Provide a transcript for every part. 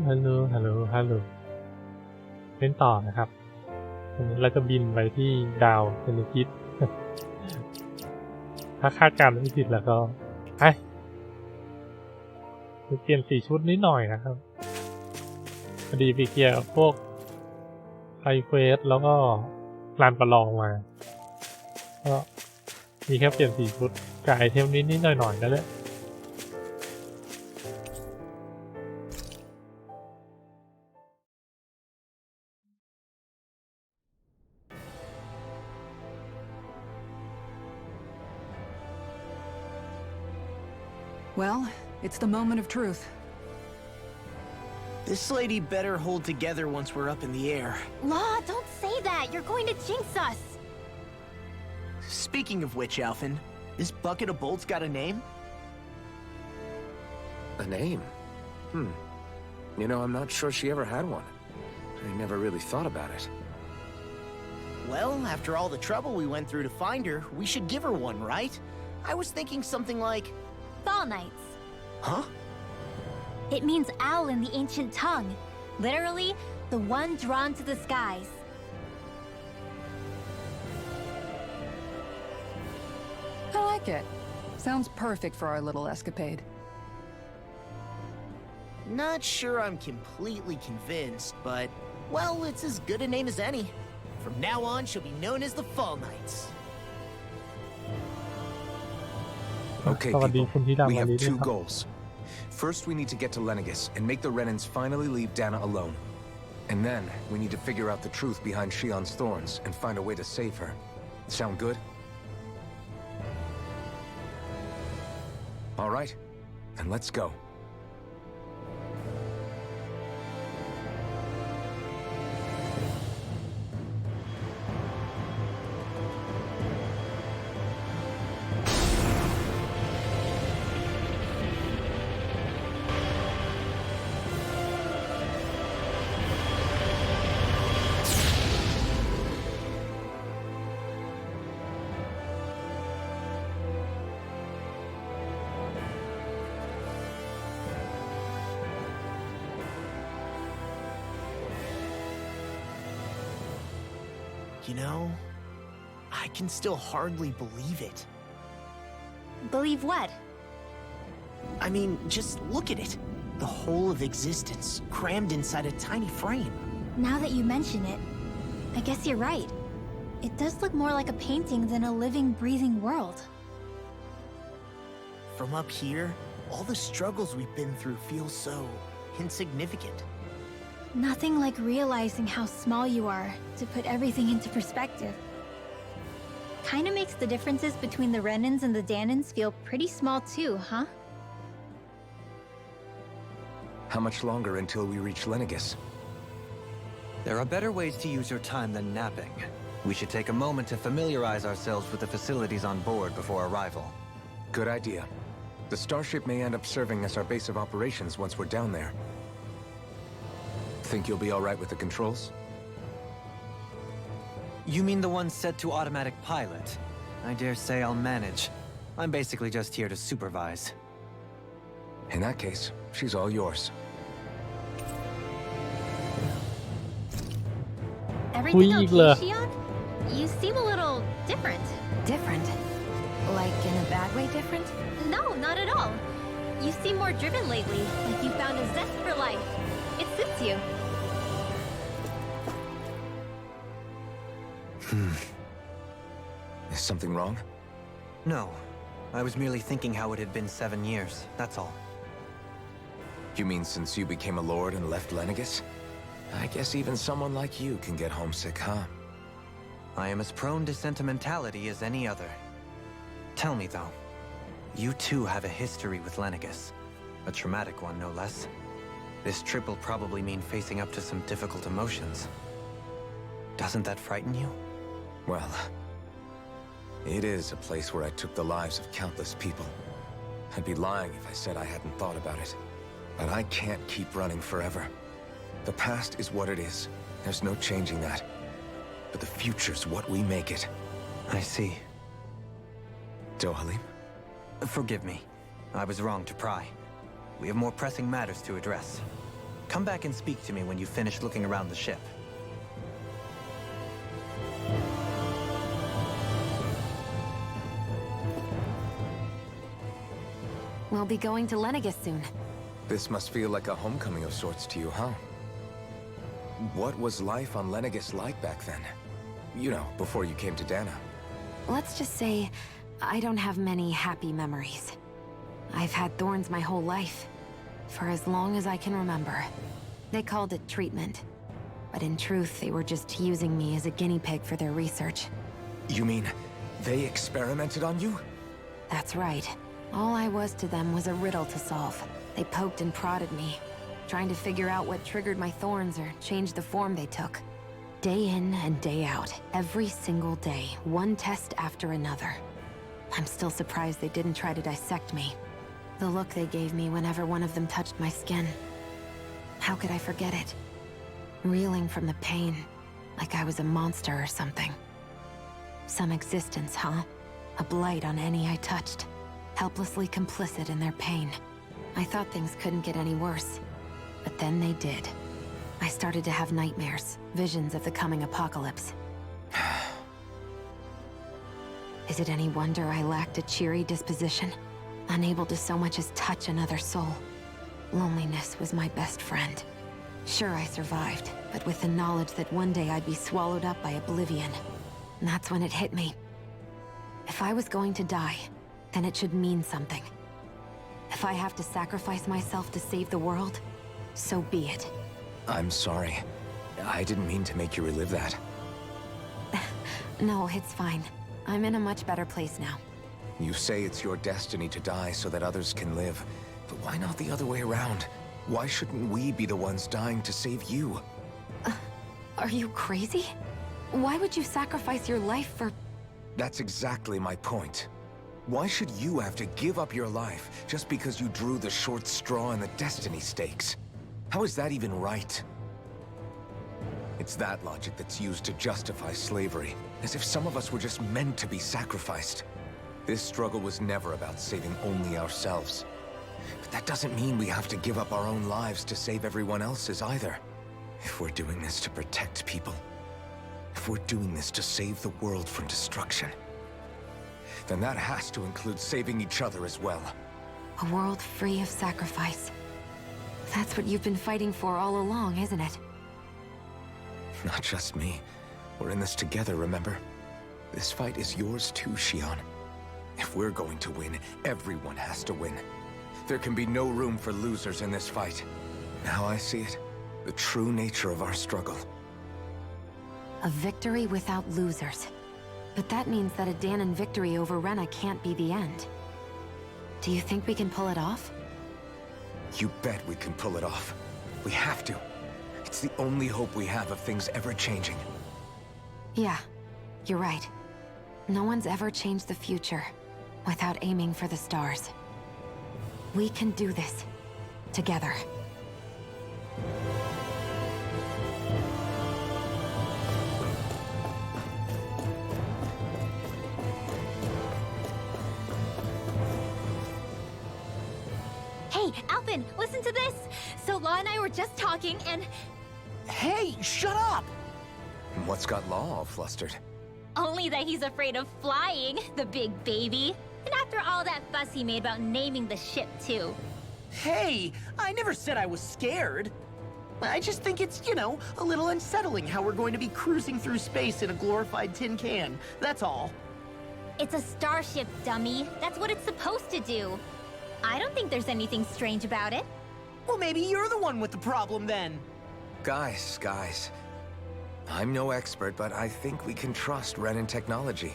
ฮัลโหลฮัลโหลฮัลโหลเล่นต่อนะครับวันนี้เราจะบินไปที่ดาวเทนนิสถ้าคาดการณ์ไม่ผิดแล้วก็ไปเปลี่ยนสีชุดนิดหน่อยนะครับพอดีไปเกี่ยวพวกไฟเควสแล้วก็ลานประลองมาก็มีแค่เปลี่ยนสีชุดกับไอเทมนิดหน่อยนั่นแหละ Well, it's the moment of truth. This lady better hold together once we're up in the air. Law, don't say that. You're going to jinx us. Speaking of which, Alphen, this bucket of bolts got a name? A name? You know, I'm not sure she ever had one. I never really thought about it. Well, after all the trouble we went through to find her, we should give her one, right? I was thinking something like... Fall Knights. Huh? It means owl in the ancient tongue. Literally, the one drawn to the skies. I like it. Sounds perfect for our little escapade. Not sure I'm completely convinced, but... well, it's as good a name as any. From now on, she'll be known as the Fall Knights. Okay, people. We have two goals. First, we need to get to Lenegis and make the Renans finally leave Dana alone. And then, we need to figure out the truth behind Shion's thorns and find a way to save her. Sound good? All right, then let's go. You know, I can still hardly believe it. Believe what? I mean, just look at it. The whole of existence, crammed inside a tiny frame. Now that you mention it, I guess you're right. It does look more like a painting than a living, breathing world. From up here, all the struggles we've been through feel so insignificant. Nothing like realizing how small you are to put everything into perspective. Kinda makes the differences between the Renans and the Danans feel pretty small too, huh? How much longer until we reach Lenegis? There are better ways to use your time than napping. We should take a moment to familiarize ourselves with the facilities on board before arrival. Good idea. The starship may end up serving as our base of operations once we're down there. Think you'll be all right with the controls? You mean the one set to automatic pilot? I dare say I'll manage. I'm basically just here to supervise. In that case, she's all yours. Everything okay, Shion? You seem a little different. Different? Like in a bad way different? No, not at all. You seem more driven lately, like you found a zest for life. It suits you. Is something wrong? No. I was merely thinking how it had been 7 years, that's all. You mean since you became a lord and left Lenegis? I guess even someone like you can get homesick, huh? I am as prone to sentimentality as any other. Tell me though, you too have a history with Lenegis. A traumatic one, no less. This trip will probably mean facing up to some difficult emotions. Doesn't that frighten you? Well, it is a place where I took the lives of countless people. I'd be lying if I said I hadn't thought about it. But I can't keep running forever. The past is what it is. There's no changing that. But the future's what we make it. I see. Dohalim? Forgive me. I was wrong to pry. We have more pressing matters to address. Come back and speak to me when you finish looking around the ship. We'll be going to Lenegis soon. This must feel like a homecoming of sorts to you, huh? What was life on Lenegis like back then? You know, before you came to Dana. Let's just say, I don't have many happy memories. I've had thorns my whole life, for as long as I can remember. They called it treatment, but in truth, they were just using me as a guinea pig for their research. You mean, they experimented on you? That's right. All I was to them was a riddle to solve. They poked and prodded me, trying to figure out what triggered my thorns or changed the form they took. Day in and day out, every single day, one test after another. I'm still surprised they didn't try to dissect me. The look they gave me whenever one of them touched my skin. How could I forget it? Reeling from the pain, like I was a monster or something. Some existence, huh? A blight on any I touched. Helplessly complicit in their pain. I thought things couldn't get any worse. But then they did. I started to have nightmares, visions of the coming apocalypse. Is it any wonder I lacked a cheery disposition? Unable to so much as touch another soul. Loneliness was my best friend. Sure, I survived, but with the knowledge that one day I'd be swallowed up by oblivion. And that's when it hit me. If I was going to die, then it should mean something. If I have to sacrifice myself to save the world, so be it. I'm sorry. I didn't mean to make you relive that. No, it's fine. I'm in a much better place now. You say it's your destiny to die so that others can live. But why not the other way around? Why shouldn't we be the ones dying to save you? Are you crazy? Why would you sacrifice your life for... That's exactly my point. Why should you have to give up your life just because you drew the short straw in the destiny stakes? How is that even right? It's that logic that's used to justify slavery, as if some of us were just meant to be sacrificed. This struggle was never about saving only ourselves. But that doesn't mean we have to give up our own lives to save everyone else's either. If we're doing this to protect people, if we're doing this to save the world from destruction, then that has to include saving each other as well. A world free of sacrifice. That's what you've been fighting for all along, isn't it? Not just me. We're in this together, remember? This fight is yours too, Shion. If we're going to win, everyone has to win. There can be no room for losers in this fight. Now I see it. The true nature of our struggle. A victory without losers. But that means that a Danon victory over Rena can't be the end. Do you think we can pull it off? You bet we can pull it off. We have to. It's the only hope we have of things ever changing. Yeah, you're right. No one's ever changed the future without aiming for the stars. We can do this. Together. Hey, Alvin, listen to this! So Law and I were just talking and... Hey, shut up! What's got Law all flustered? Only that he's afraid of flying, the big baby. And after all that fuss he made about naming the ship, too. Hey, I never said I was scared. I just think it's, you know, a little unsettling how we're going to be cruising through space in a glorified tin can. That's all. It's a starship, dummy. That's what it's supposed to do. I don't think there's anything strange about it. Well, maybe you're the one with the problem then. Guys. I'm no expert, but I think we can trust Renan technology.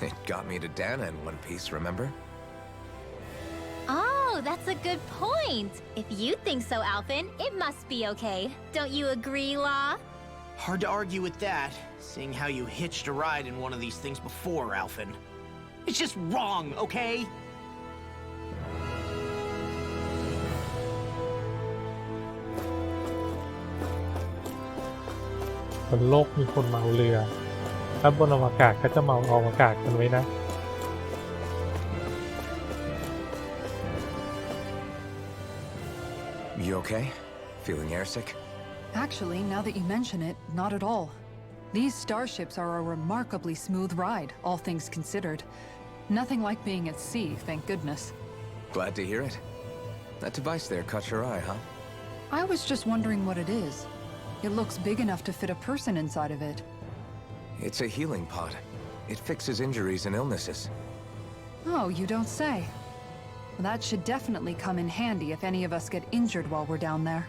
It got me to Dana in one piece, remember? Oh, that's a good point. If you think so, Alvin, it must be okay. Don't you agree, Law? Hard to argue with that, seeing how you hitched a ride in one of these things before, Alvin. It's just wrong, okay? บนโลกมีคนเมาเรือถ้าบนอวกาศเขาจะเมาอวกาศกันไว้นะ You okay? Feeling airsick? Actually, now that you mention it, not at all. These starships are a remarkably smooth ride, all things considered. Nothing like being at sea, thank goodness. Glad to hear it. That device there caught your eye, huh? I was just wondering what it is. It looks big enough to fit a person inside of it. It's a healing pod. It fixes injuries and illnesses. Oh, you don't say. Well, that should definitely come in handy if any of us get injured while we're down there.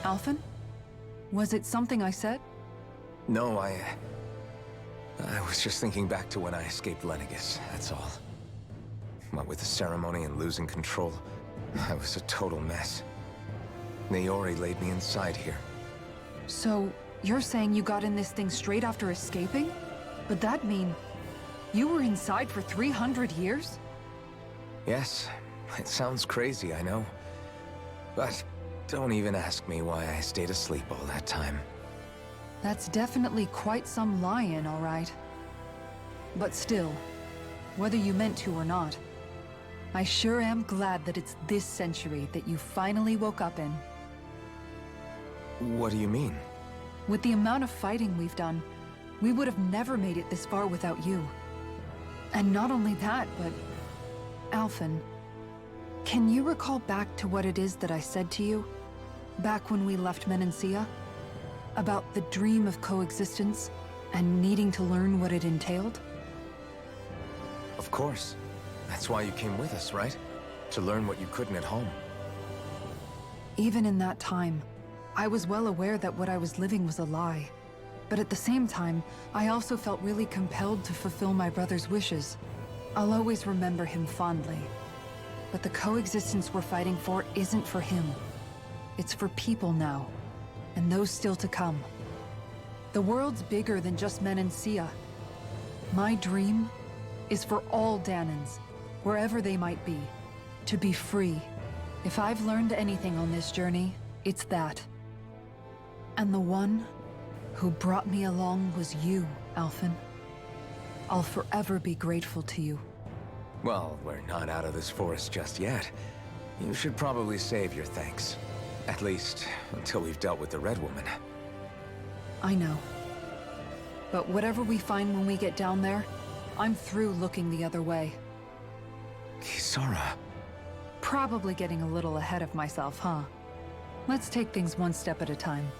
Alphen? Was it something I said? No, I was just thinking back to when I escaped Lenegis, that's all. What with the ceremony and losing control, I was a total mess. Naori laid me inside here. So, you're saying you got in this thing straight after escaping? Would that mean you were inside for 300 years? Yes, it sounds crazy, I know. But don't even ask me why I stayed asleep all that time. That's definitely quite some lie-in, all right. But still, whether you meant to or not, I sure am glad that it's this century that you finally woke up in. What do you mean? With the amount of fighting we've done, we would have never made it this far without you. And not only that, but... Alphen, can you recall back to what it is that I said to you? Back when we left Menancia? About the dream of coexistence and needing to learn what it entailed? Of course. That's why you came with us, right? To learn what you couldn't at home. Even in that time, I was well aware that what I was living was a lie. But at the same time, I also felt really compelled to fulfill my brother's wishes. I'll always remember him fondly. But the coexistence we're fighting for isn't for him. It's for people now, and those still to come. The world's bigger than just Menancia. My dream is for all Danans, wherever they might be, to be free. If I've learned anything on this journey, it's that. And the one who brought me along was you, Alphen. I'll forever be grateful to you. Well, we're not out of this forest just yet. You should probably save your thanks. At least, until we've dealt with the Red Woman. I know. But whatever we find when we get down there, I'm through looking the other way. Kisara. Probably getting a little ahead of myself, huh? Let's take things one step at a time.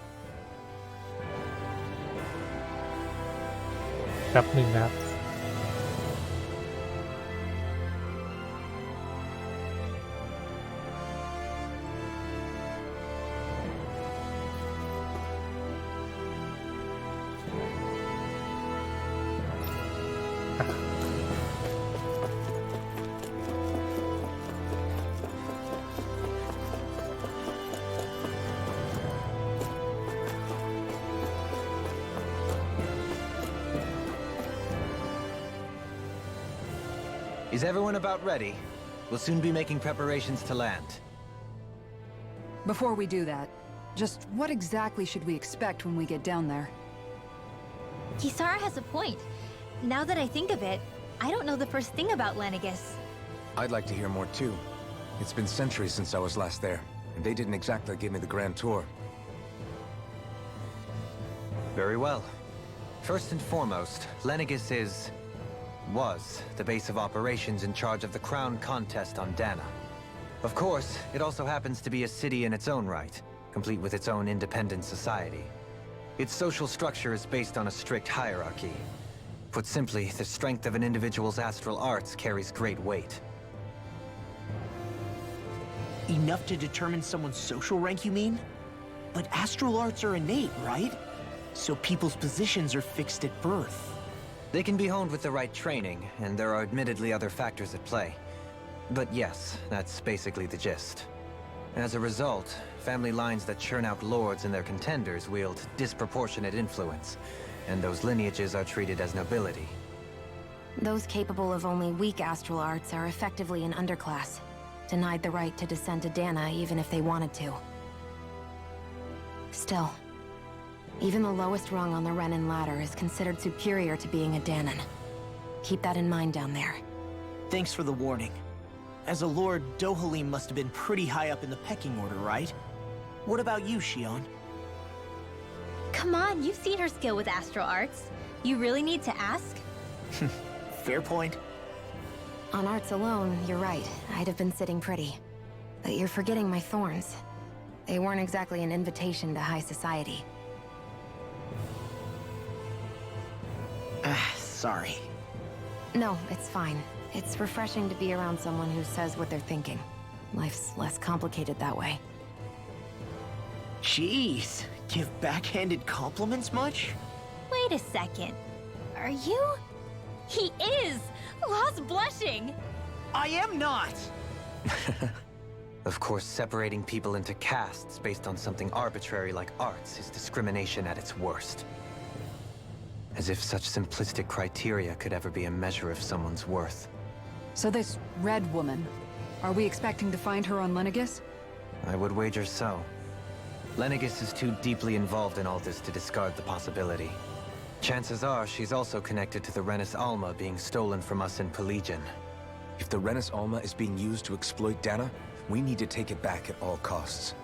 ครับหนึ่งนะครับ Is everyone about ready? We'll soon be making preparations to land. Before we do that, just what exactly should we expect when we get down there? Kisara has a point. Now that I think of it, I don't know the first thing about Lenegis. I'd like to hear more too. It's been centuries since I was last there, and they didn't exactly give me the grand tour. Very well. First and foremost, Lenegis was the base of operations in charge of the crown contest on Dana. Of course, it also happens to be a city in its own right, complete with its own independent society. Its social structure is based on a strict hierarchy. Put simply, the strength of an individual's astral arts carries great weight. Enough to determine someone's social rank, you mean? But astral arts are innate, right? So people's positions are fixed at birth. They can be honed with the right training, and there are admittedly other factors at play. But yes, that's basically the gist. As a result, family lines that churn out lords and their contenders wield disproportionate influence, and those lineages are treated as nobility. Those capable of only weak astral arts are effectively an underclass, denied the right to descend to Dana even if they wanted to. Still, even the lowest rung on the Renin ladder is considered superior to being a Danon. Keep that in mind down there. Thanks for the warning. As a lord, Dohalim must have been pretty high up in the pecking order, right? What about you, Shion? Come on, you've seen her skill with astral arts. You really need to ask? Fair point. On arts alone, you're right. I'd have been sitting pretty. But you're forgetting my thorns. They weren't exactly an invitation to high society. Sorry. No, it's fine. It's refreshing to be around someone who says what they're thinking. Life's less complicated that way. Jeez, give backhanded compliments much? Wait a second. Are you? He is! Lost blushing! I am not! Of course, separating people into castes based on something arbitrary like arts is discrimination at its worst. As if such simplistic criteria could ever be a measure of someone's worth. So this red woman, are we expecting to find her on Lenegis? I would wager so. Lenegis is too deeply involved in all this to discard the possibility. Chances are she's also connected to the Renis Alma being stolen from us in Pelegion. If the Renis Alma is being used to exploit Dana, we need to take it back at all costs.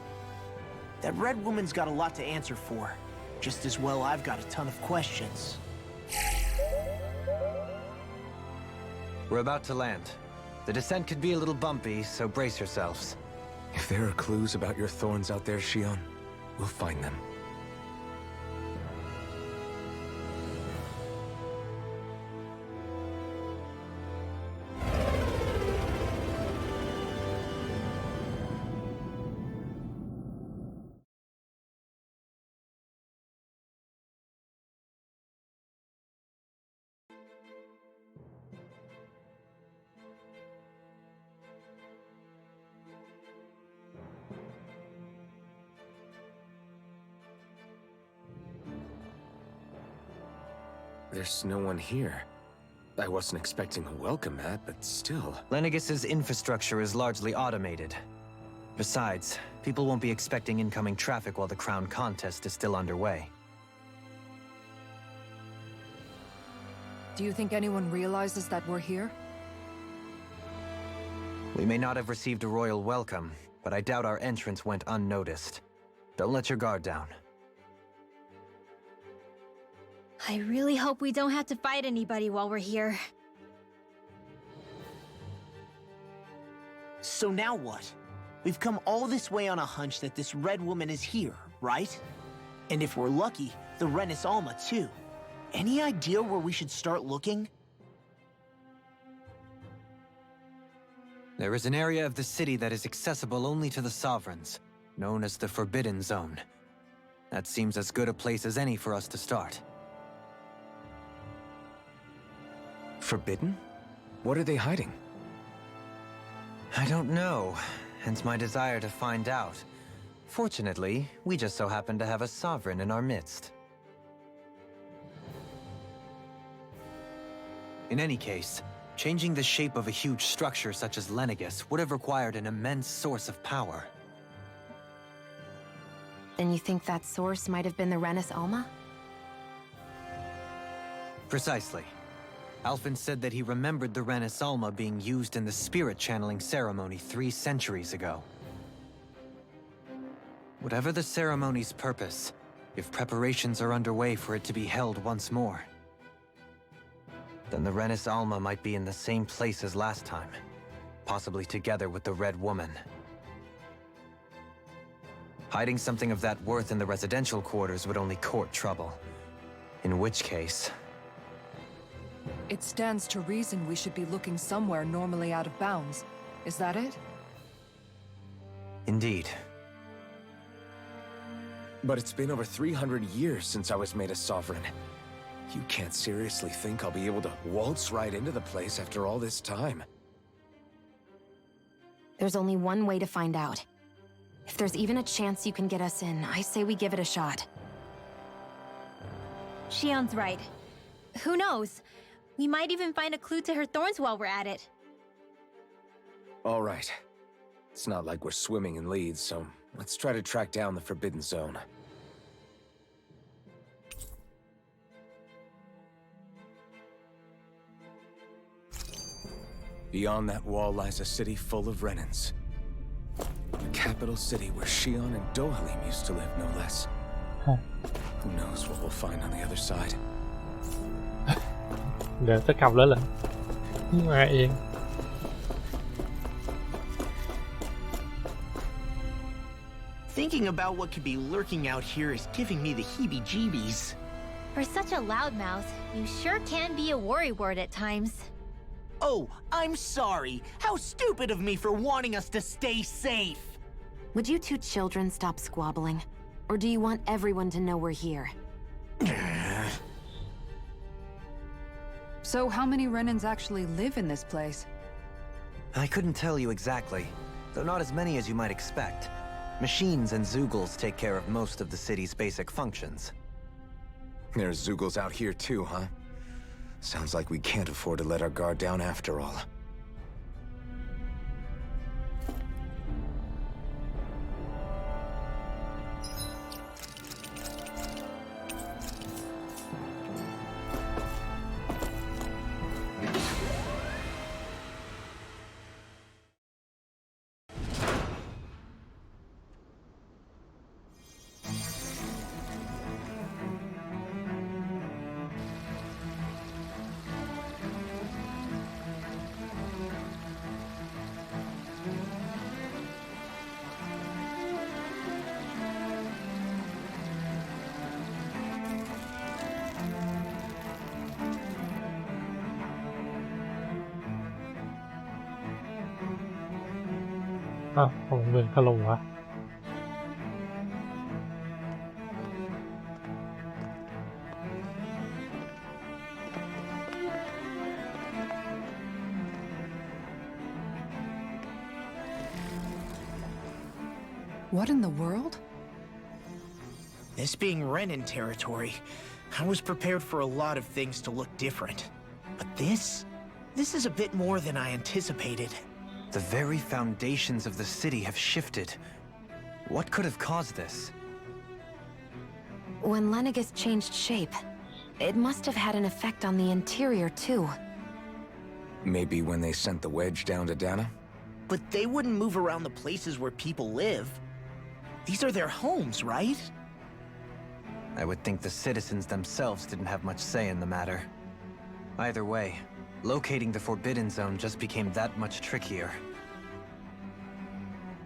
That red woman's got a lot to answer for. Just as well I've got a ton of questions. We're about to land. The descent could be a little bumpy, so brace yourselves. If there are clues about your thorns out there, Shion, we'll find them. There's no one here. I wasn't expecting a welcome mat, but still. Lenegis's infrastructure is largely automated. Besides, people won't be expecting incoming traffic while the crown contest is still underway. Do you think anyone realizes that we're here? We may not have received a royal welcome, but I doubt our entrance went unnoticed. Don't let your guard down. I really hope we don't have to fight anybody while we're here. So now what? We've come all this way on a hunch that this red woman is here, right? And if we're lucky, the Renis Alma too. Any idea where we should start looking? There is an area of the city that is accessible only to the Sovereigns, known as the Forbidden Zone. That seems as good a place as any for us to start. Forbidden? What are they hiding? I don't know, hence my desire to find out. Fortunately, we just so happen to have a Sovereign in our midst. In any case, changing the shape of a huge structure such as Lenegis would have required an immense source of power. Then you think that source might have been the Renis Alma? Precisely. Alphen said that he remembered the Renis Alma being used in the spirit channeling ceremony 3 centuries ago. Whatever the ceremony's purpose, if preparations are underway for it to be held once more, then the Renis Alma might be in the same place as last time, possibly together with the Red Woman. Hiding something of that worth in the residential quarters would only court trouble. In which case... It stands to reason we should be looking somewhere normally out of bounds. Is that it? Indeed. But it's been over 300 years since I was made a sovereign. You can't seriously think I'll be able to waltz right into the place after all this time. There's only one way to find out. If there's even a chance you can get us in, I say we give it a shot. Shion's right. Who knows? We might even find a clue to her thorns while we're at it. All right. It's not like we're swimming in leads, so let's try to track down the Forbidden Zone. Beyond that wall lies a city full of Renans. The capital city where Shion and Dohalim used to live, no less. Who knows what we'll find on the other side. เดี๋ยวจะกลับแล้วเหรอมาเอง Thinking about what could be lurking out here is giving me the heebie-jeebies. For such a loudmouth, you sure can be a worrywart at times. Oh, I'm sorry. How stupid of me for wanting us to stay safe. Would you two children stop squabbling? Or do you want everyone to know we're here? So how many Renans actually live in this place? I couldn't tell you exactly, though not as many as you might expect. Machines and Zoogles take care of most of the city's basic functions. There's Zoogles out here too, huh? Sounds like we can't afford to let our guard down after all.ของเมืองถล่มวะ What in the world? This being Renan territory, I was prepared for a lot of things to look different. But this is a bit more than I anticipated. The very foundations of the city have shifted. What could have caused this? When Lenegis changed shape, it must have had an effect on the interior too. Maybe when they sent the wedge down to Dana? But they wouldn't move around the places where people live. These are their homes, right? I would think the citizens themselves didn't have much say in the matter. Either way, locating the Forbidden Zone just became that much trickier.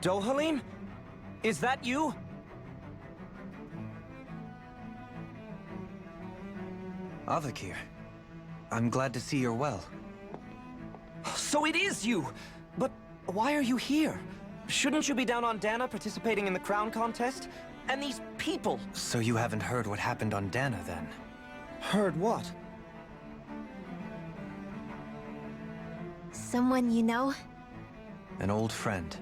Dohalim? Is that you? Avakir, I'm glad to see you're well. So it is you! But why are you here? Shouldn't you be down on Dana participating in the crown contest? And these people! So you haven't heard what happened on Dana then? Heard what? Someone you know? An old friend.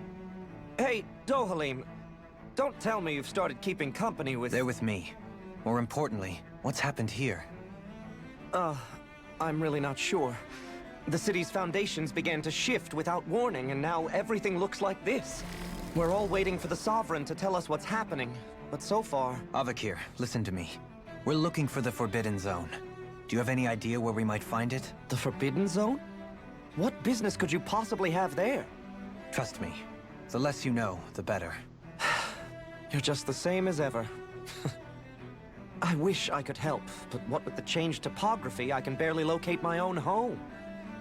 Hey, Dohalim, don't tell me you've started keeping company with... They're with me. More importantly, what's happened here? I'm really not sure. The city's foundations began to shift without warning, and now everything looks like this. We're all waiting for the Sovereign to tell us what's happening, but so far... Avakir, listen to me. We're looking for the Forbidden Zone. Do you have any idea where we might find it? The Forbidden Zone? What business could you possibly have there? Trust me. The less you know, the better. You're just the same as ever. I wish I could help, but what with the changed topography, I can barely locate my own home.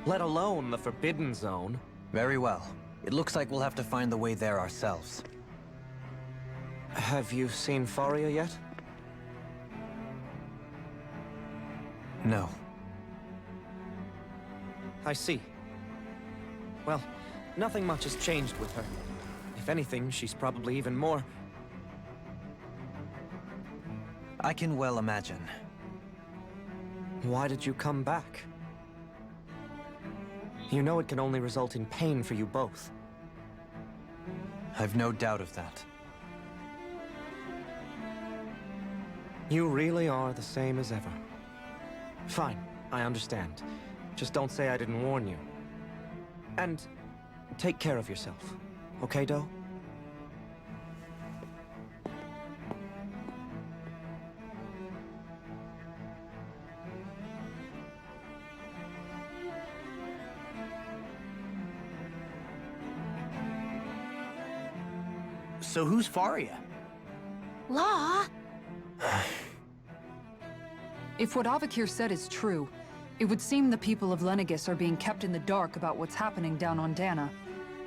Let alone the Forbidden Zone. Very well. It looks like we'll have to find the way there ourselves. Have you seen Faria yet? No. I see. Well, nothing much has changed with her. If anything, she's probably even more... I can well imagine. Why did you come back? You know it can only result in pain for you both. I've no doubt of that. You really are the same as ever. Fine, I understand. Just don't say I didn't warn you. And take care of yourself, okay, Do? So who's Faria? Law? If what Avakir said is true, it would seem the people of Lenegis are being kept in the dark about what's happening down on Dana.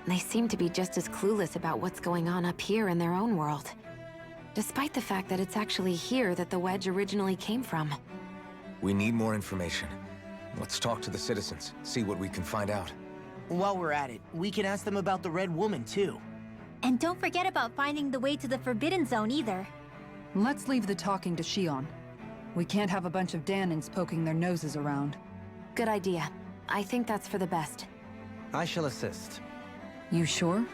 They seem to be just as clueless about what's going on up here in their own world. Despite the fact that it's actually here that the wedge originally came from. We need more information. Let's talk to the citizens, see what we can find out. While we're at it, we can ask them about the Red Woman, too. And don't forget about finding the way to the Forbidden Zone either. Let's leave the talking to Shion. We can't have a bunch of Danins poking their noses around. Good idea. I think that's for the best. I shall assist. You sure?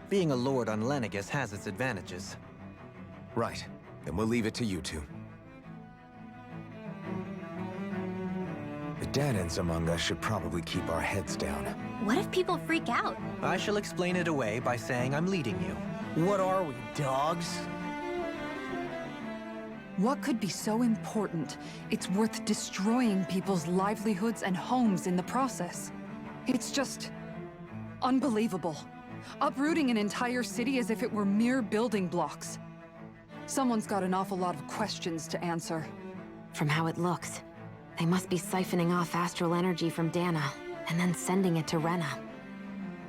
Being a lord on Lenegis has its advantages. Right. Then we'll leave it to you two. The Danins among us should probably keep our heads down. What if people freak out? I shall explain it away by saying I'm leading you. What are we, dogs? What could be so important? It's worth destroying people's livelihoods and homes in the process. It's just unbelievable. Uprooting an entire city as if it were mere building blocks. Someone's got an awful lot of questions to answer. From how it looks, they must be siphoning off astral energy from Dana, and then sending it to Rena.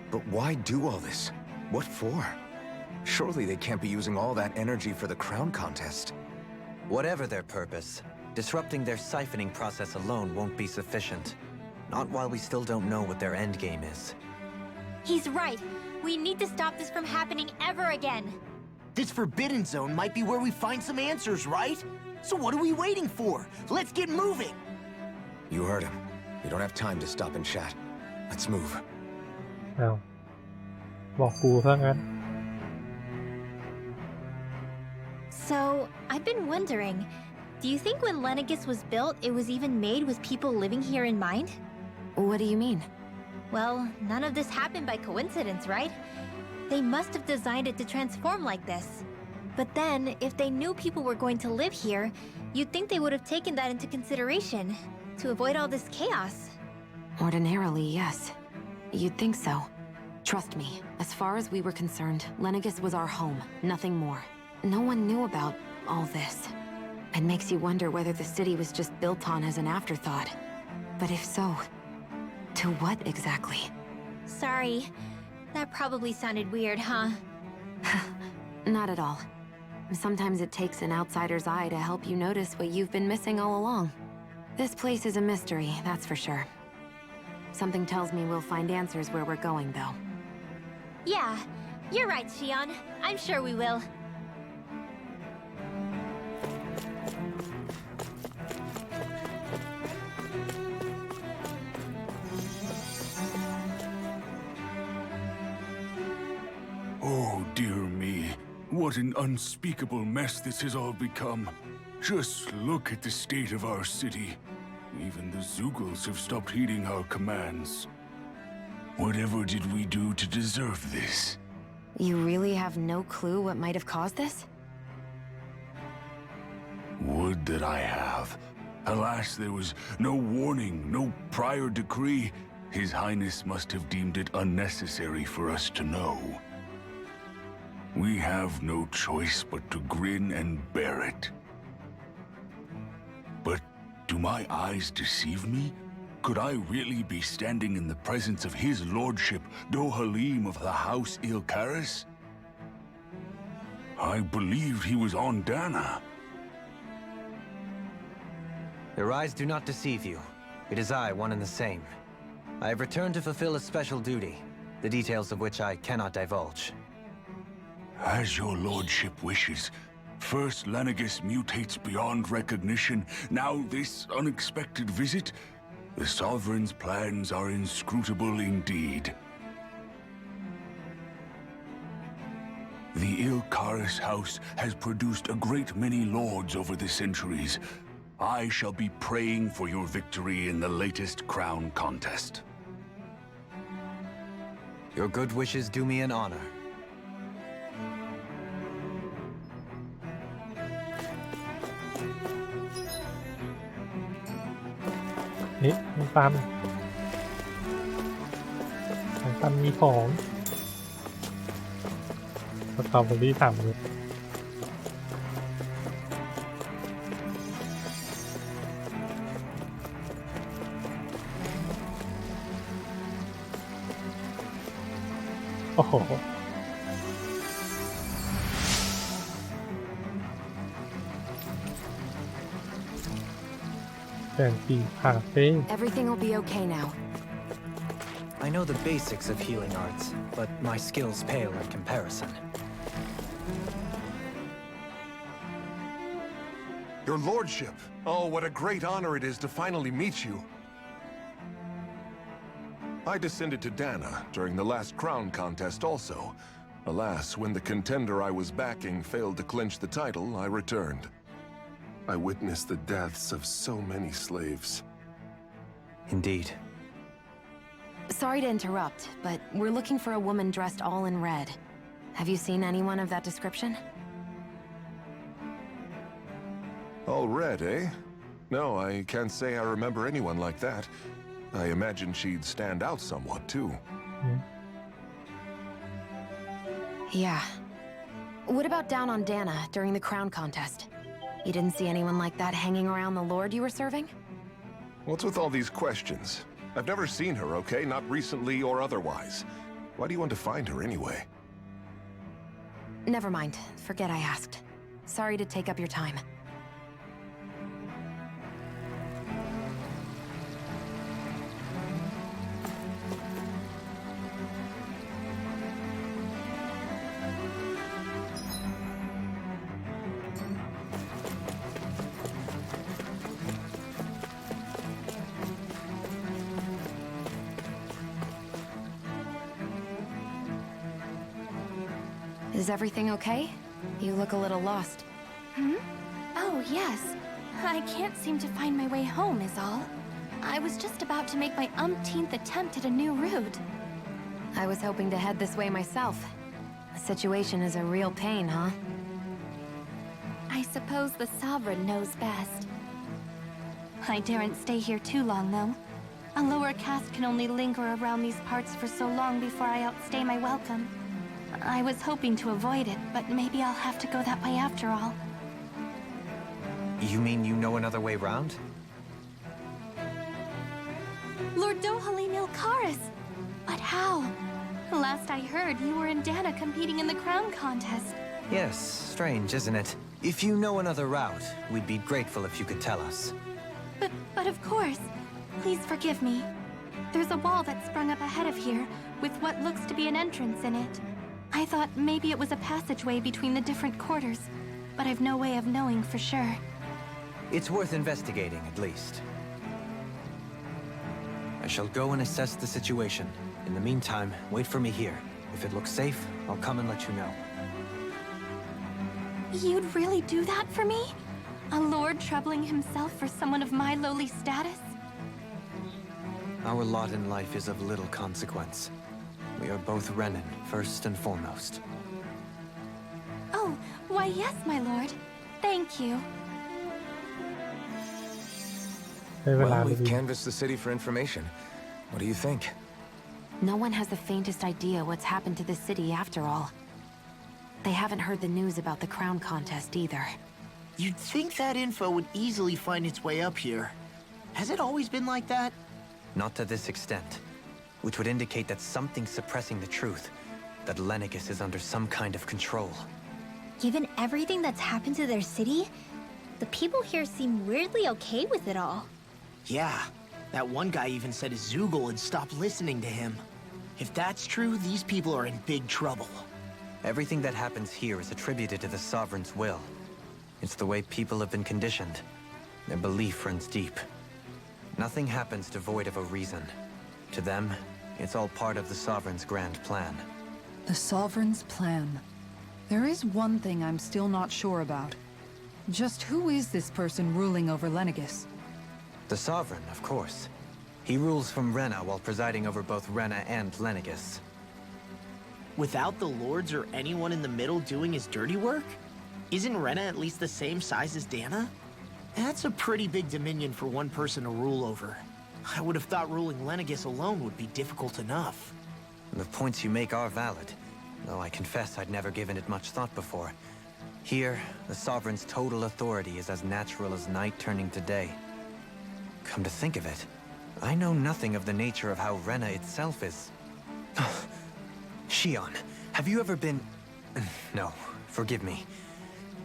But why do all this? What for? Surely they can't be using all that energy for the crown contest. Whatever their purpose, disrupting their siphoning process alone won't be sufficient. Not while we still don't know what their endgame is. He's right. We need to stop this from happening ever again. This Forbidden Zone might be where we find some answers, right? So what are we waiting for? Let's get moving! You heard him. We don't have time to stop and chat. Let's move. เอาบอกกูซะงั้น So, I've been wondering, do you think when Lenegis was built, it was even made with people living here in mind? What do you mean? Well, none of this happened by coincidence, right? They must have designed it to transform like this. But then, if they knew people were going to live here, you'd think they would have taken that into consideration, to avoid all this chaos. Ordinarily, yes. You'd think so. Trust me, as far as we were concerned, Lenegis was our home, nothing more. No one knew about all this. It makes you wonder whether the city was just built on as an afterthought. But if so, to what exactly? Sorry. That probably sounded weird, huh? Not at all. Sometimes it takes an outsider's eye to help you notice what you've been missing all along. This place is a mystery, that's for sure. Something tells me we'll find answers where we're going, though. Yeah, you're right, Shion. I'm sure we will. Oh, dear me. What an unspeakable mess this has all become. Just look at the state of our city. Even the Zeugles have stopped heeding our commands. Whatever did we do to deserve this? You really have no clue what might have caused this? Would that I have. Alas, there was no warning, no prior decree. His Highness must have deemed it unnecessary for us to know. We have no choice but to grin and bear it. But do my eyes deceive me? Could I really be standing in the presence of his lordship, Dohalim of the House Ilkaris? I believed he was on Dana. Your eyes do not deceive you. It is I, one and the same. I have returned to fulfill a special duty, the details of which I cannot divulge. As your lordship wishes. First Lenegis mutates beyond recognition, now this unexpected visit. The Sovereign's plans are inscrutable indeed. The Ilkaris house has produced a great many lords over the centuries. I shall be praying for your victory in the latest crown contest. Your good wishes do me an honor. Hey, ตันตันมีของ สตรอเบอรี่3เลยโอ้โหแฟนซีคาเฟ่ Everything will be okay now. I know the basics of healing arts, but my skills pale in comparison. Your lordship! Oh, what a great honor it is to finally meet you. I descended to Dana during the last crown contest also. Alas, when the contender I was backing failed to clinch the title, I returned. I witnessed the deaths of so many slaves. Indeed. Sorry to interrupt, but we're looking for a woman dressed all in red. Have you seen anyone of that description? All red, eh? No, I can't say I remember anyone like that. I imagine she'd stand out somewhat, too. Yeah. What about down on Dana during the crown contest? You didn't see anyone like that hanging around the lord you were serving? What's with all these questions? I've never seen her, okay? Not recently or otherwise. Why do you want to find her anyway? Never mind. Forget I asked. Sorry to take up your time. Is everything okay? You look a little lost. Oh, yes. I can't seem to find my way home, is all. I was just about to make my umpteenth attempt at a new route. I was hoping to head this way myself. The situation is a real pain, huh? I suppose the Sovereign knows best. I daren't stay here too long, though. A lower caste can only linger around these parts for so long before I outstay my welcome. I was hoping to avoid it, but maybe I'll have to go that way after all. You mean you know another way round? Lord Dohalim Ilkaris! But how? Last I heard, you were in Dana competing in the crown contest. Yes, strange, isn't it? If you know another route, we'd be grateful if you could tell us. But of course. Please forgive me. There's a wall that sprung up ahead of here, with what looks to be an entrance in it. I thought maybe it was a passageway between the different quarters, but I've no way of knowing for sure. It's worth investigating, at least. I shall go and assess the situation. In the meantime, wait for me here. If it looks safe, I'll come and let you know. You'd really do that for me? A lord troubling himself for someone of my lowly status? Our lot in life is of little consequence. We are both Renan, first and foremost. Oh, why yes, my lord. Thank you. Well, we've canvassed the city for information. What do you think? No one has the faintest idea what's happened to the city after all. They haven't heard the news about the crown contest either. You'd think that info would easily find its way up here. Has it always been like that? Not to this extent. Which would indicate that something's suppressing the truth. That Lenegis is under some kind of control. Given everything that's happened to their city, the people here seem weirdly okay with it all. Yeah, that one guy even said his Zoogle had stopped listening to him. If that's true, these people are in big trouble. Everything that happens here is attributed to the Sovereign's will. It's the way people have been conditioned. Their belief runs deep. Nothing happens devoid of a reason. To them, it's all part of the Sovereign's grand plan. The Sovereign's plan. There is one thing I'm still not sure about. Just who is this person ruling over Lenegis? The Sovereign, of course. He rules from Rena while presiding over both Rena and Lenegis. Without the lords or anyone in the middle doing his dirty work? Isn't Rena at least the same size as Dana? That's a pretty big dominion for one person to rule over. I would have thought ruling Lenegis alone would be difficult enough. The points you make are valid. though I confess I'd never given it much thought before. Here, the Sovereign's total authority is as natural as night turning to day. Come to think of it, I know nothing of the nature of how Rena itself is. Shion, have you ever been... No, forgive me.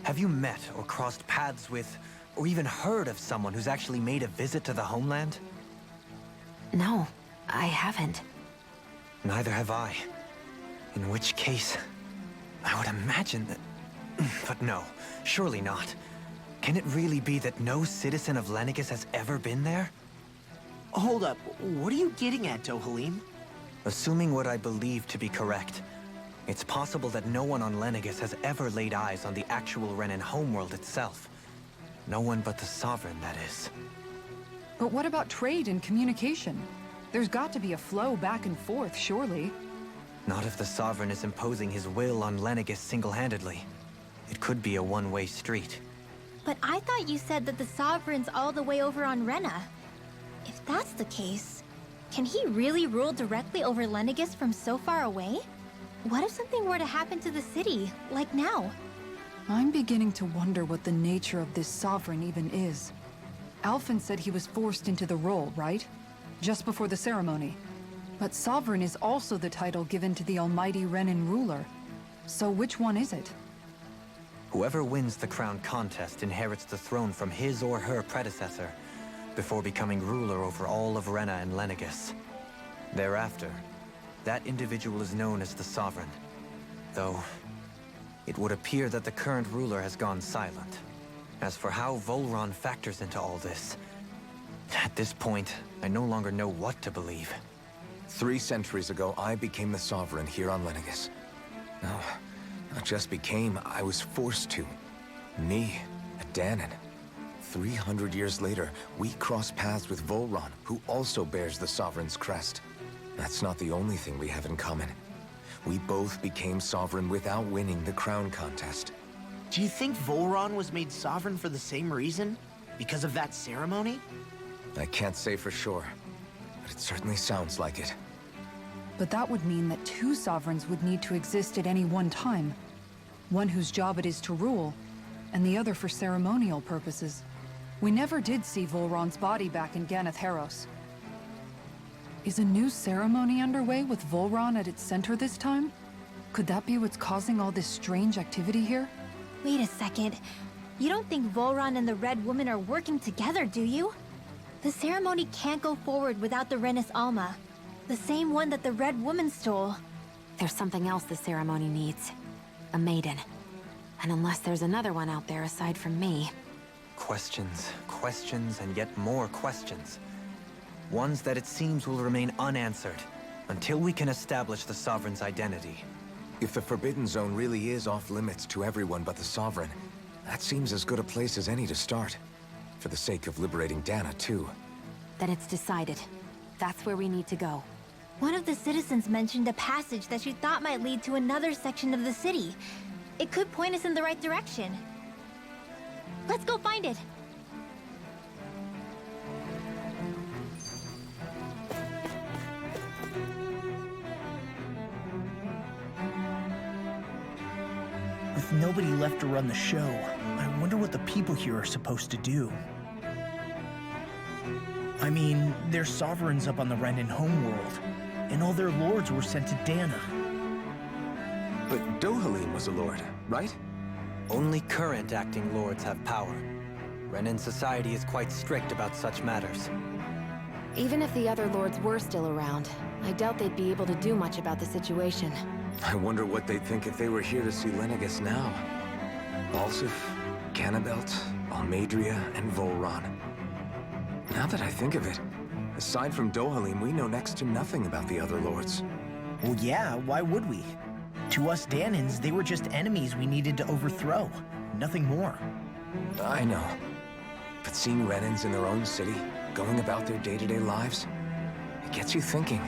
Have you met or crossed paths with, or even heard of someone who's actually made a visit to the homeland? No, I haven't. Neither have I. In which case, I would imagine that... But no, surely not. Can it really be that no citizen of Lenegis has ever been there? Hold up, what are you getting at, Dohalim? Assuming what I believe to be correct, it's possible that no one on Lenegis has ever laid eyes on the actual Renan homeworld itself. No one but the Sovereign, that is. But what about trade and communication? There's got to be a flow back and forth, surely. Not if the Sovereign is imposing his will on Lenegis single-handedly. It could be a one-way street. But I thought you said that the Sovereign's all the way over on Rena. If that's the case, can he really rule directly over Lenegis from so far away? What if something were to happen to the city, like now? I'm beginning to wonder what the nature of this Sovereign even is. Alphen said he was forced into the role, right? Just before the ceremony. But Sovereign is also the title given to the almighty Renan ruler. So which one is it? Whoever wins the crown contest inherits the throne from his or her predecessor, before becoming ruler over all of Rena and Lenegis. Thereafter, that individual is known as the Sovereign. Though, it would appear that the current ruler has gone silent. As for how Volron factors into all this, at this point, I no longer know what to believe. 3 centuries ago, I became the Sovereign here on Lenegis. No, not just became, I was forced to. Me, a Danon. 300 years later, we cross paths with Volron, who also bears the Sovereign's crest. That's not the only thing we have in common. We both became Sovereign without winning the crown contest. Do you think Volron was made sovereign for the same reason? Because of that ceremony? I can't say for sure, but it certainly sounds like it. But that would mean that 2 Sovereigns would need to exist at any one time. One whose job it is to rule, and the other for ceremonial purposes. We never did see Volron's body back in Ganath Haros. Is a new ceremony underway with Volron at its center this time? Could that be what's causing all this strange activity here? Wait a second. You don't think Volron and the Red Woman are working together, do you? The ceremony can't go forward without the Renis Alma. The same one that the Red Woman stole. There's something else the ceremony needs. A maiden. And unless there's another one out there aside from me... Questions, questions, and yet more questions. Ones that it seems will remain unanswered, until we can establish the Sovereign's identity. If the Forbidden Zone really is off-limits to everyone but the Sovereign, that seems as good a place as any to start. For the sake of liberating Dana, too. Then it's decided. That's where we need to go. One of the citizens mentioned a passage that she thought might lead to another section of the city. It could point us in the right direction. Let's go find it! With nobody left to run the show, I wonder what the people here are supposed to do. I mean, there's sovereigns up on the Renan homeworld, and all their lords were sent to Dana. But Dohalim was a lord, right? Only current acting lords have power. Renan society is quite strict about such matters. Even if the other lords were still around, I doubt they'd be able to do much about the situation. I wonder what they'd think if they were here to see Lenegis now. Balsif, Cannabelt, Almadria, and Volron. Now that I think of it, aside from Dohalim, we know next to nothing about the other lords. Well, yeah, why would we? To us Danans, they were just enemies we needed to overthrow. Nothing more. I know. But seeing Renans in their own city, going about their day-to-day lives, it gets you thinking.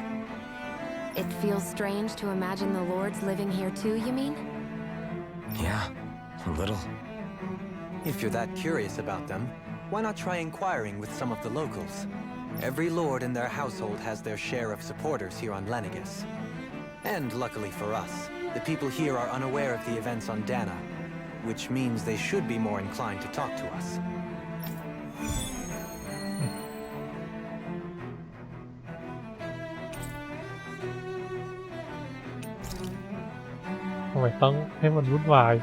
It feels strange to imagine the lords living here too, you mean? Yeah, a little. If you're that curious about them, why not try inquiring with some of the locals? Every lord in their household has their share of supporters here on Lenegis. And luckily for us, The people here are unaware of the events on Dana, which means they should be more inclined to talk to us. ทำไมต้องให้มันวุ่นวาย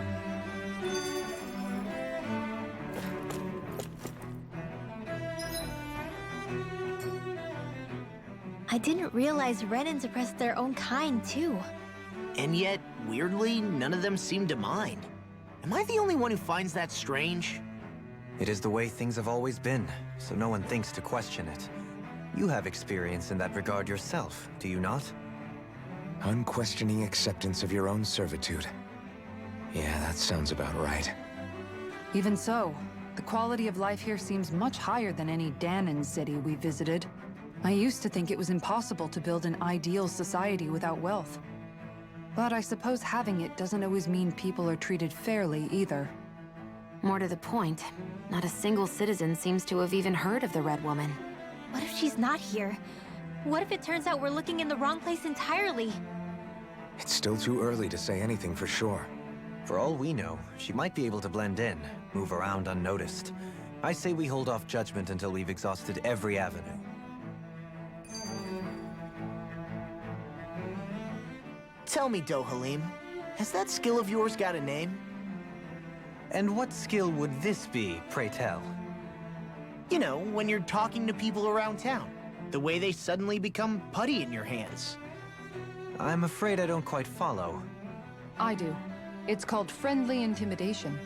I didn't realize Renans oppressed their own kind, too. And yet, weirdly, none of them seem to mind. Am I the only one who finds that strange? It is the way things have always been, so no one thinks to question it. You have experience in that regard yourself, do you not? Unquestioning acceptance of your own servitude. Yeah, that sounds about right. Even so, the quality of life here seems much higher than any Danon city we visited. I used to think it was impossible to build an ideal society without wealth. But I suppose having it doesn't always mean people are treated fairly either. More to the point, not a single citizen seems to have even heard of the Red Woman. What if she's not here? What if it turns out we're looking in the wrong place entirely? It's still too early to say anything for sure. For all we know, she might be able to blend in, move around unnoticed. I say we hold off judgment until we've exhausted every avenue. Tell me, Dohalim, has that skill of yours got a name? And what skill would this be, pray tell? You know, when you're talking to people around town. The way they suddenly become putty in your hands. I'm afraid I don't quite follow. I do. It's called friendly intimidation.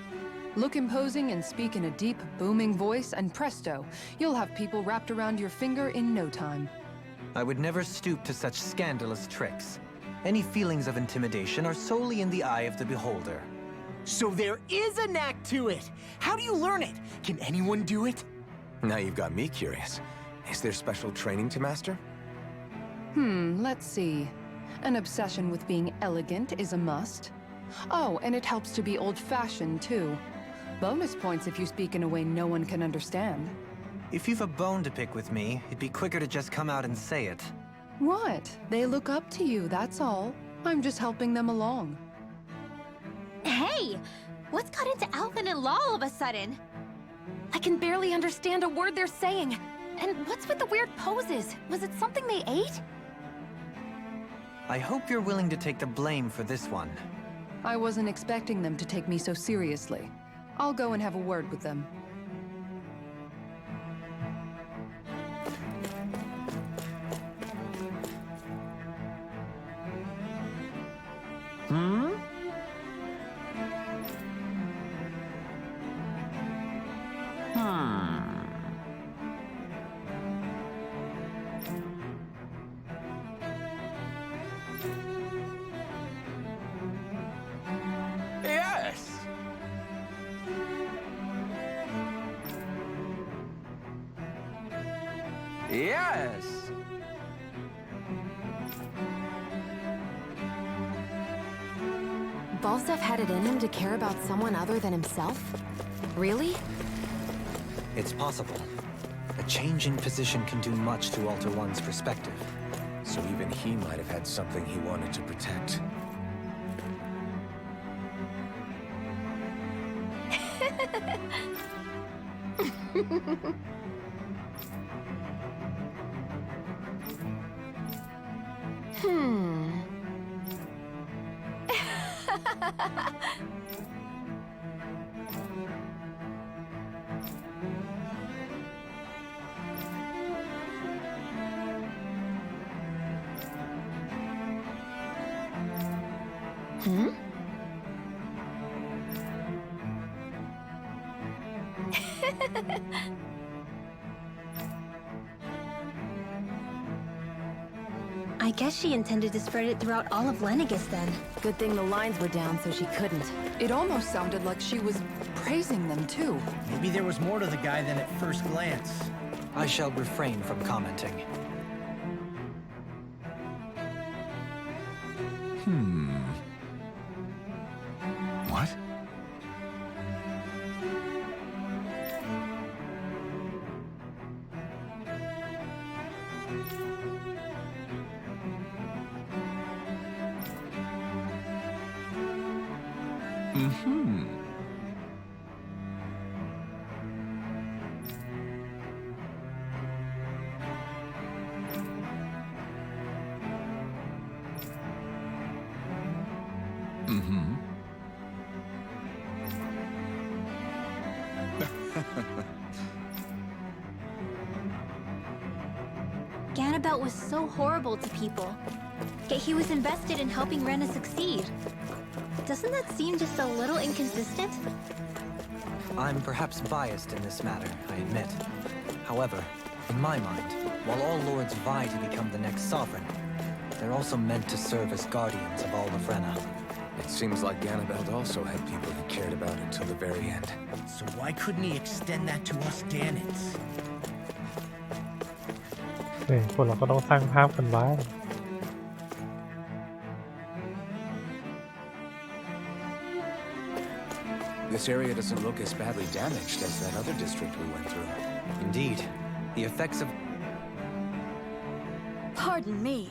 Look imposing and speak in a deep, booming voice, and presto, you'll have people wrapped around your finger in no time. I would never stoop to such scandalous tricks. Any feelings of intimidation are solely in the eye of the beholder. So there is a knack to it! How do you learn it? Can anyone do it? Now you've got me curious. Is there special training to master? Let's see. An obsession with being elegant is a must. Oh, and it helps to be old-fashioned, too. Bonus points if you speak in a way no one can understand. If you've a bone to pick with me, it'd be quicker to just come out and say it. What? They look up to you, that's all. I'm just helping them along. Hey! What's got into Alvin and Law all of a sudden? I can barely understand a word they're saying. And what's with the weird poses? Was it something they ate? I hope you're willing to take the blame for this one. I wasn't expecting them to take me so seriously. I'll go and have a word with them. Yes! Yes! Balsef had it in him to care about someone other than himself? Really? It's possible. A change in position can do much to alter one's perspective. So even he might have had something he wanted to protect. I guess she intended to spread it throughout all of Lenegis then. Good thing the lines were down so she couldn't. It almost sounded like she was praising them, too. Maybe there was more to the guy than at first glance. I shall refrain from commenting. What? Mm-hmm. Mm-hmm. Ganabelt was so horrible to people, yet he was invested in helping Rena succeed. Doesn't that seem just a little inconsistent? I'm perhaps biased in this matter, I admit. However, in my mind, while all lords vie to become the next sovereign, they're also meant to serve as guardians of all of Rena. It seems like Ganabelt also had people he cared about until the very end. So why couldn't he extend that to us Danans? คนเราก็ต้องสร้างภาพกันบ้าง This area doesn't look as badly damaged as that other district we went through. Indeed, the effects of... Pardon me.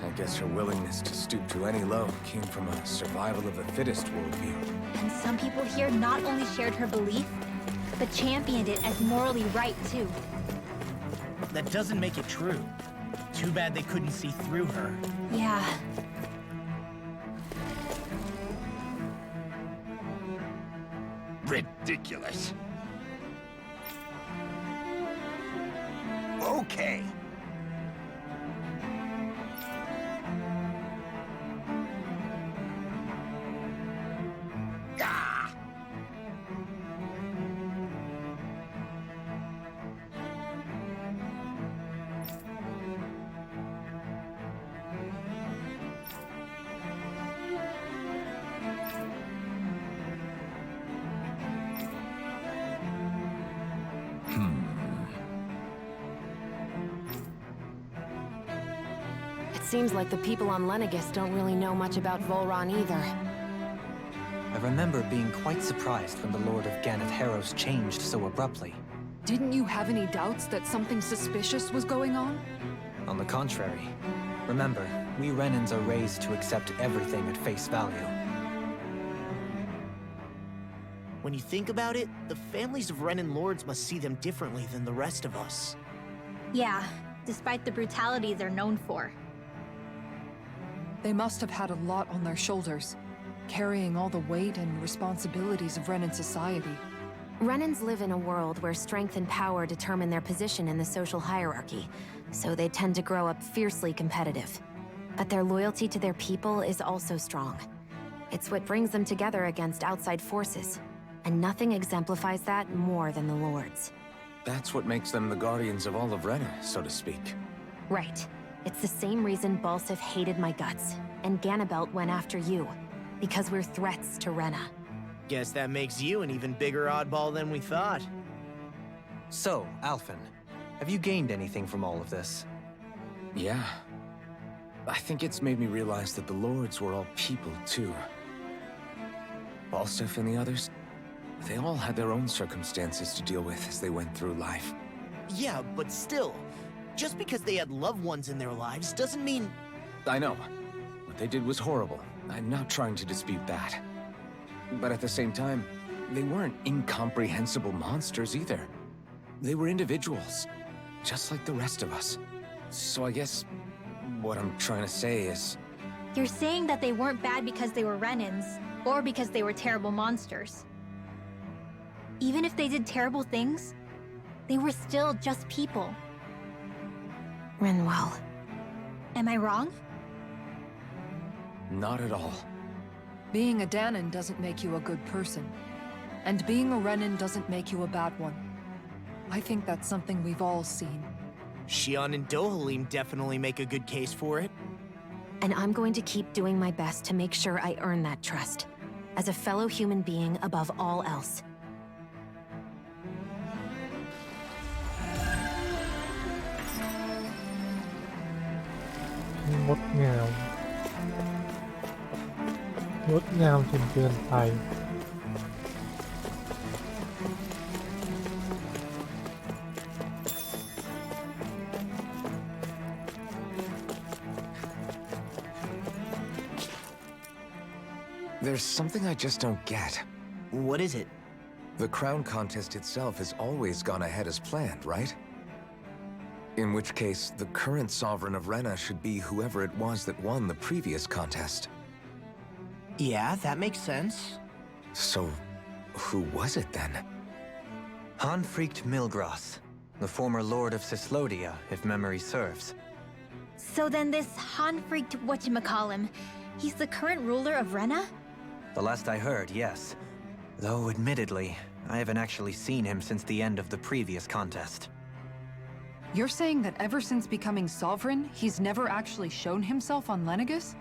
I guess her willingness to stoop to any low came from a survival of the fittest worldview. And some people here not only shared her belief, but championed it as morally right too. That doesn't make it true. Too bad they couldn't see through her. Yeah. Ridiculous. Okay. Ah! It seems like the people on Lenegis don't really know much about Volron either. I remember being quite surprised when the Lord of Ganath Harrows changed so abruptly. Didn't you have any doubts that something suspicious was going on? On the contrary. Remember, we Renans are raised to accept everything at face value. When you think about it, the families of Renan lords must see them differently than the rest of us. Yeah, despite the brutality they're known for. They must have had a lot on their shoulders, carrying all the weight and responsibilities of Renan society. Renans live in a world where strength and power determine their position in the social hierarchy, so they tend to grow up fiercely competitive. But their loyalty to their people is also strong. It's what brings them together against outside forces, and nothing exemplifies that more than the Lords. That's what makes them the guardians of all of Rena, so to speak. Right. It's the same reason Balsif hated my guts, and Ganabelt went after you. Because we're threats to Rena. Guess that makes you an even bigger oddball than we thought. So, Alphen, have you gained anything from all of this? Yeah. I think it's made me realize that the Lords were all people, too. Balsif and the others, they all had their own circumstances to deal with as they went through life. Yeah, but still, just because they had loved ones in their lives doesn't mean... I know. What they did was horrible. I'm not trying to dispute that. But at the same time, they weren't incomprehensible monsters either. They were individuals, just like the rest of us. So I guess what I'm trying to say is... You're saying that they weren't bad because they were Renans, or because they were terrible monsters. Even if they did terrible things, they were still just people. Rinwell. Am I wrong? Not at all. Being a Danan doesn't make you a good person. And being a Renan doesn't make you a bad one. I think that's something we've all seen. Shion and Dohalim definitely make a good case for it. And I'm going to keep doing my best to make sure I earn that trust. As a fellow human being above all else. งดงามงดงามจนเกินไป There's something I just don't get. What is it? The crown contest itself has always gone ahead as planned, right? In which case, the current sovereign of Rena should be whoever it was that won the previous contest. Yeah, that makes sense. So, who was it then? Hanfricht Milgras, the former lord of Cislodia, if memory serves. So then this Hanfricht whatchamacallem, he's the current ruler of Rena? The last I heard, yes. Though, admittedly, I haven't actually seen him since the end of the previous contest. You're saying that ever since becoming sovereign, he's never actually shown himself on Lenegus?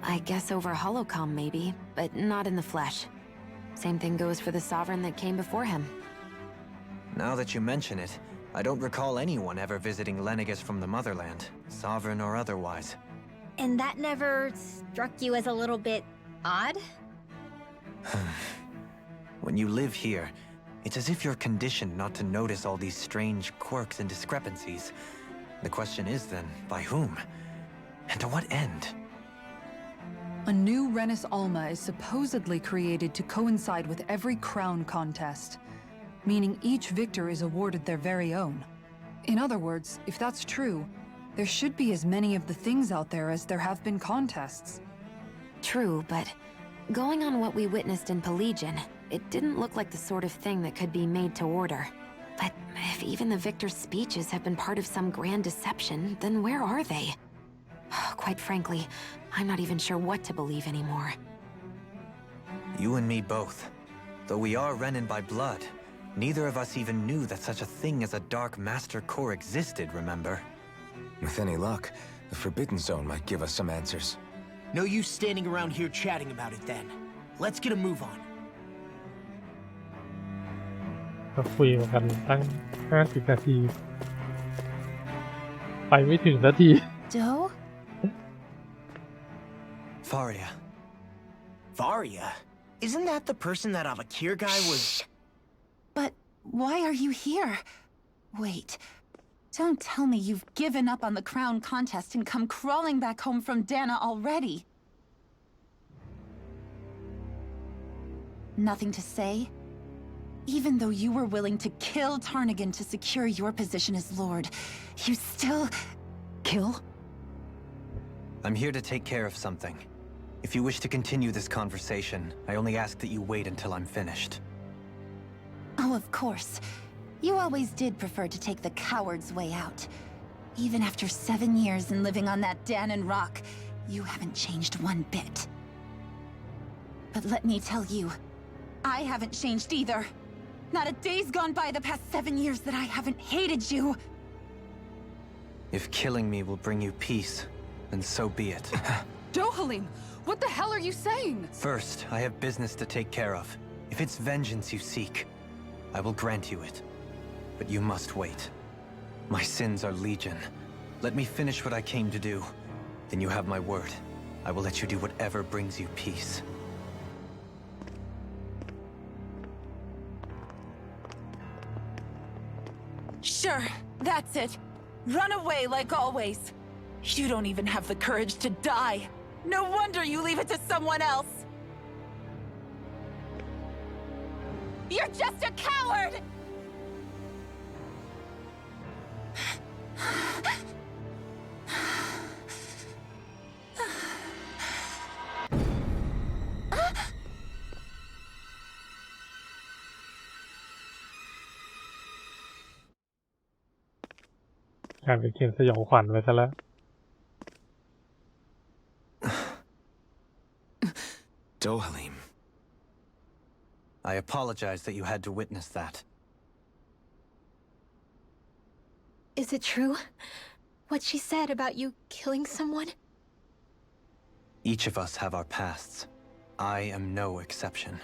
I guess over holocom maybe, but not in the flesh. Same thing goes for the sovereign that came before him. Now that you mention it, I don't recall anyone ever visiting Lenegus from the motherland, sovereign or otherwise. And that never struck you as a little bit odd? When you live here, it's as if you're conditioned not to notice all these strange quirks and discrepancies. The question is then, by whom? And to what end? A new Renis Alma is supposedly created to coincide with every crown contest, meaning each victor is awarded their very own. In other words, if that's true, there should be as many of the things out there as there have been contests. True, but going on what we witnessed in Pelagian, it didn't look like the sort of thing that could be made to order. But if even the victor's speeches have been part of some grand deception, then where are they? Quite frankly, I'm not even sure what to believe anymore. You and me both. Though we are Renin by blood, neither of us even knew that such a thing as a Dark Master Core existed, remember? With any luck, the Forbidden Zone might give us some answers. No use standing around here chatting about it then. Let's get a move on. ก็คุยกันตั้ง50 นาที ไปไม่ถึงนาที Joe? Faria. Varia? Isn't that the person that Avakir guy was... But why are you here? Wait. Don't tell me you've given up on the crown contest and come crawling back home from Dana already. Nothing to say? Even though you were willing to kill Tarnigan to secure your position as Lord, you still... Kill? I'm here to take care of something. If you wish to continue this conversation, I only ask that you wait until I'm finished. Oh, of course. You always did prefer to take the coward's way out. Even after 7 years and living on that Danon rock, you haven't changed one bit. But let me tell you, I haven't changed either. Not a day's gone by the past 7 years that I haven't hated you. If killing me will bring you peace, then so be it. Dohalim, what the hell are you saying? First, I have business to take care of. If it's vengeance you seek, I will grant you it. But you must wait. My sins are legion. Let me finish what I came to do. Then you have my word. I will let you do whatever brings you peace. Sure, that's it. Run away like always. You don't even have the courage to die. No wonder you leave it to someone else. You're just a coward!กลายเป็นเกมสยองขวัญไปซะแล้ว Dohalim. I apologize that you had to witness that. Is it true? What she said about you killing someone? Each of us have our pasts. I am no exception.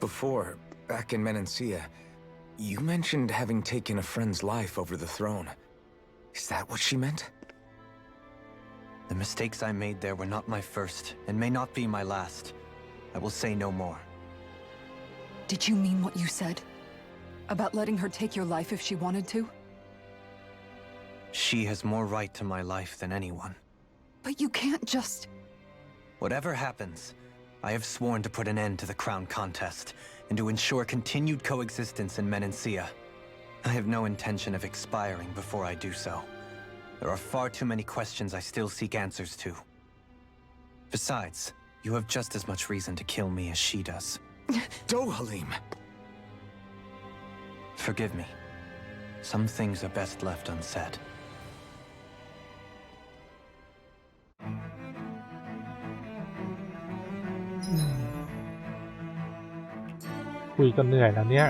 Before, back in Menancia, you mentioned having taken a friend's life over the throne. Is that what she meant? The mistakes I made there were not my first, and may not be my last. I will say no more. Did you mean what you said? About letting her take your life if she wanted to? She has more right to my life than anyone. But you can't just... Whatever happens, I have sworn to put an end to the crown contest, and to ensure continued coexistence in Menancia. I have no intention of expiring before I do so. There are far too many questions I still seek answers to. Besides, you have just as much reason to kill me as she does. Dohalim! Forgive me. Some things are best left unsaid. คุยจนเหนื่อยแล้วเนี่ย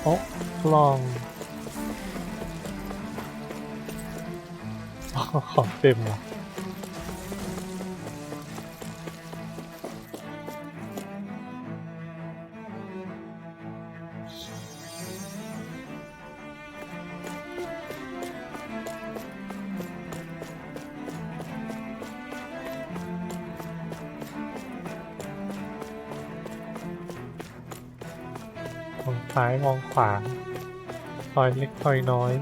โอ๊ะกล่องของเต็มว่ะมองซ้ายมองขวาซอยเล็กซอยน้อย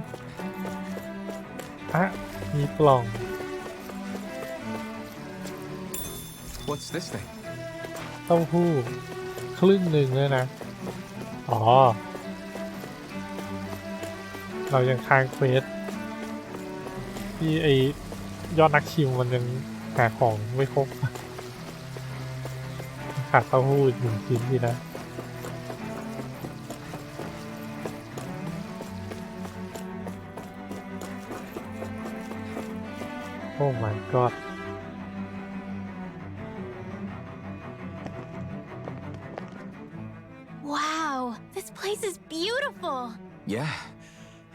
อะมีกล่อง What's this thing? เต้าหู้ครึ่งหนึ่งเลยนะ อ๋อ เรายังค้างเควสที่ไอยอดนักชิมมันยังหาของไม่ครบขาดเต้าหู้อีกหนึ่งชิ้นดีนะโอ้ my god Wow, this place is beautiful. Yeah,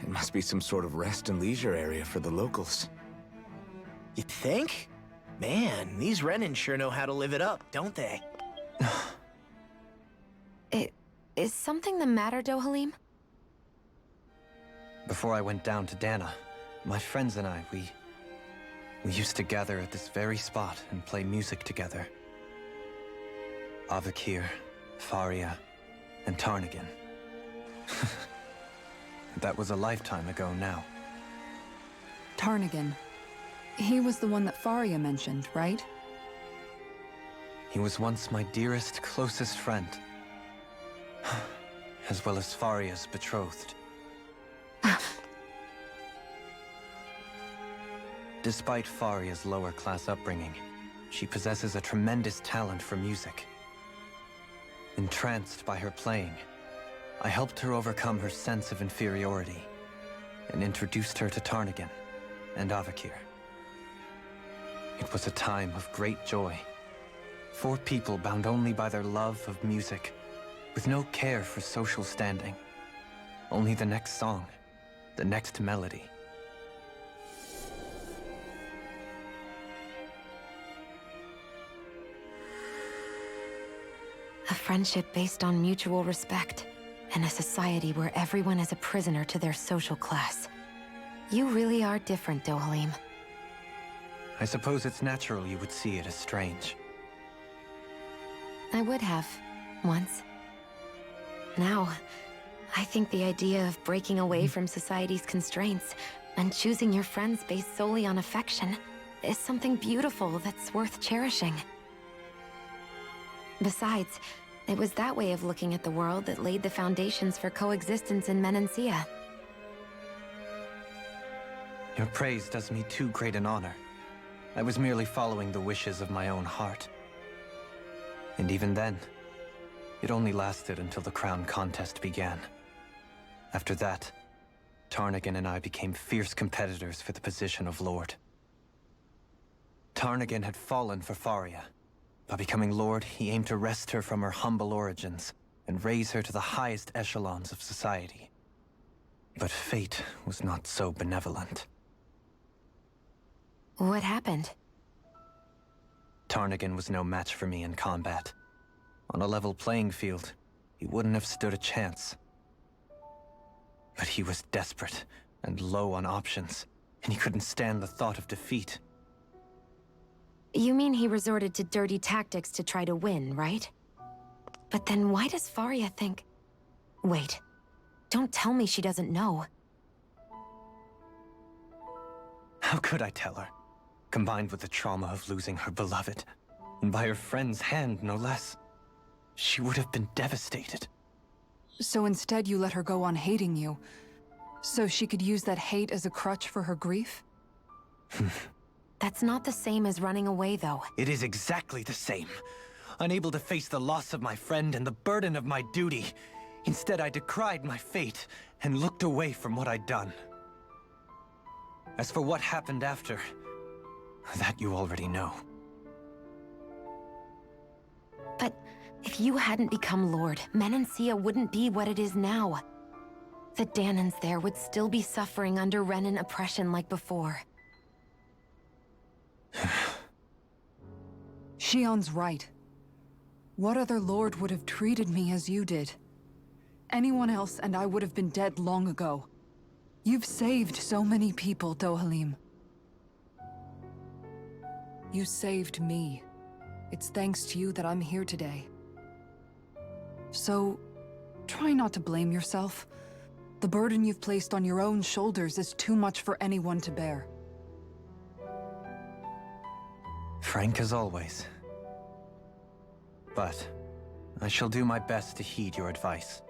it must be some sort of rest and leisure area for the locals. You think? Man, these Renan sure know how to live it up, don't they? Is something the matter, Dohalim? Before I went down to Dana, my friends and I, we used to gather at this very spot and play music together. Avakir, Faria, and Tarnagan. That was a lifetime ago now. Tarnagan. He was the one that Faria mentioned, right? He was once my dearest, closest friend. As well as Faria's betrothed. Despite Faria's lower-class upbringing, she possesses a tremendous talent for music. Entranced by her playing, I helped her overcome her sense of inferiority and introduced her to Tarnagan and Avakir. It was a time of great joy. 4 people bound only by their love of music, with no care for social standing. Only the next song, the next melody. A friendship based on mutual respect, and a society where everyone is a prisoner to their social class. You really are different, Dohalim. I suppose it's natural you would see it as strange. I would have, once. Now, I think the idea of breaking away from society's constraints and choosing your friends based solely on affection is something beautiful that's worth cherishing. Besides, it was that way of looking at the world that laid the foundations for coexistence in Menancia. Your praise does me too great an honor. I was merely following the wishes of my own heart. And even then, it only lasted until the crown contest began. After that, Tarnagan and I became fierce competitors for the position of Lord. Tarnagan had fallen for Faria, By becoming Lord, he aimed to wrest her from her humble origins and raise her to the highest echelons of society. But fate was not so benevolent. What happened? Tarnigan was no match for me in combat. On a level playing field, he wouldn't have stood a chance. But he was desperate and low on options, and he couldn't stand the thought of defeat. You mean he resorted to dirty tactics to try to win, right? But then why does Faria think... Wait. Don't tell me she doesn't know. How could I tell her? Combined with the trauma of losing her beloved, and by her friend's hand, no less, she would have been devastated. So instead you let her go on hating you, so she could use that hate as a crutch for her grief? That's not the same as running away, though. It is exactly the same. Unable to face the loss of my friend and the burden of my duty, instead I decried my fate and looked away from what I'd done. As for what happened after, that you already know. But if you hadn't become Lord, Menancia wouldn't be what it is now. The Danans there would still be suffering under Renan oppression like before. Shion's right. What other lord would have treated me as you did? Anyone else and I would have been dead long ago. You've saved so many people, Dohalim. You saved me. It's thanks to you that I'm here today. So, try not to blame yourself. The burden you've placed on your own shoulders is too much for anyone to bear. Frank as always. But I shall do my best to heed your advice.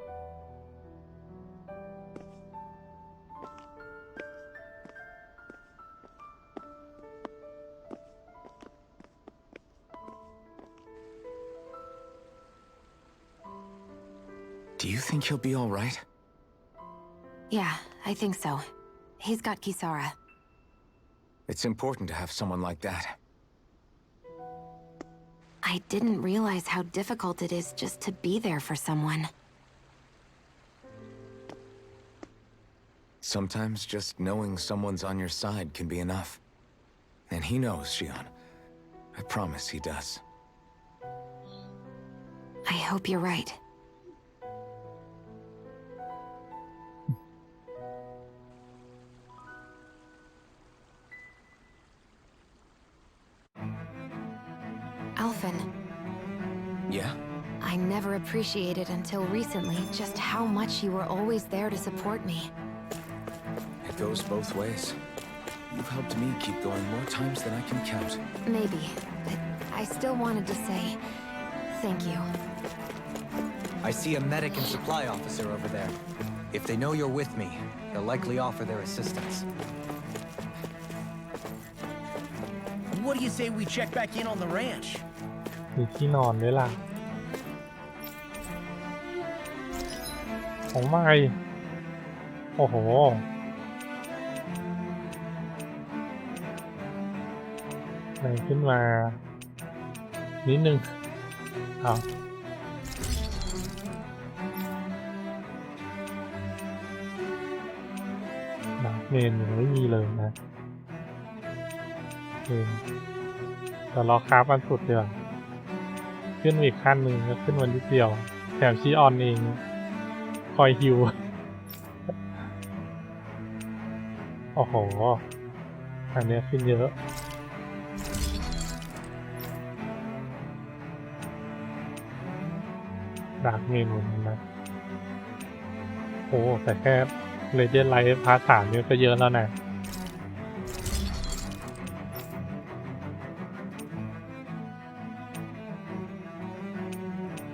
Do you think he'll be all right? Yeah, I think so. He's got Kisara. It's important to have someone like that. I didn't realize how difficult it is just to be there for someone. Sometimes just knowing someone's on your side can be enough. And he knows, Shion. I promise he does. I hope you're right. Alphen. Yeah? I never appreciated until recently just how much you were always there to support me. It goes both ways. You've helped me keep going more times than I can count. Maybe, but I still wanted to say thank you. I see a medic and supply officer over there. If they know you're with me, they'll likely offer their assistance. What do you say we check back in on the ranch? มีที่นอนด้วยล่ะของใหม่โอ้โหไหนขึ้นมานิดนึงอ้าวเมนยังไม่มีเลยนะแต่เราคราฟวันสุดเดียวขึ้นอีกขั้นหนึ่งก็ขึ้นวันนิดเดียวแถมชีออนเองคอยฮิวโอ้โหอันนี้ขึ้นเยอะดาร์กเมนหมดนะโอ้แต่แค่เลเจนด์ไลท์พาร์ท 3เนี่ยก็เยอะแล้วนะ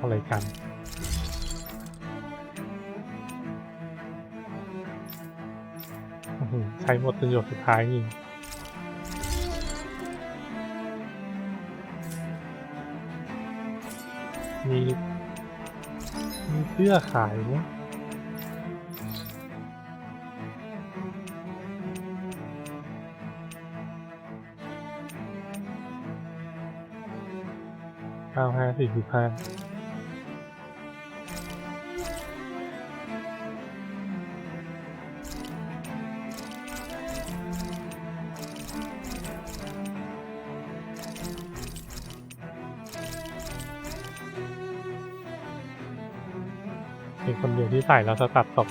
อะไรกันใช้หมดจนหยดสุดท้ายนี่มีเสื้อขายไหม 95 45เป็นคนเดียวที่ใส่แล้วสตัดตก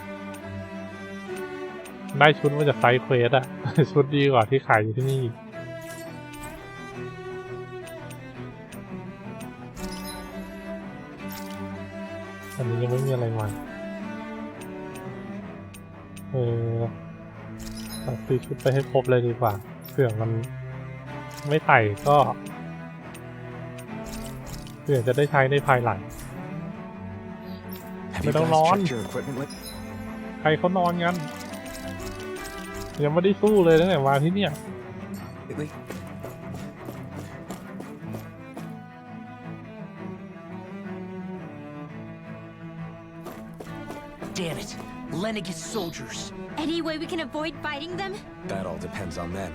ได้ชุดมาจากไซด์เควสอะ ชุดดีกว่าที่ขายอยู่ที่นี่อันนี้ยังไม่มีอะไรมาซื้อชุดไปให้ครบเลยดีกว่าเผื่อมันไม่ใส่ก็เผื่อจะได้ใช้ในภายหลังไม่ต้องนอนใครเขานอนกันยังไม่ได้สู้เลยตั้งแต่มาที่เนี่ยDamn it! Lenegis soldiers! Any way we can avoid fighting them? That all depends on them.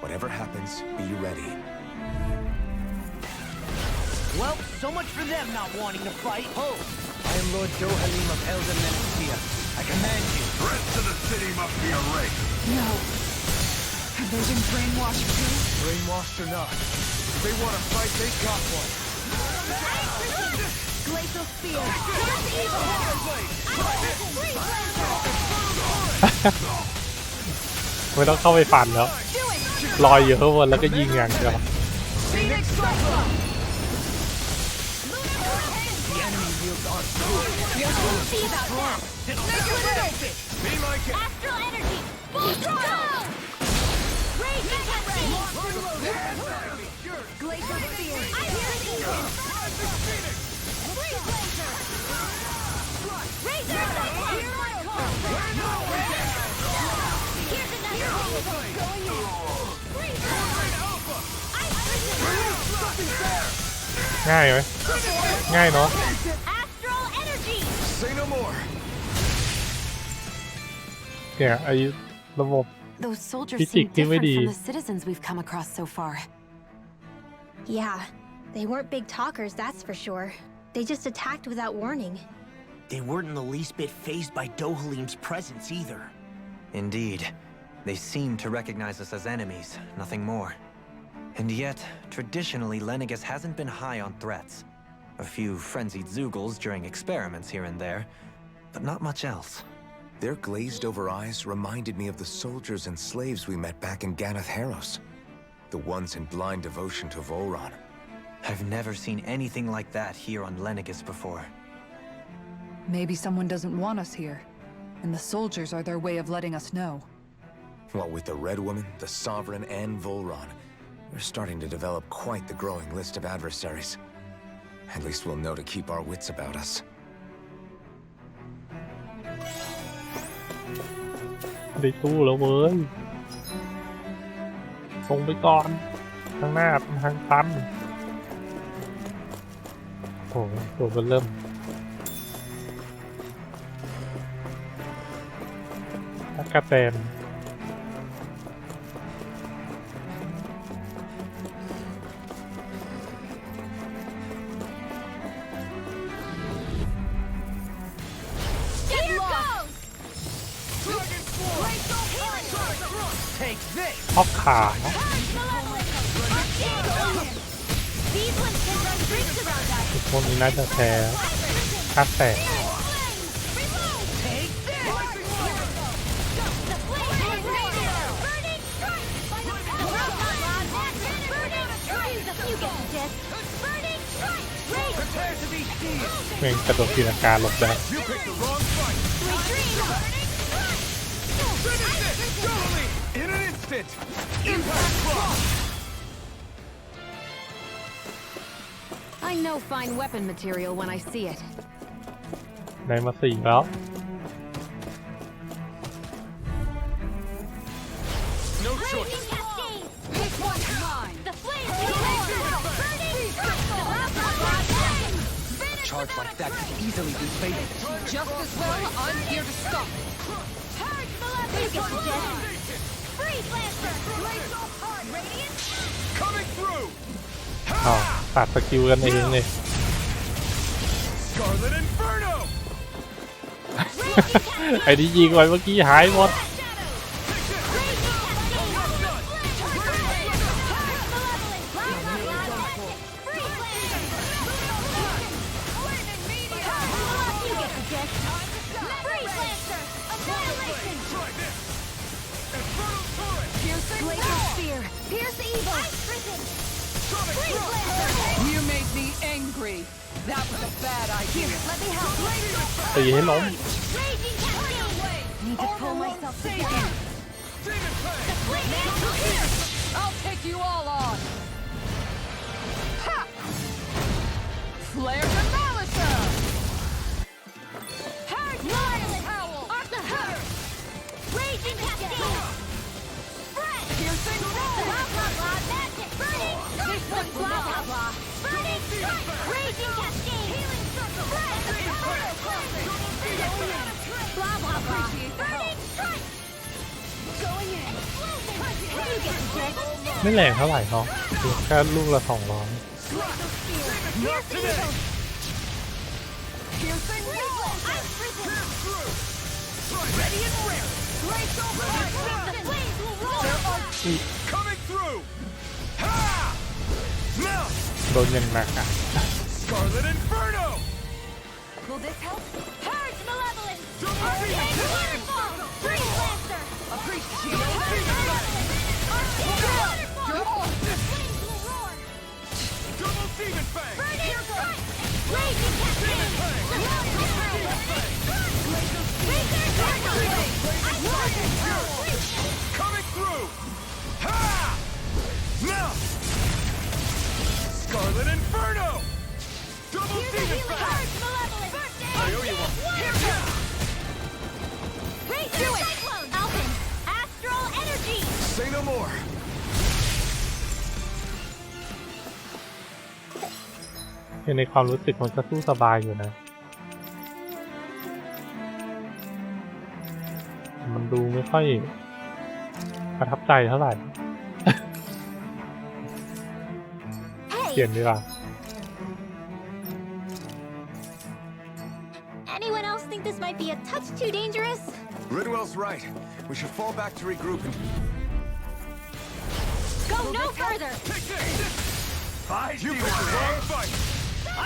Whatever happens, be ready. Well, so much for them not wanting to fight. Ho! I am Lord Dohalim of Elden Menastia. I command you. The rest of the city must be erased. No. Have they been brainwashed too? Brainwashed or not, if they want to fight, they got one. Glacial Spear! ไม่ต้องเข้าไปปั่นแล้วลอยอยู่ข้างบนแล้วก็ยิงอย่างเดียว See about that! Be my guest. Astral energy! Full throttle! Rage intensity! Glacial Spear! I hear it! Freeze Laser! Razor Blade! Here's another! Going in! Freeze Laser! Ice Prison! ง่ายไหมง่ายเนาะ Astral energy! Say no more. เนี่ยไอ้ระบบ Those soldiers Physics seem different DVD. from the citizens we've come across so far. Yeah, they weren't big talkers, that's for sure. They just attacked without warning. They weren't in the least bit fazed by Dohalim's presence either. Indeed. They seem to recognize us as enemies, nothing more. And yet, traditionally, Lenegis hasn't been high on threats. A few frenzied Zeugles during experiments here and there, but not much else. Their glazed-over eyes reminded me of the soldiers and slaves we met back in Ganath Harros. The ones in blind devotion to Volron. I've never seen anything like that here on Lenegis before. Maybe someone doesn't want us here, and the soldiers are their way of letting us know. What with the Red Woman, the Sovereign, and Volron, we're starting to develop quite the growing list of adversaries. At least we'll know to keep our wits about us. ได้ตู้แล้วเว้ยส่งไปก่อนข้างหน้าเป็นทางตันโอ้โหตัวมันเริ่มตั๊กแตน Take this. ออกขา These ones can run streaks around us! พวกนี้น่าจะแพ้คัดแตก Take this! The flame is raging! Burning strike! Burning strike! The fusion disc! Burning strike! Rage! Prepare to be seized. เม่งกระโดดตีลังกาหลบได้ You picked the wrong fight. Sweet dreams! Finish it. Dohalim, in an instant. Impact block. I know fine weapon material when I see it. ได้มา4แล้ว No choice. Raging cascade! This one's mine! The flame is raging! Burning strike! Flame! Charge like that could easily be fatal. Just as well, I'm here to stop. Charge Fusion disc! Freeze Lancer! Radiant! Coming through. อ๋อตัดสกิลกันเองเลย ไอ้ที่ยิงไว้เมื่อกี้หายหมดตีให้ล้ม Need to pull myself together. I'll take you all on. Ha! Flare the Malicer. Off the hook. Raging Cascade. Piercing roll. Blah blah blah. Magic. Burning. This one's blah blah blah. Burning strike. Raging Cascade. Healing circle. Blah blah blah. Burning strike. Going in. You get the trick. ไม่แรงเท่าไหร่เนาะแค่ลูกละ200 Piercing roll. Ready and ready. Blaze over. The flames will roll. Coming through! Ha! Now! โดนอย่างหนักอ่ะ Scarlet Inferno! Will this help? Purge Malevolence. Double Arcane Waterfall. Freeze Blaster. Appreciate Waterfall. The flames will roar. Double Demon Fang! Burning strike. Raging Cascade. Razor Circle. Coming through! Ha! Now! Scarlet Inferno! Double Demon Fang! Purge Malevolence. I owe you one. Here goes. Razor Cyclone. Alpin. Astral Energy. Say no more! ในความรู้สึกมันก็สู้สบายอยู่นะมันดูไม่ค่อยประทับใจเท่าไหร่ เปลี่ยนดีกว่า Anyone else think this might be a touch too dangerous? Ridwell's right. We should fall back to regroup and... Go no further! You picked the wrong fight!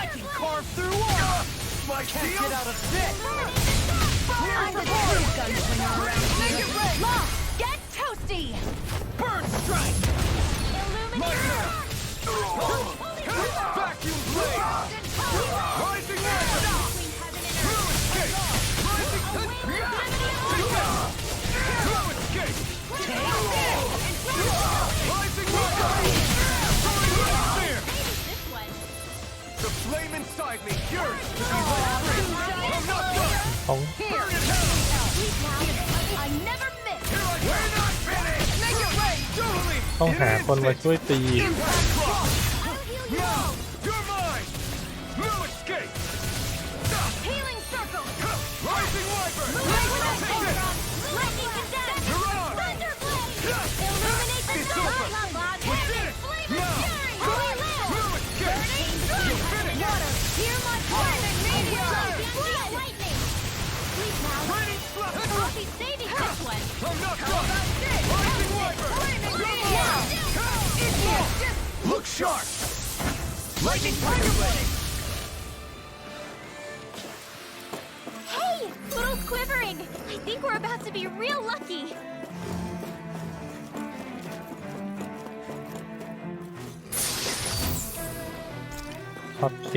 I can carve through walls! My Can't shield! get out of this! I'm the glorious gunslinger around here. Lost. Get toasty. Burn strike! Illuminate. Vacuum blade! Rising wind! Blue escape! Rising Blue escape! Rising wind! The flame inside me yearns to be let free! I'm not done! ต้อง Burn in hell! I never miss. We're not finished! Make it rain. Dueling! ต้องหาคนมาช่วยตี Impact Cross! Now! You're mine! Blue escape! Healing circle. Rising Wyvern! Lightning condemned. You're on! Thunder blade. Illuminate the It's storm. over. We did it! Flame Now! is fury. Holy land. Blue escape! You finished! Water. Hear my flaming meteor. Blood lightning! Please now. Raining slap! I'll be saving this one. I'm not done! Rising Wyvern! Flaming meteor. Look sharp! Lightning Tiger Blade! Hey! Little's quivering! I think we're about to be real lucky! โอเค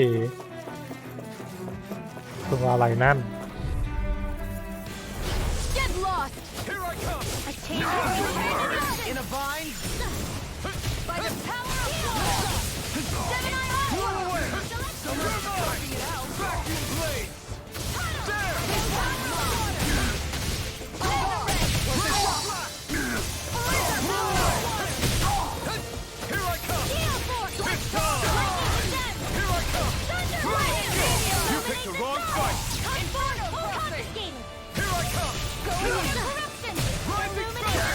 ตัวอะไรนั่น Get lost. Here I come! A change In a vine? by the power of love. Seven-Eye Eye. Blow away! You're mine! Vacuum blades! There! Here I come! This time! Here I come! You picked the wrong fight! Confiscated! Here I come! Corruption! Rising Illuminate!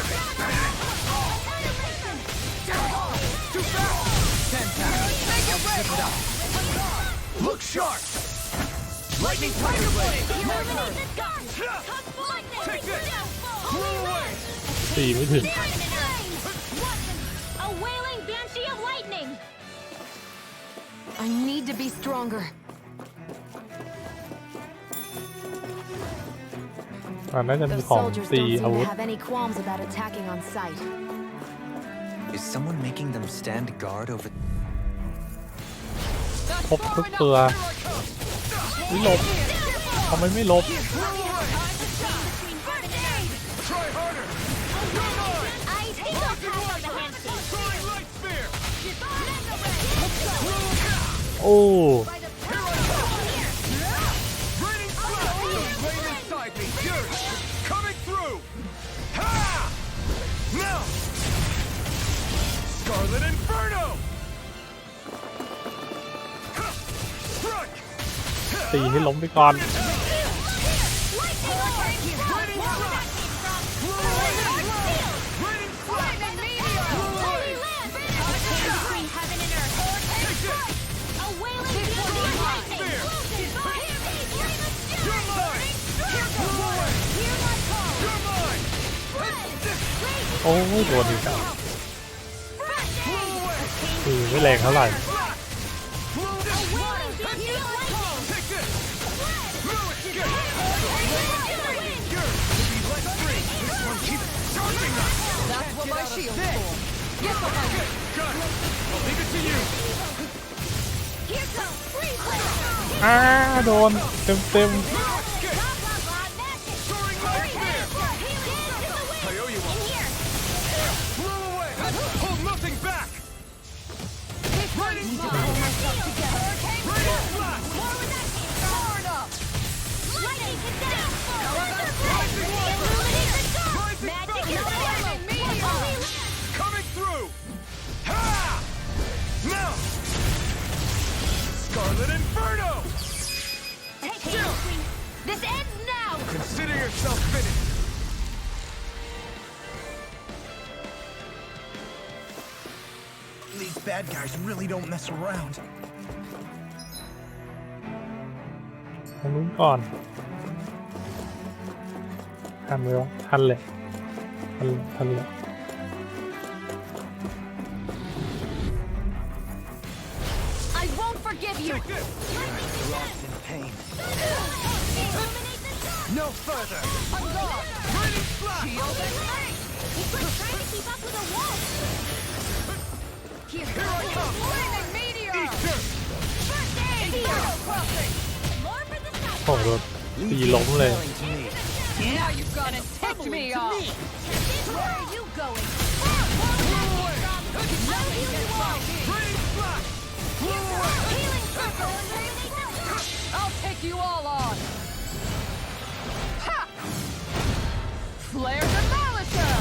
Too fast! 10 times. Look sharp! Lightning Tiger Blade! Take this! Blow away! ตีไม่ถึง A wailing banshee of lightning! I need to be stronger. น่าจะมี Those ของ soldiers ตี don't อา seem วุ to ธ have any qualms about attacking on sight. Is someone making them stand guard over? พบทุกตัวไม่หลบทำไมไม่หลบ Try harder! I think I'll pass on the handshake. Try Light Spear! โอ้ Raining Flash! The flame inside me! Yours! Coming through! Ha! Now! Scarlet Inferno! Ha! Strike! ตีให้ล้มไปก่อน โอ้ยโดนอีกแล้วไม่แรงเท่าไหร่ That's what my shield's for. Get behind me. Got it. I'll leave it to you. โดนเต็ม Soaring Light Spear. I owe you one. Blow away. Hold nothing back. Raining Flash. Raining Flash. Powered up. Rising Flash. Coming through. Ha! Now. Scarlet Inferno. This ends now! Consider yourself finished. These bad guys really don't mess around. ทางนู้นก่อนทันเลยวะทันเลยทันเลย I won't forgive you. Take this. Lost in pain. No further. I'm gone. Raining Flash. He's like trying to keep up with a wolf! Here I come. Flaming meteor! Eat this. First aid! More for the side! โอ้โหตีล้มเลย Now you've gonna tick me off. Where are you going? Raining Flash. Blow away. Healing circle! I'll take you all on. Ha! Flare Demolisher.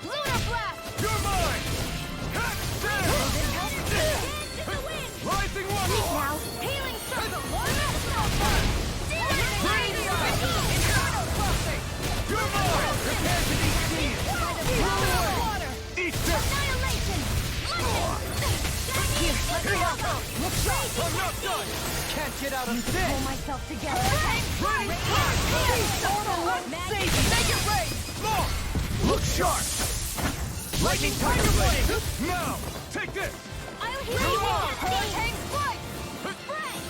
Lunar blast! You're mine. Hat down. Rising one. Now, healing circle! You're mine. Prepare to be seen. Eat this. Annihilation! Here I come. I'm not done. Can't get out of this. Pull myself together. Raining Flash. Make it rain! More. Look sharp. Lightning Tiger Blade. Now, take this. I'll heal you all! Hurricane strike!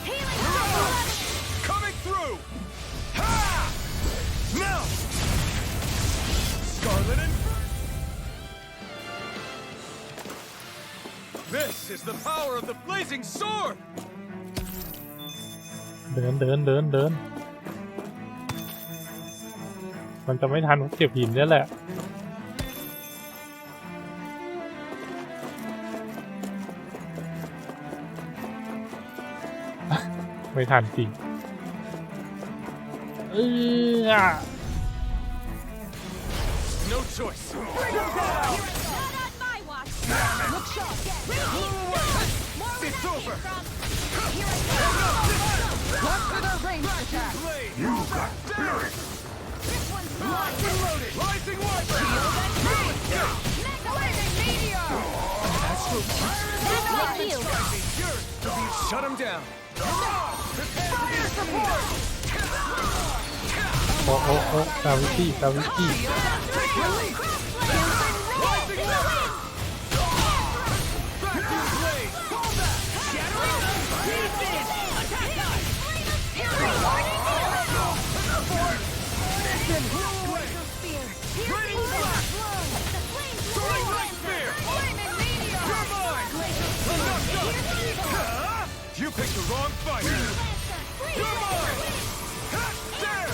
Healing circle! Coming through. Ha! Now. Scarlet Inferno. This is the power of the blazing sword. เดินมันจะไม่ทันเก็บหินนี่แหละไม่ทันจริงNo choice. Not on my watch! Look sharp! It's over. Watch for the range attack. Blade. You got spirit. This one's Locked and loaded. Rising one. Flaming meteor! Astral Like you! Yours. Shut him down. โอ้ซาวิกี้ You picked the wrong fight. You're mine. There.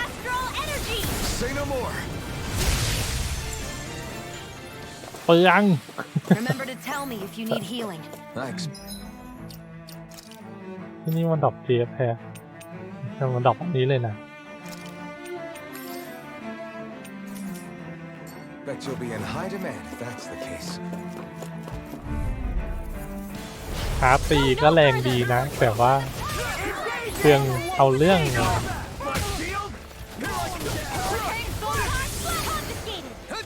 Astral energy. Say no more. เปลือง Remember to tell me if you need healing. Thanks. ที่นี่มันดรอปเทียบแพ้แต่มันดรอปอันนี้เลยนะ Bet you'll be in high demand if that's the case. คาตีก็แรงดีนะ แต่ว่าเครื่องเอาเรื่อง My shield.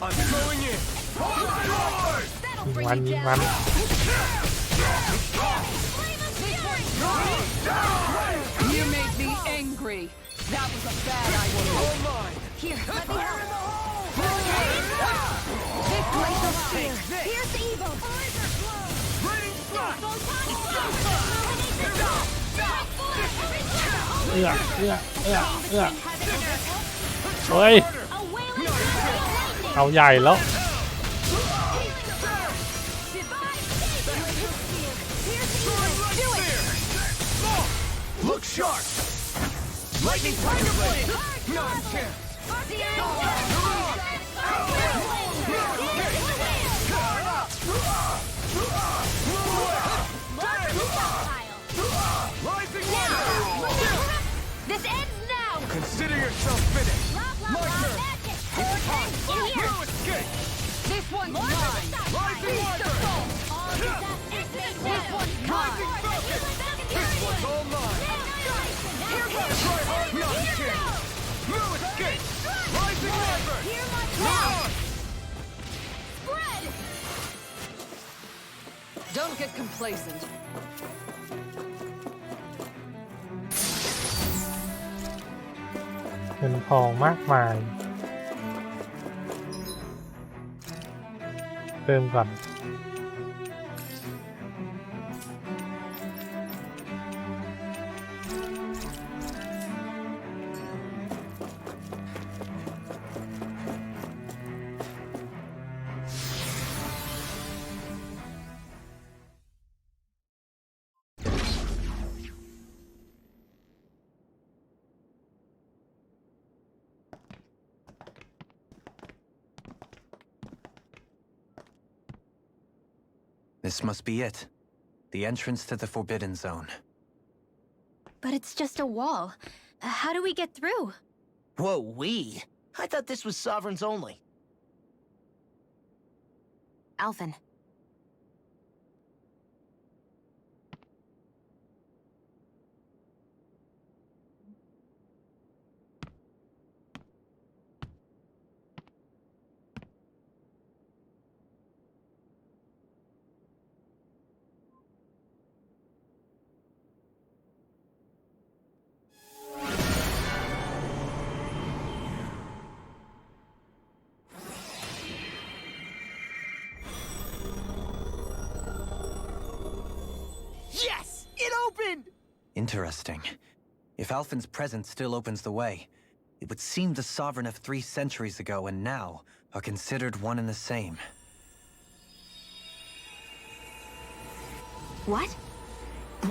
I'm throwing in. ยิงมัน You made me angry. That was a bad idea. All mine. Here, let me help. This glacial spear. Pierce evil. Raining flash. เอื้อเฮ้ย เอาใหญ่แล้ว Look sharp. Lightning tiger blade. Not a chance. Rising This ends now. Consider yourself finished. My turn. No escape. This one's mine. Rising Warrior. This one's Rising Falcon. This one's all mine. Try hard, not a chance. No escape. Rising Warrior. Run. Don't get complacent. เงินทองมากมายเติมก่อน This must be it. The entrance to the Forbidden Zone. But it's just a wall. How do we get through? Whoa, we? I thought this was Sovereigns only. Alphen. Yes! It opened! Interesting. If Alphen's presence still opens the way, it would seem the Sovereign of 3 centuries ago and now are considered one and the same. What?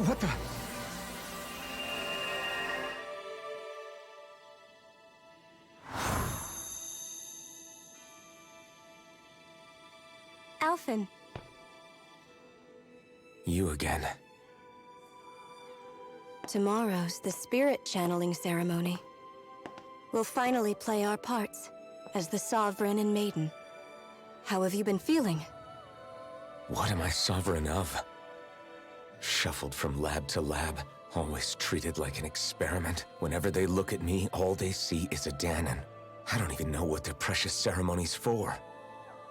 What the? Alphen. You again. Tomorrow's the spirit channeling ceremony. We'll finally play our parts as the Sovereign and Maiden. How have you been feeling? What am I sovereign of? Shuffled from lab to lab, always treated like an experiment. Whenever they look at me, all they see is a Danon. I don't even know what their precious ceremony's for.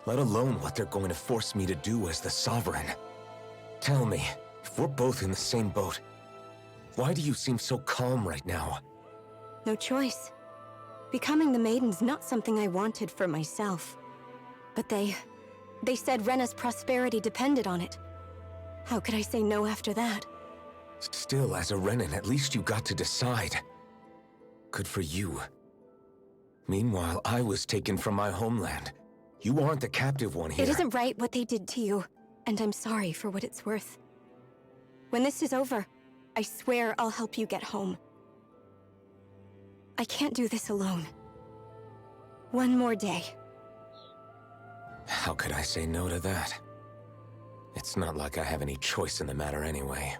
let alone what they're going to force me to do as the Sovereign. Tell me, if we're both in the same boat, why do you seem so calm right now? No choice. Becoming the Maiden's not something I wanted for myself. But they said Rena's prosperity depended on it. How could I say no after that? Still, as a Renan, at least you got to decide. Good for you. Meanwhile, I was taken from my homeland. You aren't the captive one here. It isn't right what they did to you, and I'm sorry for what it's worth. When this is over, I swear I'll help you get home. I can't do this alone. One more day. How could I say no to that? It's not like I have any choice in the matter anyway.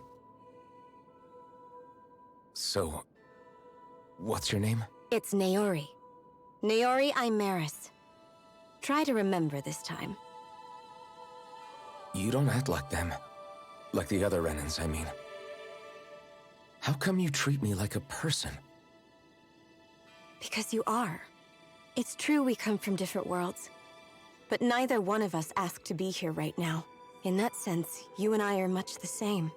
So, what's your name? It's Naori. Naori Imaris. Try to remember this time. You don't act like them. Like the other Renans, I mean. How come you treat me like a person? Because you are. It's true we come from different worlds. But neither one of us asked to be here right now. In that sense, you and I are much the same.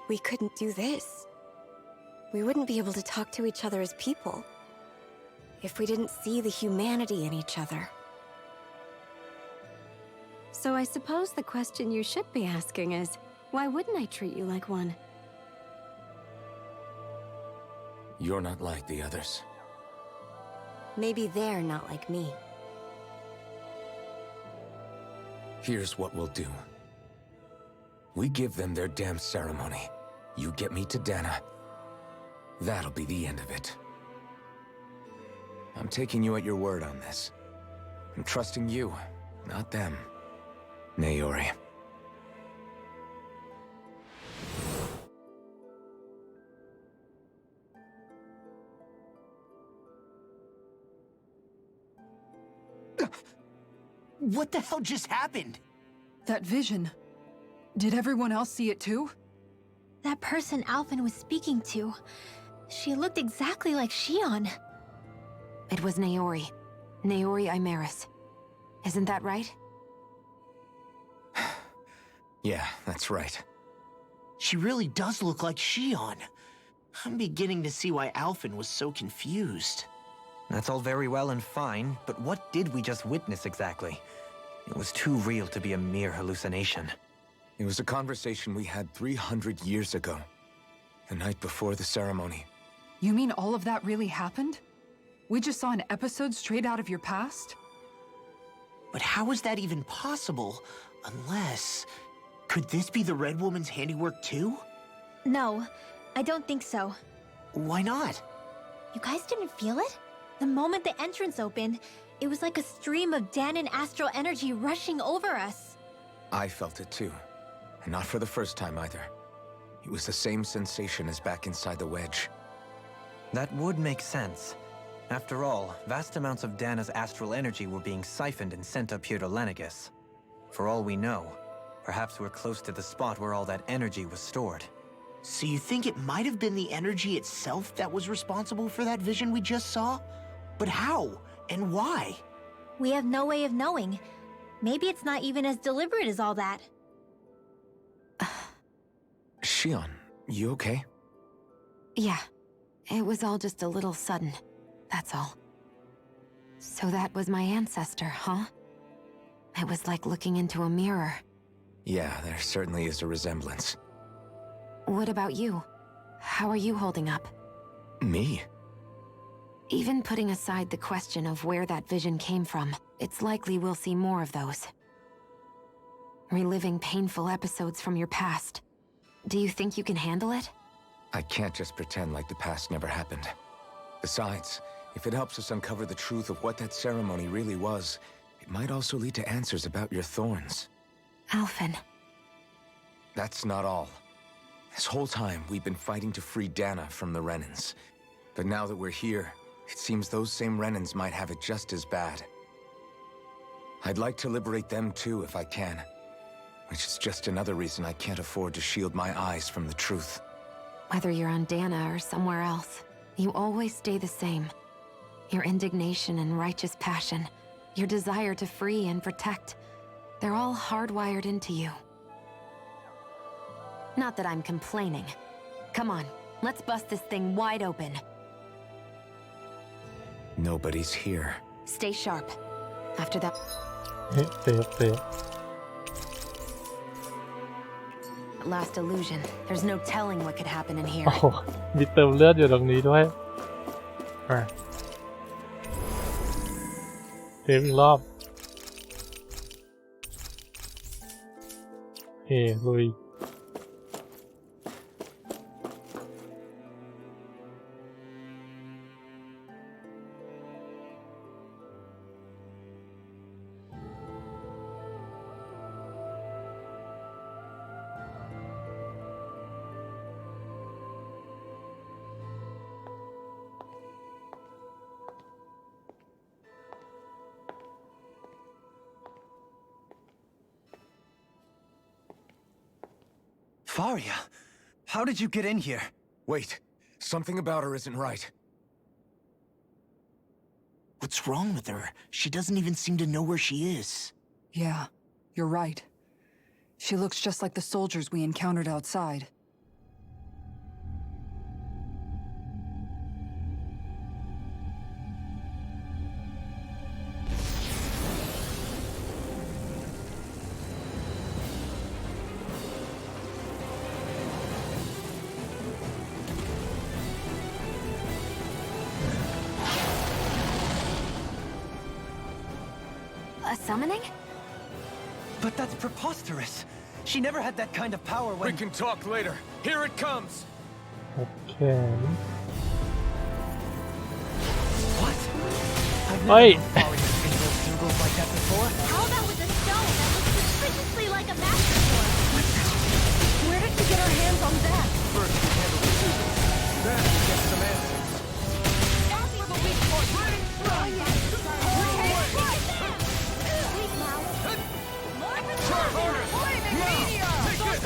We couldn't do this. We wouldn't be able to talk to each other as people if we didn't see the humanity in each other. So I suppose the question you should be asking is, why wouldn't I treat you like one? You're not like the others. Maybe they're not like me. Here's what we'll do. We give them their damn ceremony. You get me to Dana. That'll be the end of it. I'm taking you at your word on this. I'm trusting you, not them. Naori. What the hell just happened? That vision. Did everyone else see it too? That person Alphen was speaking to, she looked exactly like Shion. It was Naori. Naori Imaris. Isn't that right? Yeah, that's right. She really does look like Shion. I'm beginning to see why Alphen was so confused. That's all very well and fine, but what did we just witness exactly? It was too real to be a mere hallucination. It was a conversation we had 300 years ago. The night before the ceremony. You mean all of that really happened? We just saw an episode straight out of your past? But how is that even possible? Unless... Could this be the Red Woman's handiwork too? No, I don't think so. Why not? You guys didn't feel it? The moment the entrance opened, it was like a stream of Danon astral energy rushing over us. I felt it too. And not for the first time either. It was the same sensation as back inside the wedge. That would make sense. After all, vast amounts of Dana's astral energy were being siphoned and sent up here to Lenegus. For all we know, perhaps we're close to the spot where all that energy was stored. So you think it might have been the energy itself that was responsible for that vision we just saw? But how? And why? We have no way of knowing. Maybe it's not even as deliberate as all that. Shion, you okay? Yeah. It was all just a little sudden. That's all. So that was my ancestor, huh? It was like looking into a mirror. Yeah, there certainly is a resemblance. What about you? How are you holding up? Me? Even putting aside the question of where that vision came from, it's likely we'll see more of those. Reliving painful episodes from your past. Do you think you can handle it? I can't just pretend like the past never happened. Besides, if it helps us uncover the truth of what that ceremony really was, it might also lead to answers about your thorns. Alphen. That's not all. This whole time, we've been fighting to free Dana from the Renans. But now that we're here, it seems those same Renans might have it just as bad. I'd like to liberate them too if I can. Which is just another reason I can't afford to shield my eyes from the truth. Whether you're on Dana or somewhere else, you always stay the same. Your indignation and righteous passion, your desire to free and protect, they're all hardwired into you. Not that I'm complaining. Come on, let's bust this thing wide open. Nobody's here. Stay sharp. After that... เซฟ last illusion, there's no telling what could happen in here. โอ้โหมีเติมเลือดอยู่ตรงนี้ด้วยเซฟอีกรอบเฮ้ลุยFaria, how did you get in here? Wait, something about her isn't right. What's wrong with her? She doesn't even seem to know where she is. Yeah, you're right. She looks just like the soldiers we encountered outside. A summoning? But that's preposterous. She never had that kind of power when... We can talk later. Here it comes! โอเค What? I've Oi. never known Faria to think those Zugals like that before. How about with a stone that looks suspiciously like a master sword? Where did she get her hands on that? First we handle the Zugals. Then we get some answers. That's where the weak point is! Try harder! Now! Take this!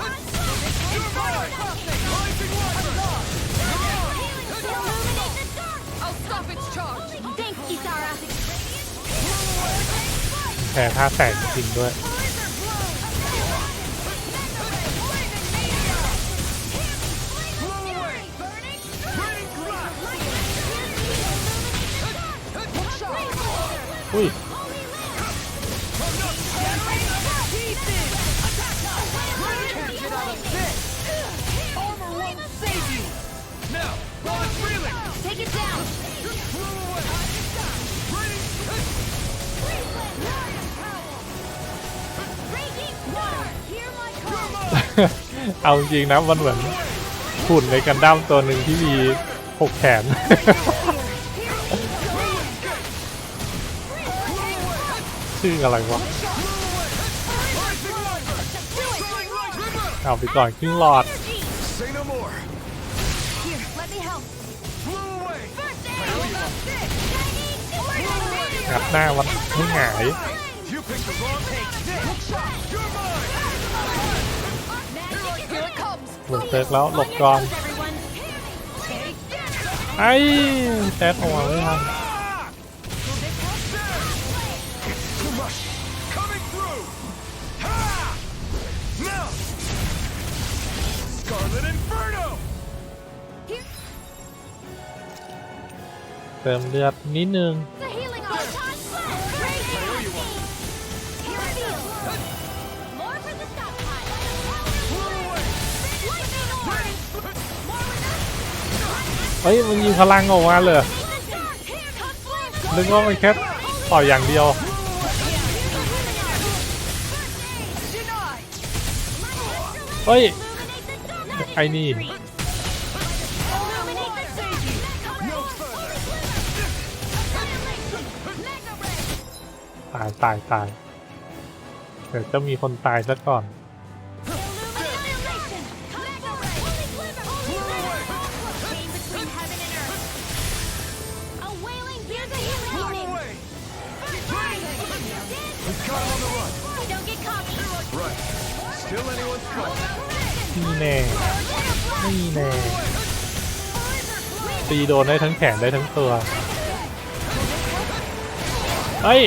You're mine! Rising Wyvern! I'll stop its charge! Thanks, Kisara. แพ้ท่าแตกจริงด้วย อุ้ย Now! Launch reeling! Take it down. Raging Star, hear my call. เอาจริงนะมันเหมือนหุ่นในกันดั้มตัวหนึ่งที่มี6 แขน ชื่ออะไรวะ เอาไปก่อนครึ่งหลอด Say no more! Here, let me help. Blew away! First aid. งัดหน้ามันให้หงาย You picked the wrong take! You're mine! Here it comes! หลุดเซิร์กแล้วหลบก่อน ไอ้แซดออกมาไม่ทัน To rush! Coming through! Ha! Now! Scarlet Inferno! เติมเลือดนิดนึง The healing art. More for the stockpile. Lightning orb. เฮ้ยมันยิงพลังออกมาเลยนึกว่ามันแค่ต่ออย่างเดียว เฮ้ย ไอ้นี่ ตายเดี๋ยวจะมีคนตายซะก่อน Right. Still anyone's call. นี่แน่นี่แน่ตีโดนได้ทั้งแขนได้ทั้งตัว เฮ้ย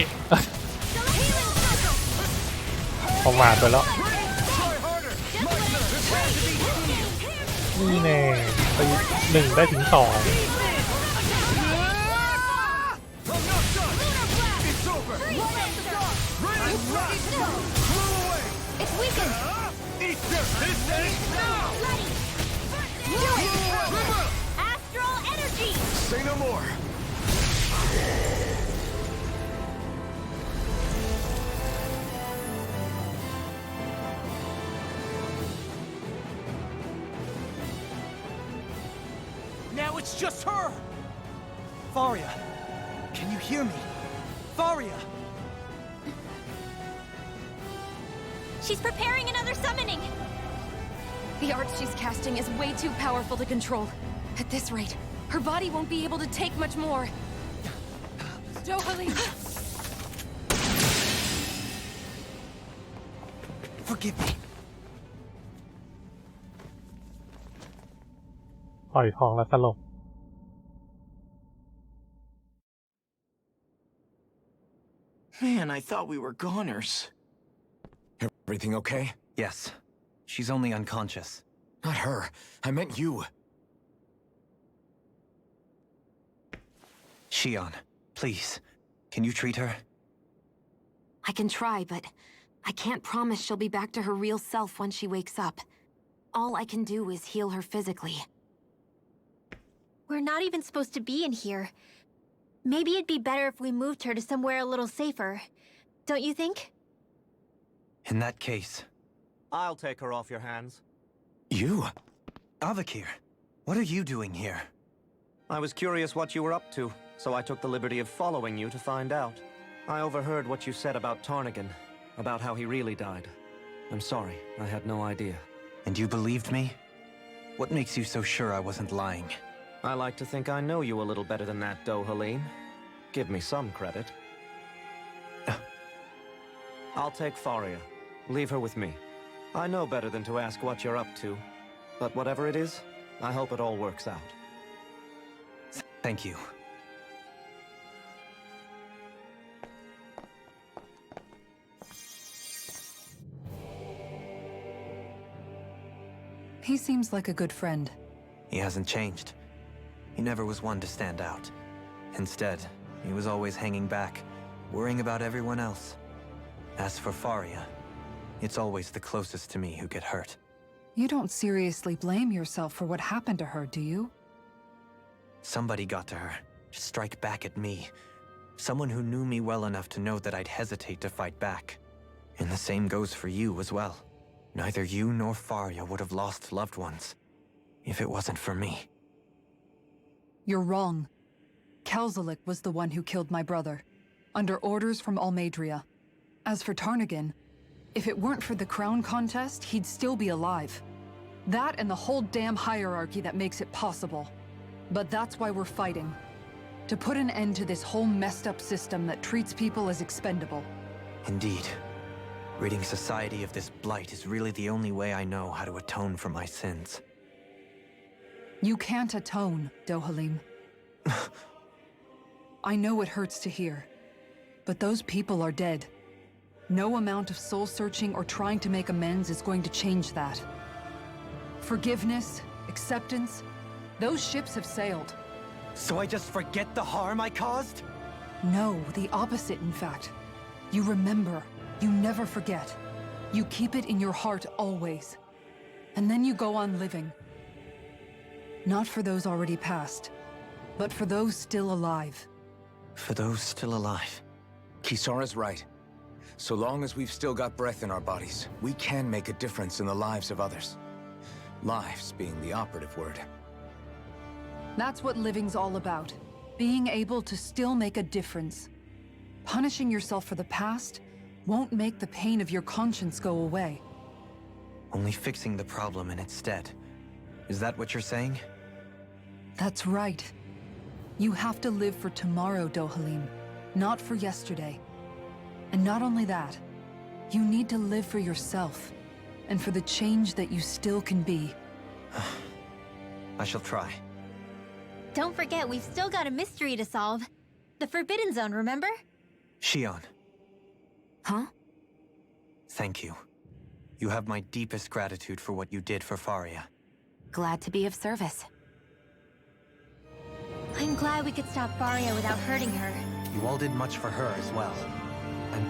ประมาทไปแล้วนี่แน่ไป1ได้ถึง2Say no more. Now it's just her! Faria, can you hear me? Faria! She's preparing another summoning! The art she's casting is way too powerful to control. At this rate, her body won't be able to take much more. Dohalim! Forgive me. ปล่อยทองแล้วสลบ Man, I thought we were goners. Everything okay? Yes. She's only unconscious. Not her. I meant you. Shion, please. Can you treat her? I can try, but I can't promise she'll be back to her real self when she wakes up. All I can do is heal her physically. We're not even supposed to be in here. Maybe it'd be better if we moved her to somewhere a little safer. Don't you think? In that case... I'll take her off your hands. You? Avakir, what are you doing here? I was curious what you were up to, so I took the liberty of following you to find out. I overheard what you said about Tarnigan, about how he really died. I'm sorry, I had no idea. And you believed me? What makes you so sure I wasn't lying? I like to think I know you a little better than that, Dohalim. Give me some credit. I'll take Faria. Leave her with me. I know better than to ask what you're up to. But whatever it is, I hope it all works out. Thank you. He seems like a good friend. He hasn't changed. He never was one to stand out. Instead, he was always hanging back, worrying about everyone else. As for Faria, it's always the closest to me who get hurt. You don't seriously blame yourself for what happened to her, do you? Somebody got to her, to strike back at me. Someone who knew me well enough to know that I'd hesitate to fight back. And the same goes for you as well. Neither you nor Faria would have lost loved ones, if it wasn't for me. You're wrong. Kelzelik was the one who killed my brother, under orders from Almadria. As for Tarnigan, if it weren't for the crown contest, he'd still be alive. That and the whole damn hierarchy that makes it possible. But that's why we're fighting. To put an end to this whole messed up system that treats people as expendable. Indeed. Ridding society of this blight is really the only way I know how to atone for my sins. You can't atone, Dohalim. I know it hurts to hear, but those people are dead. No amount of soul-searching or trying to make amends is going to change that. Forgiveness, acceptance, those ships have sailed. So I just forget the harm I caused? No, the opposite, in fact. You remember. You never forget. You keep it in your heart always. And then you go on living. Not for those already passed, but for those still alive. For those still alive. Kisara's right. So long as we've still got breath in our bodies, we can make a difference in the lives of others. Lives being the operative word. That's what living's all about. Being able to still make a difference. Punishing yourself for the past won't make the pain of your conscience go away. Only fixing the problem in its stead. Is that what you're saying? That's right. You have to live for tomorrow, Dohalim, not for yesterday. And not only that, you need to live for yourself, and for the change that you still can be. I shall try. Don't forget, we've still got a mystery to solve. The Forbidden Zone, remember? Shion. Huh? Thank you. You have my deepest gratitude for what you did for Faria. Glad to be of service. I'm glad we could stop Faria without hurting her. You all did much for her as well. I'm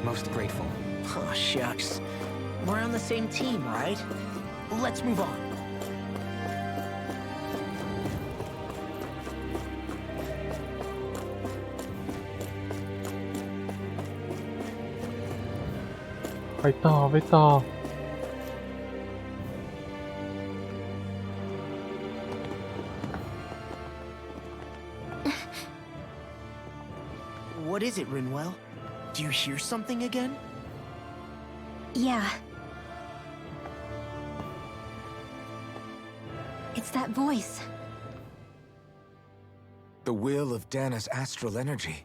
most grateful. Oh, shucks. We're on the same team, right? Let's move on.ไปต่อ What is it, Rinwell? Do you hear something again? Yeah. It's that voice. The will of Dana's astral energy.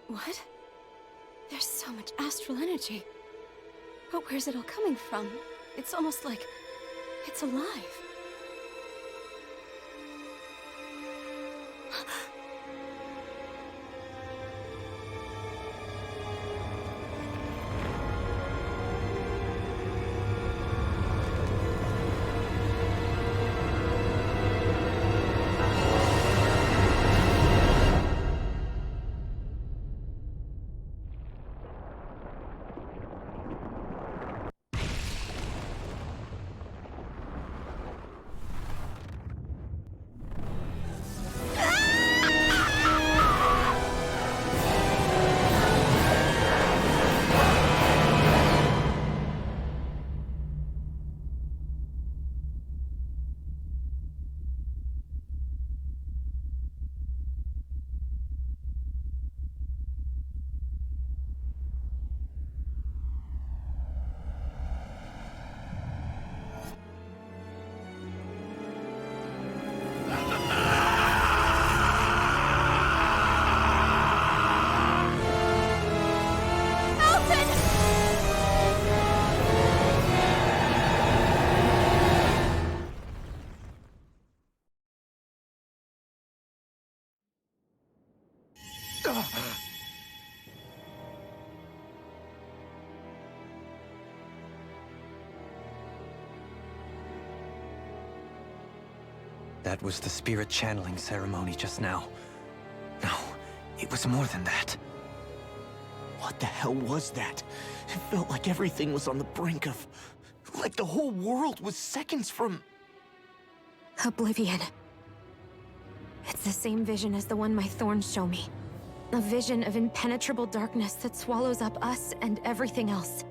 What? There's so much astral energy. But where's it all coming from? It's almost like it's alive. That was the spirit channeling ceremony just now. No, it was more than that. What the hell was that? It felt like everything was on the brink of... like the whole world was seconds from... Oblivion. It's the same vision as the one my thorns show me. A vision of impenetrable darkness that swallows up us and everything else.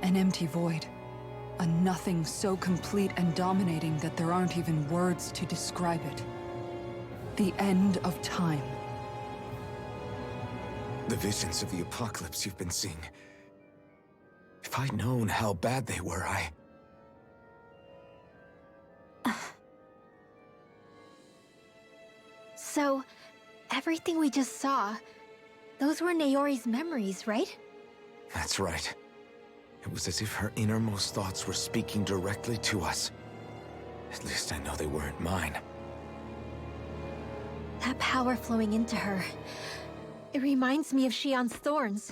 An empty void. A nothing so complete and dominating that there aren't even words to describe it. The end of time. The visions of the apocalypse you've been seeing. If I'd known how bad they were, So, everything we just saw, those were Naori's memories, right? That's right. It was as if her innermost thoughts were speaking directly to us. At least I know they weren't mine. That power flowing into her. It reminds me of Shion's thorns.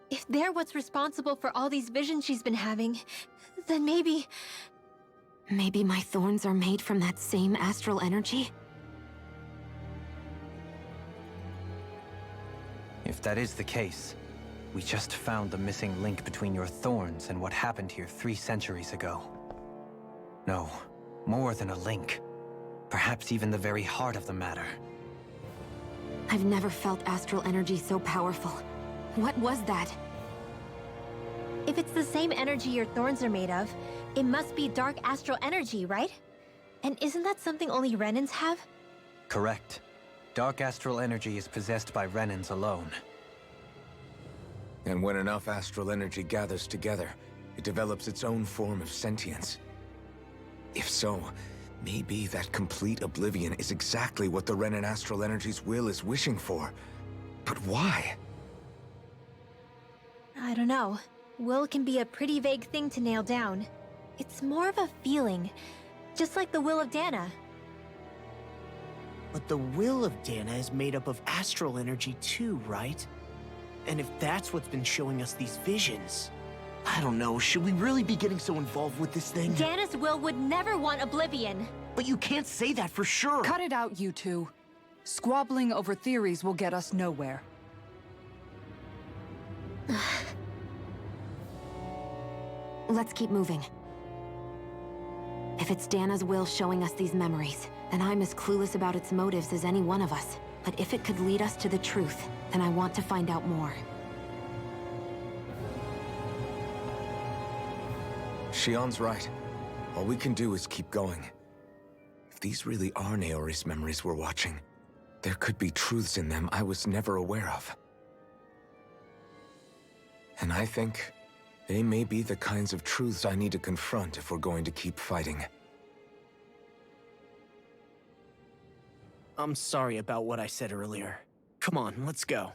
If they're what's responsible for all these visions she's been having, then maybe... Maybe my thorns are made from that same astral energy? If that is the case, we just found the missing link between your thorns and what happened here 3 centuries ago. No, more than a link. Perhaps even the very heart of the matter. I've never felt astral energy so powerful. What was that? If it's the same energy your thorns are made of, It must be dark astral energy, right? And isn't that something only Renans have? Correct. Dark astral energy is possessed by Renans alone. And when enough astral energy gathers together, it develops its own form of sentience. If so, maybe that complete oblivion is exactly what the Renan astral energy's will is wishing for. But why? I don't know. Will can be a pretty vague thing to nail down. It's more of a feeling, just like the will of Dana. But the will of Dana is made up of astral energy too, right? And if that's what's been showing us these visions... I don't know, should we really be getting so involved with this thing? Dana's will would never want oblivion. But you can't say that for sure. Cut it out, you two. Squabbling over theories will get us nowhere. Let's keep moving. If it's Dana's will showing us these memories, then I'm as clueless about its motives as any one of us. But if it could lead us to the truth, then I want to find out more. Shion's right. All we can do is keep going. If these really are Naori's memories we're watching, there could be truths in them I was never aware of. And I think they may be the kinds of truths I need to confront if we're going to keep fighting. I'm sorry about what I said earlier. Come on, let's go.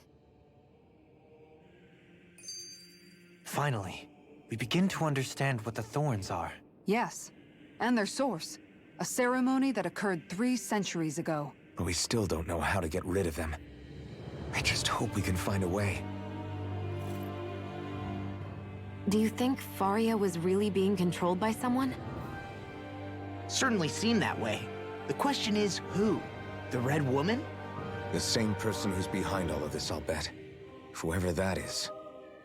Finally, we begin to understand what the thorns are. Yes, and their source. A ceremony that occurred 3 centuries ago. But we still don't know how to get rid of them. I just hope we can find a way. Do you think Faria was really being controlled by someone? Certainly seemed that way. The question is, who? The Red Woman? The same person who's behind all of this, I'll bet. Whoever that is.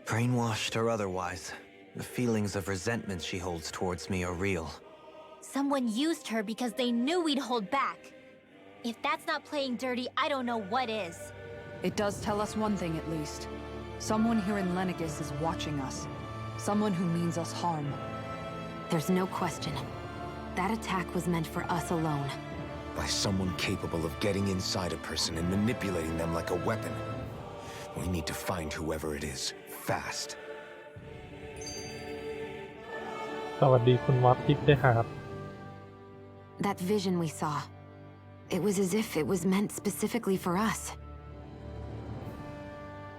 Brainwashed or otherwise, the feelings of resentment she holds towards me are real. Someone used her because they knew we'd hold back. If that's not playing dirty, I don't know what is. It does tell us one thing at least. Someone here in Lenegis is watching us. Someone who means us harm. There's no question. That attack was meant for us alone. By someone capable of getting inside a person and manipulating them like a weapon. We need to find whoever it is, fast. สวัสดีคุณมอสทิพย์ด้วยครับ That vision we saw. It was as if it was meant specifically for us.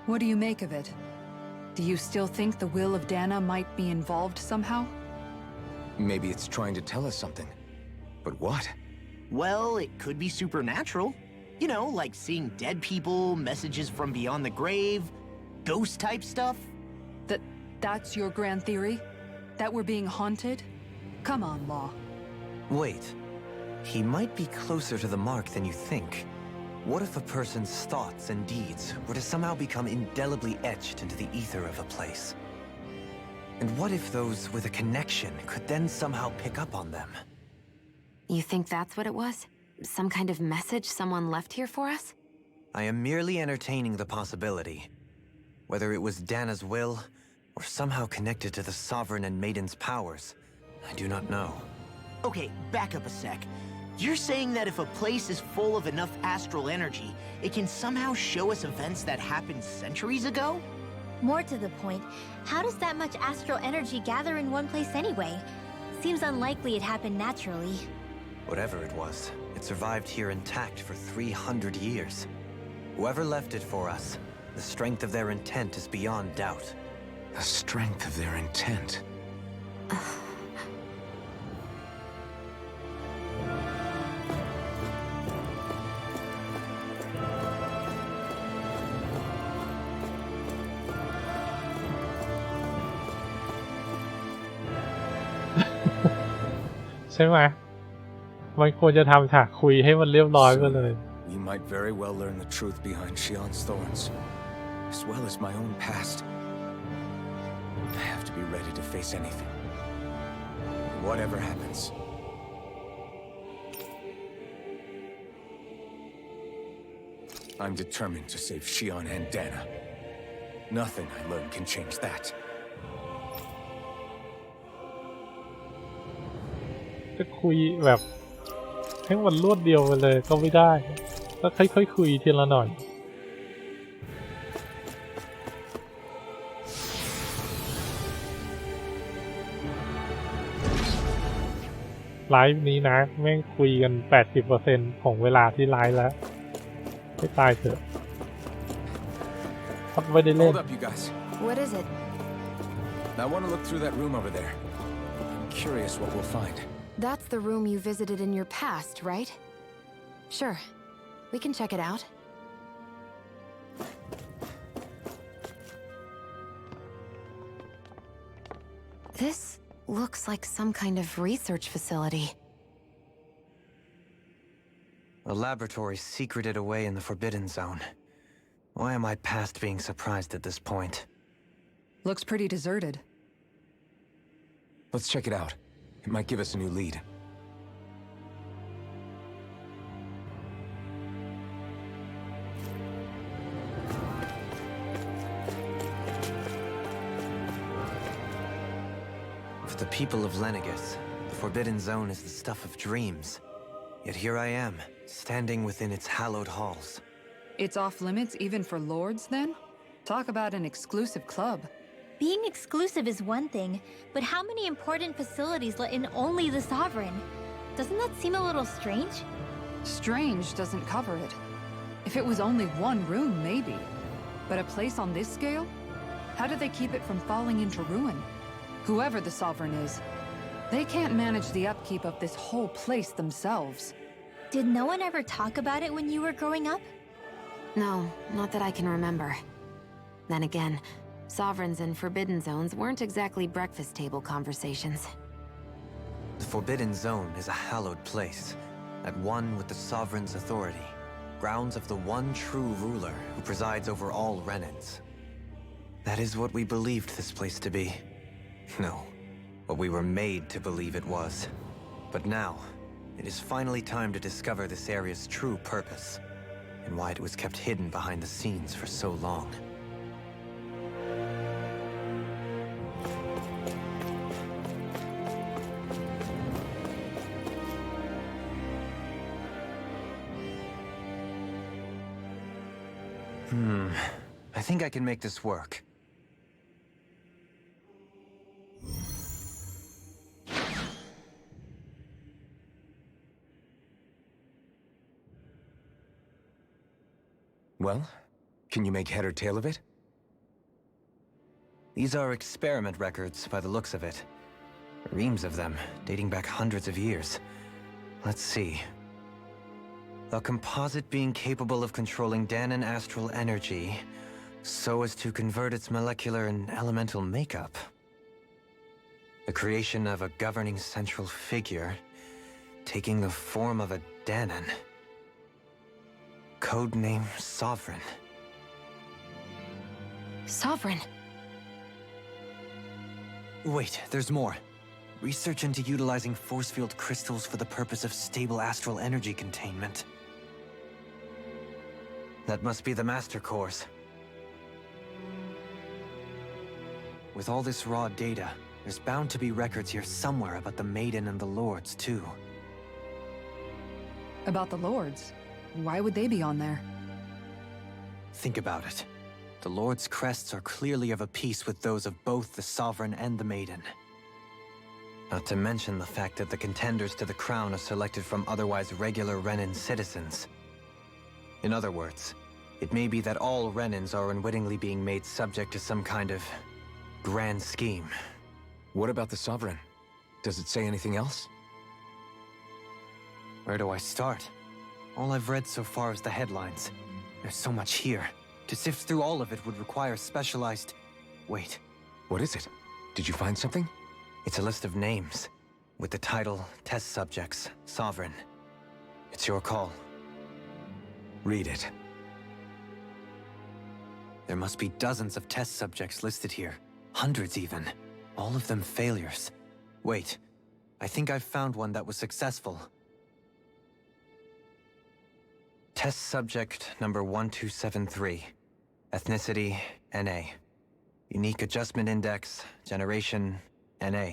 What do you make of it? Do you still think the will of Dana might be involved somehow? Maybe it's trying to tell us something. But what? Well, it could be supernatural. You know, like seeing dead people, messages from beyond the grave, ghost-type stuff. That's your grand theory? That we're being haunted? Come on, Law. Wait. He might be closer to the mark than you think. What if a person's thoughts and deeds were to somehow become indelibly etched into the ether of a place? And what if those with a connection could then somehow pick up on them? You think that's what it was? Some kind of message someone left here for us? I am merely entertaining the possibility. Whether it was Dana's will, or somehow connected to the Sovereign and Maiden's powers, I do not know. Okay, back up a sec. You're saying that if a place is full of enough astral energy, it can somehow show us events that happened centuries ago? More to the point, how does that much astral energy gather in one place anyway? Seems unlikely it happened naturally. Whatever it was, it survived here intact for 300 years. Whoever left it for us, the strength of their intent is beyond doubt. The strength of their intent.ใช่ไหมมันควรจะทำฉากคุยให้มันเรียบร้อยไปเลย We might very well learn the truth behind Shion's thorns, as well as my own past. I have to be ready to face anything. Whatever happens. I'm determined to save Shion and Dana. Nothing I learn can change that. จะคุยแบบให้มันรวดเดียวไปเลยก็ไม่ได้ก็ค่อยๆคุยทีละหน่อยไลฟ์นี้นะแม่งคุยกัน 80% ของเวลาที่ไลฟ์แล้วให้ตายเถอะพัดไม่ได้เล่น Hold up, you guys. What is it? I want to look through that room over there. I'm curious what we'll find. That's the room you visited in your past, right? Sure. We can check it out. This looks like some kind of research facility. A laboratory secreted away in the Forbidden Zone. Why am I past being surprised at this point? Looks pretty deserted. Let's check it out. It might give us a new lead. For the people of Lenegis, the Forbidden Zone is the stuff of dreams. Yet here I am, standing within its hallowed halls. It's off limits even for lords, then? Talk about an exclusive club. Being exclusive is one thing, but how many important facilities let in only the Sovereign? Doesn't that seem a little strange? Strange doesn't cover it. If it was only one room, maybe. But a place on this scale? How do they keep it from falling into ruin? Whoever the Sovereign is, they can't manage the upkeep of this whole place themselves. Did no one ever talk about it when you were growing up? No, not that I can remember. Then again, Sovereigns and Forbidden Zones weren't exactly breakfast table conversations. The Forbidden Zone is a hallowed place, at one with the Sovereign's authority, grounds of the one true ruler who presides over all Renans. That is what we believed this place to be. No, what we were made to believe it was. But now, it is finally time to discover this area's true purpose, and why it was kept hidden behind the scenes for so long. I think I can make this work. Well, can you make head or tail of it? These are experiment records by the looks of it. Reams of them, dating back hundreds of years. Let's see. A composite being capable of controlling Danan astral energy so as to convert its molecular and elemental makeup. The creation of a governing central figure, taking the form of a Danan. Codename Sovereign. Sovereign? Wait, there's more. Research into utilizing force field crystals for the purpose of stable astral energy containment. That must be the Master Cores. With all this raw data, there's bound to be records here somewhere about the Maiden and the Lords, too. About the Lords? Why would they be on there? Think about it. The Lord's crests are clearly of a piece with those of both the Sovereign and the Maiden. Not to mention the fact that the contenders to the crown are selected from otherwise regular Renan citizens. In other words, it may be that all Renans are unwittingly being made subject to some kind of grand scheme. What about the Sovereign? Does it say anything else? Where do I start? All I've read so far is the headlines. There's so much here. To sift through all of it would require specialized... Wait. What is it? Did you find something? It's a list of names, with the title Test Subjects, Sovereign. It's your call. Read it. There must be dozens of test subjects listed here. Hundreds even. All of them failures. Wait, I think I've found one that was successful. Test subject number 1273. Ethnicity, NA. Unique adjustment index, generation, NA.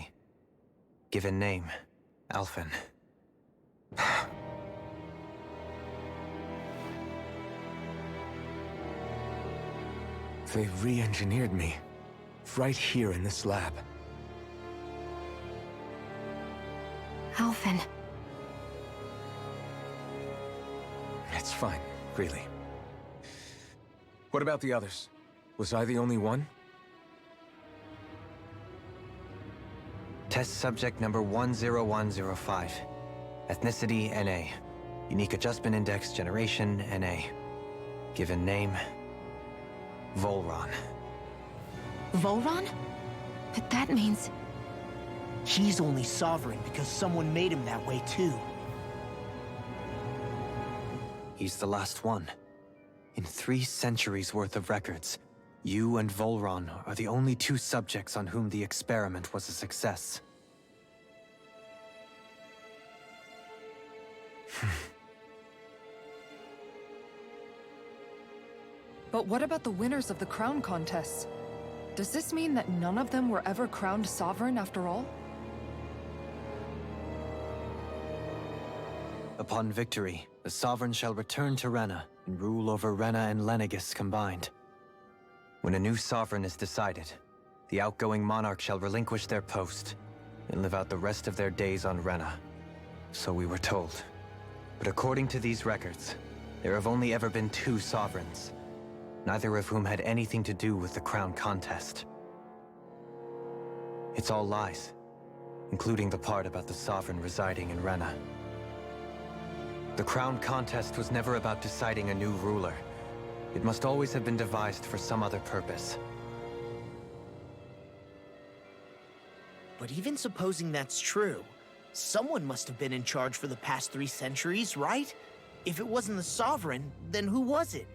Given name, Alphen. They re-engineered me. Right here in this lab. Alphen. It's fine, really. What about the others? Was I the only one? Test subject number 10105. Ethnicity, NA. Unique Adjustment Index, Generation, NA. Given name, Volron. Volron? But that means... He's only sovereign because someone made him that way too. He's the last one. In 3 centuries worth of records, you and Volron are the only 2 subjects on whom the experiment was a success. But what about the winners of the crown contests? Does this mean that none of them were ever crowned sovereign after all? Upon victory, the Sovereign shall return to Rena and rule over Rena and Lenegis combined. When a new Sovereign is decided, the outgoing monarch shall relinquish their post and live out the rest of their days on Rena. So we were told. But according to these records, there have only ever been 2 Sovereigns, neither of whom had anything to do with the crown contest. It's all lies, including the part about the Sovereign residing in Rena. The crown contest was never about deciding a new ruler. It must always have been devised for some other purpose. But even supposing that's true, someone must have been in charge for the past 3 centuries, right? If it wasn't the Sovereign, then who was it?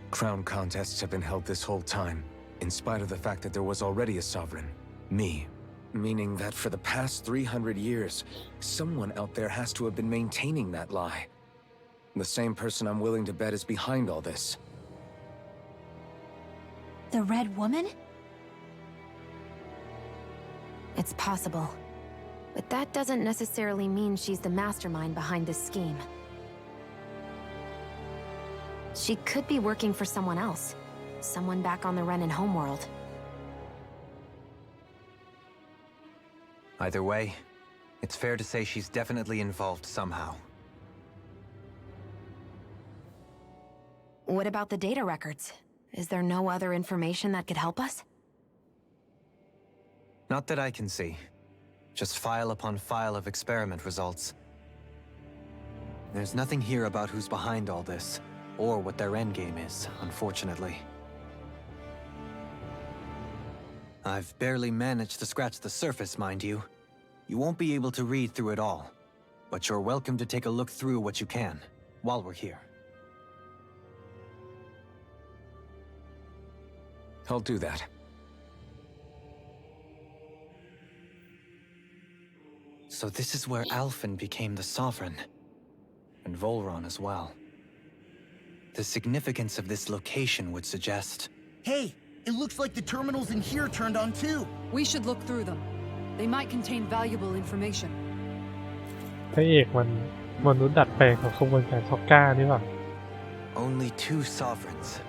Crown contests have been held this whole time, in spite of the fact that there was already a Sovereign. Me. Meaning that for the past 300 years, someone out there has to have been maintaining that lie. The same person I'm willing to bet is behind all this. The Red Woman? It's possible. But that doesn't necessarily mean she's the mastermind behind this scheme. She could be working for someone else. Someone back on the Renan homeworld. Either way, it's fair to say she's definitely involved somehow. What about the data records? Is there no other information that could help us? Not that I can see. Just file upon file of experiment results. There's nothing here about who's behind all this, or what their endgame is, unfortunately. I've barely managed to scratch the surface, mind you. You won't be able to read through it all, but you're welcome to take a look through what you can, while we're here. I'll do that. So this is where Alphen became the Sovereign, and Volron as well. The significance of this location would suggest... Hey, it looks like the terminals in here turned on too. We should look through them. They might contain valuable information. พระเอกมันมนุษย์ดัดแปลงของขบวนการท็อกก้านี่หว่า Only 2 sovereigns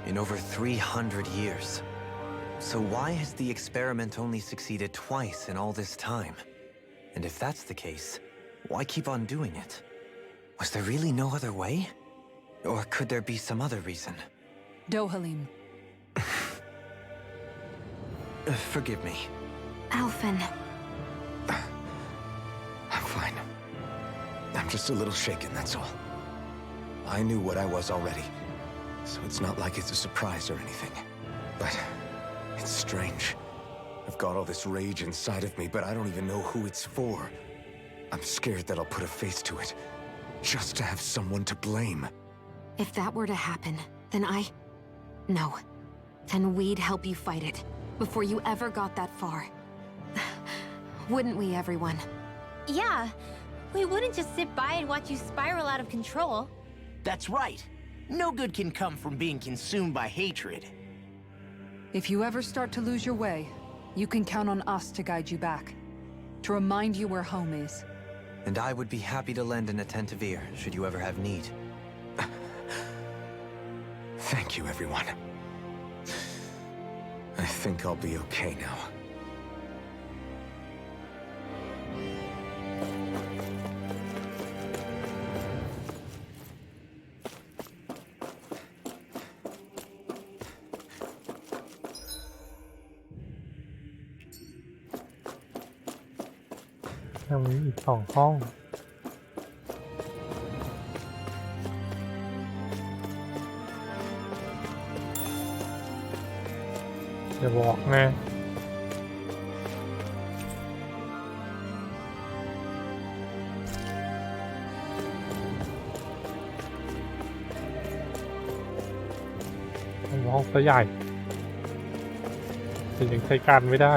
in over 300 years. So why has the experiment only succeeded twice in all this time? And if that's the case, why keep on doing it? Was there really no other way? Or could there be some other reason? Dohalim. Forgive me. Alphen. I'm fine. I'm just a little shaken, that's all. I knew what I was already, so it's not like it's a surprise or anything. But it's strange. I've got all this rage inside of me, but I don't even know who it's for. I'm scared that I'll put a face to it, just to have someone to blame. If that were to happen, then No. Then we'd help you fight it, before you ever got that far. Wouldn't we, everyone? Yeah. We wouldn't just sit by and watch you spiral out of control. That's right. No good can come from being consumed by hatred. If you ever start to lose your way, you can count on us to guide you back. to remind you where home is. And I would be happy to lend an attentive ear, should you ever have need. Thank you, everyone. I think I'll be okay now.ยังมีอีก2 ห้องอย่าบอกนะห้องซะใหญ่แต่ยังใช้การไม่ได้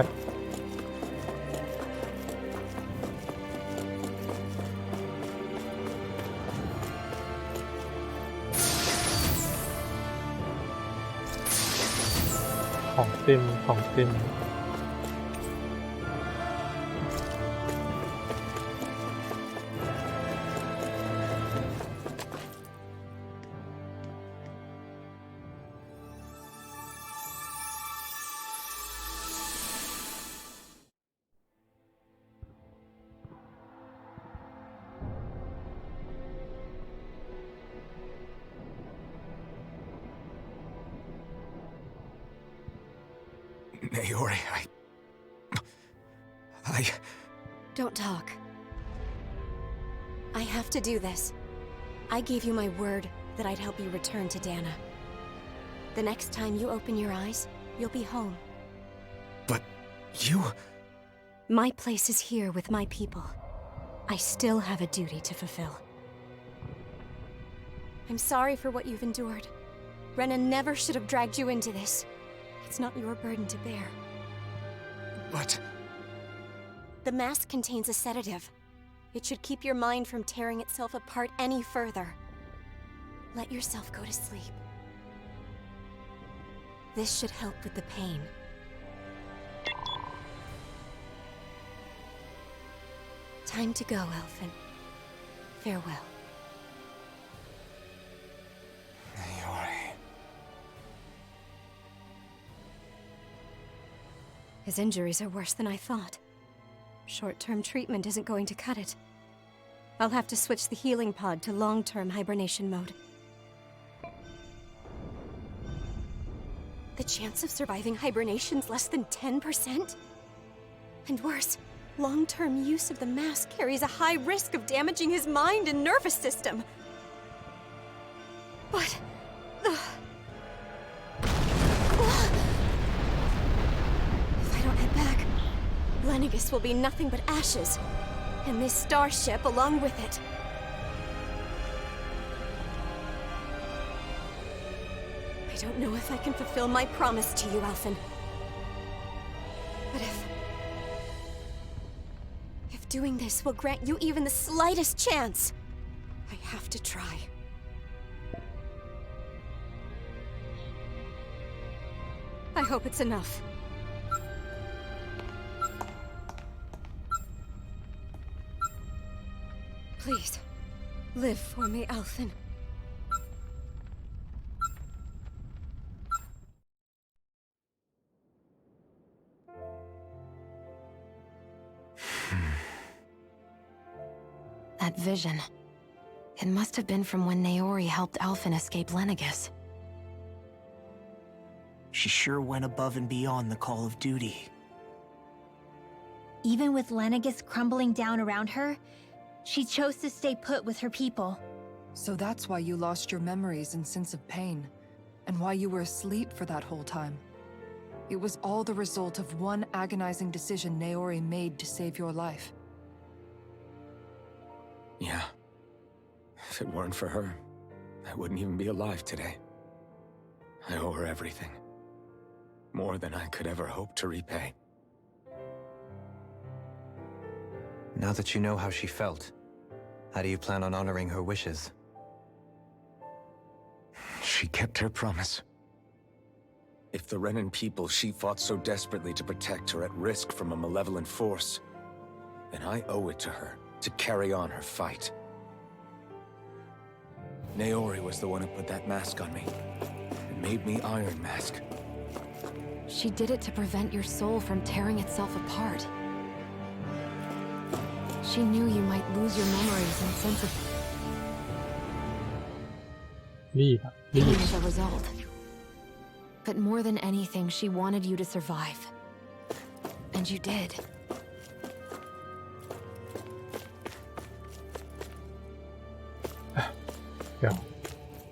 ของเต็มNaori, I... Don't talk. I have to do this. I gave you my word that I'd help you return to Dana. The next time you open your eyes, you'll be home. But you... My place is here with my people. I still have a duty to fulfill. I'm sorry for what you've endured. Rena never should have dragged you into this. It's not your burden to bear. But... The mask contains a sedative. It should keep your mind from tearing itself apart any further. Let yourself go to sleep. This should help with the pain. Time to go, Elfin. Farewell. Naori... His injuries are worse than I thought. Short-term treatment isn't going to cut it. I'll have to switch the healing pod to long-term hibernation mode. The chance of surviving hibernation's less than 10%? And worse, long-term use of the mask carries a high risk of damaging his mind and nervous system. But... Lenegis will be nothing but ashes, and this starship along with it. I don't know if I can fulfill my promise to you, Alphen. But if doing this will grant you even the slightest chance, I have to try. I hope it's enough. Please, live for me, Alphen. That vision. It must have been from when Naori helped Alphen escape Lenegis. She sure went above and beyond the call of duty. Even with Lenegis crumbling down around her, she chose to stay put with her people. So that's why you lost your memories and sense of pain, and why you were asleep for that whole time. It was all the result of one agonizing decision Naori made to save your life. Yeah. If it weren't for her, I wouldn't even be alive today. I owe her everything. More than I could ever hope to repay. Now that you know how she felt, how do you plan on honoring her wishes? She kept her promise. If the Renan people she fought so desperately to protect are at risk from a malevolent force, and I owe it to her to carry on her fight. Naori was the one who put that mask on me. It made me Iron Mask. She did it to prevent your soul from tearing itself apart. She knew you might lose your memories and sense of pain as a result. But more than anything, she wanted you to survive. And you did. เดี๋ยว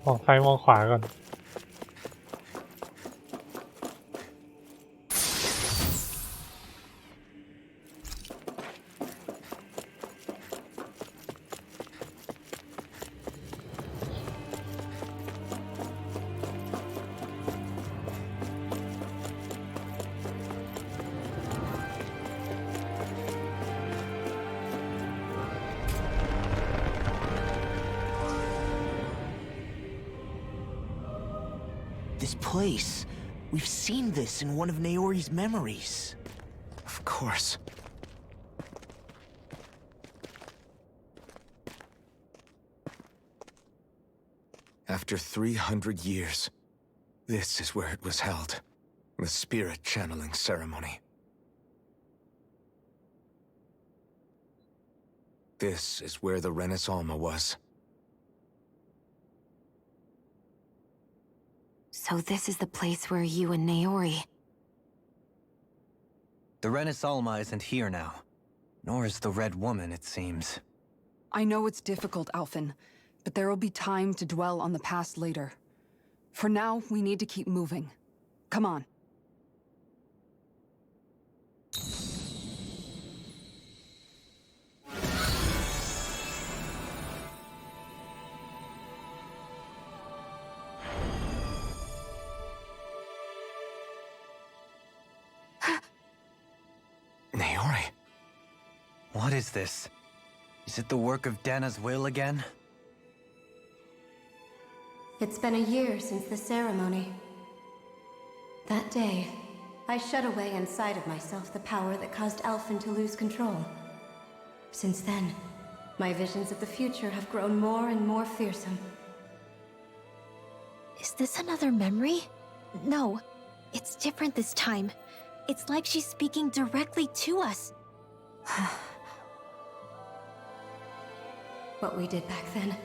มองซ้ายมองขวาก่อน This place. We've seen this in one of Naori's memories. Of course. After 300 years, this is where it was held. The spirit channeling ceremony. This is where the Renis Alma was. So this is the place where you and Naori... The Renis Alma isn't here now. Nor is the Red Woman, it seems. I know it's difficult, Alphen, but there will be time to dwell on the past later. For now, we need to keep moving. Come on. Naori. What is this? Is it the work of Dana's will again? It's been a year since the ceremony. That day, I shut away inside of myself the power that caused Alphen to lose control. Since then, my visions of the future have grown more and more fearsome. Is this another memory? No, it's different this time. It's like she's speaking directly to us. What we did back then.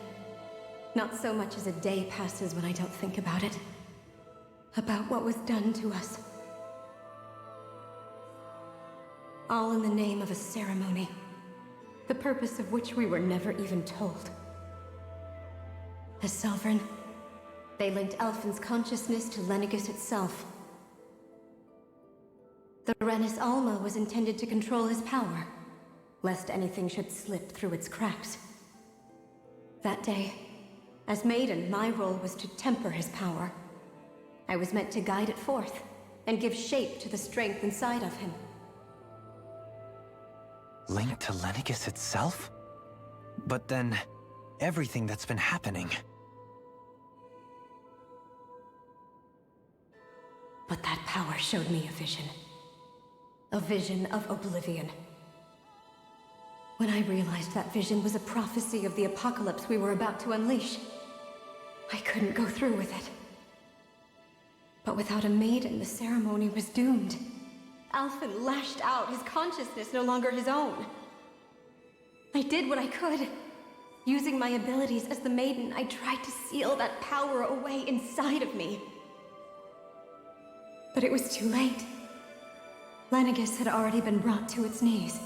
Not so much as a day passes when I don't think about it. About what was done to us. All in the name of a ceremony. The purpose of which we were never even told. As Sovereign, they linked Alphen's consciousness to Lenegis itself. The Renis Alma was intended to control his power, lest anything should slip through its cracks. That day, as Maiden, my role was to temper his power. I was meant to guide it forth, and give shape to the strength inside of him. Linked to Lenegis itself? But then, everything that's been happening... But that power showed me a vision. A vision of oblivion. When I realized that vision was a prophecy of the apocalypse we were about to unleash, I couldn't go through with it. But without a maiden, the ceremony was doomed. Alphen lashed out, his consciousness no longer his own. I did what I could. Using my abilities as the maiden, I tried to seal that power away inside of me. But it was too late. Lenegis had already been brought to its knees.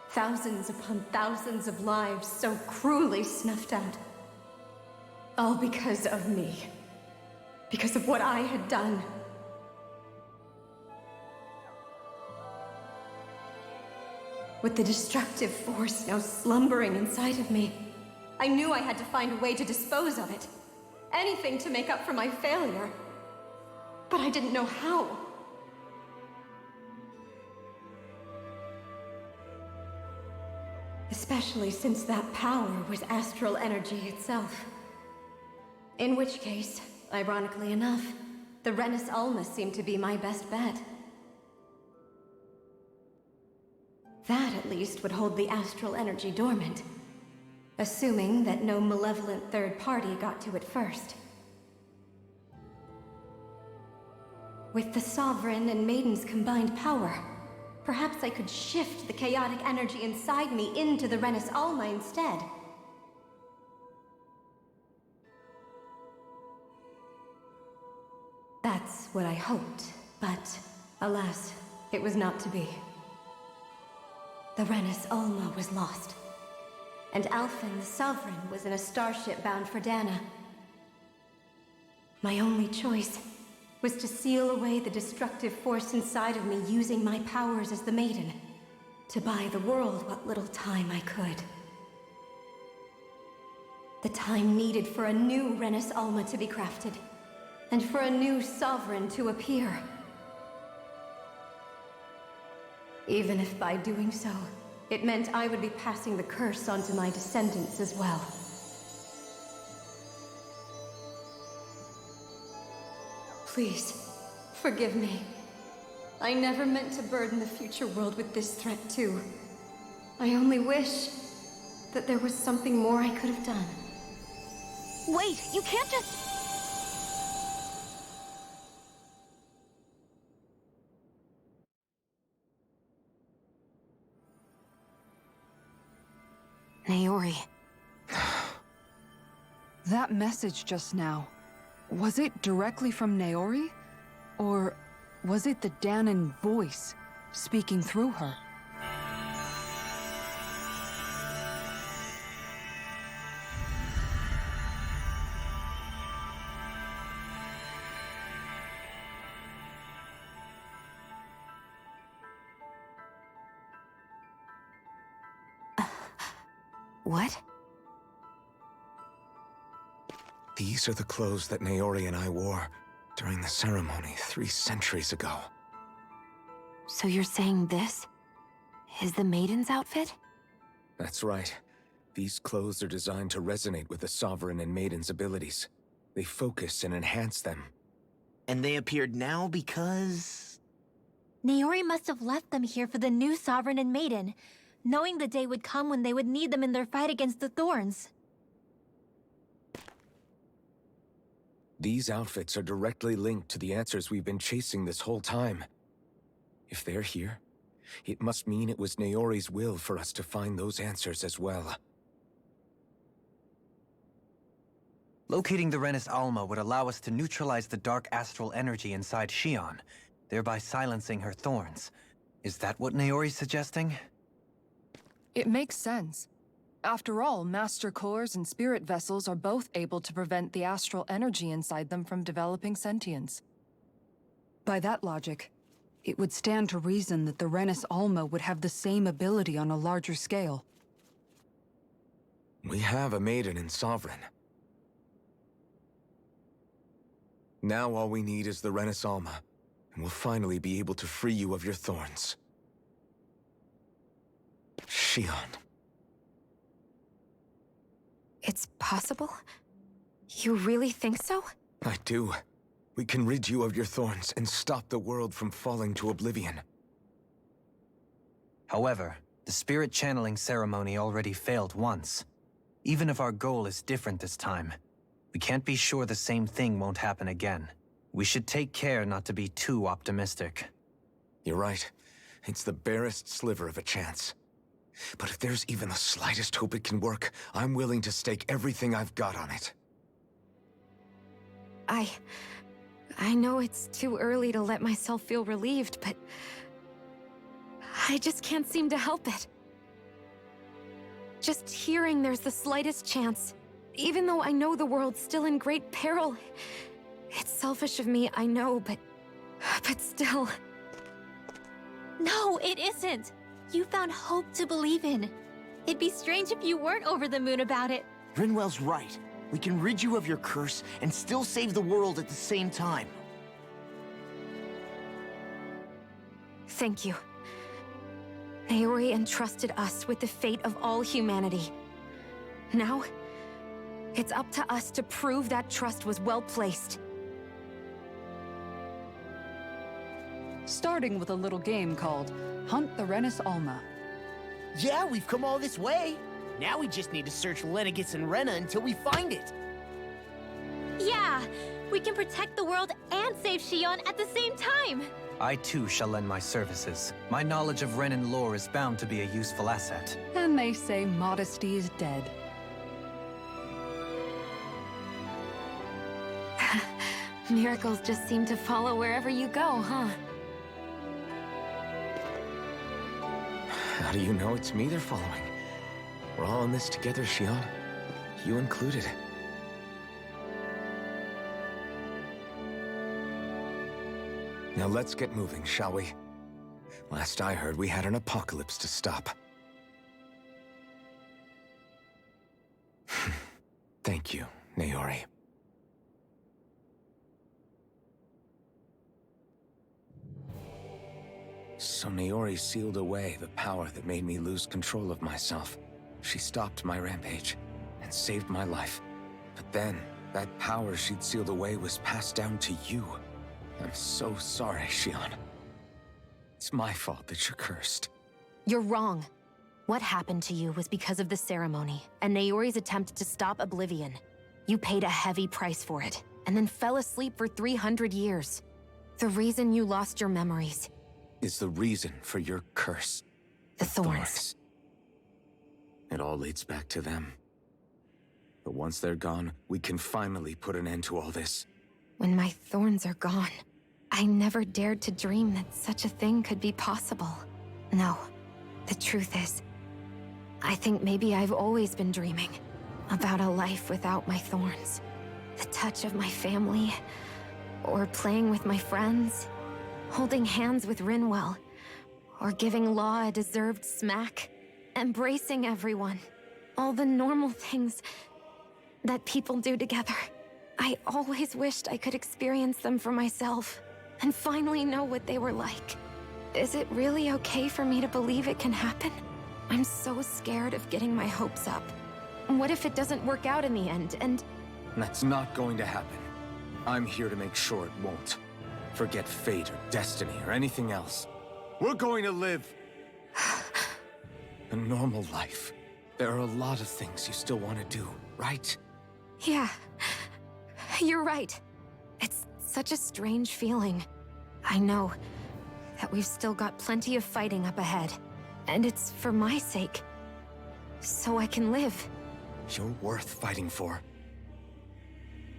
Thousands upon thousands of lives so cruelly snuffed out. All because of me. Because of what I had done. With the destructive force now slumbering inside of me, I knew I had to find a way to dispose of it. Anything to make up for my failure. But I didn't know how. Especially since that power was astral energy itself. In which case, ironically enough, the Renis Alma seemed to be my best bet. That at least would hold the astral energy dormant. Assuming that no malevolent third party got to it first. With the Sovereign and Maiden's combined power, perhaps I could shift the chaotic energy inside me into the Renis Alma instead. That's what I hoped, but alas, it was not to be. The Renis Alma was lost, and Alphen the Sovereign was in a starship bound for Dana. My only choice was to seal away the destructive force inside of me using my powers as the Maiden, to buy the world what little time I could. The time needed for a new Renis Alma to be crafted, and for a new Sovereign to appear. Even if by doing so, it meant I would be passing the curse onto my descendants as well. Please, forgive me. I never meant to burden the future world with this threat too. I only wish that there was something more I could have done. Wait, you can't just... Naori. That message just now, was it directly from Naori? Or was it the Danan voice speaking through her? What? These are the clothes that Naori and I wore during the ceremony 3 centuries ago. So you're saying this is the Maiden's outfit? That's right. These clothes are designed to resonate with the Sovereign and Maiden's abilities. They focus and enhance them. And they appeared now because... Naori must have left them here for the new Sovereign and Maiden, knowing the day would come when they would need them in their fight against the Thorns. These outfits are directly linked to the answers we've been chasing this whole time. If they're here, it must mean it was Naori's will for us to find those answers as well. Locating the Renis Alma would allow us to neutralize the dark astral energy inside Shion, thereby silencing her thorns. Is that what Naori's suggesting? It makes sense. After all, Master Cores and Spirit Vessels are both able to prevent the astral energy inside them from developing sentience. By that logic, it would stand to reason that the Renis Alma would have the same ability on a larger scale. We have a Maiden and Sovereign. Now all we need is the Renis Alma, and we'll finally be able to free you of your thorns. Shion. It's possible? You really think so? I do. We can rid you of your thorns and stop the world from falling to oblivion. However, the spirit channeling ceremony already failed once. Even if our goal is different this time, we can't be sure the same thing won't happen again. We should take care not to be too optimistic. You're right. It's the barest sliver of a chance. But if there's even the slightest hope it can work, I'm willing to stake everything I've got on it. I know it's too early to let myself feel relieved, but I just can't seem to help it. Just hearing there's the slightest chance, even though I know the world's still in great peril. It's selfish of me, I know, but still. No, it isn't. You found hope to believe in. It'd be strange if you weren't over the moon about it. Rinwell's right. We can rid you of your curse and still save the world at the same time. Thank you. Naori entrusted us with the fate of all humanity. Now, it's up to us to prove that trust was well placed. Starting with a little game called Hunt the Renis Alma. Yeah, we've come all this way. Now we just need to search Lenegis and Rena until we find it. Yeah, we can protect the world and save Shion at the same time. I too shall lend my services. My knowledge of Renan lore is bound to be a useful asset. And they say modesty is dead. Miracles just seem to follow wherever you go, huh? How do you know it's me they're following? We're all in this together, Shion. You included. Now let's get moving, shall we? Last I heard, we had an apocalypse to stop. Thank you, Naori. So Naori sealed away the power that made me lose control of myself. She stopped my rampage and saved my life. But then, that power she'd sealed away was passed down to you. I'm so sorry, Shion. It's my fault that you're cursed. You're wrong. What happened to you was because of the ceremony, and Naori's attempt to stop Oblivion. You paid a heavy price for it, and then fell asleep for 300 years. The reason you lost your memories is the reason for your curse. The thorns. It all leads back to them. But once they're gone, we can finally put an end to all this. When my thorns are gone, I never dared to dream that such a thing could be possible. No, the truth is, I think maybe I've always been dreaming about a life without my thorns. The touch of my family, or playing with my friends, holding hands with Rinwell, or giving Law a deserved smack, embracing everyone. All the normal things that people do together. I always wished I could experience them for myself, and finally know what they were like. Is it really okay for me to believe it can happen? I'm so scared of getting my hopes up. What if it doesn't work out in the end, and... That's not going to happen. I'm here to make sure it won't. Forget fate or destiny or anything else. We're going to live a normal life. There are a lot of things you still want to do, right? Yeah, you're right. It's such a strange feeling. I know that we've still got plenty of fighting up ahead, and it's for my sake, so I can live. You're worth fighting for.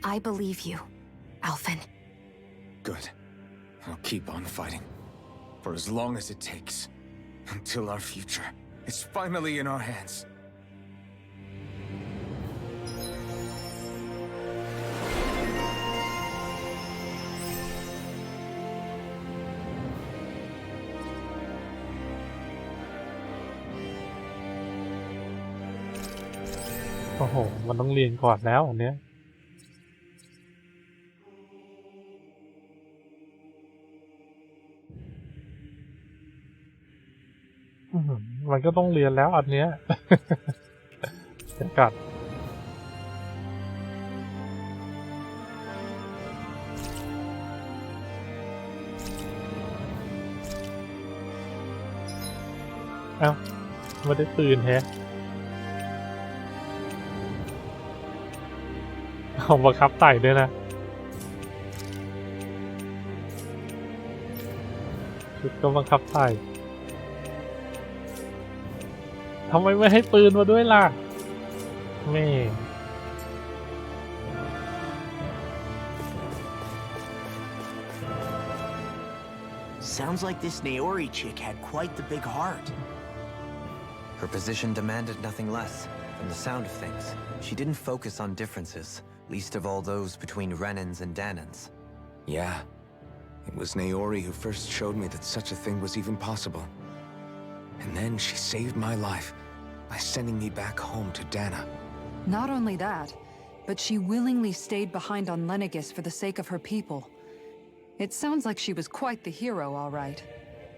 I believe you, Alphen. Good. I'll keep on fighting. For as long as it takes. Until our future is finally in our hands.โอ้โหมันต้องเรียนก่อนแล้วอันเนี้ยมันก็ต้องเรียนแล้วอันเนี้ย จะกัดเอ้าไม่ได้ปืนแฮะเอาบังคับไต่ด้วยนะชุดก็บังคับไต่ทำไมไม่ให้ปืนมาด้วยล่ะแม่ Sounds like this Naori chick had quite the big heart. Her position demanded nothing less. From the sound of things, she didn't focus on differences, least of all those between Renans and Danans. Yeah. It was Naori who first showed me that such a thing was even possible. And then she saved my life by sending me back home to Dana. Not only that, but she willingly stayed behind on Lenegis for the sake of her people. It sounds like she was quite the hero, all right.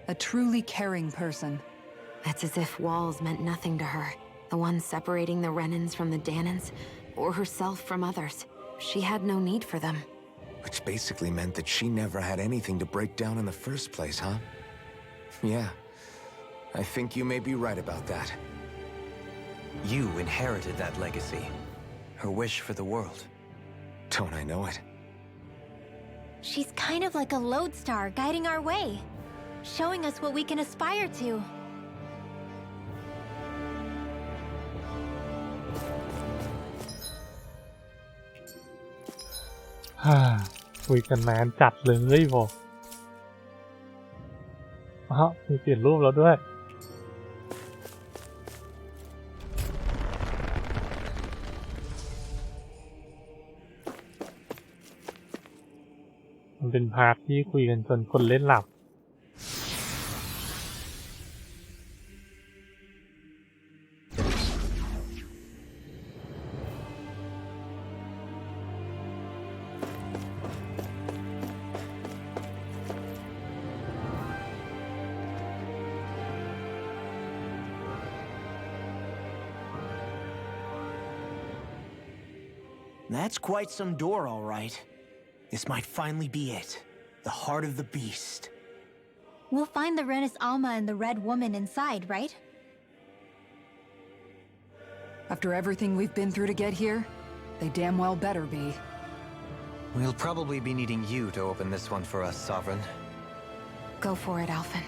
A truly caring person. It's as if walls meant nothing to her. The ones separating the Renans from the Danans, or herself from others. She had no need for them. Which basically meant that she never had anything to break down in the first place, huh? Yeah. I think you may be right about that. You inherited that legacy. Her wish for the world. Don't I know it? She's kind of like a lodestar guiding our way, showing us what we can aspire to. คุยกันนานจัดเลยบอกมีเปลี่ยนรูปแล้วด้วยมันเป็นพาร์ทที่คุยกันจนคนเล่นหลับThat's quite some door, all right. This might finally be it. The heart of the beast. We'll find the Renis Alma and the Red Woman inside, right? After everything we've been through to get here, they damn well better be. We'll probably be needing you to open this one for us, Sovereign. Go for it, Alphen.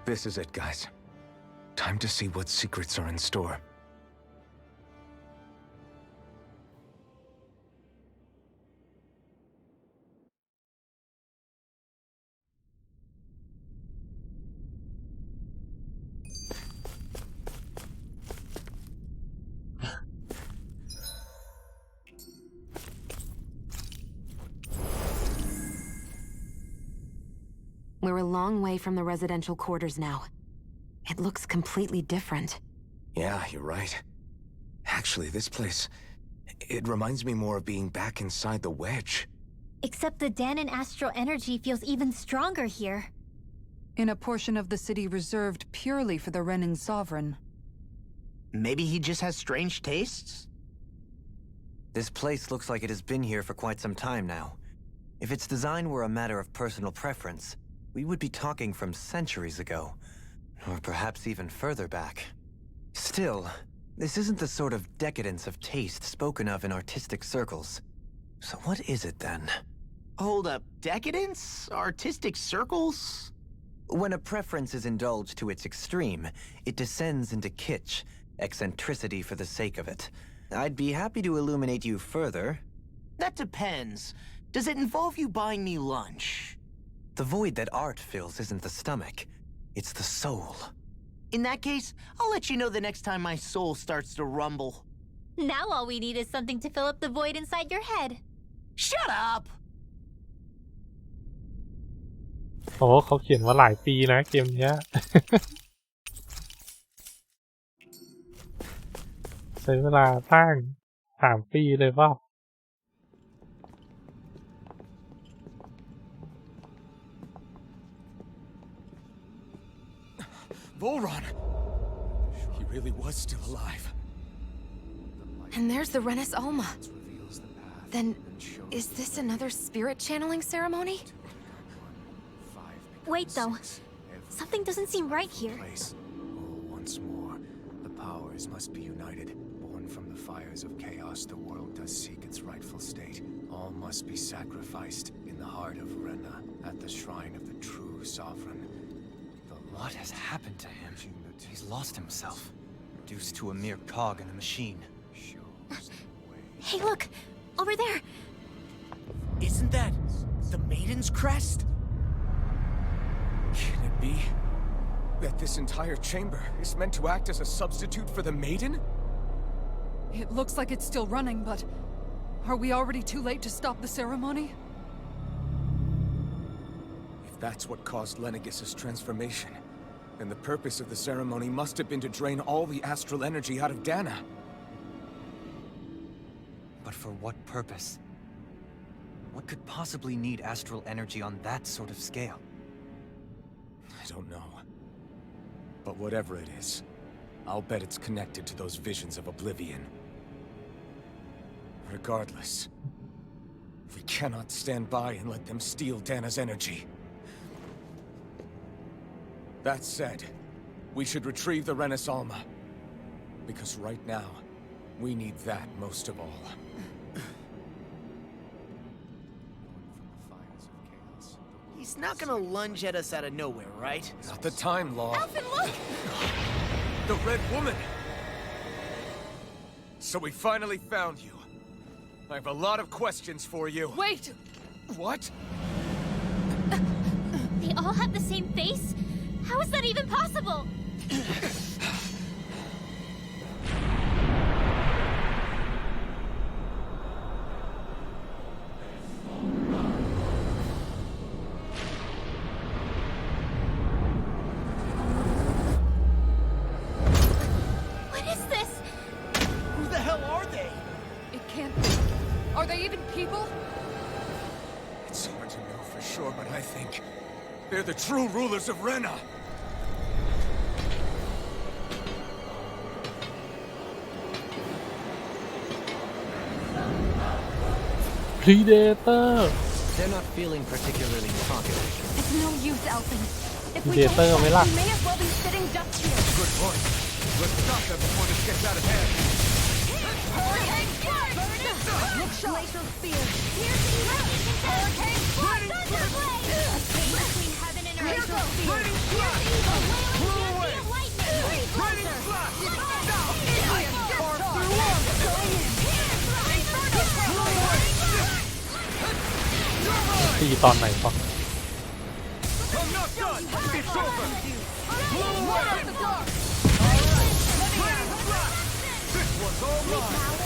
This is it, guys. Time to see what secrets are in store. We're a long way from the residential quarters now. It looks completely different. Yeah, you're right. Actually, this place... it reminds me more of being back inside the wedge. Except the Danon astral energy feels even stronger here. In a portion of the city reserved purely for the Renin Sovereign. Maybe he just has strange tastes? This place looks like it has been here for quite some time now. If its design were a matter of personal preference, we would be talking from centuries ago. Or perhaps even further back. Still, this isn't the sort of decadence of taste spoken of in artistic circles. So what is it then? Hold up, decadence? Artistic circles? When a preference is indulged to its extreme, it descends into kitsch, eccentricity for the sake of it. I'd be happy to illuminate you further. That depends. Does it involve you buying me lunch? The void that art fills isn't the stomach, it's the soul. In that case, I'll let you know the next time my soul starts to rumble. Now all we need is something to fill up the void inside your head. Shut up! โอ้เขาเขียนว่าหลายปีนะเกมเนี้ย ใช้เวลาสร้าง3 ปีเลยป่ะ Volron! He really was still alive. And there's the Renis Alma. Then, is this another spirit channeling ceremony? Wait though, something doesn't seem right here. Once more, the powers must be united. Born from the fires of chaos, the world does seek its rightful state. All must be sacrificed in the heart of Rena, at the shrine of the true sovereign. What has happened to him? He's lost himself, reduced to a mere cog in the machine. Hey look! Over there! Isn't that the Maiden's crest? Can it be that this entire chamber is meant to act as a substitute for the Maiden? It looks like it's still running, but... are we already too late to stop the ceremony? If that's what caused Lenegis' transformation, then the purpose of the ceremony must have been to drain all the astral energy out of Dana. But for what purpose? What could possibly need astral energy on that sort of scale? I don't know. But whatever it is, I'll bet it's connected to those visions of oblivion. Regardless, we cannot stand by and let them steal Dana's energy. That said, we should retrieve the Renis Alma. Because right now, we need that most of all. He's not gonna lunge at us out of nowhere, right? Not the time, Law. Alphen, look! The Red Woman! So we finally found you. I have a lot of questions for you. Wait! What? They all have the same face? How is that even possible? What is this? Who the hell are they? It can't be. Are they even people? It's hard to know for sure, but I think they're the true rulers of Rena. Predator They're not feeling particularly talkative. It's no use, Alphen. If we Predator don't, ไหมล่ะ we may as well be sitting ducks here. Good point. Let's stop them before this gets out of hand. Hurricane strike! Glacial spear. Hurricane strike! Thunderblade! Between heaven and earth. Glacial spear. Evil wailing champion lightning. Breeze laser. ตีตอนไหนปะ I'm not done. It's over. This one's all mine.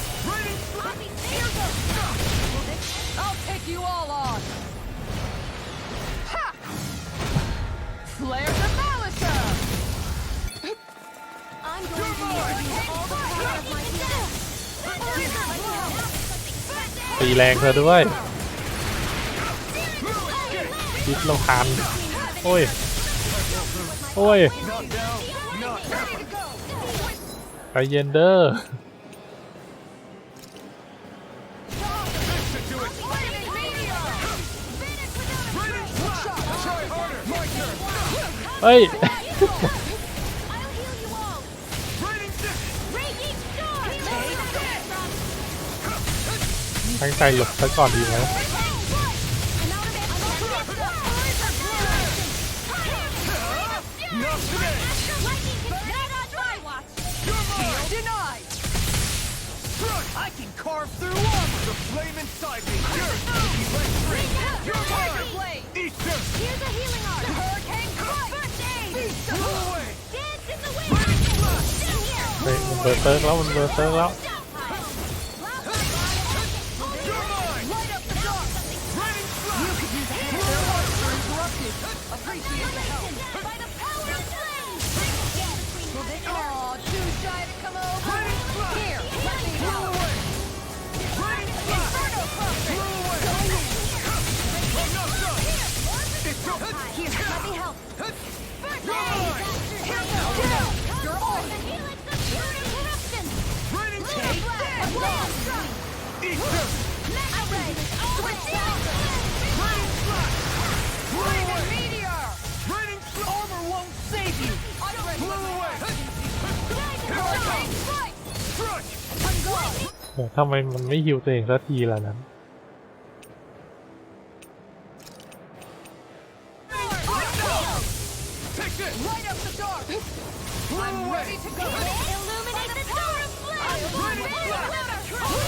I'll take you all on. Ha! Flare the Malisa! I'm going to use all the power of my death. ตีแรงเธอด้วยดิสลำคาญโอ้ย โอ้ย ใจเย็นเด้อ เฮ้ย ตั้งใจหลบซะก่อนดีไหม I can carve through armor. The flame inside me. Yours. Your Tiger blade! Easter. Here's a healing art. Hurricane strike! First aid. Blow away. Dance in the wind. Burning blast. Stay here. เฮ้ยมันเบอร์เติร์กแล้วมันเบอร์เติร์กแล้ว You're mine. Light up the dark! Burning blast. You could use a hand. Their hearts are interrupted. Appreciate the help. By the power of flame. Aw, too shy to come over? Here, let me Blow help. away. Burning blast. Inferno Prophet! Blow away. I'm not done. It's over. Here, let me help. You're mine. You're on! Burning Take this! Easter. Switch out! Burning meteor! Burning Armor won't save you! Blow away. Hurricane strike! Struck. I'm going! เดี๋ยวทำไมมันไม่ฮิวตัวเองสักทีล่ะนั้น Take this. Light up the dark! I'm ready to go! Illuminate the power of flame.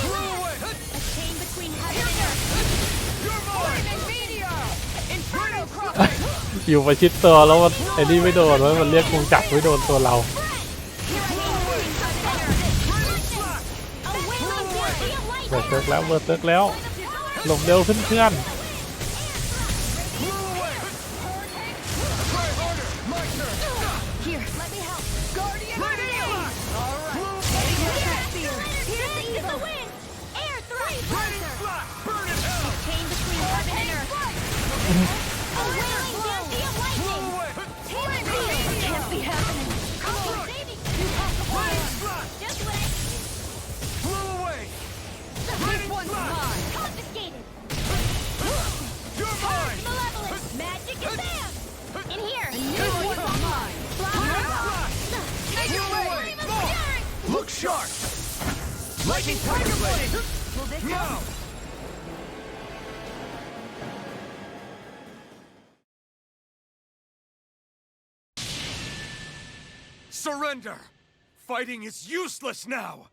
Blow away. A chain between heaven and earth. You're mine. Burning meteor! Inferno Prophet! อยู่ประชิดตัวแล้วมันไอ้นี่ไม่โดนวะมันเรียกกงจักรไม่โดนตัวเรา เบิร์เติร์กแล้วเบิร์เติร์กแล้วหลบเร็วเพื่อน Here, let me help! Guardian Meteor! Alright! Here's the evil! Wind. Air thrust. Burning blast. Burn it out. Chain between Can't be happening. Blew away. This one's mine. Confiscated. You're mine. Malevolent. Magic and bam. In here. This one's mine. Look sharp! Lightning Tiger Blade! Will this Now! Surrender! Fighting is useless now!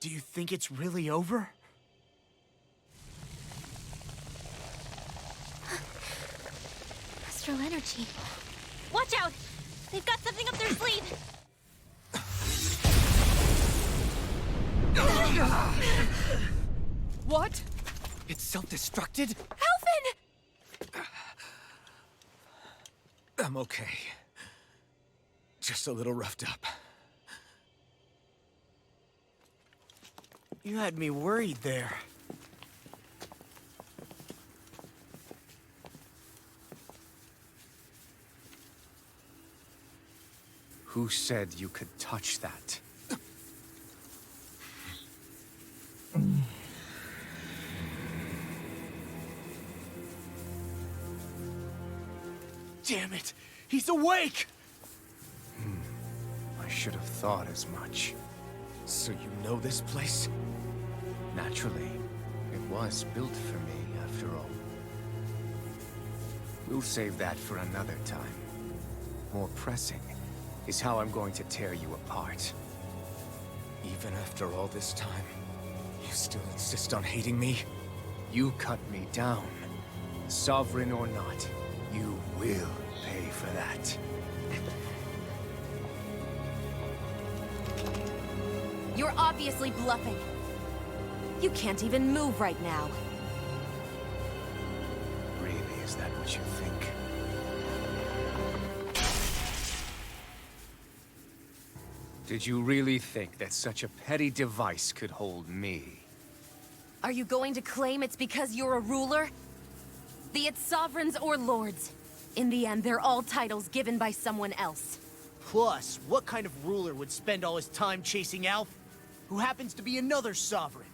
Do you think it's really over? Astral energy. Watch out! They've got something up their sleeve. What? It's self-destructed? Alphen! I'm okay. Just a little roughed up. You had me worried there. Who said you could touch that? Damn it! He's awake! I should have thought as much. So you know this place? Naturally. It was built for me, after all. We'll save that for another time. More pressing is how I'm going to tear you apart. Even after all this time, you still insist on hating me? You cut me down. Sovereign or not, you will pay for that. You're obviously bluffing. You can't even move right now. Really, is that what you think? Did you really think that such a petty device could hold me? Are you going to claim it's because you're a ruler? Be it sovereigns or lords. In the end, they're all titles given by someone else. Plus, what kind of ruler would spend all his time chasing Alf, who happens to be another sovereign?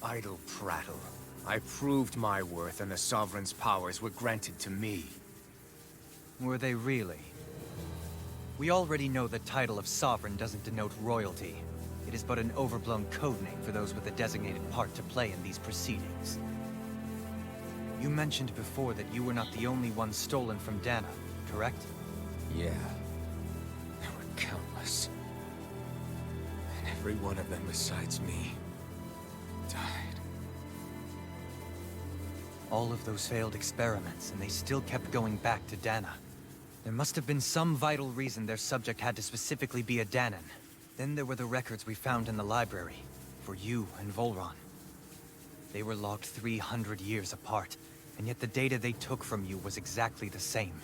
Idle prattle. I proved my worth and the Sovereign's powers were granted to me. Were they really? We already know the title of Sovereign doesn't denote royalty. It is but an overblown codename for those with a designated part to play in these proceedings. You mentioned before that you were not the only one stolen from Dana, correct? Yeah. There were countless. And every one of them besides me died. All of those failed experiments, and they still kept going back to Dana. There must have been some vital reason their subject had to specifically be a Danan. Then there were the records we found in the library, for you and Volron. They were logged 300 years apart, and yet the data they took from you was exactly the same.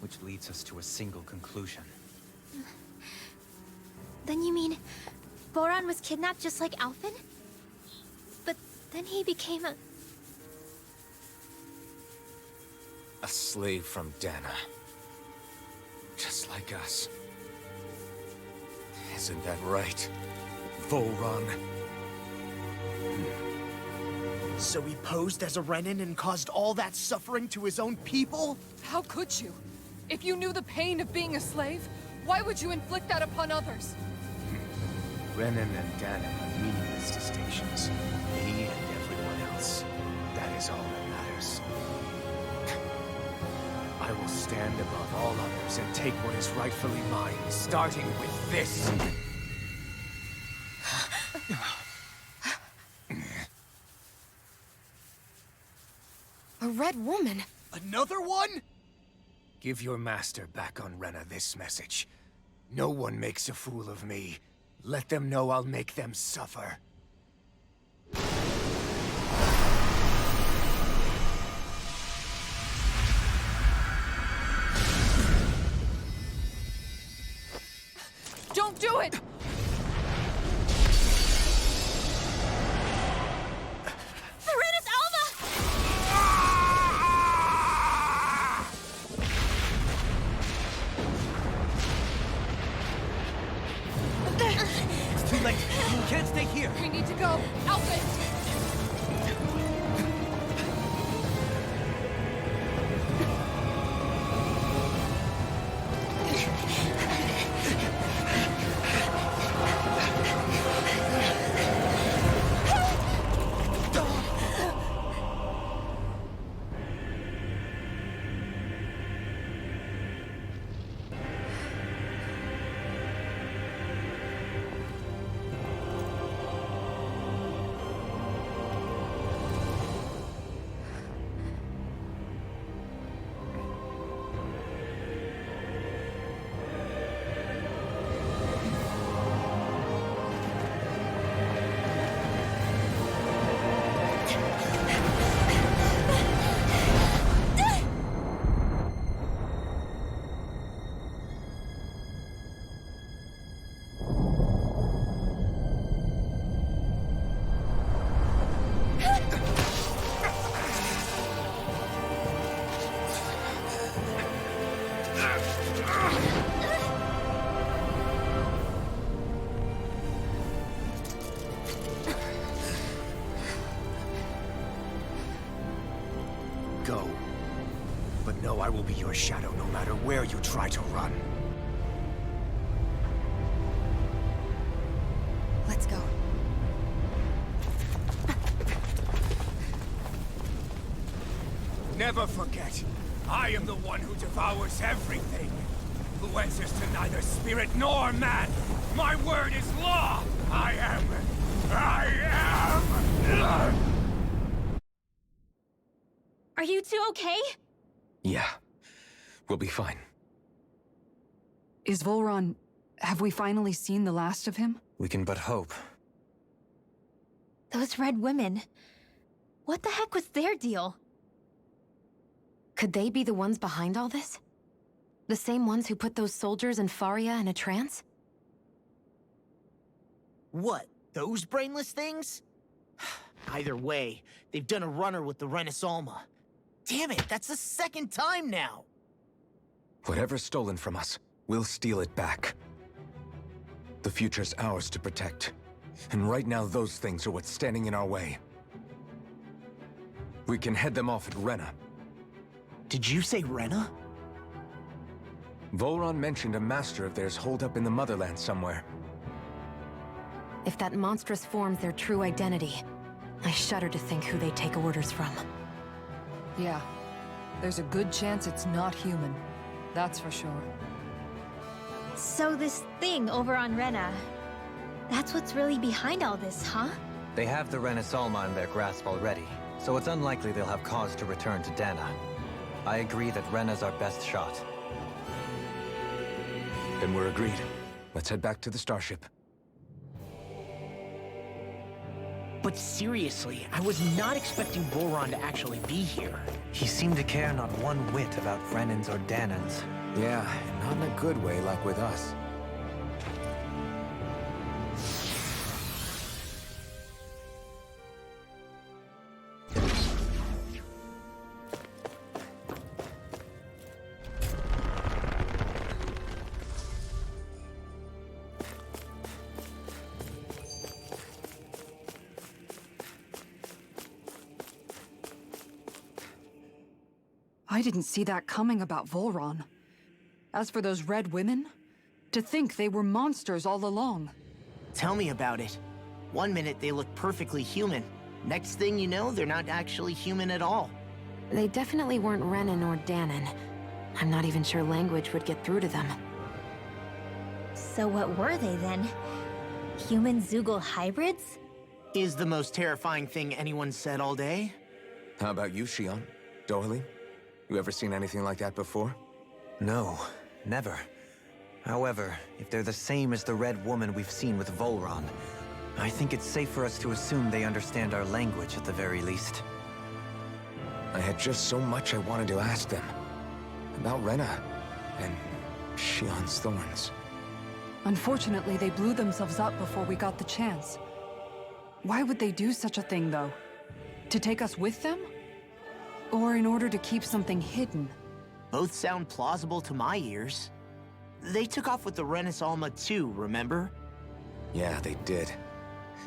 Which leads us to a single conclusion. Then you mean Boran was kidnapped just like Alphen? But then he became a slave from Dana. Just like us. Isn't that right, Volron? So he posed as a Renan and caused all that suffering to his own people? How could you? If you knew the pain of being a slave, why would you inflict that upon others? Renan and Dana are meaningless distinctions. Me and everyone else. That is all that matters. I will stand above all others and take what is rightfully mine, starting with this. A red woman? Another one? Give your master back on Rena this message. No one makes a fool of me. Let them know I'll make them suffer. Don't do it! Serenus Alva! Go. But know I will be your shadow no matter where you try to run. Let's go. Never forget, I am the one who devours everything. Who answers to neither spirit nor man. My word is law. I am. Are you two okay? Yeah. We'll be fine. Is Volron... have we finally seen the last of him? We can but hope. Those red women. What the heck was their deal? Could they be the ones behind all this? The same ones who put those soldiers in Faria in a trance? What? Those brainless things? Either way, they've done a runner with the Renaissance. Damn it, that's the second time now! Whatever's stolen from us, we'll steal it back. The future's ours to protect. And right now those things are what's standing in our way. We can head them off at Rena. Did you say Rena? Volron mentioned a master of theirs holed up in the motherland somewhere. If that monstrous form's their true identity, I shudder to think who they take orders from. Yeah. There's a good chance it's not human. That's for sure. So this thing over on Rena, that's what's really behind all this, huh? They have the Renaissance in their grasp already, so it's unlikely they'll have cause to return to Dana. I agree that Rena's our best shot. Then we're agreed. Let's head back to the starship. But seriously, I was not expecting Volron to actually be here. He seemed to care not one whit about Renans or Danans. Yeah, not in a good way like with us. I didn't see that coming about Volron. As for those red women, to think they were monsters all along. Tell me about it. One minute they look perfectly human. Next thing you know, they're not actually human at all. They definitely weren't Renan or Danan. I'm not even sure language would get through to them. So what were they then? Human Zoogle hybrids? Is the most terrifying thing anyone said all day. How about you, Shion? Doily? You ever seen anything like that before? No, never. However, if they're the same as the Red Woman we've seen with Volron, I think it's safe for us to assume they understand our language at the very least. I had just so much I wanted to ask them. About Rena, and Shion's thorns. Unfortunately, they blew themselves up before we got the chance. Why would they do such a thing, though? To take us with them? Or in order to keep something hidden? Both sound plausible to my ears. They took off with the Renaissance too, remember? Yeah, they did.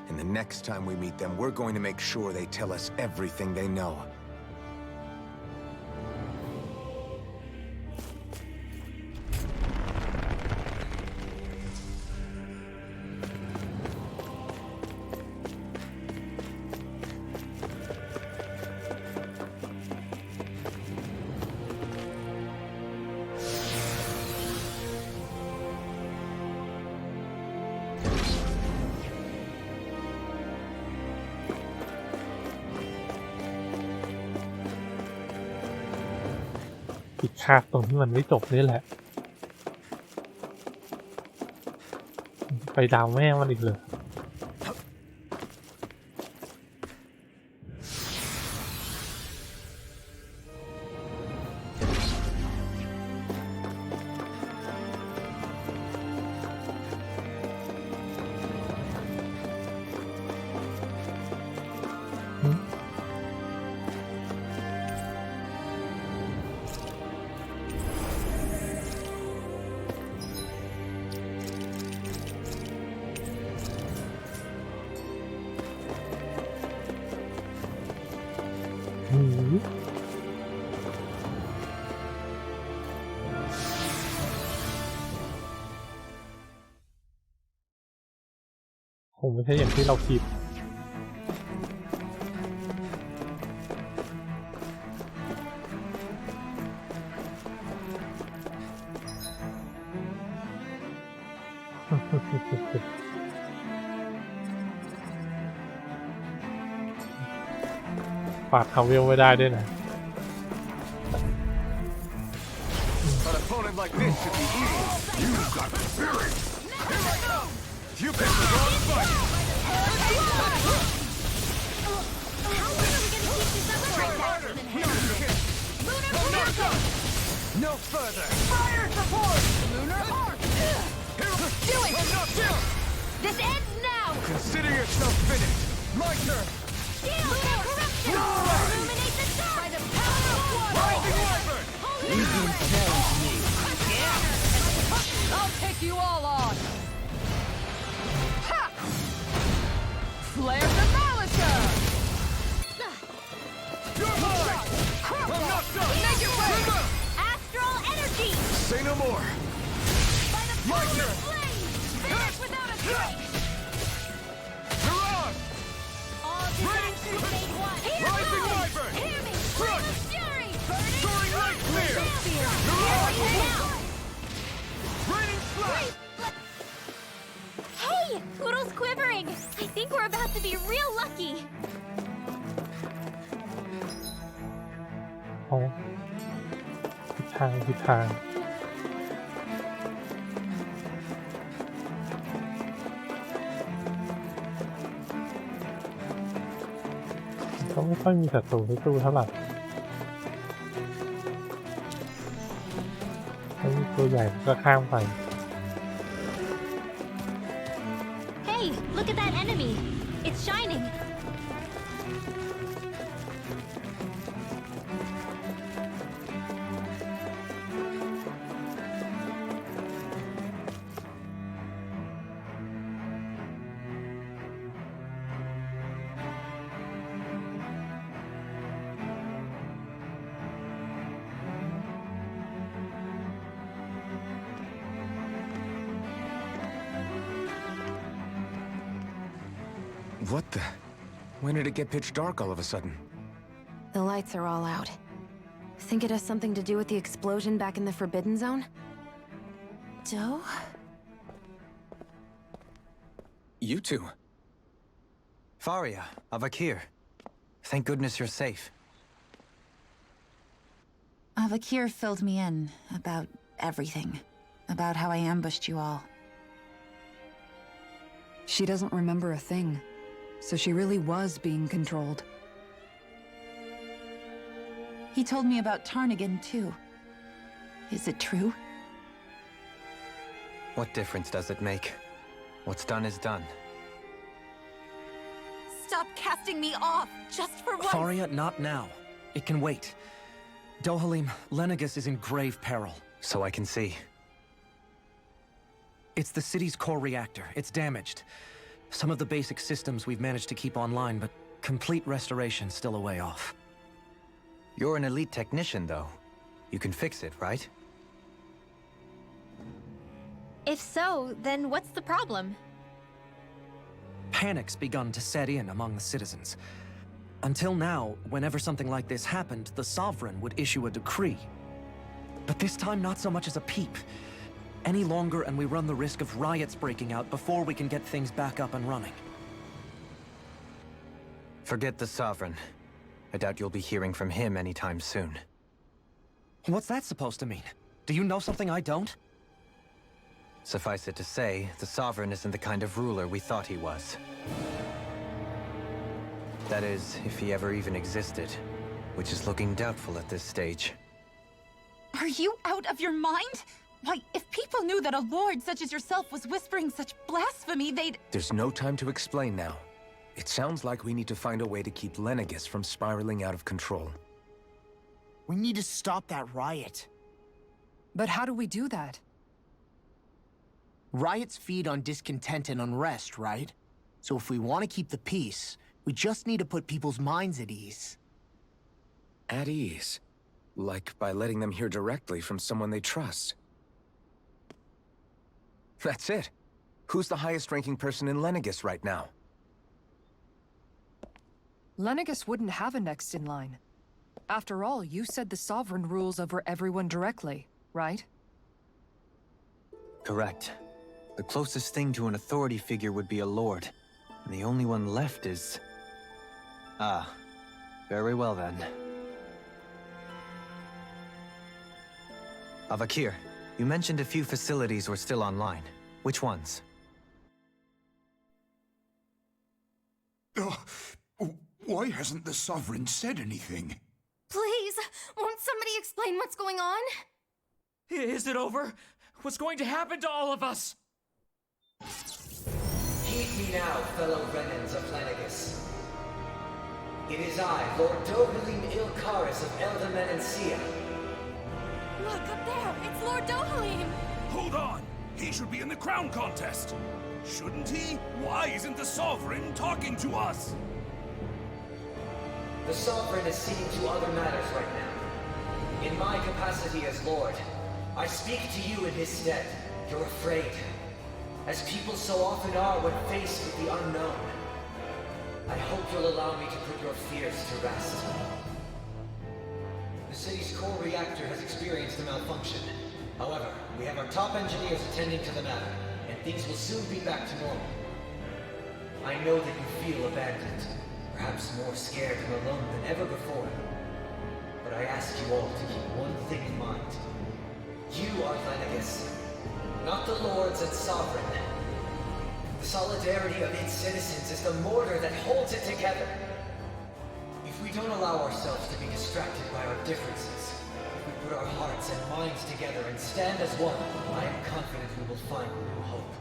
And the next time we meet them, we're going to make sure they tell us everything they know.ปิดฉากตรงที่มันไม่จบนี่แหละไปดาวแม่มันอีกเลย คงไม่ใช่อย่างที่เราคิดฝากคาเวลไว้ได้ด้วยนะ An opponent like this should be easy. You've got spirit. Here I come. You picked the wrong fight. No further. Fire support! Lunar Arc! Do it! I'm not down. This ends now! Consider yourself finished. My turn. Lunar corruption! Illuminate the dark! By the power of water! Rising Wyvern. I'll take you all on! Ha! Flare the Malika! You're mine. I'm not done. Make it way! Remember. Astral energy! Say no more. By the My power turn. of flame! Finish without a trace! You're on. All disasters made one! Here Rising goes! Wyvern. Hear me! Front. Flame of fury! Burning Soaring right clear. Spear! You're Here on. we now! Raining slash. Hey! Poodle's quivering! I think we're about to be real lucky! อ๋อผิดทางก็ไม่ค่อยมีศัตรูให้สู้เท่าไหร่ถ้ามีตัวใหญ่ก็ข้ามไป Hey! Look at that enemy! It's shining! What the? When did it get pitch dark all of a sudden? The lights are all out. Think it has something to do with the explosion back in the Forbidden Zone? Joe? You two. Faria, Avakir. Thank goodness you're safe. Avakir filled me in about everything. About how I ambushed you all. She doesn't remember a thing. So she really was being controlled. He told me about Tarnigan, too. Is it true? What difference does it make? What's done is done. Stop casting me off, just for once! Faria, not now. It can wait. Dohalim, Lenegis is in grave peril. So I can see. It's the city's core reactor. It's damaged. Some of the basic systems we've managed to keep online, but complete restoration's still a way off. You're an elite technician, though. You can fix it, right? If so, then what's the problem? Panic's begun to set in among the citizens. Until now, whenever something like this happened, the Sovereign would issue a decree. But this time, not so much as a peep. Any longer and we run the risk of riots breaking out before we can get things back up and running. Forget the Sovereign. I doubt you'll be hearing from him anytime soon. What's that supposed to mean? Do you know something I don't? Suffice it to say, the Sovereign isn't the kind of ruler we thought he was. That is, if he ever even existed, which is looking doubtful at this stage. Are you out of your mind? Why, if people knew that a lord such as yourself was whispering such blasphemy, they'd— There's no time to explain now. It sounds like we need to find a way to keep Lenegis from spiraling out of control. We need to stop that riot. But how do we do that? Riots feed on discontent and unrest, right? So if we want to keep the peace, we just need to put people's minds at ease. At ease? Like by letting them hear directly from someone they trust. That's it. Who's the highest-ranking person in Lenegis right now? Lenegis wouldn't have a next in line. After all, you said the Sovereign rules over everyone directly, right? Correct. The closest thing to an authority figure would be a lord. And the only one left is... Ah. Very well then. Avakir, you mentioned a few facilities were still online. Which ones? Why hasn't the Sovereign said anything? Please, won't somebody explain what's going on? Is it over? What's going to happen to all of us? Heed me now, fellow Renans of Lenegis. It is I, Lord Dohalim Ilkaris of Elda Menancia. Look, up there! It's Lord Dohalim! Hold on! He should be in the crown contest! Shouldn't he? Why isn't the Sovereign talking to us? The Sovereign is seeing to other matters right now. In my capacity as Lord, I speak to you in his stead. You're afraid. As people so often are when faced with the unknown. I hope you'll allow me to put your fears to rest. The city's core reactor has experienced a malfunction. However, we have our top engineers attending to the matter, and things will soon be back to normal. I know that you feel abandoned, perhaps more scared and alone than ever before. But I ask you all to keep one thing in mind. You are Lenegis, not the Lords and Sovereign. The solidarity of its citizens is the mortar that holds it together. If we don't allow ourselves to be distracted by our differences, if we put our hearts and minds together and stand as one, I am confident we will find new hope.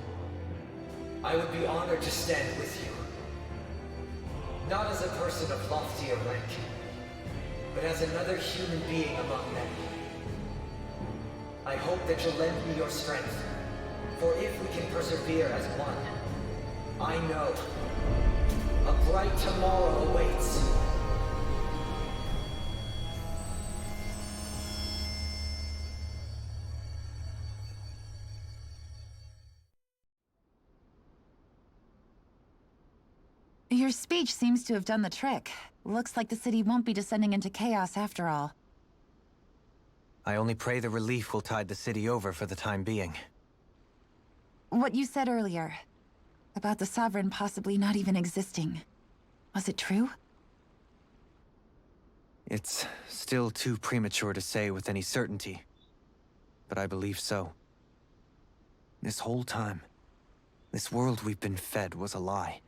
I would be honored to stand with you. Not as a person of loftier rank, but as another human being among them. I hope that you'll lend me your strength, for if we can persevere as one, I know a bright tomorrow awaits. Your speech seems to have done the trick. Looks like the city won't be descending into chaos after all. I only pray the relief will tide the city over for the time being. What you said earlier, about the Sovereign possibly not even existing, was it true? It's still too premature to say with any certainty, but I believe so. This whole time, this world we've been fed was a lie,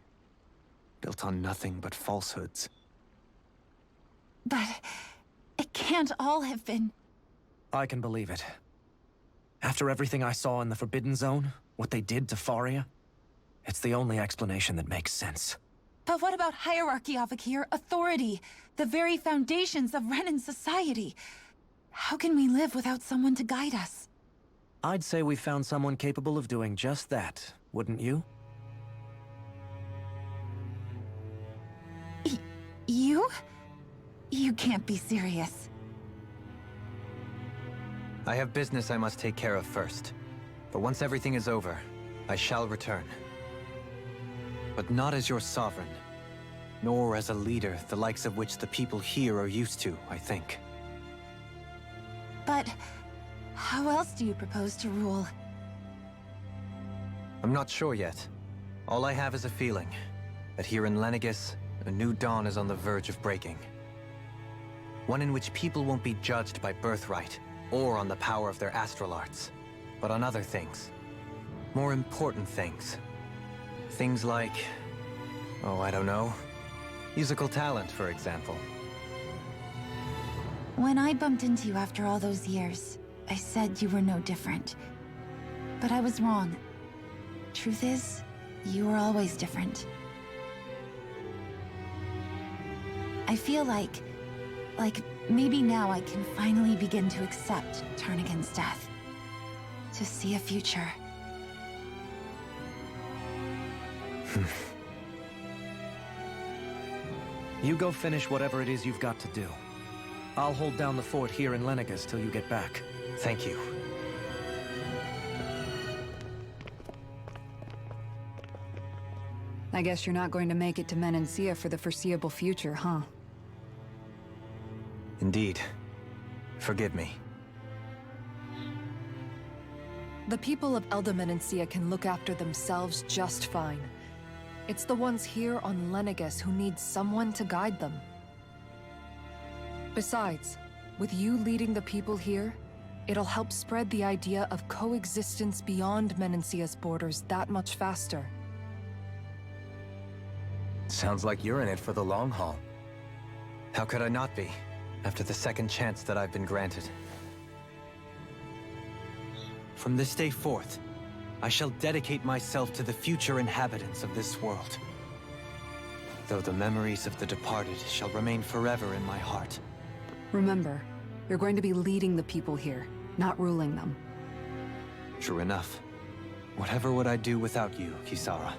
built on nothing but falsehoods. But it can't all have been... I can believe it. After everything I saw in the Forbidden Zone, what they did to Faria, it's the only explanation that makes sense. But what about hierarchy, Avakir? Authority? The very foundations of Renan society? How can we live without someone to guide us? I'd say we found someone capable of doing just that, wouldn't you? You? You can't be serious. I have business I must take care of first. But once everything is over, I shall return. But not as your sovereign, nor as a leader the likes of which the people here are used to, I think. But how else do you propose to rule? I'm not sure yet. All I have is a feeling that here in Lenegis, a new dawn is on the verge of breaking. One in which people won't be judged by birthright or on the power of their astral arts, but on other things. More important things. Things like, oh, I don't know, musical talent, for example. When I bumped into you after all those years, I said you were no different. But I was wrong. Truth is, you were always different. I feel like maybe now I can finally begin to accept Tarnigan's death. To see a future. You go finish whatever it is you've got to do. I'll hold down the fort here in Lenegis till you get back. Thank you. I guess you're not going to make it to Menancia for the foreseeable future, huh? Indeed. Forgive me. The people of Elda Menancia can look after themselves just fine. It's the ones here on Lenegis who need someone to guide them. Besides, with you leading the people here, it'll help spread the idea of coexistence beyond Menancia's borders that much faster. Sounds like you're in it for the long haul. How could I not be, after the second chance that I've been granted? From this day forth, I shall dedicate myself to the future inhabitants of this world. Though the memories of the departed shall remain forever in my heart. Remember, you're going to be leading the people here, not ruling them. True enough. Whatever would I do without you, Kisara?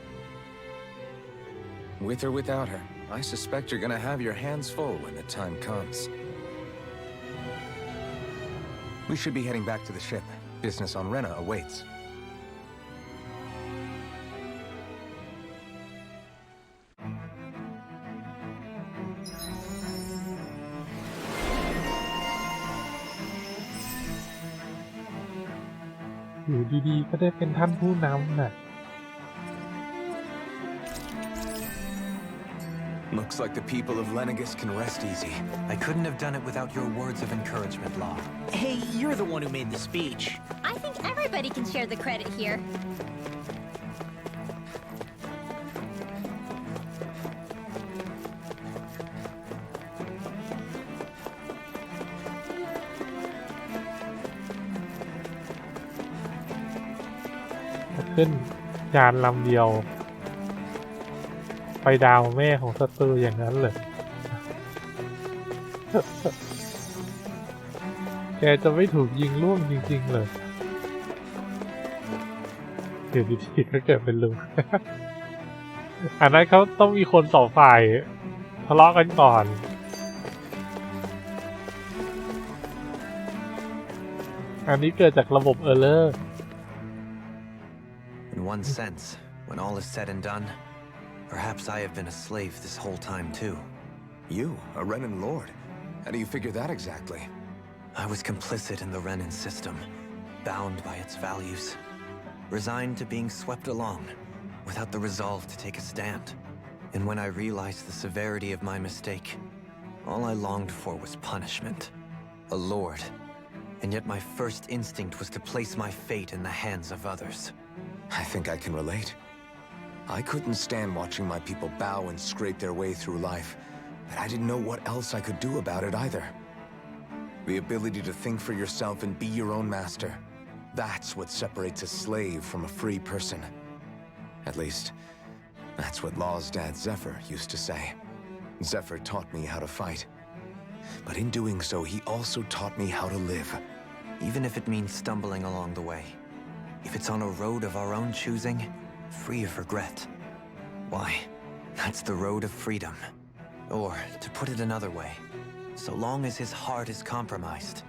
With or without her, I suspect you're gonna have your hands full when the time comes. We should be heading back to the ship. Business on Rena awaits.อยู่ดีๆก็ได้เป็นท่านผู้นำน่ะ Looks like the people of Lenegis can rest easy. I couldn't have done it without your words of encouragement, Law. Hey, you're the one who made the speech. I think everybody can share the credit here.ขึ้นยานลำเดียวไปดาวแม่ของศัตรูอย่างนั้นเลย แกจะไม่ถูกยิงล่วงจริงๆเลยเดี๋ยวดีๆก็เกิดเป็นลุง อันนั้นเขาต้องมีคนสองฝ่ายทะเลาะกันก่อน อันนี้เกิดจากระบบเออร์เลอร์ In one sense, when all is said and done, perhaps I have been a slave this whole time too. You, a Renan lord? How do you figure that exactly? I was complicit in the Renan system, bound by its values, resigned to being swept along, without the resolve to take a stand. And when I realized the severity of my mistake, all I longed for was punishment. A lord. And yet my first instinct was to place my fate in the hands of others. I think I can relate. I couldn't stand watching my people bow and scrape their way through life, but I didn't know what else I could do about it either. The ability to think for yourself and be your own master. That's what separates a slave from a free person. At least, that's what Law's dad Zephyr used to say. Zephyr taught me how to fight. But in doing so, he also taught me how to live. Even if it means stumbling along the way. If it's on a road of our own choosing, free of regret. Why, that's the road of freedom. Or, to put it another way, so long as his heart is compromised,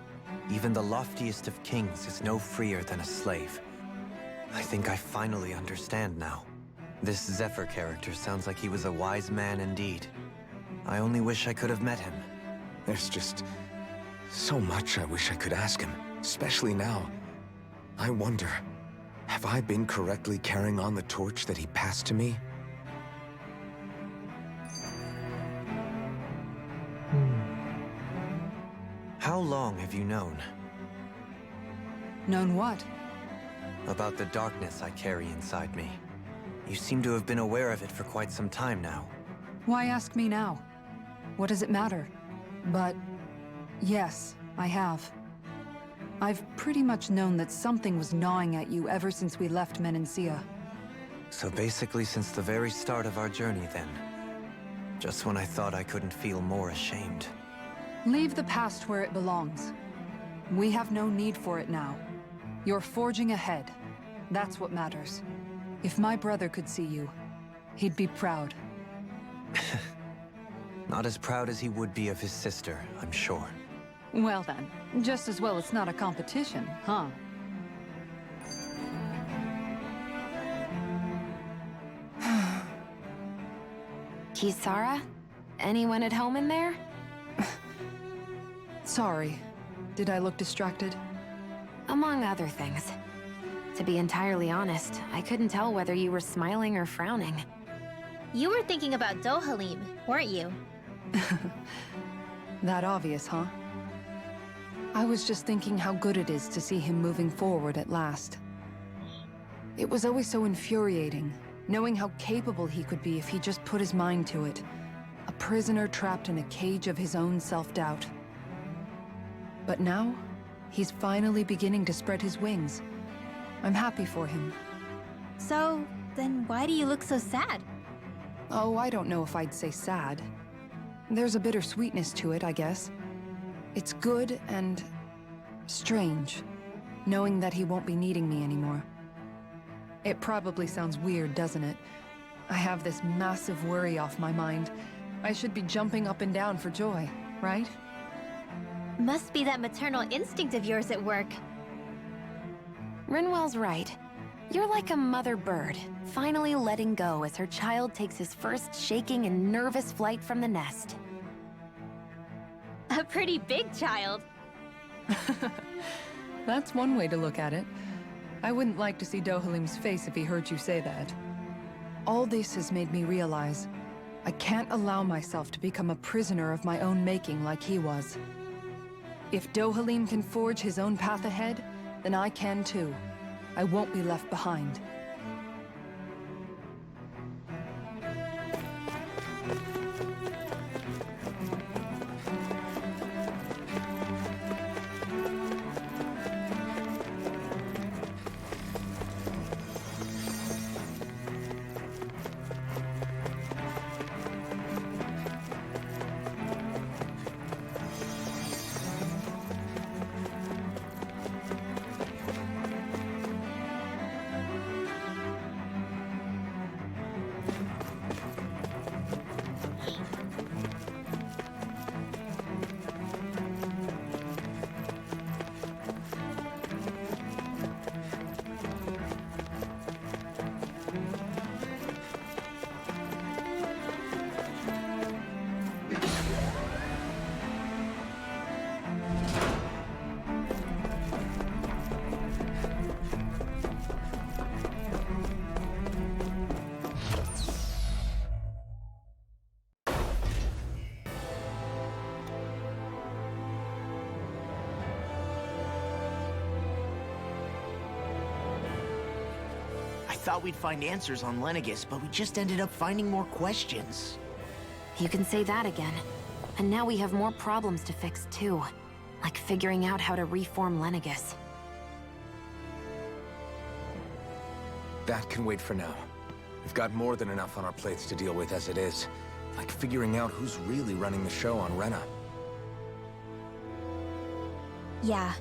even the loftiest of kings is no freer than a slave. I think I finally understand now. This Zephyr character sounds like he was a wise man indeed. I only wish I could have met him. There's just so much I wish I could ask him, especially now. I wonder, have I been correctly carrying on the torch that he passed to me? How long have you known? Known what? About the darkness I carry inside me. You seem to have been aware of it for quite some time now. Why ask me now? What does it matter? But yes, I have. I've pretty much known that something was gnawing at you ever since we left Menancia. So basically since the very start of our journey then. Just when I thought I couldn't feel more ashamed. Leave the past where it belongs. We have no need for it now. You're forging ahead. That's what matters. If my brother could see you, he'd be proud. Not as proud as he would be of his sister, I'm sure. Well then, just as well it's not a competition, huh? Kisara? Anyone at home in there? Sorry. Did I look distracted? Among other things. To be entirely honest, I couldn't tell whether you were smiling or frowning. You were thinking about Dohalim, weren't you? That obvious, huh? I was just thinking how good it is to see him moving forward at last. It was always so infuriating, knowing how capable he could be if he just put his mind to it. A prisoner trapped in a cage of his own self-doubt. But now, he's finally beginning to spread his wings. I'm happy for him. So, then why do you look so sad? Oh, I don't know if I'd say sad. There's a bittersweetness to it, I guess. It's good and strange, knowing that he won't be needing me anymore. It probably sounds weird, doesn't it? I have this massive worry off my mind. I should be jumping up and down for joy, right? Must be that maternal instinct of yours at work. Rinwell's right. You're like a mother bird, finally letting go as her child takes his first shaking and nervous flight from the nest. A pretty big child. That's one way to look at it. I wouldn't like to see Dohalim's face if he heard you say that. All this has made me realize I can't allow myself to become a prisoner of my own making like he was. If Dohalim can forge his own path ahead, then I can too. I won't be left behind. I thought we'd find answers on Lenegis, but we just ended up finding more questions. You can say that again. And now we have more problems to fix too. Like figuring out how to reform Lenegis. That can wait for now. We've got more than enough on our plates to deal with as it is. Like figuring out who's really running the show on Rena. Yeah.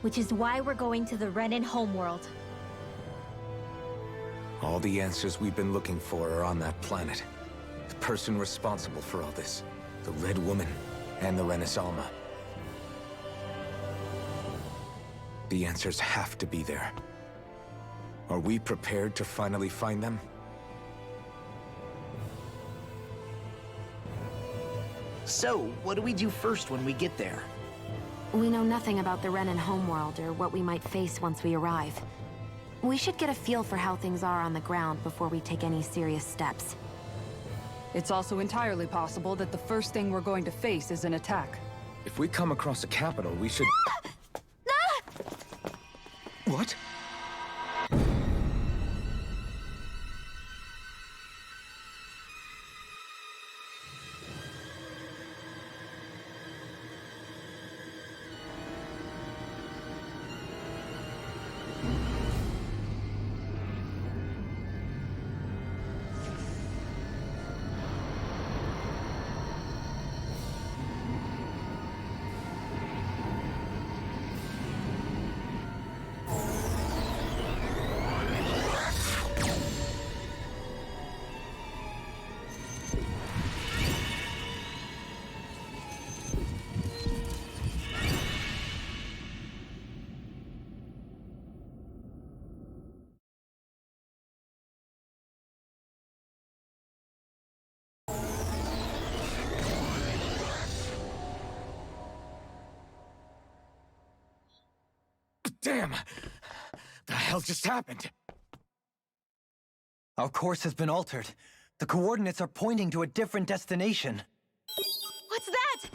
Which is why we're going to the Renan homeworld. All the answers we've been looking for are on that planet. The person responsible for all this. The Red Woman and the Renis Alma. The answers have to be there. Are we prepared to finally find them? So, what do we do first when we get there? We know nothing about the Renan homeworld or what we might face once we arrive. We should get a feel for how things are on the ground before we take any serious steps. It's also entirely possible that the first thing we're going to face is an attack. If we come across a capital, we should... What? Damn! The hell just happened? Our course has been altered. The coordinates are pointing to a different destination. What's that?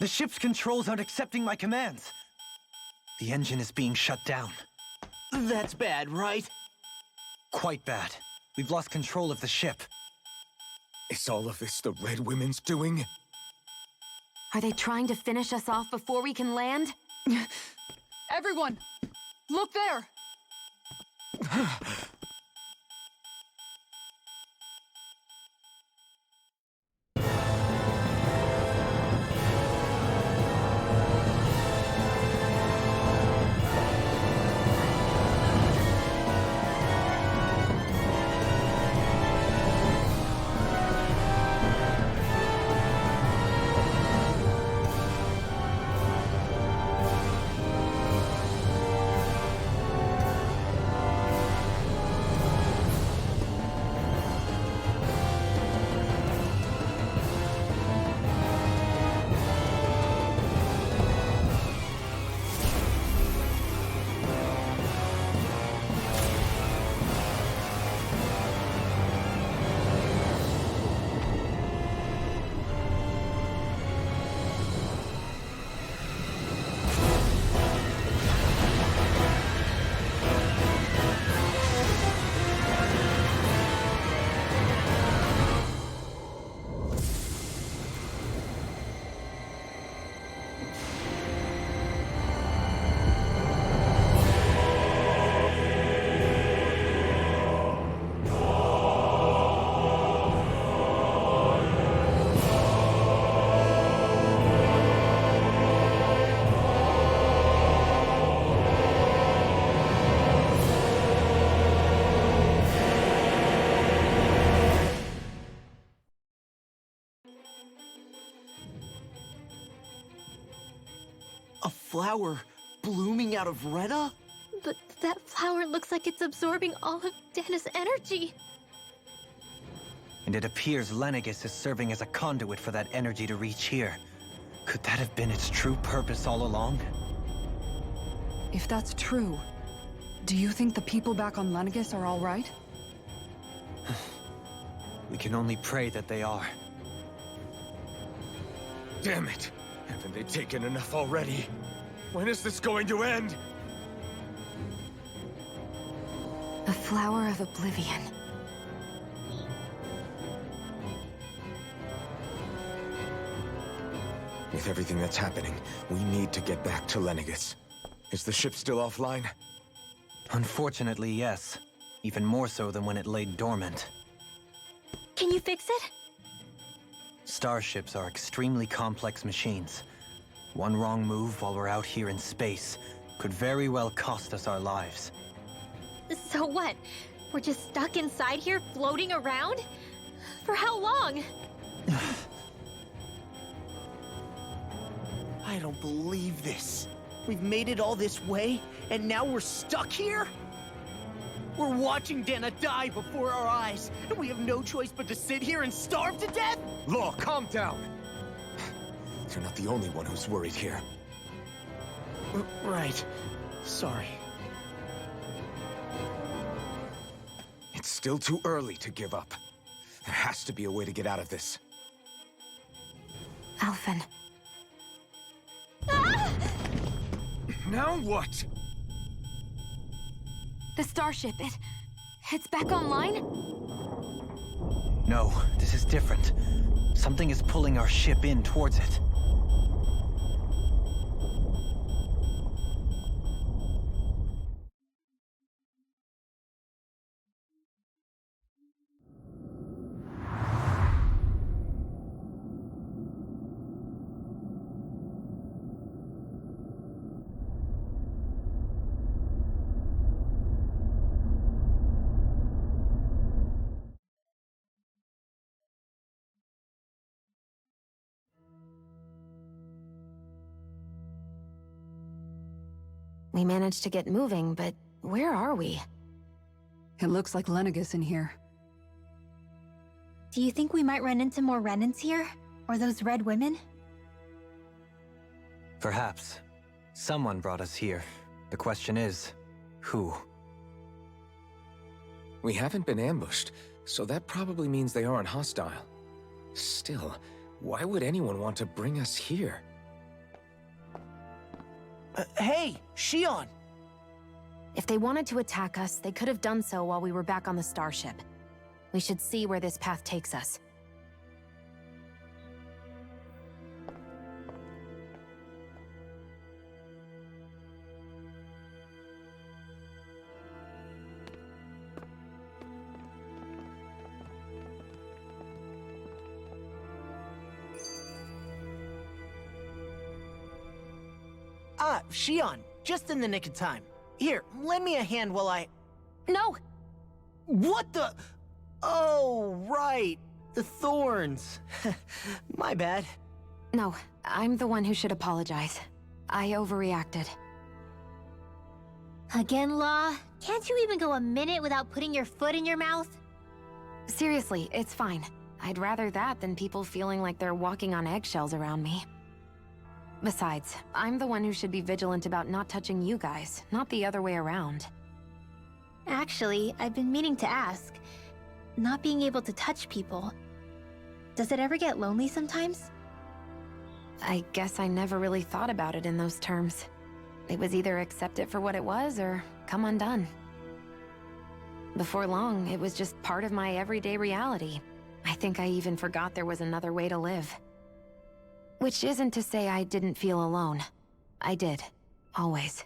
The ship's controls aren't accepting my commands. The engine is being shut down. That's bad, right? Quite bad. We've lost control of the ship. Is all of this the Red Women's doing? Are they trying to finish us off before we can land? Everyone! Look there! A flower blooming out of Rena? But that flower looks like it's absorbing all of Dana's energy. And it appears Lenegis is serving as a conduit for that energy to reach here. Could that have been its true purpose all along? If that's true, do you think the people back on Lenegis are all right? We can only pray that they are. Damn it! Haven't they taken enough already? When is this going to end? A flower of oblivion. With everything that's happening, we need to get back to Lenegis. Is the ship still offline? Unfortunately, yes. Even more so than when it lay dormant. Can you fix it? Starships are extremely complex machines. One wrong move while we're out here in space could very well cost us our lives. So what? We're just stuck inside here, floating around? For how long? I don't believe this. We've made it all this way, and now we're stuck here? We're watching Dana die before our eyes, and we have no choice but to sit here and starve to death? Law, calm down! You're not the only one who's worried here. Right. Sorry. It's still too early to give up. There has to be a way to get out of this. Alphen. Now what? The starship, it's back online? No, this is different. Something is pulling our ship in towards it. We managed to get moving, but where are we? It looks like Lenegis in here. Do you think we might run into more Renans here? Or those red women? Perhaps. Someone brought us here. The question is, who? We haven't been ambushed, so that probably means they aren't hostile. Still, why would anyone want to bring us here? Hey, Shion! If they wanted to attack us, they could have done so while we were back on the starship. We should see where this path takes us. Shion, just in the nick of time. Here, lend me a hand while I... No! What the... Oh, right. The thorns. My bad. No, I'm the one who should apologize. I overreacted. Again, Law? Can't you even go a minute without putting your foot in your mouth? Seriously, it's fine. I'd rather that than people feeling like they're walking on eggshells around me. Besides, I'm the one who should be vigilant about not touching you guys, not the other way around. Actually, I've been meaning to ask. Not being able to touch people, does it ever get lonely sometimes? I guess I never really thought about it in those terms. It was either accept it for what it was or come undone. Before long, it was just part of my everyday reality. I think I even forgot there was another way to live. Which isn't to say I didn't feel alone. I did. Always.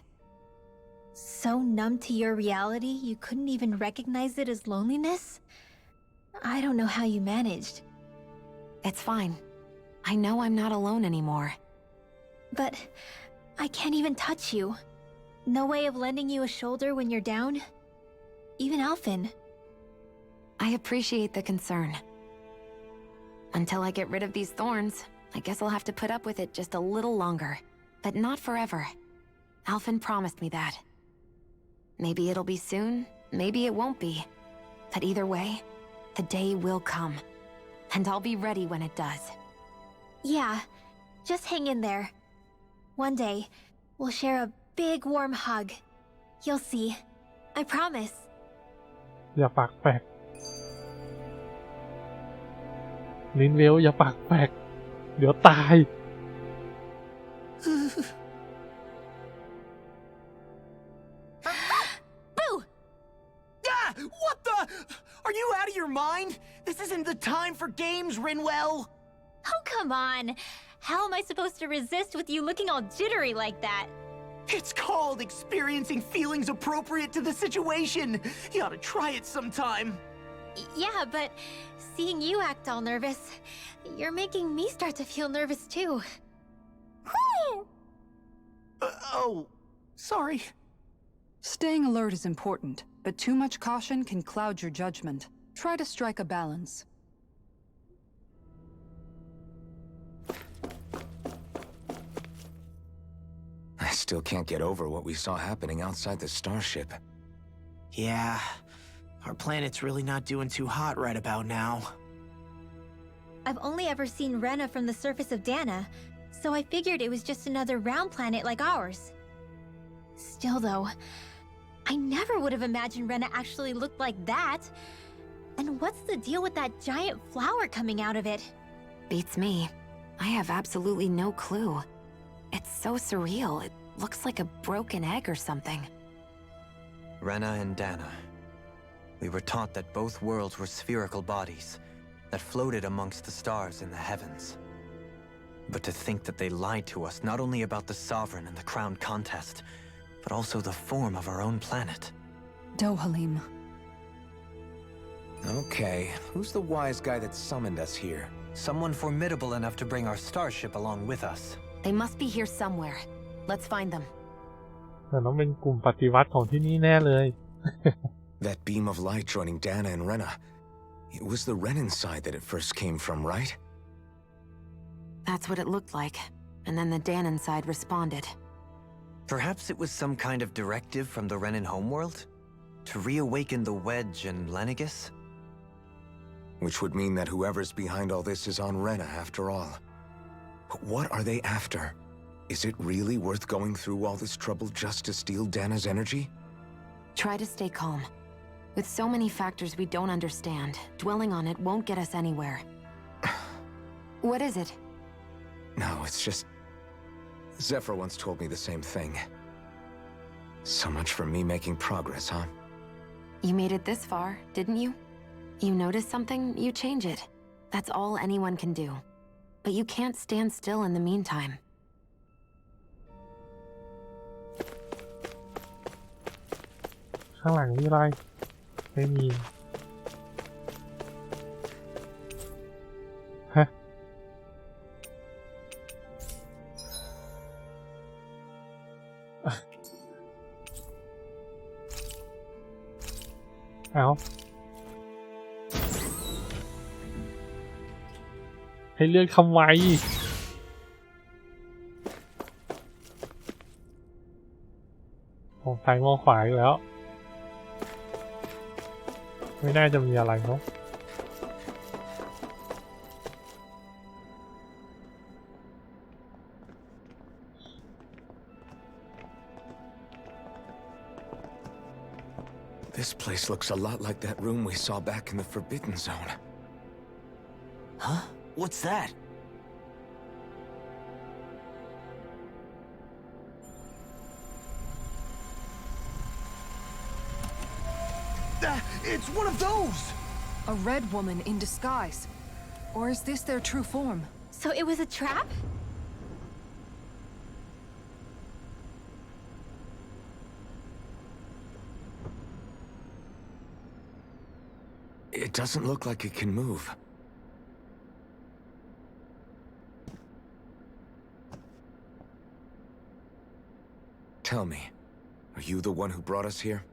So numb to your reality, you couldn't even recognize it as loneliness? I don't know how you managed. It's fine. I know I'm not alone anymore. But I can't even touch you. No way of lending you a shoulder when you're down? Even Alphen. I appreciate the concern. Until I get rid of these thorns, I guess I'll have to put up with it just a little longer. But not forever. Alphen promised me that. Maybe it'll be soon, maybe it won't be. But either way, the day will come. And I'll be ready when it does. Yeah, just hang in there. One day, we'll share a big warm hug. You'll see. I promise. อย่าปากแปลกลินเวลอย่าปากแปลกเดี๋ยวตาย Boo! Ah! What the? Are you out of your mind? This isn't the time for games, Rinwell. Oh, come on. How am I supposed to resist with you looking all jittery like that? It's called experiencing feelings appropriate to the situation. You ought to try it sometime. Yeah, but seeing you act all nervous, you're making me start to feel nervous too. Oh, sorry. Staying alert is important, but too much caution can cloud your judgment. Try to strike a balance. I still can't get over what we saw happening outside the starship. Yeah, our planet's really not doing too hot right about now. I've only ever seen Rena from the surface of Dana, so I figured it was just another round planet like ours. Still though, I never would have imagined Rena actually looked like that. And what's the deal with that giant flower coming out of it? Beats me. I have absolutely no clue. It's so surreal. It looks like a broken egg or something. Rena and Dana. We were taught that both worlds were spherical bodies that floated amongst the stars in the heavens. But to think that they lied to us not only about the Sovereign and the Crown contest, but also the form of our own planet. Dohalim. Okay, who's the wise guy that summoned us here? Someone formidable enough to bring our starship along with us. They must be here somewhere. Let's find them. แต่ต้องเป็นกลุ่มปฏิวัติของที่นี่แน่เลย That beam of light joining Dana and Rena. It was the Renan side that it first came from, right? That's what it looked like. And then the Danon side responded. Perhaps it was some kind of directive from the Renan homeworld? To reawaken the Wedge and Lenegis? Which would mean that whoever's behind all this is on Rena after all. But what are they after? Is it really worth going through all this trouble just to steal Dana's energy? Try to stay calm. With so many factors we don't understand, dwelling on it won't get us anywhere. What is it? No, it's just... Zephyr once told me the same thing. So much for me making progress, huh? You made it this far, didn't you? You notice something, you change it. That's all anyone can do. But you can't stand still in the meantime.ข้างหลังมีอะไรไม่มีฮะเอาให้เลือกทำไมมองซ้ายมองขวาอยู่แล้วไม่น่าจะมีอะไรเนาะ This place looks a lot like that room we saw back in the Forbidden Zone. Huh? What's that? It's one of those! A red woman in disguise. Or is this their true form? So it was a trap? It doesn't look like it can move. Tell me, are you the one who brought us here?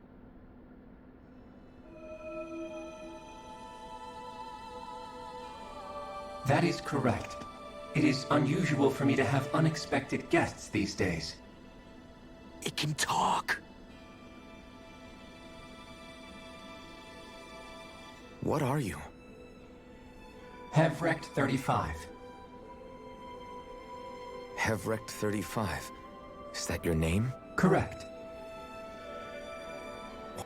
That is correct. It is unusual for me to have unexpected guests these days. It can talk. What are you? Hevrect 35. Hevrect 35. Is that your name? Correct.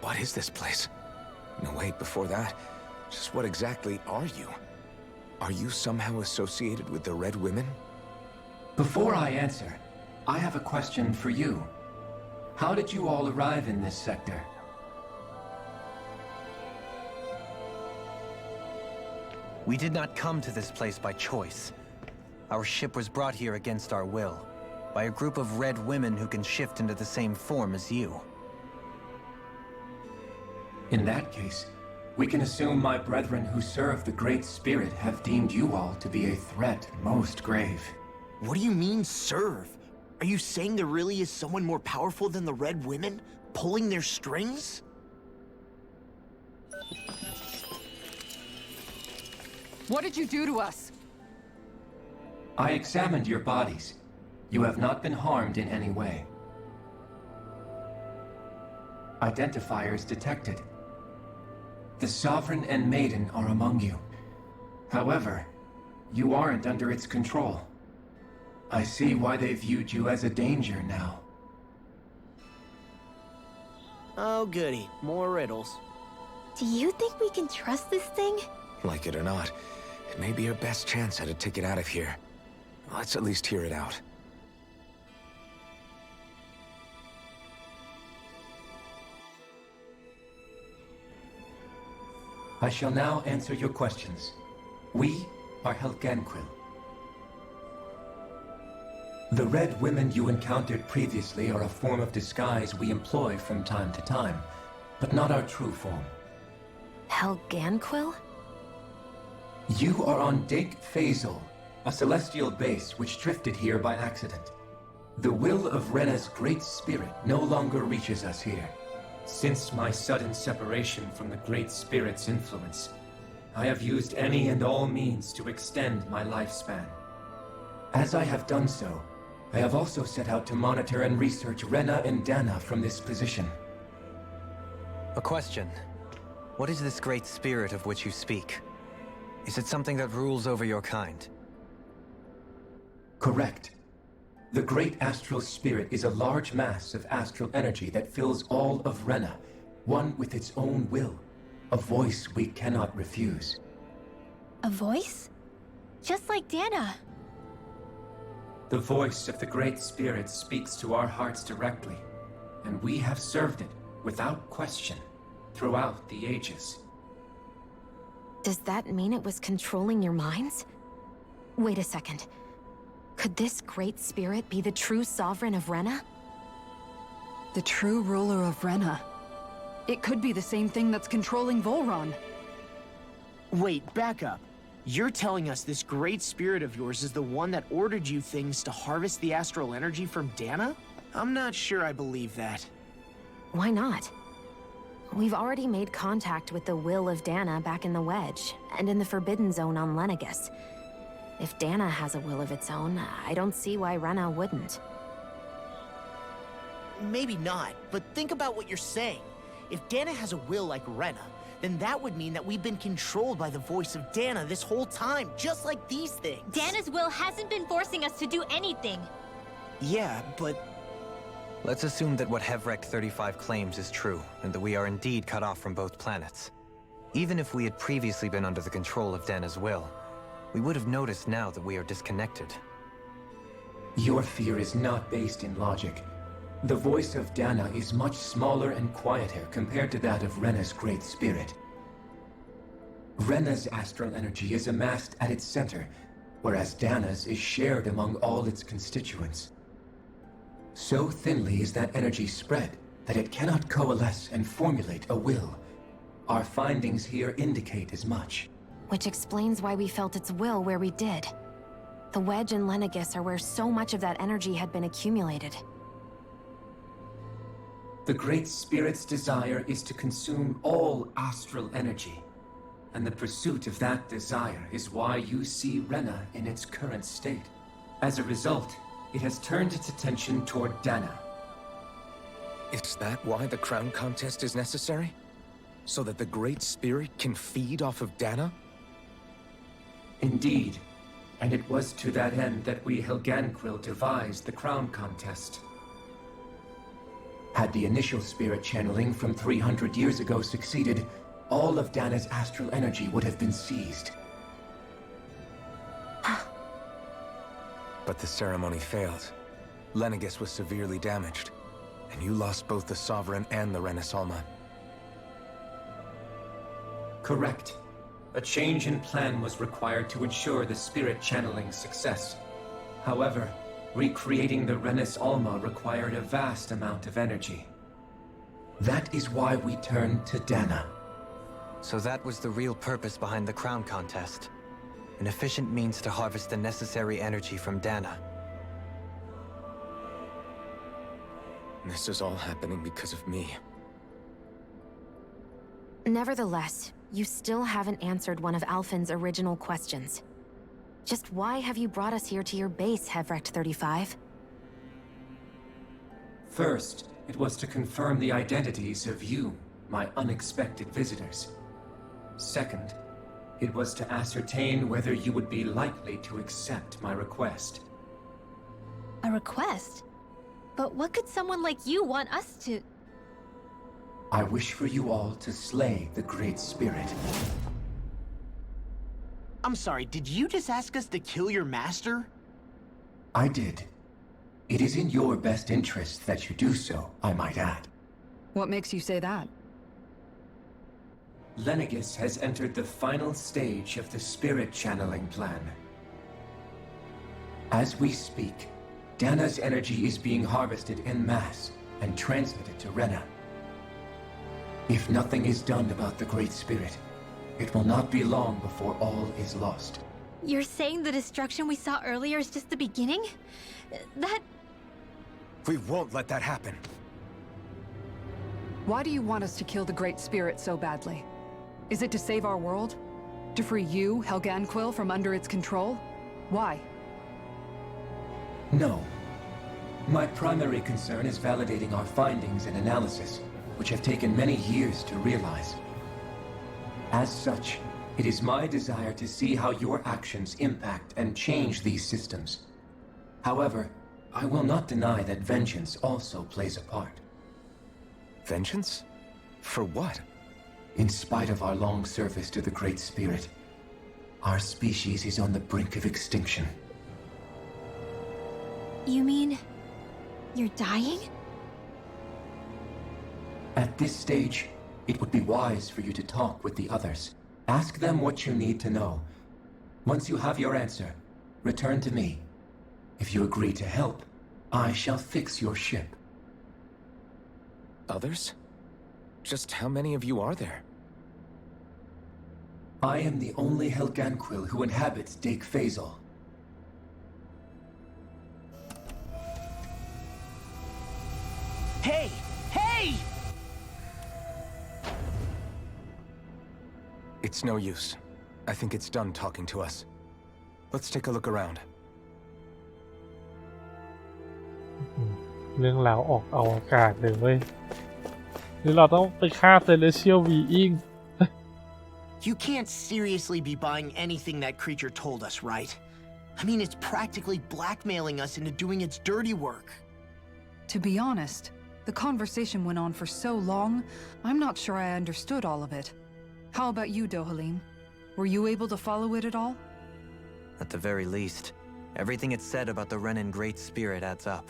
What is this place? No, wait, before that, just what exactly are you? Are you somehow associated with the Red Women? Before I answer, I have a question for you. How did you all arrive in this sector? We did not come to this place by choice. Our ship was brought here against our will, by a group of red women who can shift into the same form as you. In that case, we can assume my brethren who serve the Great Spirit have deemed you all to be a threat most grave. What do you mean, serve? Are you saying there really is someone more powerful than the Red Women, pulling their strings? What did you do to us? I examined your bodies. You have not been harmed in any way. Identifiers detected. The Sovereign and Maiden are among you. However, you aren't under its control. I see why they viewed you as a danger now. Oh goody, more riddles. Do you think we can trust this thing? Like it or not, it may be our best chance at a ticket out of here. Let's at least hear it out. I shall now answer your questions. We are Helganquil. The Red Women you encountered previously are a form of disguise we employ from time to time, but not our true form. Helganquil? You are on Dake Phasal, a celestial base which drifted here by accident. The will of Rena's Great Spirit no longer reaches us here. Since my sudden separation from the Great Spirit's influence, I have used any and all means to extend my lifespan. As I have done so, I have also set out to monitor and research Rena and Dana from this position. A question. What is this Great Spirit of which you speak? Is it something that rules over your kind? Correct. The great astral spirit is a large mass of astral energy that fills all of Rena, one with its own will, a voice we cannot refuse. A voice? Just like Dana. The voice of the great spirit speaks to our hearts directly, and we have served it without question throughout the ages. Does that mean it was controlling your minds? Wait a second. Could this great spirit be the true sovereign of Rena? The true ruler of Rena. It could be the same thing that's controlling Volron. Wait, back up. You're telling us this great spirit of yours is the one that ordered you things to harvest the astral energy from Dana? I'm not sure I believe that. Why not? We've already made contact with the will of Dana back in the Wedge, and in the Forbidden Zone on Lenegis. If Dana has a will of its own, I don't see why Rena wouldn't. Maybe not, but think about what you're saying. If Dana has a will like Rena, then that would mean that we've been controlled by the voice of Dana this whole time, just like these things. Dana's will hasn't been forcing us to do anything. Yeah, but... Let's assume that what Hevrect 35 claims is true, and that we are indeed cut off from both planets. Even if we had previously been under the control of Dana's will, we would have noticed now that we are disconnected. Your fear is not based in logic. The voice of Dana is much smaller and quieter compared to that of Rena's great spirit. Rena's astral energy is amassed at its center, whereas Dana's is shared among all its constituents. So thinly is that energy spread that it cannot coalesce and formulate a will. Our findings here indicate as much. Which explains why we felt its will where we did. The Wedge and Lenegis are where so much of that energy had been accumulated. The Great Spirit's desire is to consume all astral energy. And the pursuit of that desire is why you see Rena in its current state. As a result, it has turned its attention toward Dana. Is that why the crown contest is necessary? So that the Great Spirit can feed off of Dana? Indeed. And it was to that end that we Helganquil devised the crown contest. Had the initial spirit channeling from 300 years ago succeeded, all of Dana's astral energy would have been seized. But the ceremony failed. Lenegis was severely damaged, and you lost both the Sovereign and the Renasalma. Correct. A change in plan was required to ensure the spirit channeling's success. However, recreating the Renis Alma required a vast amount of energy. That is why we turned to Dana. So that was the real purpose behind the crown contest. An efficient means to harvest the necessary energy from Dana. This is all happening because of me. Nevertheless, you still haven't answered one of Alphen's original questions. Just why have you brought us here to your base, Hevrect 35? First, it was to confirm the identities of you, my unexpected visitors. Second, it was to ascertain whether you would be likely to accept my request. A request? But what could someone like you want us to... I wish for you all to slay the Great Spirit. I'm sorry, did you just ask us to kill your master? I did. It is in your best interest that you do so, I might add. What makes you say that? Lenegis has entered the final stage of the spirit channeling plan. As we speak, Dana's energy is being harvested en masse and transmitted to Rena. If nothing is done about the Great Spirit, it will not be long before all is lost. You're saying the destruction we saw earlier is just the beginning? That... We won't let that happen. Why do you want us to kill the Great Spirit so badly? Is it to save our world? To free you, Helganquil, from under its control? Why? No. My primary concern is validating our findings and analysis, which have taken many years to realize. As such, it is my desire to see how your actions impact and change these systems. However, I will not deny that vengeance also plays a part. Vengeance? For what? In spite of our long service to the Great Spirit, our species is on the brink of extinction. You mean... you're dying? At this stage, it would be wise for you to talk with the others. Ask them what you need to know. Once you have your answer, return to me. If you agree to help, I shall fix your ship. Others? Just how many of you are there? I am the only Helganquil who inhabits Dake Faisal. Hey! Hey! It's no use. I think it's done talking to us. Let's take a look around. เรื่องราวออกอวกาศเลยเว้ยหรือเราต้องไปฆ่า Celestial Being You can't seriously be buying anything that creature told us, right? I mean, it's practically blackmailing us into doing its dirty work. To be honest, the conversation went on for so long, I'm not sure I understood all of it. How about you, Dohalim? Were you able to follow it at all? At the very least, everything it said about the Renan Great Spirit adds up.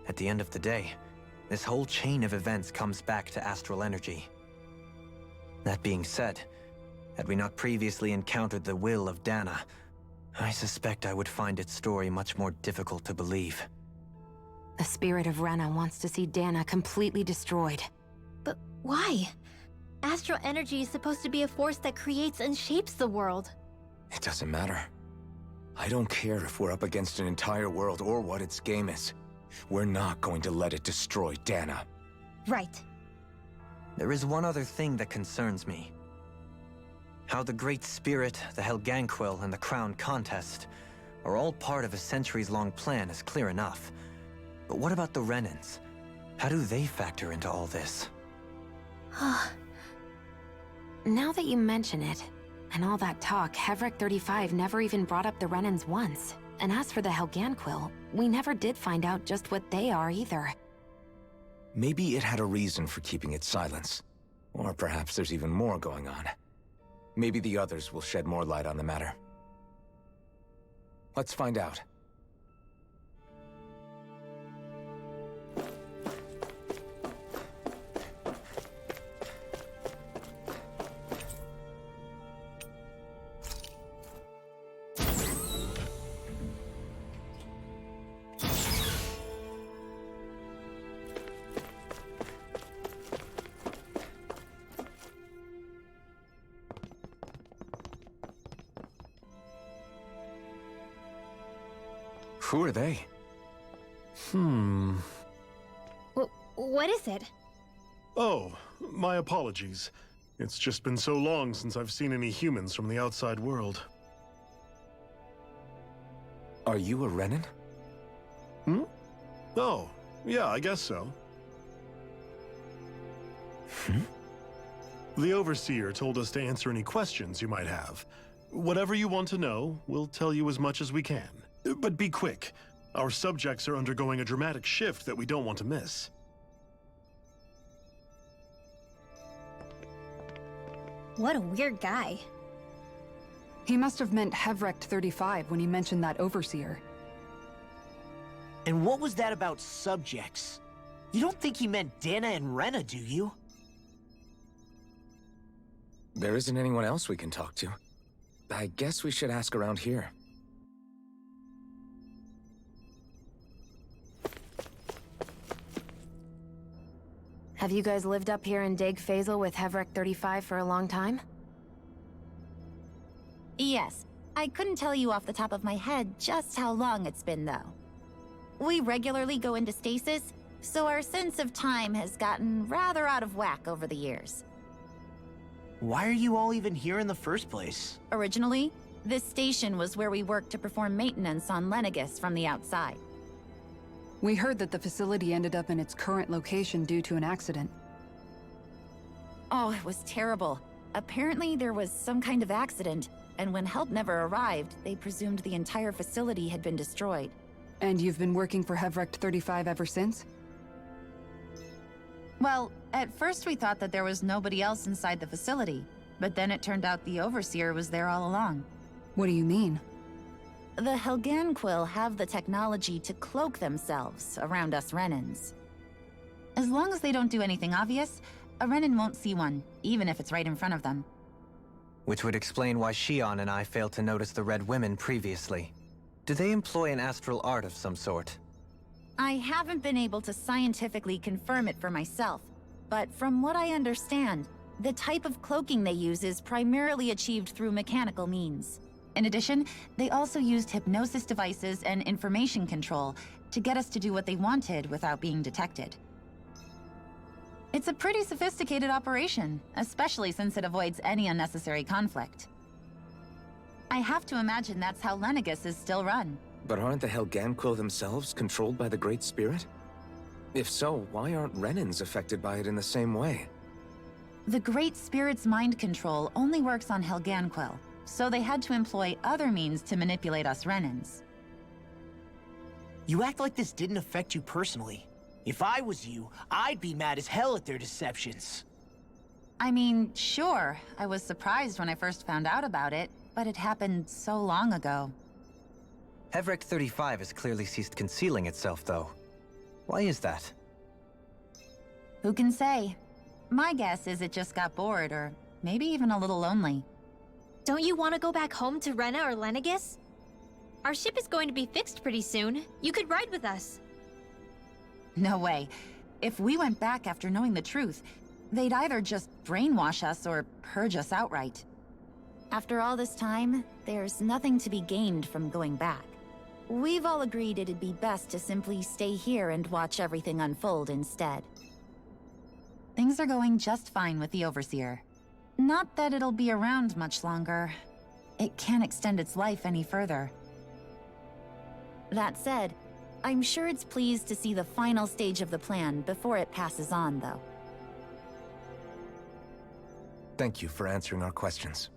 At the end of the day, this whole chain of events comes back to astral energy. That being said, had we not previously encountered the will of Dana, I suspect I would find its story much more difficult to believe. The spirit of Rena wants to see Dana completely destroyed. But why? Astral energy is supposed to be a force that creates and shapes the world. It doesn't matter. I don't care if we're up against an entire world or what its game is. We're not going to let it destroy Dana. Right. There is one other thing that concerns me. How the Great Spirit, the Helganquil, and the Crown Contest are all part of a centuries-long plan is clear enough. But what about the Renans? How do they factor into all this? Now that you mention it, and all that talk, Hevric 35 never even brought up the Renans once. And as for the Helganquil, we never did find out just what they are either. Maybe it had a reason for keeping its silence. Or perhaps there's even more going on. Maybe the others will shed more light on the matter. Let's find out. Who are they? What is it? Oh, my apologies. It's just been so long since I've seen any humans from the outside world. Are you a Renan? Oh, yeah, I guess so. The Overseer told us to answer any questions you might have. Whatever you want to know, we'll tell you as much as we can. But be quick. Our subjects are undergoing a dramatic shift that we don't want to miss. What a weird guy. He must have meant Hevric 35 when he mentioned that Overseer. And what was that about subjects? You don't think he meant Dana and Rena, do you? There isn't anyone else we can talk to. I guess we should ask around here. Have you guys lived up here in Dake Faisal with Hevric 35 for a long time? Yes. I couldn't tell you off the top of my head just how long it's been, though. We regularly go into stasis, so our sense of time has gotten rather out of whack over the years. Why are you all even here in the first place? Originally, this station was where we worked to perform maintenance on Lenegis from the outside. We heard that the facility ended up in its current location due to an accident. Oh, it was terrible. Apparently there was some kind of accident, and when help never arrived, they presumed the entire facility had been destroyed. And you've been working for Hevrecht 35 ever since? Well, at first we thought that there was nobody else inside the facility, but then it turned out the Overseer was there all along. What do you mean? The Helganquil have the technology to cloak themselves around us Renans. As long as they don't do anything obvious, a Renan won't see one, even if it's right in front of them. Which would explain why Shion and I failed to notice the Red Women previously. Do they employ an astral art of some sort? I haven't been able to scientifically confirm it for myself, but from what I understand, the type of cloaking they use is primarily achieved through mechanical means. In addition, they also used hypnosis devices and information control to get us to do what they wanted without being detected. It's a pretty sophisticated operation, especially since it avoids any unnecessary conflict. I have to imagine that's how Lenegis is still run. But aren't the Helganquil themselves controlled by the Great Spirit? If so, why aren't Renans affected by it in the same way? The Great Spirit's mind control only works on Helganquil, so they had to employ other means to manipulate us Renans. You act like this didn't affect you personally. If I was you, I'd be mad as hell at their deceptions. I mean, sure, I was surprised when I first found out about it, but it happened so long ago. Hevrecht 35 has clearly ceased concealing itself, though. Why is that? Who can say? My guess is it just got bored, or maybe even a little lonely. Don't you want to go back home to Rena or Lenegis? Our ship is going to be fixed pretty soon. You could ride with us. No way. If we went back after knowing the truth, they'd either just brainwash us or purge us outright. After all this time, there's nothing to be gained from going back. We've all agreed it'd be best to simply stay here and watch everything unfold instead. Things are going just fine with the Overseer. Not that it'll be around much longer. It can't extend its life any further. That said, I'm sure it's pleased to see the final stage of the plan before it passes on, though. Thank you for answering our questions.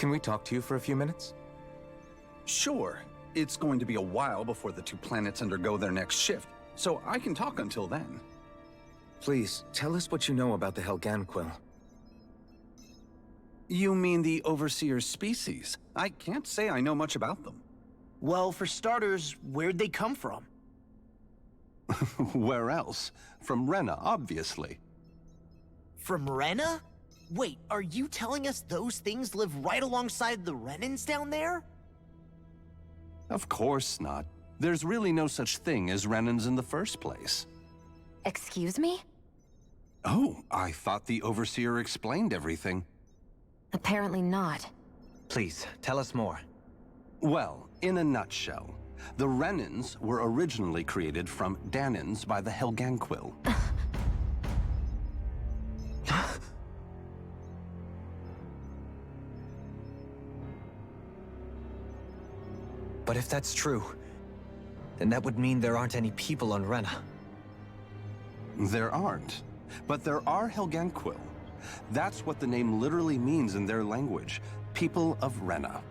Can we talk to you for a few minutes? Sure. It's going to be a while before the two planets undergo their next shift, so I can talk until then. Please, tell us what you know about the Helganquil. You mean the Overseer's species? I can't say I know much about them. Well, for starters, where'd they come from? Where else? From Rena, obviously. From Rena? Wait, are you telling us those things live right alongside the Renans down there? Of course not. There's really no such thing as Renans in the first place. Excuse me? Oh, I thought the Overseer explained everything. Apparently not. Please, tell us more. Well, in a nutshell, the Renans were originally created from Danans by the Helganquil. But if that's true, then that would mean there aren't any people on Rena. There aren't. But there are Helganquil. That's what the name literally means in their language. People of Rena.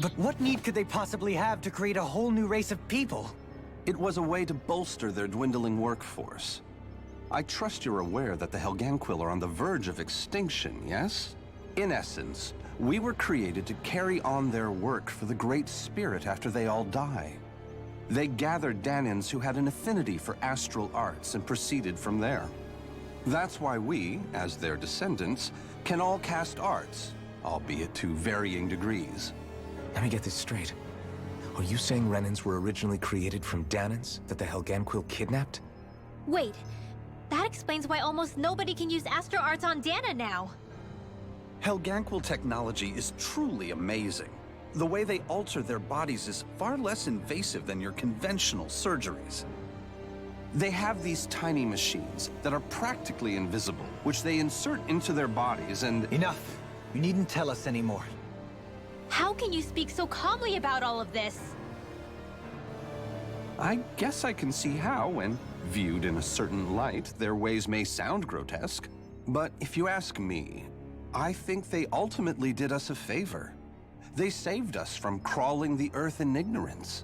But what need could they possibly have to create a whole new race of people? It was a way to bolster their dwindling workforce. I trust you're aware that the Helganquil are on the verge of extinction, yes? In essence, we were created to carry on their work for the Great Spirit after they all die. They gathered Danans who had an affinity for astral arts and proceeded from there. That's why we, as their descendants, can all cast arts, albeit to varying degrees. Let me get this straight. Are you saying Renans were originally created from Danans that the Helganquil kidnapped? Wait, that explains why almost nobody can use Astro Arts on Dana now. Helganquil technology is truly amazing. The way they alter their bodies is far less invasive than your conventional surgeries. They have these tiny machines that are practically invisible, which they insert into their bodies and— Enough! You needn't tell us anymore. How can you speak so calmly about all of this? I guess I can see how when Viewed in a certain light, their ways may sound grotesque. But if you ask me, I think they ultimately did us a favor. They saved us from crawling the earth in ignorance.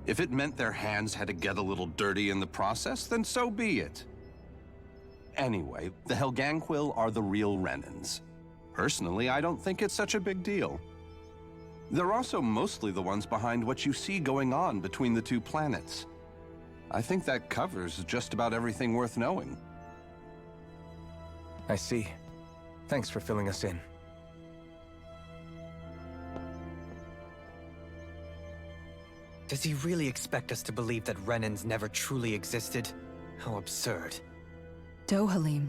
If it meant their hands had to get a little dirty in the process, then so be it. Anyway, the Helganquil are the real Renans. Personally, I don't think it's such a big deal. They're also mostly the ones behind what you see going on between the two planets. I think that covers just about everything worth knowing. I see. Thanks for filling us in. Does he really expect us to believe that Renans never truly existed? How absurd. Dohalim.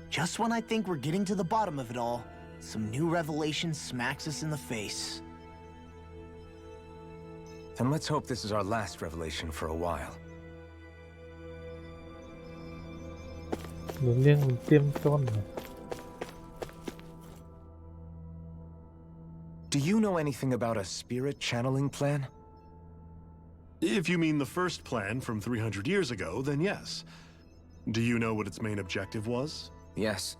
Just when I think we're getting to the bottom of it all, some new revelation smacks us in the face. Then let's hope this is our last revelation for a while. เรื่องเต็มต้น Do you know anything about a spirit channeling plan? If you mean the first plan from 300 years ago, then yes. Do you know what its main objective was? Yes.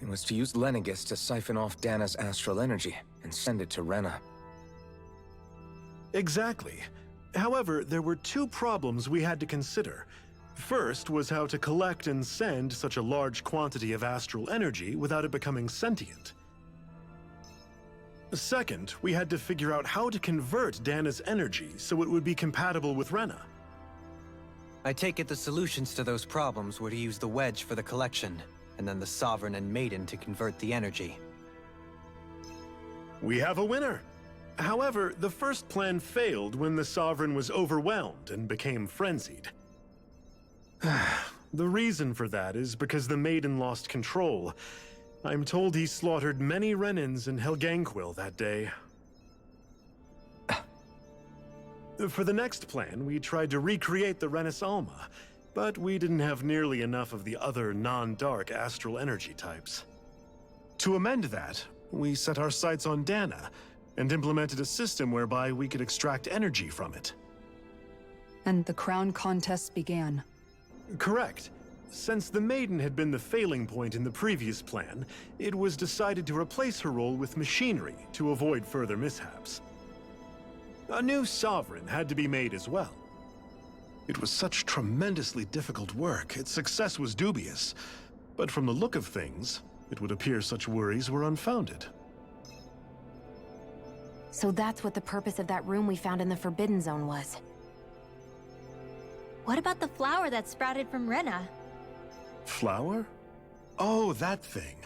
It was to use Lenegis to siphon off Dana's astral energy and send it to Rena. Exactly. However, there were two problems we had to consider. First was how to collect and send such a large quantity of astral energy without it becoming sentient. Second, we had to figure out how to convert Dana's energy so it would be compatible with Rena. I take it the solutions to those problems were to use the wedge for the collection, and then the Sovereign and Maiden to convert the energy. We have a winner! However, the first plan failed when the Sovereign was overwhelmed and became frenzied. The reason for that is because the Maiden lost control. I'm told he slaughtered many Renans in Helganquil that day. For the next plan, we tried to recreate the Renis Alma, but we didn't have nearly enough of the other non-dark astral energy types. To amend that, we set our sights on Dana, and implemented a system whereby we could extract energy from it. And the crown contests began. Correct. Since the Maiden had been the failing point in the previous plan, it was decided to replace her role with machinery to avoid further mishaps. A new Sovereign had to be made as well. It was such tremendously difficult work, its success was dubious. But from the look of things, it would appear such worries were unfounded. So that's what the purpose of that room we found in the Forbidden Zone was. What about the flower that sprouted from Rena? Flower? Oh, that thing.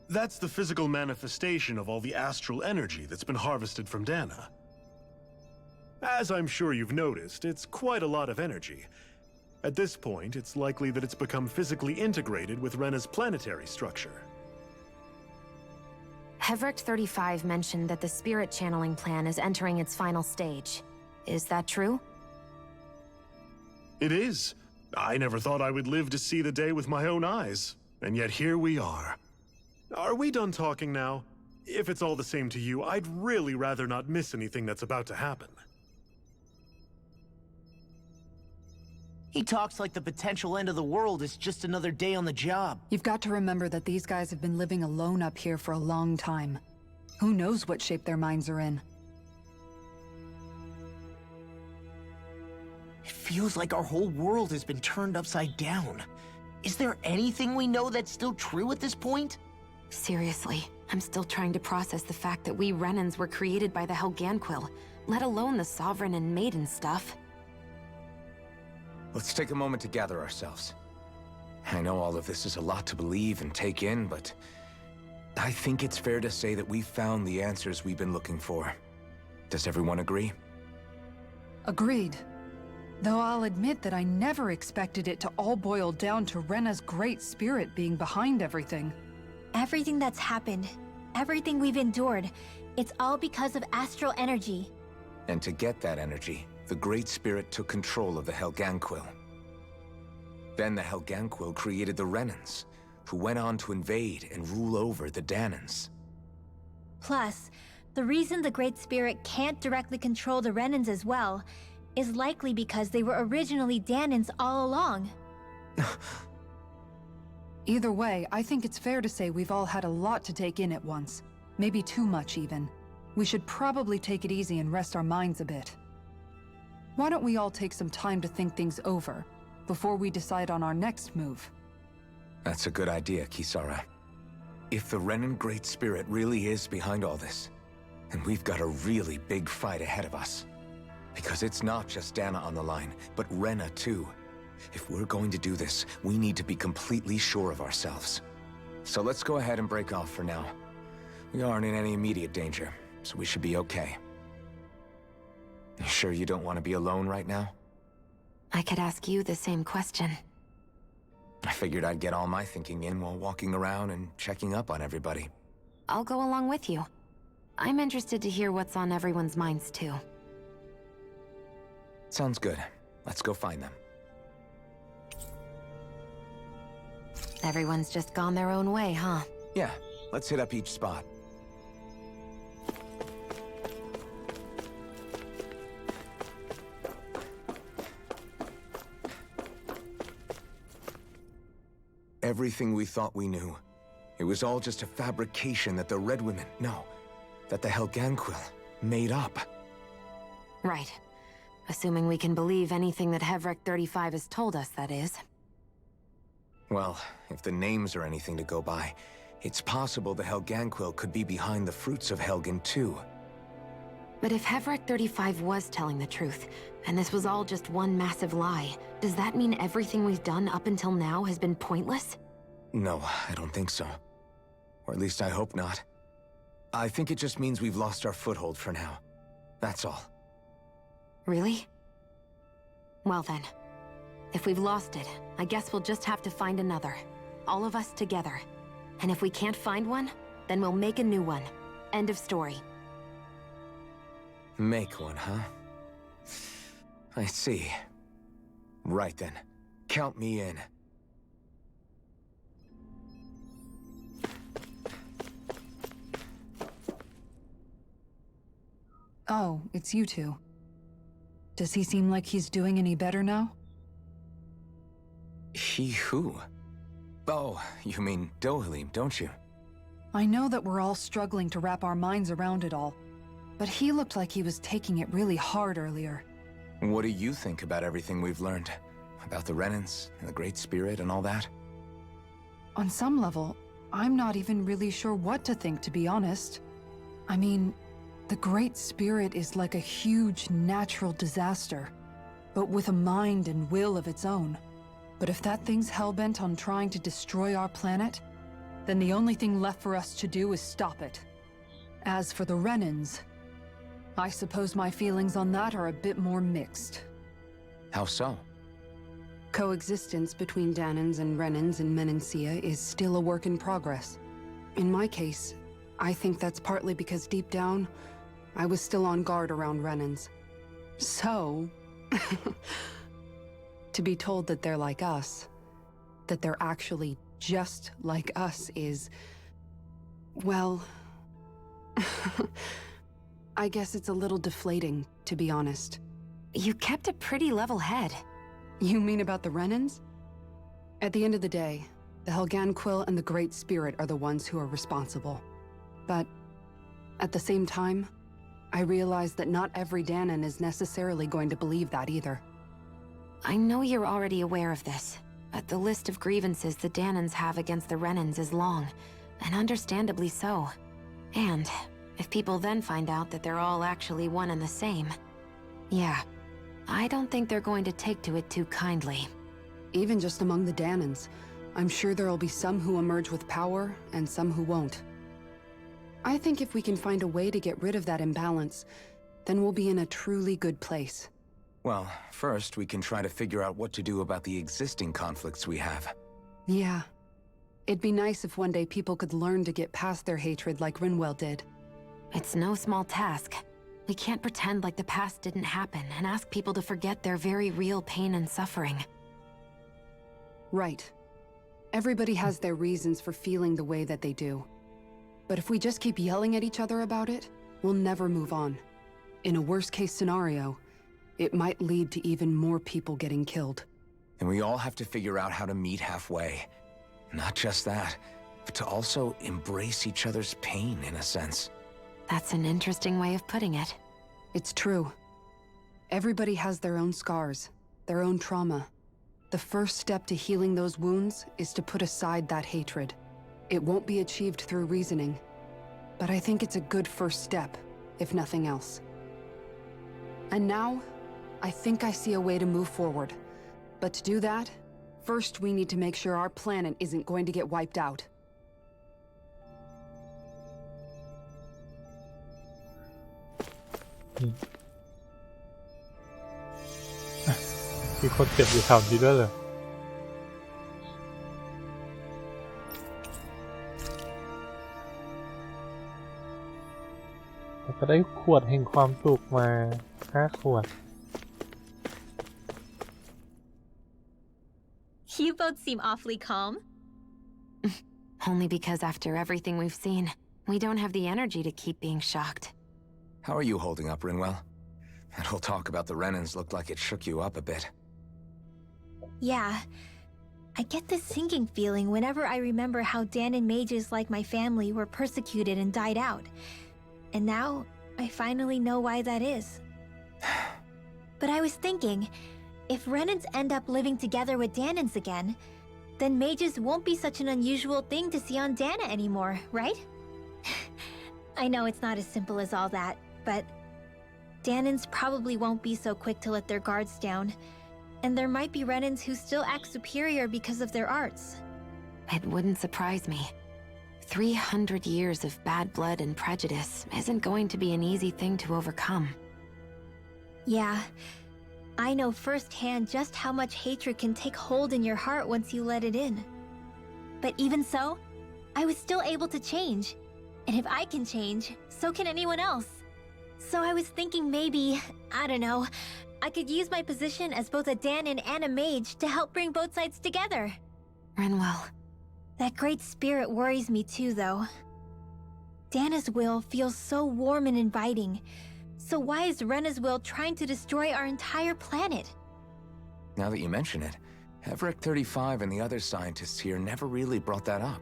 That's the physical manifestation of all the astral energy that's been harvested from Dana. As I'm sure you've noticed, it's quite a lot of energy. At this point, it's likely that it's become physically integrated with Rena's planetary structure. Hevrecht 35 mentioned that the spirit channeling plan is entering its final stage. Is that true? It is. I never thought I would live to see the day with my own eyes, and yet here we are. Are we done talking now? If it's all the same to you, I'd really rather not miss anything that's about to happen. He talks like the potential end of the world is just another day on the job. You've got to remember that these guys have been living alone up here for a long time. Who knows what shape their minds are in? It feels like our whole world has been turned upside down. Is there anything we know that's still true at this point? Seriously, I'm still trying to process the fact that we Renans were created by the Helganquil, let alone the Sovereign and Maiden stuff. Let's take a moment to gather ourselves. I know all of this is a lot to believe and take in, but I think it's fair to say that we've found the answers we've been looking for. Does everyone agree? Agreed. Though I'll admit that I never expected it to all boil down to Rena's great spirit being behind everything. Everything that's happened, everything we've endured, it's all because of astral energy. And to get that energy, the Great Spirit took control of the Helganquil. Then the Helganquil created the Renans, who went on to invade and rule over the Danans. Plus, the reason the Great Spirit can't directly control the Renans as well is likely because they were originally Danans all along. Either way, I think it's fair to say we've all had a lot to take in at once. Maybe too much, even. We should probably take it easy and rest our minds a bit. Why don't we all take some time to think things over, before we decide on our next move? That's a good idea, Kisara. If the Renan Great Spirit really is behind all this, then we've got a really big fight ahead of us. Because it's not just Dana on the line, but Rena too. If we're going to do this, we need to be completely sure of ourselves. So let's go ahead and break off for now. We aren't in any immediate danger, so we should be okay. You sure you don't want to be alone right now? I could ask you the same question. I figured I'd get all my thinking in while walking around and checking up on everybody. I'll go along with you. I'm interested to hear what's on everyone's minds too. Sounds good. Let's go find them. Everyone's just gone their own way, huh? Yeah, let's hit up each spot. Everything we thought we knew, it was all just a fabrication that the Red Women, no, that the Helganquil made up. Right. Assuming we can believe anything that Hevrek 35 has told us, that is. Well, if the names are anything to go by, it's possible the Helganquil could be behind the fruits of Helgen too. But if Hevrek 35 was telling the truth, and this was all just one massive lie, does that mean everything we've done up until now has been pointless? No, I don't think so. Or at least I hope not. I think it just means we've lost our foothold for now. That's all. Really? Well then, if we've lost it, I guess we'll just have to find another. All of us together. And if we can't find one, then we'll make a new one. End of story. Make one, huh? I see. Right then. Count me in. Oh, it's you two. Does he seem like he's doing any better now? He who? Oh, you mean Dohalim, don't you? I know that we're all struggling to wrap our minds around it all, but he looked like he was taking it really hard earlier. What do you think about everything we've learned? About the Renans, and the Great Spirit, and all that? On some level, I'm not even really sure what to think, to be honest. I mean, the Great Spirit is like a huge natural disaster, but with a mind and will of its own. But if that thing's hellbent on trying to destroy our planet, then the only thing left for us to do is stop it. As for the Renans, I suppose my feelings on that are a bit more mixed. How so? Coexistence between Danans and Renans in Menancia is still a work in progress. In my case, I think that's partly because deep down, I was still on guard around Renans. So, to be told that they're like us, that they're actually just like us is, well, I guess it's a little deflating, to be honest. You kept a pretty level head. You mean about the Renans? At the end of the day, the Helganquil and the Great Spirit are the ones who are responsible. But at the same time, I realize that not every Danan is necessarily going to believe that either. I know you're already aware of this, but the list of grievances the Danans have against the Renans is long, and understandably so. And if people then find out that they're all actually one and the same, yeah, I don't think they're going to take to it too kindly. Even just among the Danans, I'm sure there'll be some who emerge with power and some who won't. I think if we can find a way to get rid of that imbalance, then we'll be in a truly good place. Well, first we can try to figure out what to do about the existing conflicts we have. Yeah. It'd be nice if one day people could learn to get past their hatred like Rinwell did. It's no small task. We can't pretend like the past didn't happen and ask people to forget their very real pain and suffering. Right. Everybody has their reasons for feeling the way that they do. But if we just keep yelling at each other about it, we'll never move on. In a worst-case scenario, It might lead to even more people getting killed. And we all have to figure out how to meet halfway. Not just that, but to also embrace each other's pain in a sense. That's an interesting way of putting it. It's true. Everybody has their own scars, their own trauma. The first step to healing those wounds is to put aside that hatred. It won't be achieved through reasoning, but I think it's a good first step, if nothing else. And now, I think I see a way to move forward. But to do that, first we need to make sure our planet isn't going to get wiped out. มีคนเจ็บอยู่แถวนี้ด้วยเหรอแล้วก็ได้ขวดแห่งความสุขมา5 ขวด You both seem awfully calm. Only because after everything we've seen, we don't have the energy to keep being shocked. How are you holding up, Rinwell? That whole talk about the Renans looked like it shook you up a bit. Yeah. I get this sinking feeling whenever I remember how Dan and mages like my family were persecuted and died out. And now, I finally know why that is. But I was thinking, if Renans end up living together with Danans again, then mages won't be such an unusual thing to see on Dana anymore, right? I know it's not as simple as all that, but Danans probably won't be so quick to let their guards down, and there might be Renans who still act superior because of their arts. It wouldn't surprise me. 300 years of bad blood and prejudice isn't going to be an easy thing to overcome. Yeah. I know firsthand just how much hatred can take hold in your heart once you let it in. But even so, I was still able to change. And if I can change, so can anyone else. So I was thinking maybe, I don't know, I could use my position as both a Danan and a mage to help bring both sides together. Rinwell. That great spirit worries me too, though. Dana's will feels so warm and inviting. So why is Rena's will trying to destroy our entire planet? Now that you mention it, Everett 35 and the other scientists here never really brought that up.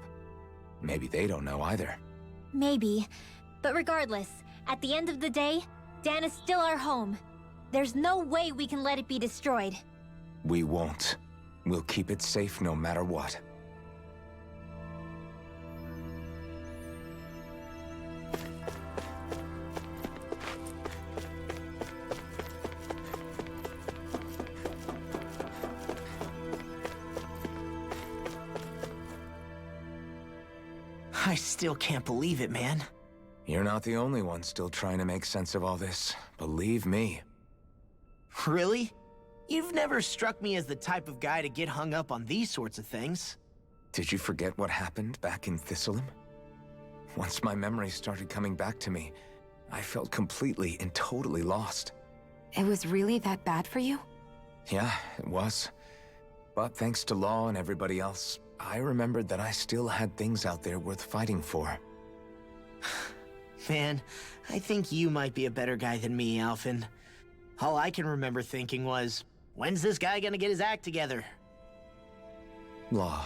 Maybe they don't know either. Maybe. But regardless, at the end of the day, Dan is still our home. There's no way we can let it be destroyed. We won't. We'll keep it safe no matter what. I still can't believe it, man. You're not the only one still trying to make sense of all this. Believe me. Really? You've never struck me as the type of guy to get hung up on these sorts of things. Did you forget what happened back in Thistleum? Once my memories started coming back to me, I felt completely and totally lost. It was really that bad for you? Yeah, it was. But thanks to Law and everybody else, I remembered that I still had things out there worth fighting for. Man, I think you might be a better guy than me, Alphen. All I can remember thinking was, when's this guy gonna get his act together? Law.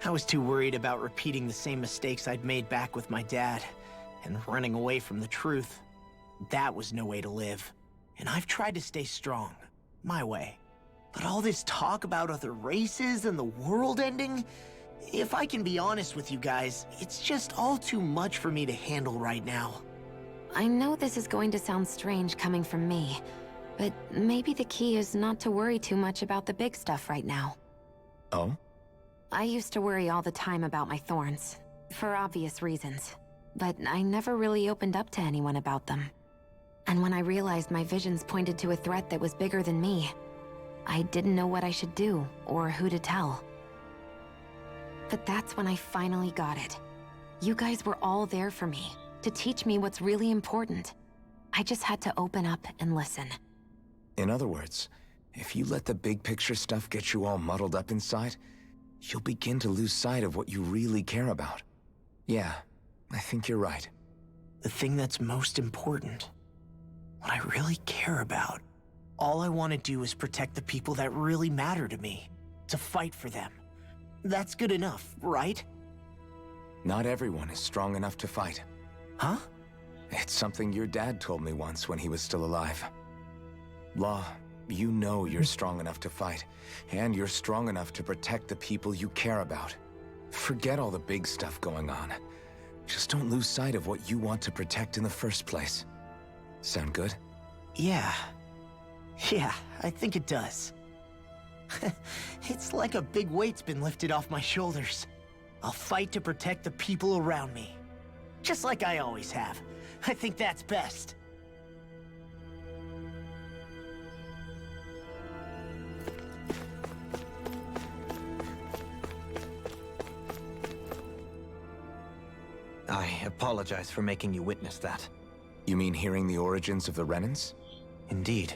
I was too worried about repeating the same mistakes I'd made back with my dad, and running away from the truth. That was no way to live. And I've tried to stay strong, my way. But all this talk about other races and the world ending, if I can be honest with you guys, it's just all too much for me to handle right now. I know this is going to sound strange coming from me, but maybe the key is not to worry too much about the big stuff right now. Oh? I used to worry all the time about my thorns, for obvious reasons, but I never really opened up to anyone about them. And when I realized my visions pointed to a threat that was bigger than me, I didn't know what I should do, or who to tell. But that's when I finally got it. You guys were all there for me, to teach me what's really important. I just had to open up and listen. In other words, if you let the big picture stuff get you all muddled up inside, you'll begin to lose sight of what you really care about. Yeah, I think you're right. The thing that's most important, what I really care about, All I want to do is protect the people that really matter to me. To fight for them. That's good enough, right? Not everyone is strong enough to fight. Huh? It's something your dad told me once when he was still alive. Law, you know you're strong enough to fight, and you're strong enough to protect the people you care about. Forget all the big stuff going on. Just don't lose sight of what you want to protect in the first place. Sound good? Yeah. Yeah, I think it does. It's like a big weight's been lifted off my shoulders. I'll fight to protect the people around me. Just like I always have. I think that's best. I apologize for making you witness that. You mean hearing the origins of the Renans? Indeed.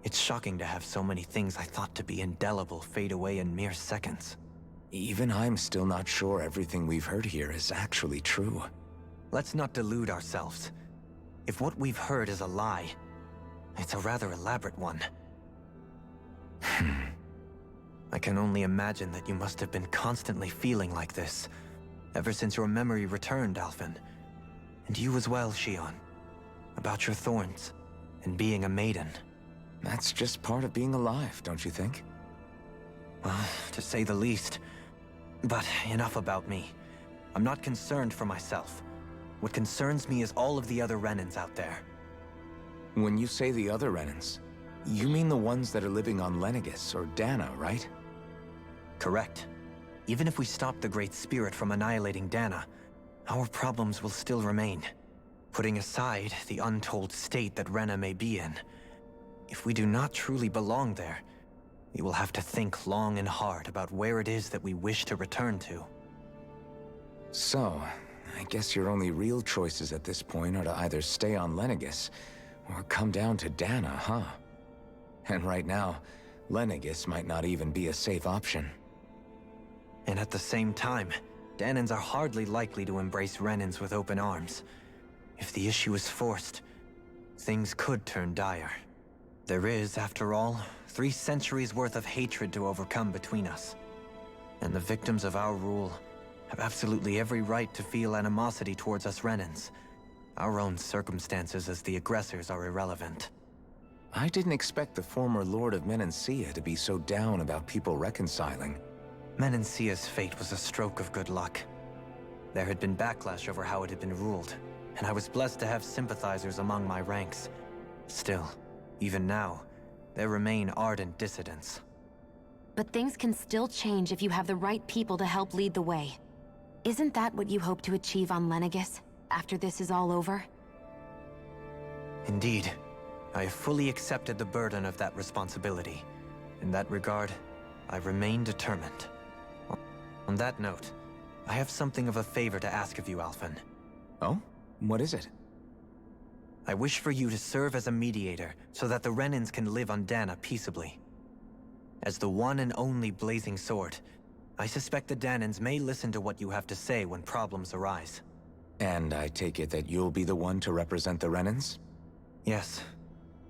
It's shocking to have so many things I thought to be indelible fade away in mere seconds. Even I'm still not sure everything we've heard here is actually true. Let's not delude ourselves. If what we've heard is a lie, it's a rather elaborate one. I can only imagine that you must have been constantly feeling like this, ever since your memory returned, Alphen. And you as well, Shion. About your thorns, and being a maiden. That's just part of being alive, don't you think? Well, to say the least. But enough about me. I'm not concerned for myself. What concerns me is all of the other Renans out there. When you say the other Renans, you mean the ones that are living on Lenegis or Dana, right? Correct. Even if we stop the Great Spirit from annihilating Dana, our problems will still remain. Putting aside the untold state that Rena may be in, if we do not truly belong there, we will have to think long and hard about where it is that we wish to return to. So, I guess your only real choices at this point are to either stay on Lenegis, or come down to Dana, huh? And right now, Lenegis might not even be a safe option. And at the same time, Danans are hardly likely to embrace Renans with open arms. If the issue is forced, things could turn dire. There is, after all, 3 centuries worth of hatred to overcome between us. And the victims of our rule have absolutely every right to feel animosity towards us Renans. Our own circumstances as the aggressors are irrelevant. I didn't expect the former Lord of Menancia to be so down about people reconciling. Menancia's fate was a stroke of good luck. There had been backlash over how it had been ruled, and I was blessed to have sympathizers among my ranks. Still, even now, there remain ardent dissidents. But things can still change if you have the right people to help lead the way. Isn't that what you hope to achieve on Lenegis, after this is all over? Indeed. I have fully accepted the burden of that responsibility. In that regard, I remain determined. On that note, I have something of a favor to ask of you, Alphen. Oh? What is it? I wish for you to serve as a mediator so that the Renans can live on Dana peaceably. As the one and only Blazing Sword, I suspect the Danans may listen to what you have to say when problems arise. And I take it that you'll be the one to represent the Renans? Yes.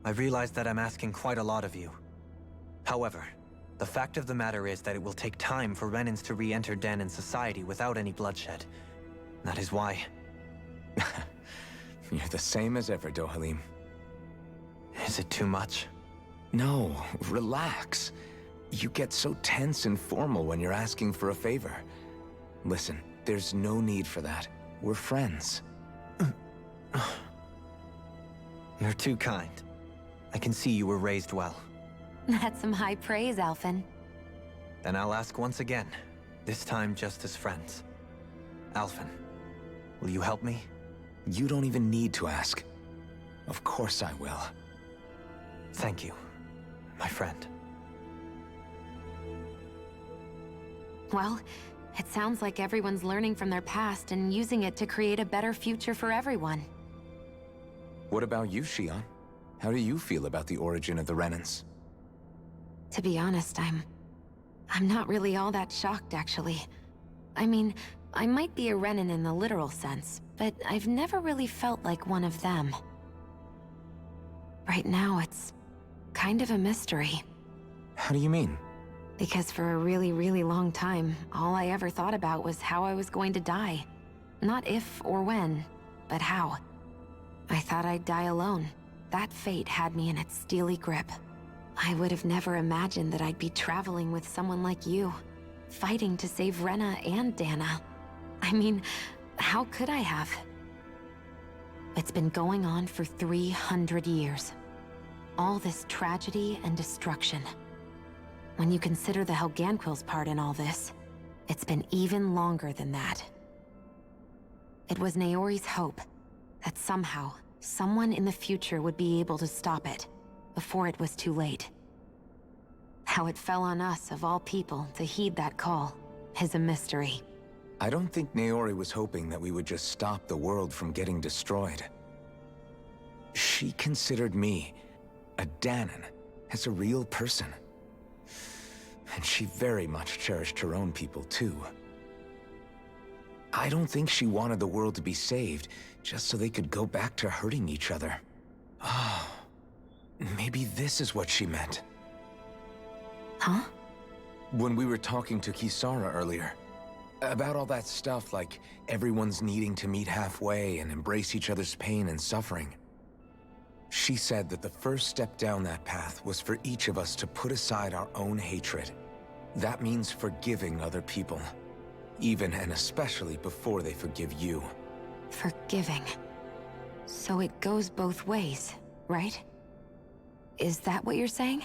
I realize that I'm asking quite a lot of you. However, the fact of the matter is that it will take time for Renans to re-enter Danan society without any bloodshed. That is why... You're the same as ever, Dohalim. Is it too much? No, relax. You get so tense and formal when you're asking for a favor. Listen, there's no need for that. We're friends. You're too kind. I can see you were raised well. That's some high praise, Alphen. Then I'll ask once again, this time just as friends. Alphen, will you help me? You don't even need to ask. Of course I will. Thank you, my friend. Well, it sounds like everyone's learning from their past and using it to create a better future for everyone. What about you, Shion? How do you feel about the origin of the Renans? To be honest, I'm not really all that shocked, actually. I mean, I might be a Renan in the literal sense, but I've never really felt like one of them. Right now, it's kind of a mystery. How do you mean? Because for a really, really long time, all I ever thought about was how I was going to die. Not if or when, but how. I thought I'd die alone. That fate had me in its steely grip. I would have never imagined that I'd be traveling with someone like you, fighting to save Rena and Dana. I mean, how could I have? It's been going on for 300 years. All this tragedy and destruction. When you consider the Helganquil's part in all this, it's been even longer than that. It was Naori's hope that somehow, someone in the future would be able to stop it before it was too late. How it fell on us, of all people, to heed that call is a mystery. I don't think Naori was hoping that we would just stop the world from getting destroyed. She considered me, a Danan, as a real person. And she very much cherished her own people, too. I don't think she wanted the world to be saved, just so they could go back to hurting each other. Oh, maybe this is what she meant. Huh? When we were talking to Kisara earlier, about all that stuff like everyone's needing to meet halfway and embrace each other's pain and suffering. She said that the first step down that path was for each of us to put aside our own hatred. That means forgiving other people, even and especially before they forgive you. Forgiving. So it goes both ways, right? Is that what you're saying?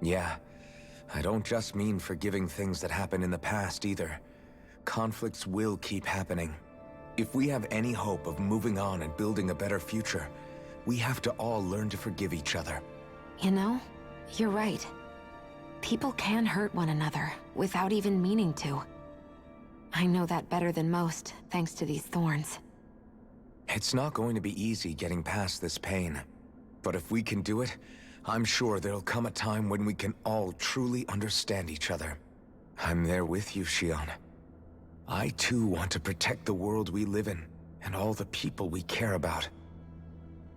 Yeah. I don't just mean forgiving things that happened in the past either. Conflicts will keep happening. If we have any hope of moving on and building a better future, we have to all learn to forgive each other. You know, you're right. People can hurt one another without even meaning to. I know that better than most, thanks to these thorns. It's not going to be easy getting past this pain. But if we can do it, I'm sure there'll come a time when we can all truly understand each other. I'm there with you, Shion. I too want to protect the world we live in, and all the people we care about.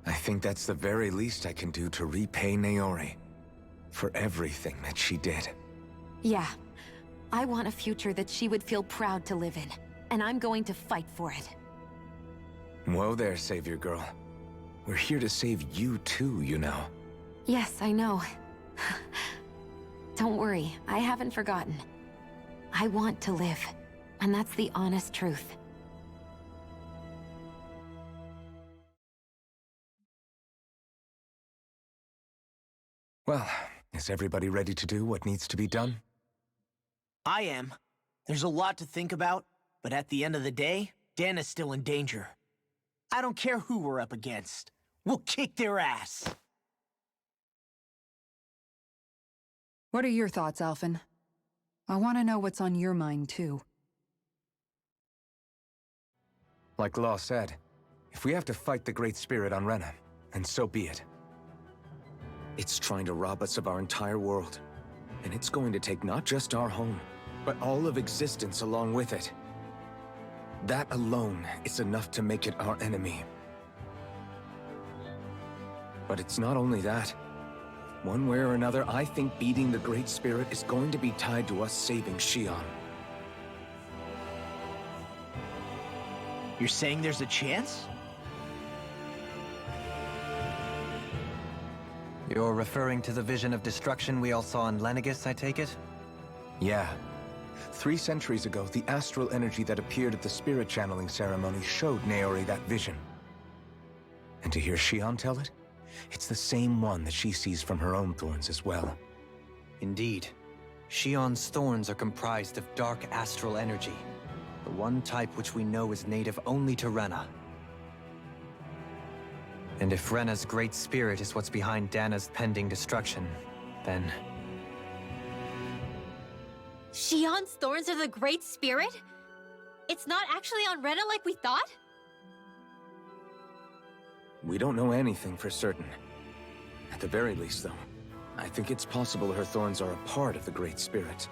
I think that's the very least I can do to repay Naori for everything that she did. Yeah. I want a future that she would feel proud to live in, and I'm going to fight for it. Whoa there, Savior Girl. We're here to save you too, you know. Yes, I know. Don't worry, I haven't forgotten. I want to live, and that's the honest truth. Well, is everybody ready to do what needs to be done? I am. There's a lot to think about, but at the end of the day, Dana's still in danger. I don't care who we're up against. We'll kick their ass. What are your thoughts, Alphen? I want to know what's on your mind, too. Like Law said, if we have to fight the Great Spirit on Rena, then so be it. It's trying to rob us of our entire world. And it's going to take not just our home, but all of existence along with it. That alone is enough to make it our enemy. But it's not only that. One way or another, I think beating the Great Spirit is going to be tied to us saving Shion. You're saying there's a chance? You're referring to the vision of destruction we all saw in Lenegis, I take it? Yeah. 3 centuries ago, the astral energy that appeared at the spirit channeling ceremony showed Naori that vision. And to hear Shion tell it, it's the same one that she sees from her own thorns as well. Indeed. Shion's thorns are comprised of dark astral energy, the one type which we know is native only to Rena. And if Rena's great spirit is what's behind Dana's pending destruction, then... Shion's thorns are the Great Spirit? It's not actually on Rena like we thought? We don't know anything for certain. At the very least, though, I think it's possible her thorns are a part of the Great Spirit.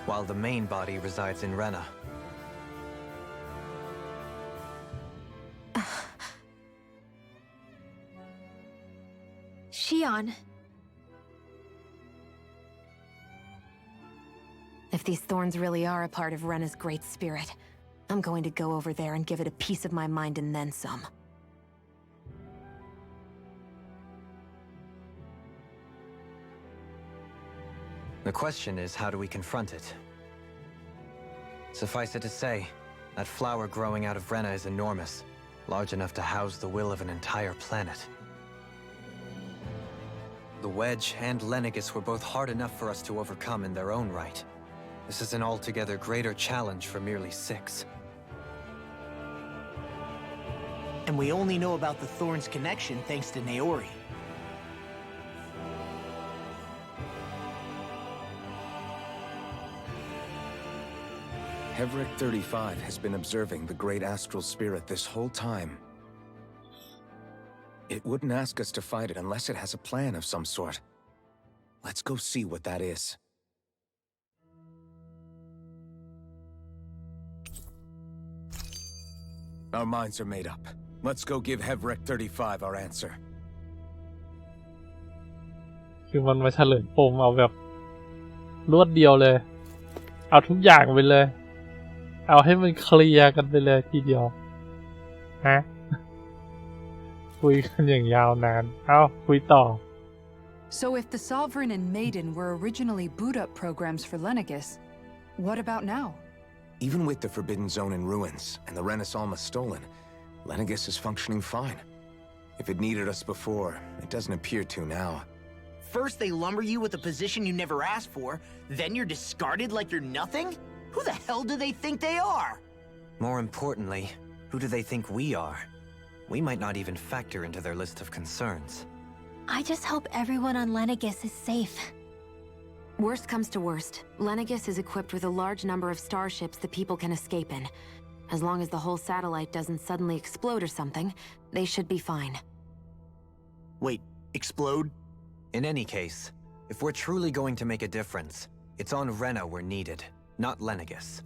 While the main body resides in Rena. Shion. If these thorns really are a part of Rena's great spirit, I'm going to go over there and give it a piece of my mind and then some. The question is, how do we confront it? Suffice it to say, that flower growing out of Rena is enormous, large enough to house the will of an entire planet. The Wedge and Lenegis were both hard enough for us to overcome in their own right. This is an altogether greater challenge for merely 6. And we only know about the Thorns' connection thanks to Naori. Hevric 35 has been observing the great astral spirit this whole time. It wouldn't ask us to fight it unless it has a plan of some sort. Let's go see what that is. Our minds are made up. Let's go give Hevric 35 our answer. คือมันมาเฉลยปมเอาแบบรวดเดียวเลยเอาทุกอย่างไปเลยเอาให้มันเคลียร์กันไปเลยทีเดียวฮะคุยกันอย่างยาวนานเอาคุยต่อ So if the Sovereign and Maiden were originally boot-up programs for Lenegis, what about now? Even with the Forbidden Zone in ruins and the Renis Alma stolen, Lenegis is functioning fine. If it needed us before, it doesn't appear to now. First they lumber you with a position you never asked for, then you're discarded like you're nothing? Who the hell do they think they are? More importantly, who do they think we are? We might not even factor into their list of concerns. I just hope everyone on Lenegis is safe. Worst comes to worst, Lenegis is equipped with a large number of starships the people can escape in. As long as the whole satellite doesn't suddenly explode or something, they should be fine. Wait, explode? In any case, if we're truly going to make a difference, it's on Rena we're needed, not Lenegis.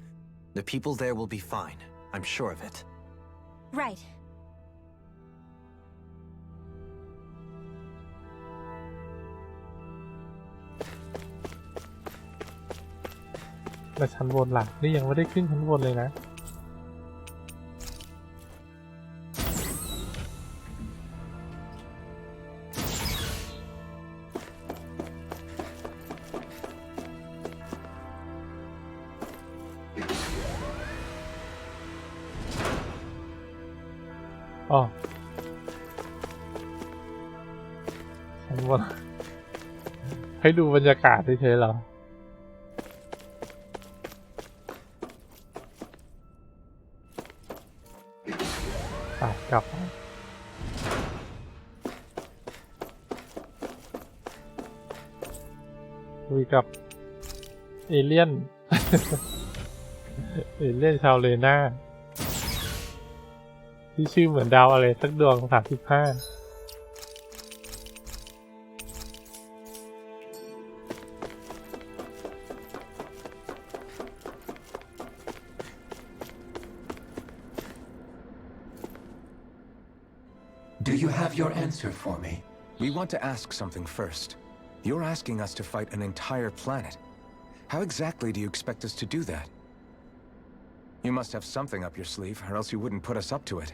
The people there will be fine, I'm sure of it. Right.และชั้นบนล่ะนี่ยังไม่ได้ขึ้นชั้นบนเลยนะอ๋อชั้นบนให้ดูบรรยากาศเฉยๆเหรอกลับคุยกับเอเลี่ยน เอเลี่ยนชาวเลน่าที่ชื่อเหมือนดาวอะไรสักดวง35Do you have your answer for me? We want to ask something first. You're asking us to fight an entire planet. How exactly do you expect us to do that? You must have something up your sleeve, or else you wouldn't put us up to it.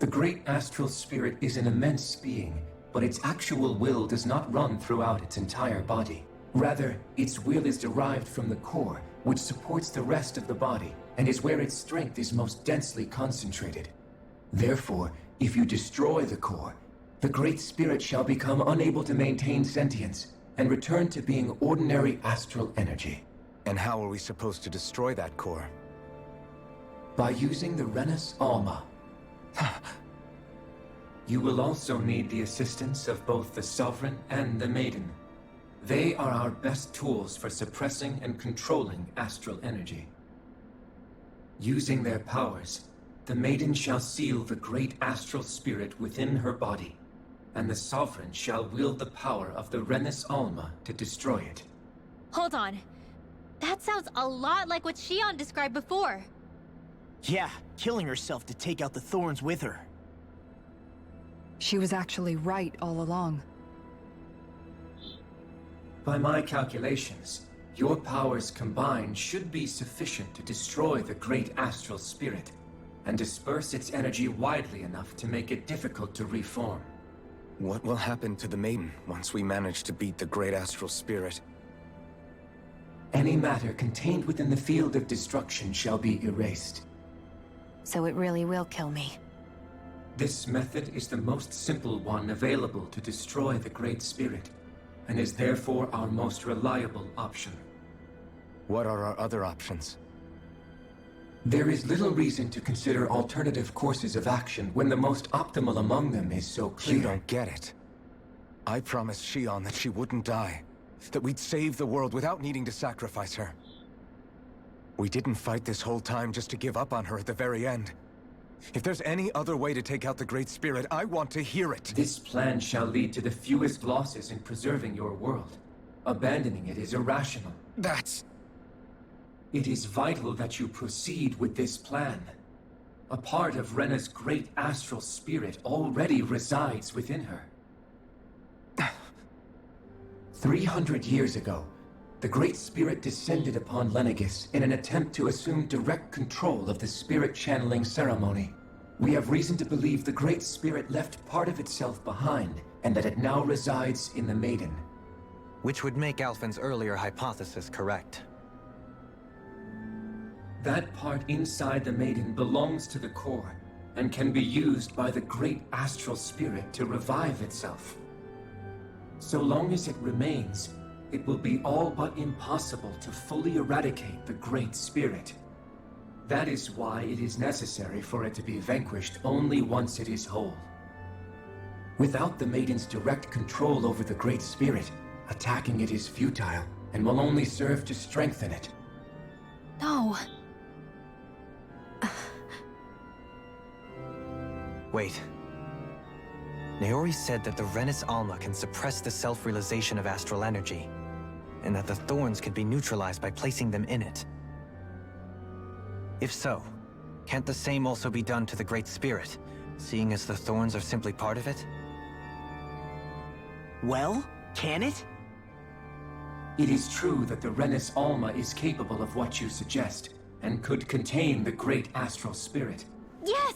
The great astral spirit is an immense being, but its actual will does not run throughout its entire body. Rather, its will is derived from the core, which supports the rest of the body, and is where its strength is most densely concentrated. Therefore, if you destroy the core, the Great Spirit shall become unable to maintain sentience and return to being ordinary astral energy. And how are we supposed to destroy that core? By using the Renis Alma. You will also need the assistance of both the Sovereign and the Maiden. They are our best tools for suppressing and controlling astral energy. Using their powers, the Maiden shall seal the great astral spirit within her body, and the Sovereign shall wield the power of the Renis Alma to destroy it. Hold on. That sounds a lot like what Shion described before. Yeah, killing herself to take out the Thorns with her. She was actually right all along. By my calculations, your powers combined should be sufficient to destroy the great astral spirit and disperse its energy widely enough to make it difficult to reform. What will happen to the maiden once we manage to beat the great astral spirit? Any matter contained within the field of destruction shall be erased. So it really will kill me. This method is the most simple one available to destroy the great spirit, and is therefore our most reliable option. What are our other options? There is little reason to consider alternative courses of action when the most optimal among them is so clear. You don't get it. I promised Shion that she wouldn't die, that we'd save the world without needing to sacrifice her. We didn't fight this whole time just to give up on her at the very end. If there's any other way to take out the Great Spirit, I want to hear it. This plan shall lead to the fewest losses in preserving your world. Abandoning it is irrational. That's... It is vital that you proceed with this plan. A part of Rena's great astral spirit already resides within her. 300 years ago, the Great Spirit descended upon Lenegis in an attempt to assume direct control of the spirit channeling ceremony. We have reason to believe the Great Spirit left part of itself behind, and that it now resides in the Maiden. Which would make Alphen's earlier hypothesis correct. That part inside the Maiden belongs to the core, and can be used by the great astral spirit to revive itself. So long as it remains, it will be all but impossible to fully eradicate the Great Spirit. That is why it is necessary for it to be vanquished only once it is whole. Without the Maiden's direct control over the Great Spirit, attacking it is futile, and will only serve to strengthen it. No. Wait. Naori said that the Renis Alma can suppress the self-realization of astral energy, and that the thorns could be neutralized by placing them in it. If so, can't the same also be done to the Great Spirit, seeing as the thorns are simply part of it? Well, can it? It is true that the Renis Alma is capable of what you suggest, and could contain the great astral spirit. Yes!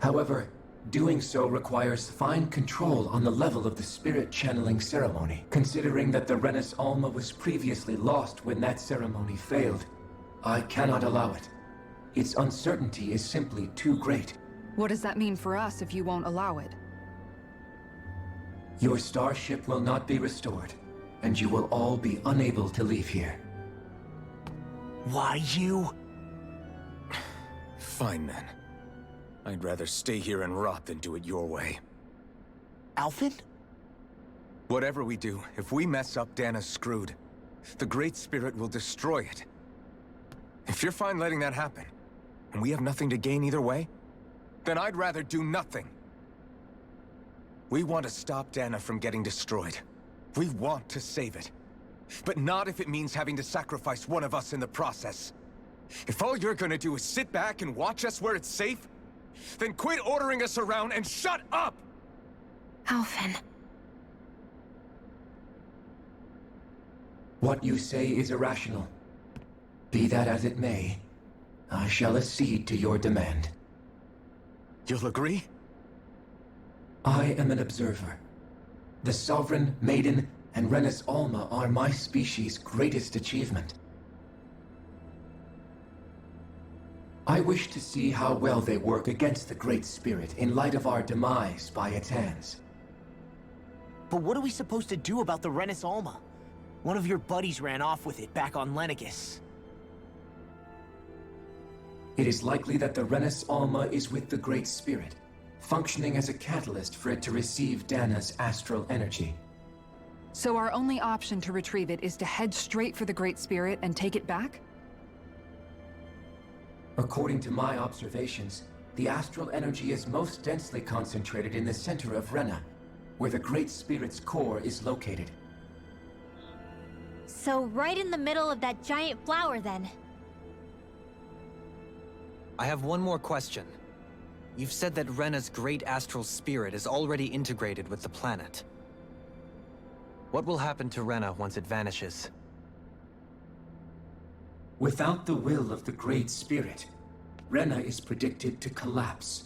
However, doing so requires fine control on the level of the spirit channeling ceremony. Considering that the Renis Alma was previously lost when that ceremony failed, I cannot allow it. Its uncertainty is simply too great. What does that mean for us if you won't allow it? Your starship will not be restored, and you will all be unable to leave here. Why you? Fine then. I'd rather stay here and rot than do it your way. Alphen? Whatever we do, if we mess up, Dana's screwed. The Great Spirit will destroy it. If you're fine letting that happen, and we have nothing to gain either way, then I'd rather do nothing. We want to stop Dana from getting destroyed. We want to save it. But not if it means having to sacrifice one of us in the process. If all you're gonna do is sit back and watch us where it's safe, then quit ordering us around and shut up! Alphen. What you say is irrational. Be that as it may, I shall accede to your demand. You'll agree? I am an observer. The Sovereign, Maiden, and Renis Alma are my species' greatest achievement. I wish to see how well they work against the Great Spirit in light of our demise by its hands. But what are we supposed to do about the Renis Alma? One of your buddies ran off with it back on Lenegis. It is likely that the Renis Alma is with the Great Spirit, functioning as a catalyst for it to receive Dana's astral energy. So our only option to retrieve it is to head straight for the Great Spirit and take it back? According to my observations, the astral energy is most densely concentrated in the center of Rena, where the Great Spirit's core is located. So right in the middle of that giant flower, then. I have one more question. you've said that Rena's great astral spirit is already integrated with the planet. What will happen to Rena once it vanishes? Without the will of the Great Spirit, Rena is predicted to collapse.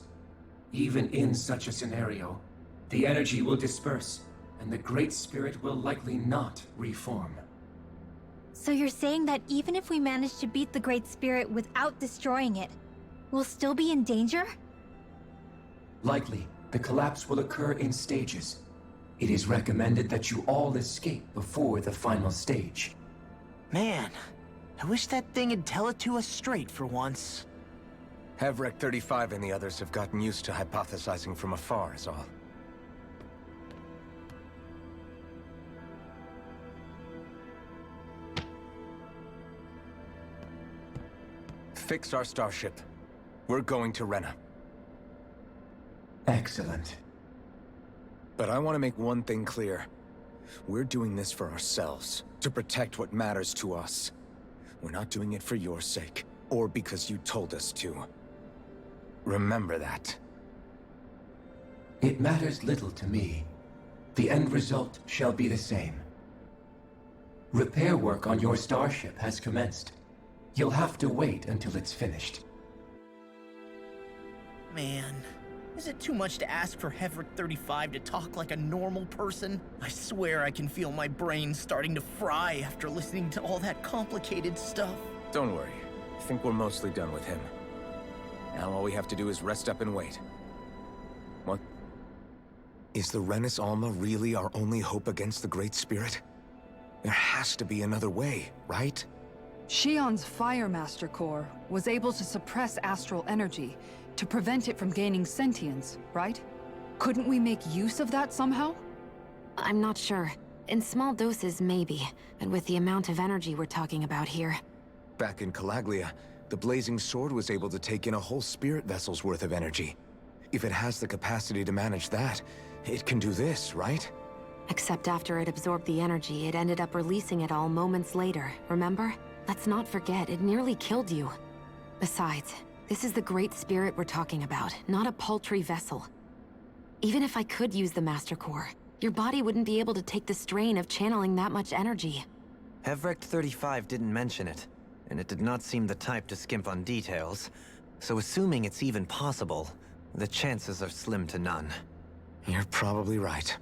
Even in such a scenario, the energy will disperse, and the Great Spirit will likely not reform. So you're saying that even if we manage to beat the Great Spirit without destroying it, we'll still be in danger? Likely, the collapse will occur in stages. It is recommended that you all escape before the final stage. Man, I wish that thing would tell it to us straight for once. Hevrek 35 and the others have gotten used to hypothesizing from afar is all. Fix our starship. We're going to Rena. Excellent. But I want to make one thing clear. We're doing this for ourselves, to protect what matters to us. We're not doing it for your sake, or because you told us to. Remember that. It matters little to me. The end result shall be the same. Repair work on your starship has commenced. You'll have to wait until it's finished. Man, is it too much to ask for Hevrek 35 to talk like a normal person? I swear I can feel my brain starting to fry after listening to all that complicated stuff. Don't worry. I think we're mostly done with him. Now all we have to do is rest up and wait. What? Is the Renis Alma really our only hope against the Great Spirit? There has to be another way, right? Shion's Fire Master Core was able to suppress astral energy to prevent it from gaining sentience, right? Couldn't we make use of that somehow? I'm not sure. In small doses, maybe. But with the amount of energy we're talking about here... Back in Calaglia, the Blazing Sword was able to take in a whole spirit vessel's worth of energy. If it has the capacity to manage that, it can do this, right? Except after it absorbed the energy, it ended up releasing it all moments later, remember? Let's not forget, it nearly killed you. Besides, this is the Great Spirit we're talking about, not a paltry vessel. Even if I could use the Master Core, your body wouldn't be able to take the strain of channeling that much energy. Hevrek 35 didn't mention it, and it did not seem the type to skimp on details, so assuming it's even possible, the chances are slim to none. You're probably right.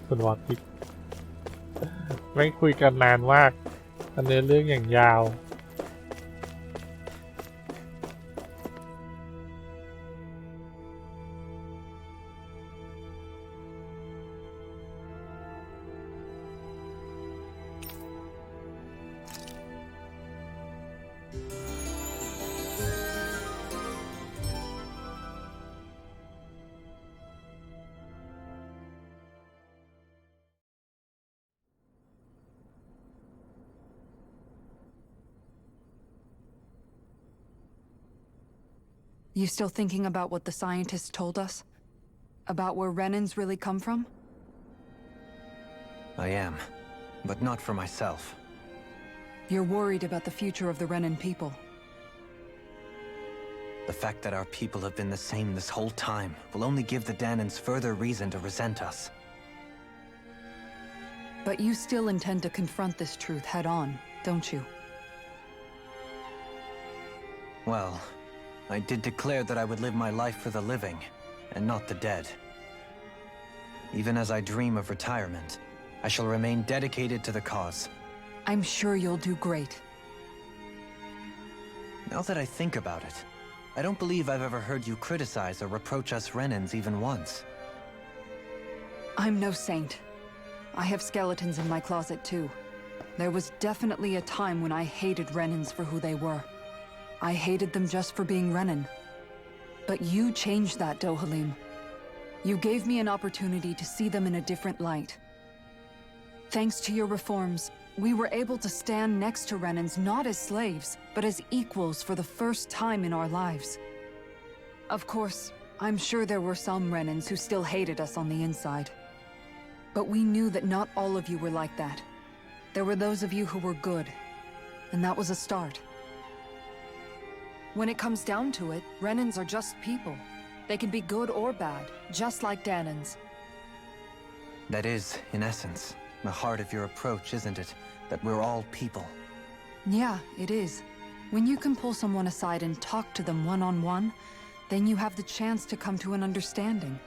คุณวอติกไม่คุยกันนานมากอันนี้เรื่องอย่างยาว You still thinking about what the scientists told us? About where Renans really come from? I am, but not for myself. You're worried about the future of the Renan people. The fact that our people have been the same this whole time will only give the Danans further reason to resent us. But you still intend to confront this truth head-on, don't you? Well, I did declare that I would live my life for the living, and not the dead. Even as I dream of retirement, I shall remain dedicated to the cause. I'm sure you'll do great. Now that I think about it, I don't believe I've ever heard you criticize or reproach us Renans even once. I'm no saint. I have skeletons in my closet too. There was definitely a time when I hated Renans for who they were. I hated them just for being Renan. But you changed that, Dohalim. You gave me an opportunity to see them in a different light. Thanks to your reforms, we were able to stand next to Renans not as slaves, but as equals for the first time in our lives. Of course, I'm sure there were some Renans who still hated us on the inside. But we knew that not all of you were like that. There were those of you who were good, and that was a start. When it comes down to it, Renans are just people. They can be good or bad, just like Danans. That is, in essence, the heart of your approach, isn't it? That we're all people. Yeah, it is. When you can pull someone aside and talk to them one-on-one, then you have the chance to come to an understanding.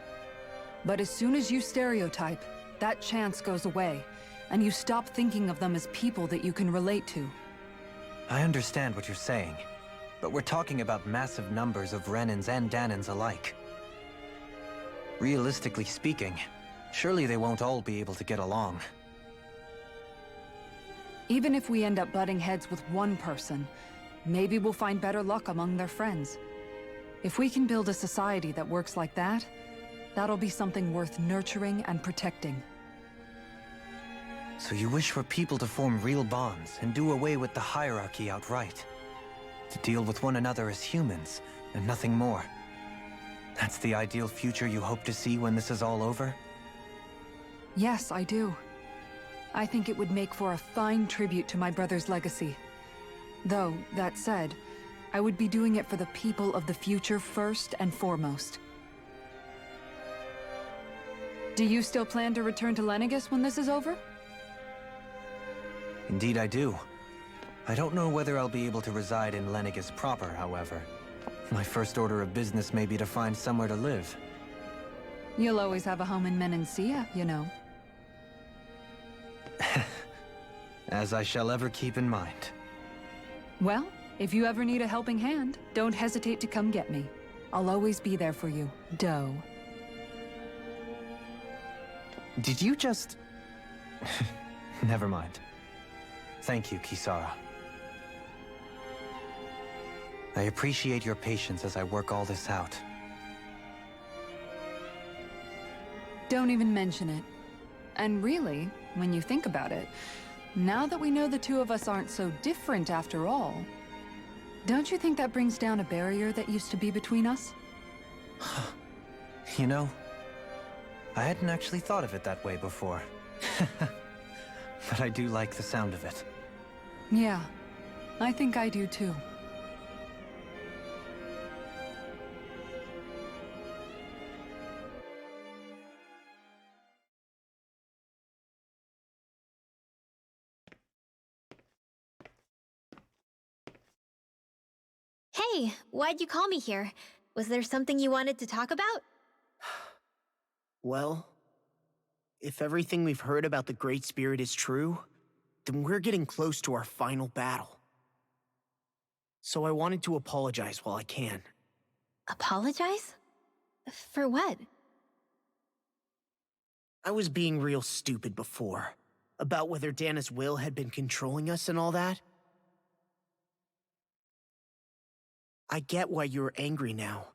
But as soon as you stereotype, that chance goes away, and you stop thinking of them as people that you can relate to. I understand what you're saying, but we're talking about massive numbers of Renans and Danans alike. Realistically speaking, surely they won't all be able to get along. Even if we end up butting heads with one person, maybe we'll find better luck among their friends. If we can build a society that works like that, that'll be something worth nurturing and protecting. So you wish for people to form real bonds and do away with the hierarchy outright? To deal with one another as humans, and nothing more? That's the ideal future you hope to see when this is all over? Yes, I do. I think it would make for a fine tribute to my brother's legacy. Though, that said, I would be doing it for the people of the future first and foremost. Do you still plan to return to Lenegis when this is over? Indeed I do. I don't know whether I'll be able to reside in Lenegis proper, however. My first order of business may be to find somewhere to live. You'll always have a home in Menancia, you know. As I shall ever keep in mind. Well, if you ever need a helping hand, don't hesitate to come get me. I'll always be there for you, Doe. Did you just... Never mind. Thank you, Kisara. I appreciate your patience as I work all this out. Don't even mention it. And really, when you think about it, now that we know the two of us aren't so different after all, don't you think that brings down a barrier that used to be between us? You know, I hadn't actually thought of it that way before. But I do like the sound of it. Yeah, I think I do too. Hey, why'd you call me here? Was there something you wanted to talk about? Well, if everything we've heard about the Great Spirit is true, then we're getting close to our final battle. So I wanted to apologize while I can. Apologize? For what? I was being real stupid before, about whether Dana's will had been controlling us and all that. I get why you're angry now.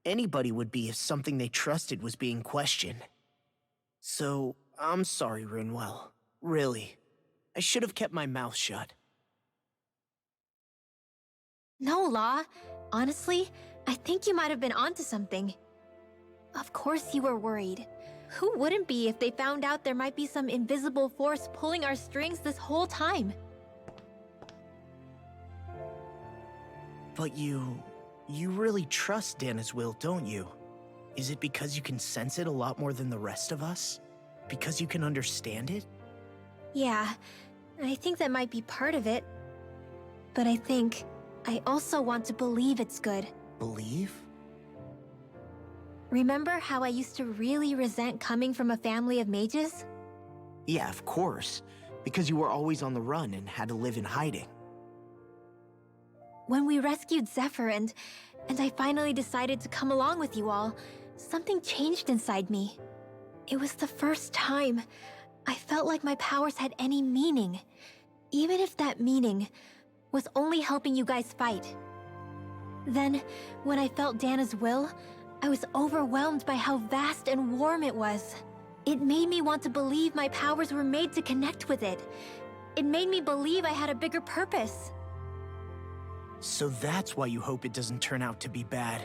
Anybody would be if something they trusted was being questioned. So, I'm sorry, Rinwell. Really. I should have kept my mouth shut. No, Law. Honestly, I think you might have been onto something. Of course you were worried. Who wouldn't be if they found out there might be some invisible force pulling our strings this whole time? But you really trust Dana's will, don't you? Is it because you can sense it a lot more than the rest of us? Because you can understand it? Yeah, I think that might be part of it. But I think I also want to believe it's good. Believe? Remember how I used to really resent coming from a family of mages? Yeah, of course. Because you were always on the run and had to live in hiding. When we rescued Zephyr and I finally decided to come along with you all, something changed inside me. It was the first time I felt like my powers had any meaning, even if that meaning was only helping you guys fight. Then, when I felt Dana's will, I was overwhelmed by how vast and warm it was. It made me want to believe my powers were made to connect with it. It made me believe I had a bigger purpose. So that's why you hope it doesn't turn out to be bad.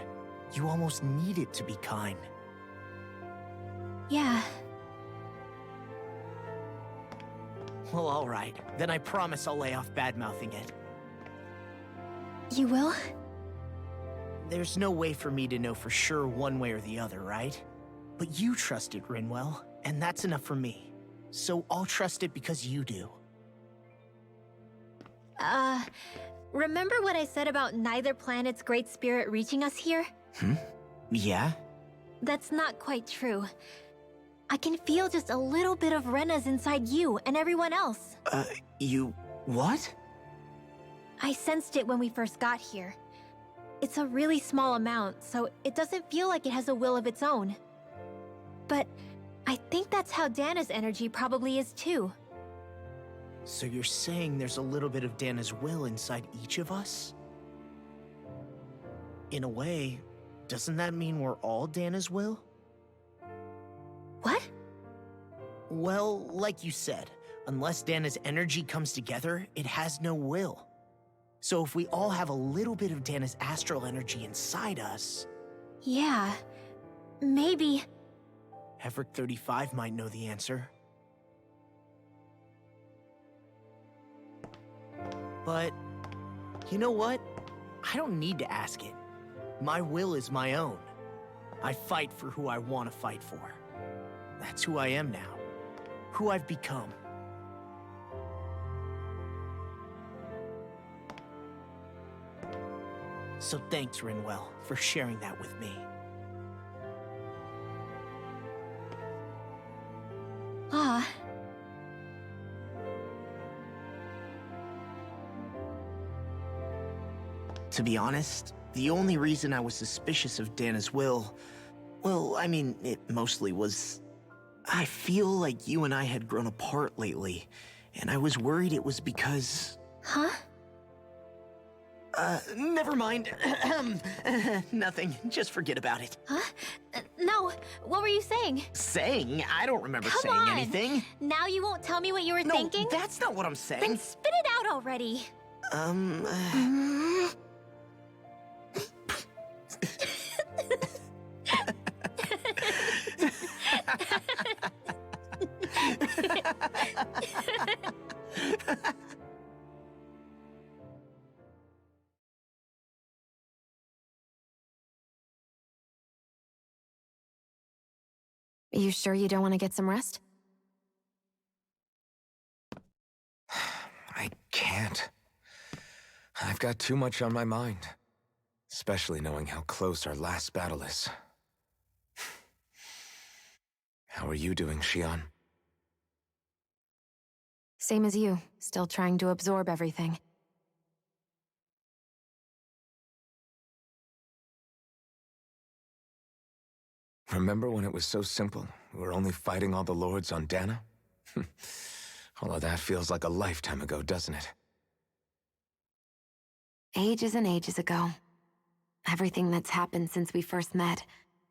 You almost need it to be kind. Yeah. Well, alright. Then I promise I'll lay off bad-mouthing it. You will? there's no way for me to know for sure one way or the other, right? But you trust it, Rinwell, and that's enough for me. So I'll trust it because you do. Remember what I said about neither planet's great spirit reaching us here? Yeah? That's not quite true. I can feel just a little bit of Rena's inside you and everyone else. You... what? I sensed it when we first got here. It's a really small amount, so it doesn't feel like it has a will of its own. But I think that's how Dana's energy probably is too. So you're saying there's a little bit of Dana's will inside each of us? In a way, doesn't that mean we're all Dana's will? What? Well, like you said, unless Dana's energy comes together, it has no will. So if we all have a little bit of Dana's astral energy inside us... Yeah, maybe... Heverick 35 might know the answer. But, you know what? I don't need to ask it. My will is my own. I fight for who I want to fight for. That's who I am now. Who I've become. So thanks, Rinwell, for sharing that with me. Ah. To be honest, the only reason I was suspicious of Dana's will, well, I mean, it mostly was... I feel like you and I had grown apart lately, and I was worried it was because... Huh? Never mind. Nothing. Just forget about it. Huh? No, what were you saying? Saying? I don't remember Come saying on. anything. Now you won't tell me what you were thinking? No, that's not what I'm saying. Then spit it out already. Are you sure you don't want to get some rest? I can't. I've got too much on my mind. Especially knowing how close our last battle is. How are you doing, Shion? Same as you, still trying to absorb everything. Remember when it was so simple? We were only fighting all the lords on Dana? All of that feels like a lifetime ago, doesn't it? Ages and ages ago. Everything that's happened since we first met.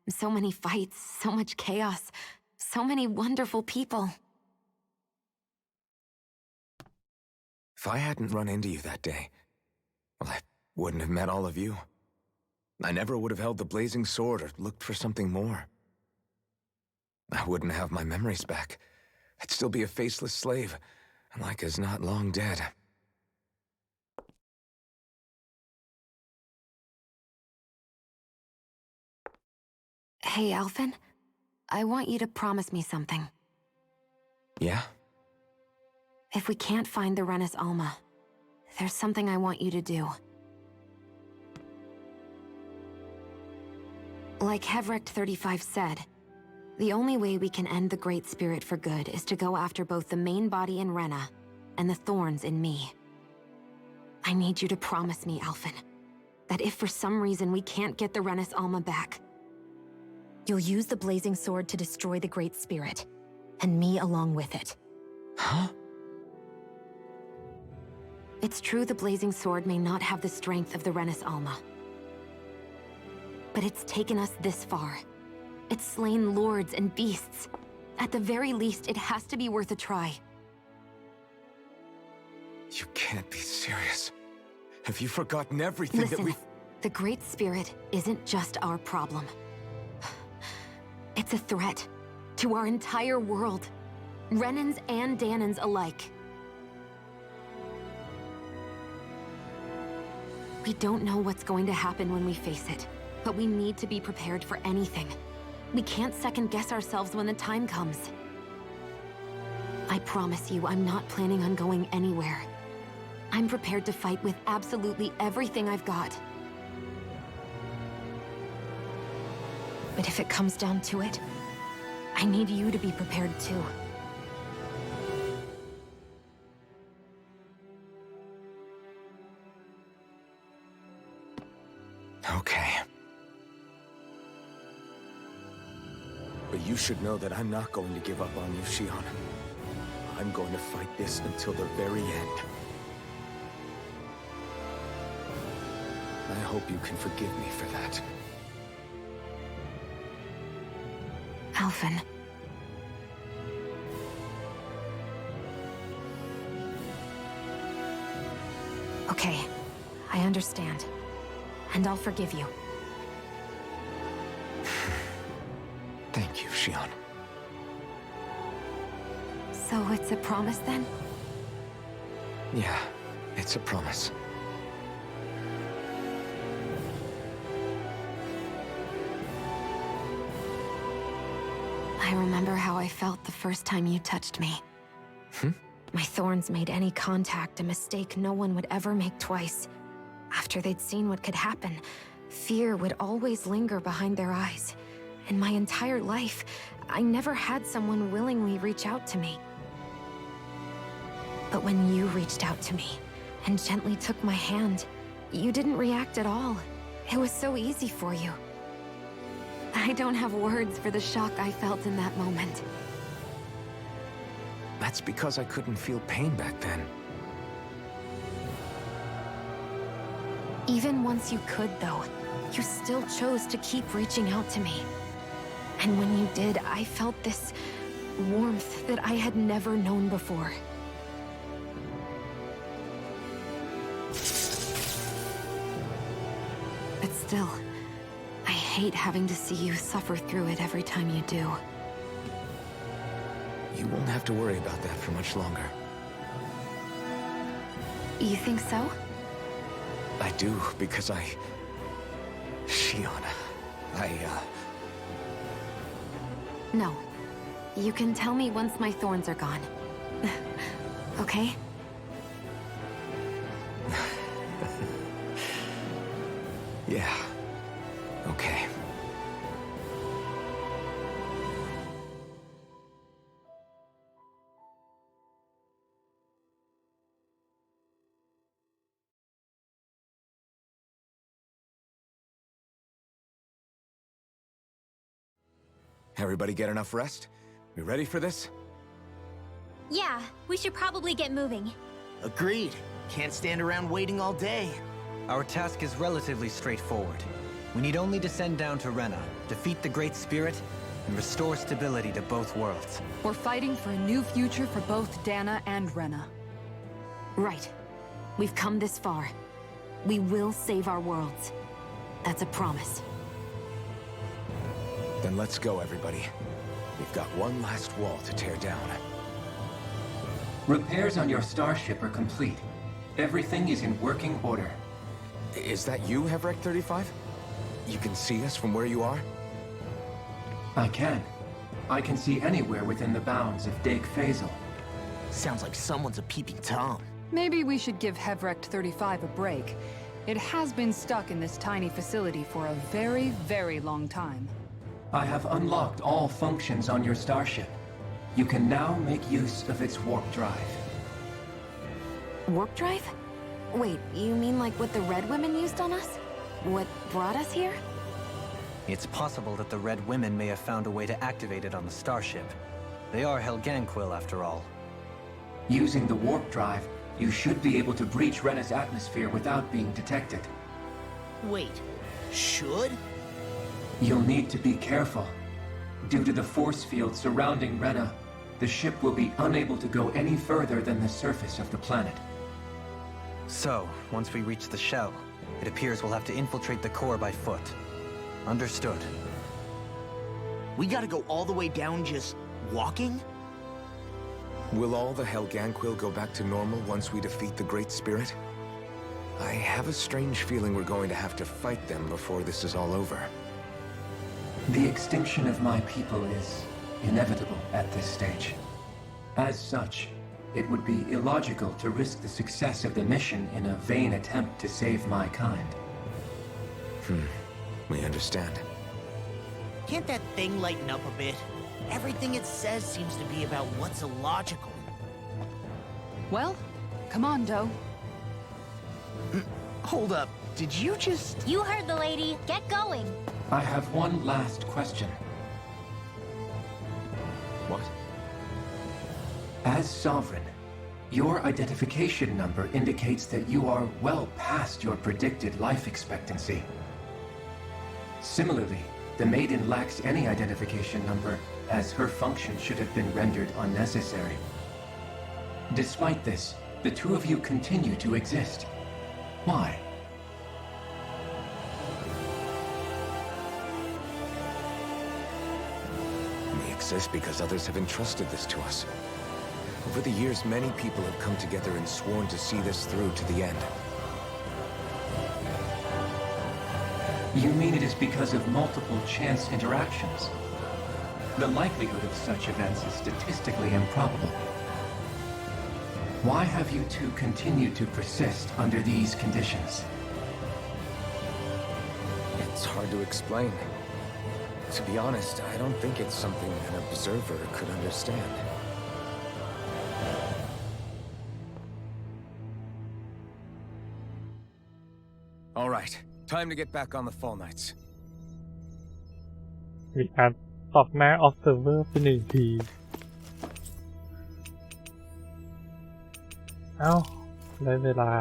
So many fights, so much chaos, so many wonderful people. If I hadn't run into you that day, well, I wouldn't have met all of you. I never would have held the blazing sword or looked for something more. I wouldn't have my memories back. I'd still be a faceless slave, like as not long dead. Hey, Alphen. I want you to promise me something. Yeah? If we can't find the Renis Alma, there's something I want you to do. Like Heverick 35 said, the only way we can end the Great Spirit for good is to go after both the main body in Rena and the thorns in me. I need you to promise me, Alphen, that if for some reason we can't get the Renis Alma back, you'll use the blazing sword to destroy the Great Spirit, and me along with it. Huh? It's true the blazing sword may not have the strength of the Renis Alma. But it's taken us this far. It's slain lords and beasts. At the very least, it has to be worth a try. You can't be serious. Have you forgotten everything Listen, that we've... The Great Spirit isn't just our problem. It's a threat to our entire world. Renans and Danans alike. We don't know what's going to happen when we face it, but we need to be prepared for anything. We can't second-guess ourselves when the time comes. I promise you, I'm not planning on going anywhere. I'm prepared to fight with absolutely everything I've got. But if it comes down to it, I need you to be prepared too. Okay. But you should know that I'm not going to give up on you, Shion. I'm going to fight this until the very end. I hope you can forgive me for that. Alphen. Okay, I understand. And I'll forgive you. Thank you, Shion. So it's a promise then? Yeah, it's a promise. I remember how I felt the first time you touched me. My thorns made any contact a mistake no one would ever make twice. After they'd seen what could happen, fear would always linger behind their eyes. In my entire life, I never had someone willingly reach out to me. But when you reached out to me and gently took my hand, you didn't react at all. It was so easy for you. I don't have words for the shock I felt in that moment. That's because I couldn't feel pain back then. Even once you could, though, you still chose to keep reaching out to me. And when you did, I felt this warmth that I had never known before. But still, I hate having to see you suffer through it every time you do. You won't have to worry about that for much longer. You think so? I do, because Shion, No. You can tell me once my thorns are gone. Okay? Yeah. Okay. Everybody get enough rest? We ready for this? Yeah, we should probably get moving. Agreed. Can't stand around waiting all day. Our task is relatively straightforward. We need only descend down to Rena, defeat the Great Spirit, and restore stability to both worlds. We're fighting for a new future for both Dana and Rena. Right. We've come this far. We will save our worlds. That's a promise. Then let's go, everybody. We've got one last wall to tear down. Repairs on your starship are complete. Everything is in working order. Is that you, Hevrek 35? You can see us from where you are? I can. I can see anywhere within the bounds of Dake Faisal. Sounds like someone's a peeping Tom. Maybe we should give Hevrek 35 a break. It has been stuck in this tiny facility for a very, very long time. I have unlocked all functions on your starship. You can now make use of its warp drive. Warp drive? Wait, you mean like what the Red Women used on us? What brought us here? It's possible that the Red Women may have found a way to activate it on the starship. They are Helganquil, after all. Using the warp drive, you should be able to breach Rena's atmosphere without being detected. Wait, should? You'll need to be careful. Due to the force field surrounding Rena, the ship will be unable to go any further than the surface of the planet. So, once we reach the shell, it appears we'll have to infiltrate the core by foot. Understood. We gotta go all the way down just walking? Will all the Helganquil go back to normal once we defeat the Great Spirit? I have a strange feeling we're going to have to fight them before this is all over. The extinction of my people is inevitable at this stage. As such, it would be illogical to risk the success of the mission in a vain attempt to save my kind. We understand. Can't that thing lighten up a bit? Everything it says seems to be about what's illogical. Well, come on, Doe. Hold up. Did you just... You heard the lady. Get going. I have one last question. What? As Sovereign, your identification number indicates that you are well past your predicted life expectancy. Similarly, the Maiden lacks any identification number, as her function should have been rendered unnecessary. Despite this, the two of you continue to exist. Why? We exist because others have entrusted this to us. Over the years, many people have come together and sworn to see this through to the end. You mean it is because of multiple chance interactions? The likelihood of such events is statistically improbable. Why have you two continued to persist under these conditions? It's hard to explain. To be honest, I don't think it's something an observer could understand. All right, time to get back on the Fall Knights. มีการตอกหน้า observer เป็นหนึ่งที เอ้าได้เวลา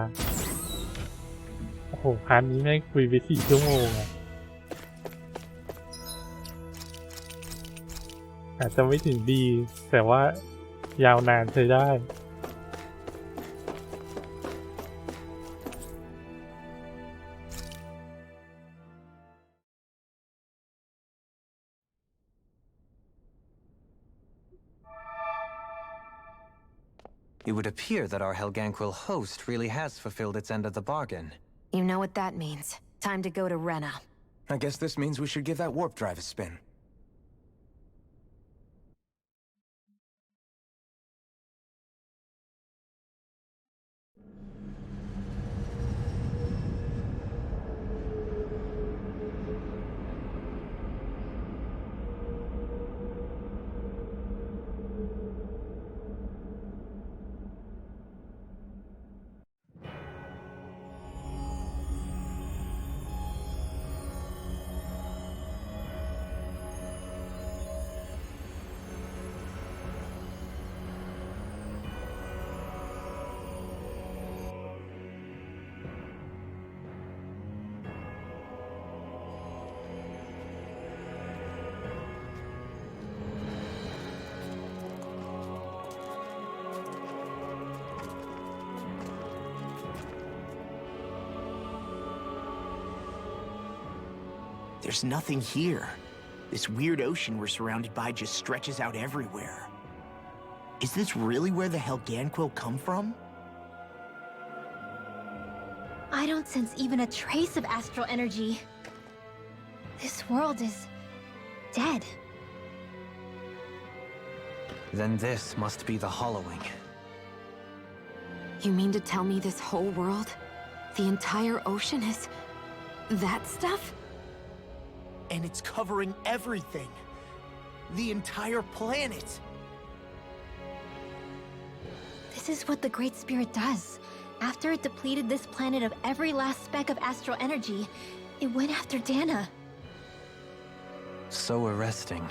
โอ้โหพาร์ทนี้แม่งคุยไป4 ชั่วโมงอะอาจจะไม่ถึงดี แต่ว่ายาวนานใช้ได้ It would appear that our Helganquil host really has fulfilled its end of the bargain. You know what that means. Time to go to Rena. I guess this means we should give that warp drive a spin. There's nothing here. This weird ocean we're surrounded by just stretches out everywhere. Is this really where the Helganquil come from? I don't sense even a trace of astral energy. This world is dead. Then this must be the hollowing. You mean to tell me this whole world, the entire ocean is that stuff? And it's covering everything. The entire planet. This is what the Great Spirit does. After it depleted this planet of every last speck of astral energy, it went after Dana. So arresting.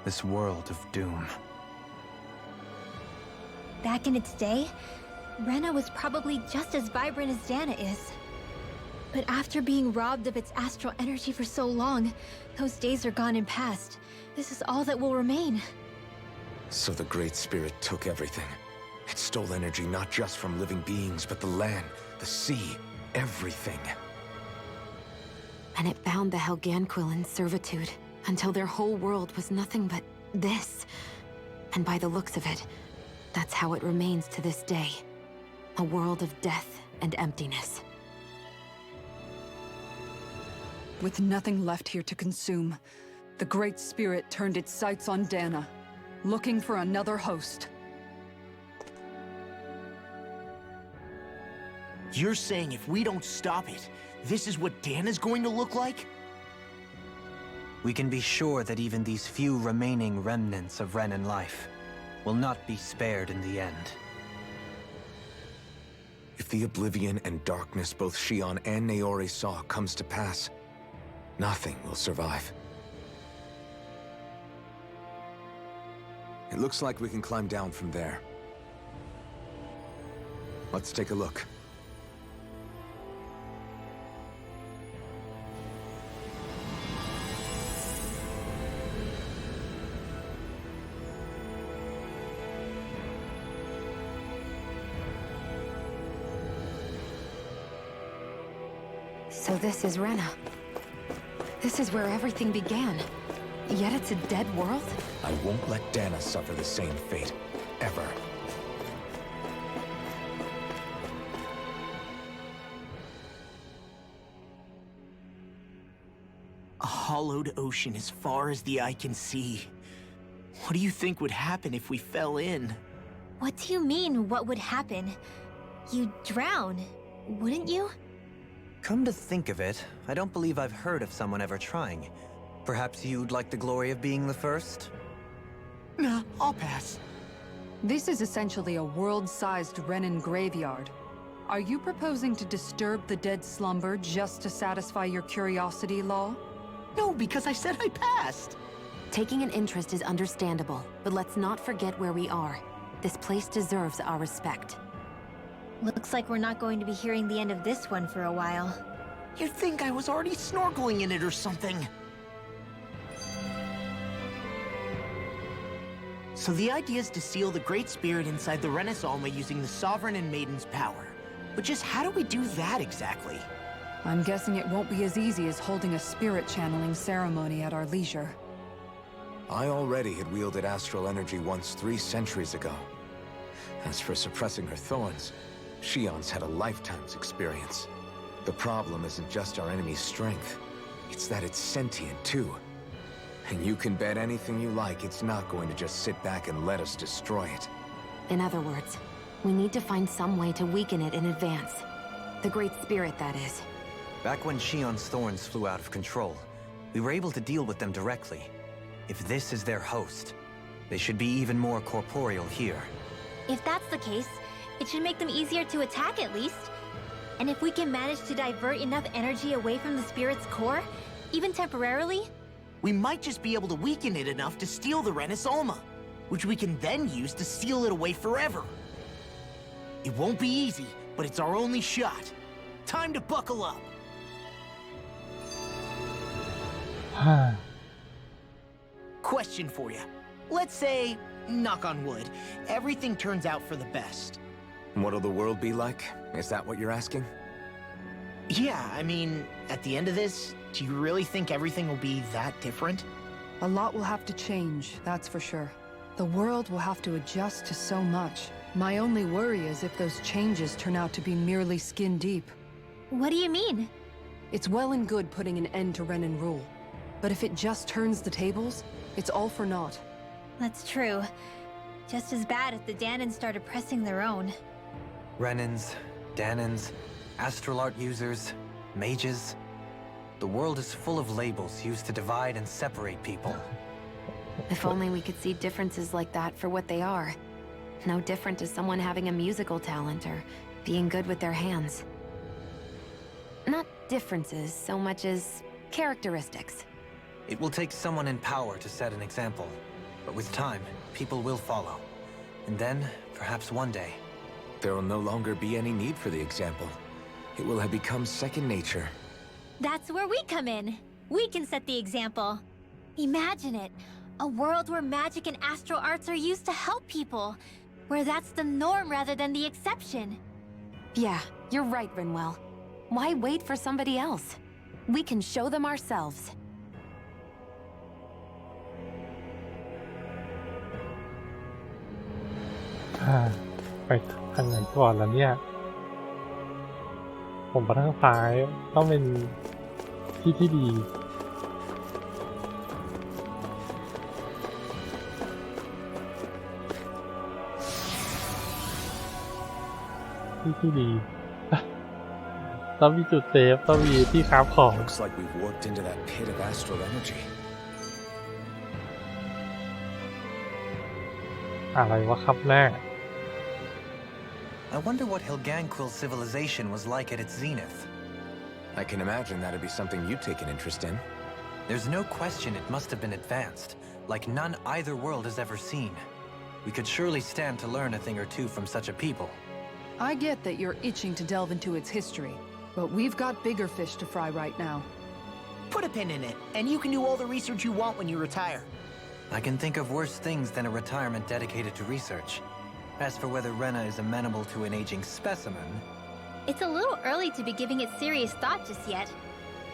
This world of doom. Back in its day, Rena was probably just as vibrant as Dana is. But after being robbed of its astral energy for so long, those days are gone and past. This is all that will remain. So the Great Spirit took everything. It stole energy not just from living beings, but the land, the sea, everything. And it bound the Helganquil in servitude, until their whole world was nothing but this. And by the looks of it, that's how it remains to this day. A world of death and emptiness. With nothing left here to consume, the Great Spirit turned its sights on Dana, looking for another host. You're saying if we don't stop it, this is what Dana's going to look like? We can be sure that even these few remaining remnants of Renan life will not be spared in the end. If the oblivion and darkness both Shion and Naori saw comes to pass, nothing will survive. It looks like we can climb down from there. Let's take a look. So this is Rena. This is where everything began. Yet it's a dead world? I won't let Dana suffer the same fate. Ever. A hollowed ocean as far as the eye can see. What do you think would happen if we fell in? What do you mean, what would happen? You'd drown, wouldn't you? Come to think of it, I don't believe I've heard of someone ever trying. Perhaps you'd like the glory of being the first? Nah, I'll pass. This is essentially a world-sized Renan graveyard. Are you proposing to disturb the dead slumber just to satisfy your curiosity, Law? No, because I said I passed. Taking an interest is understandable, but let's not forget where we are. This place deserves our respect. Looks like we're not going to be hearing the end of this one for a while. You'd think I was already snorkeling in it or something. So the idea is to seal the Great Spirit inside the Renas Alma using the Sovereign and Maiden's power. But just how do we do that exactly? I'm guessing it won't be as easy as holding a spirit channeling ceremony at our leisure. I already had wielded astral energy once 3 centuries ago. As for suppressing her thorns, Shion's had a lifetime's experience. The problem isn't just our enemy's strength. It's that it's sentient, too. And you can bet anything you like it's not going to just sit back and let us destroy it. In other words, we need to find some way to weaken it in advance. The Great Spirit, that is. Back when Shion's thorns flew out of control, we were able to deal with them directly. If this is their host, they should be even more corporeal here. If that's the case, it should make them easier to attack at least. And if we can manage to divert enough energy away from the spirit's core, even temporarily, we might just be able to weaken it enough to steal the Renas Alma, which we can then use to seal it away forever. It won't be easy, but it's our only shot. Time to buckle up. Question for you. Let's say, knock on wood, everything turns out for the best. What'll the world be like? Is that what you're asking? Yeah, I mean, at the end of this, do you really think everything will be that different? A lot will have to change, that's for sure. The world will have to adjust to so much. My only worry is if those changes turn out to be merely skin deep. What do you mean? It's well and good putting an end to Renan rule. But if it just turns the tables, it's all for naught. That's true. Just as bad if the Danans started pressing their own. Renans, Danans, astral art users, mages. The world is full of labels used to divide and separate people. If only we could see differences like that for what they are. No different to someone having a musical talent or being good with their hands. Not differences so much as characteristics. It will take someone in power to set an example. But with time, people will follow. And then, perhaps one day... there will no longer be any need for the example. It will have become second nature. That's where we come in. We can set the example. Imagine it. A world where magic and astral arts are used to help people. Where that's the norm rather than the exception. Yeah, you're right, Rinwell. Why wait for somebody else? We can show them ourselves. Ah, ไปทางไหนก่อนล่ะเนี่ย ผมไปทางซ้ายต้องเป็น ที่ดีที่ดีต้องมีจุดเซฟต้องมีที่ค้าของ Looks like we've warped into that pit of astral energy. อะไรวะครับแม่ I wonder what Helganquil civilization was like at its zenith. I can imagine that'd be something you'd take an interest in. There's no question it must have been advanced, like none either world has ever seen. We could surely stand to learn a thing or two from such a people. I get that you're itching to delve into its history, but we've got bigger fish to fry right now. Put a pin in it, and you can do all the research you want when you retire. I can think of worse things than a retirement dedicated to research. As for whether Rena is amenable to an aging specimen... It's a little early to be giving it serious thought just yet.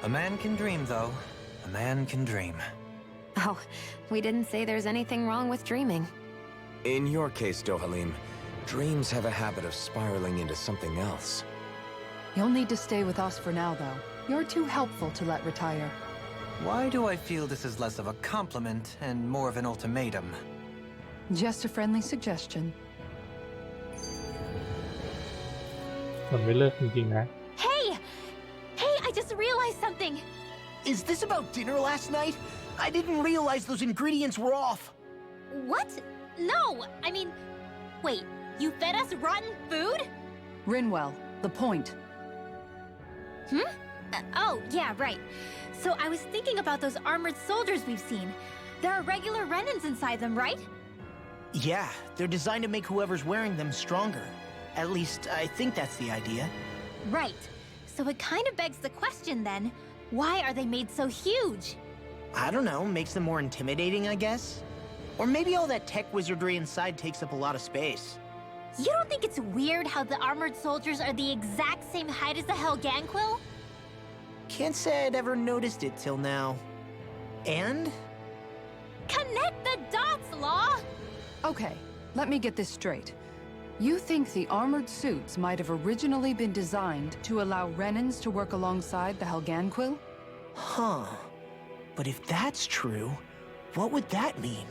A man can dream, though. A man can dream. Oh, we didn't say there's anything wrong with dreaming. In your case, Dohalim, dreams have a habit of spiraling into something else. You'll need to stay with us for now, though. You're too helpful to let retire. Why do I feel this is less of a compliment and more of an ultimatum? Just a friendly suggestion. มันไม่เลิกจริงๆนะ Hey! Hey, I just realized something! Is this about dinner last night? I didn't realize those ingredients were off. What? No! I mean, wait, you fed us rotten food? Rinwell, the point. Oh, yeah, right. So I was thinking about those armored soldiers we've seen. There are regular Renans inside them, right? Yeah, they're designed to make whoever's wearing them stronger. At least, I think that's the idea. Right. So it kind of begs the question then, why are they made so huge? I don't know, makes them more intimidating, I guess? Or maybe all that tech wizardry inside takes up a lot of space. You don't think it's weird how the armored soldiers are the exact same height as the Helganquil? Can't say I'd ever noticed it till now. And? Connect the dots, Law! Okay, let me get this straight. You think the armored suits might have originally been designed to allow Renans to work alongside the Helganquil? Huh. But if that's true, what would that mean?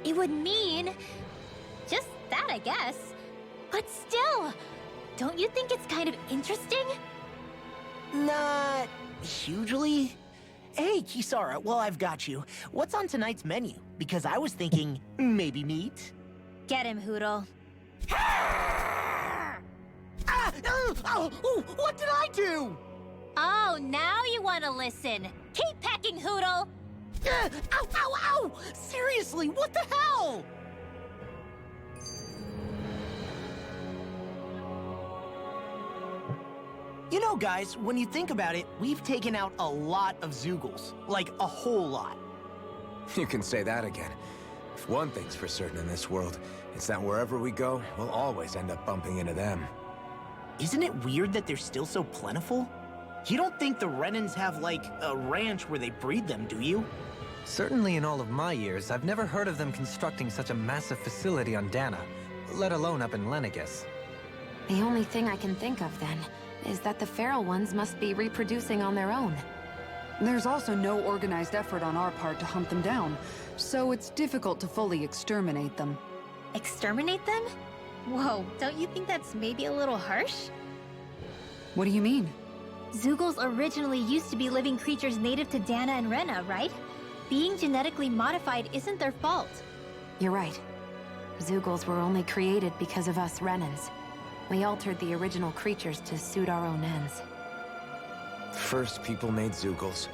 It would mean... just that, I guess. But still, don't you think it's kind of interesting? Not hugely. Hey, Kisara, while I've got you, what's on tonight's menu? Because I was thinking maybe meat. Get him, Hoodle. What did I do? Oh, now you want to listen. Keep pecking, Hoodle. Ow, ow, ow! Seriously, what the hell? You know, guys, when you think about it, we've taken out a lot of Zoogles. Like, a whole lot. You can say that again. If one thing's for certain in this world, it's that wherever we go, we'll always end up bumping into them. Isn't it weird that they're still so plentiful? You don't think the Renans have, like, a ranch where they breed them, do you? Certainly in all of my years, I've never heard of them constructing such a massive facility on Dana, let alone up in Lenegis. The only thing I can think of, then, is that the feral ones must be reproducing on their own. There's also no organized effort on our part to hunt them down, so it's difficult to fully exterminate them. Exterminate them? Whoa, don't you think that's maybe a little harsh? What do you mean? Zoogles originally used to be living creatures native to Dana and Rena, right? Being genetically modified isn't their fault. You're right. Zoogles were only created because of us Renans. We altered the original creatures to suit our own ends. First, people made Zoogles,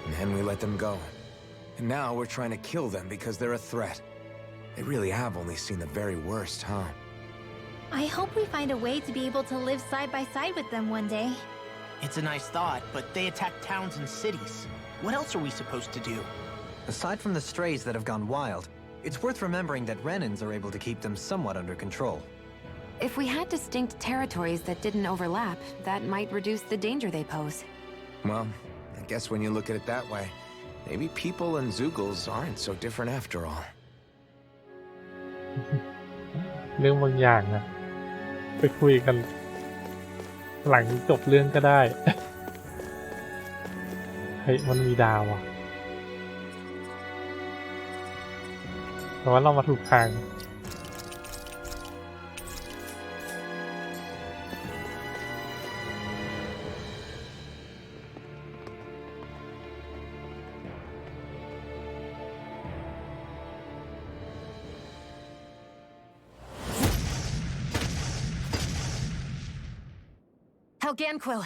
and then we let them go. And now we're trying to kill them because they're a threat. They really have only seen the very worst, huh? I hope we find a way to be able to live side by side with them one day. It's a nice thought, but they attack towns and cities. What else are we supposed to do? Aside from the strays that have gone wild, it's worth remembering that Renans are able to keep them somewhat under control. If we had distinct territories that didn't overlap, that might reduce the danger they pose. Well, I guess when you look at it that way, maybe people and Zoogles aren't so different after all. เรื่องบางอย่างนะไปคุยกันหลังจบเรื่องก็ได้ เฮ้ยมันมีดาวอ่ะแต่ว่าเรามาถูกทางHelganquil!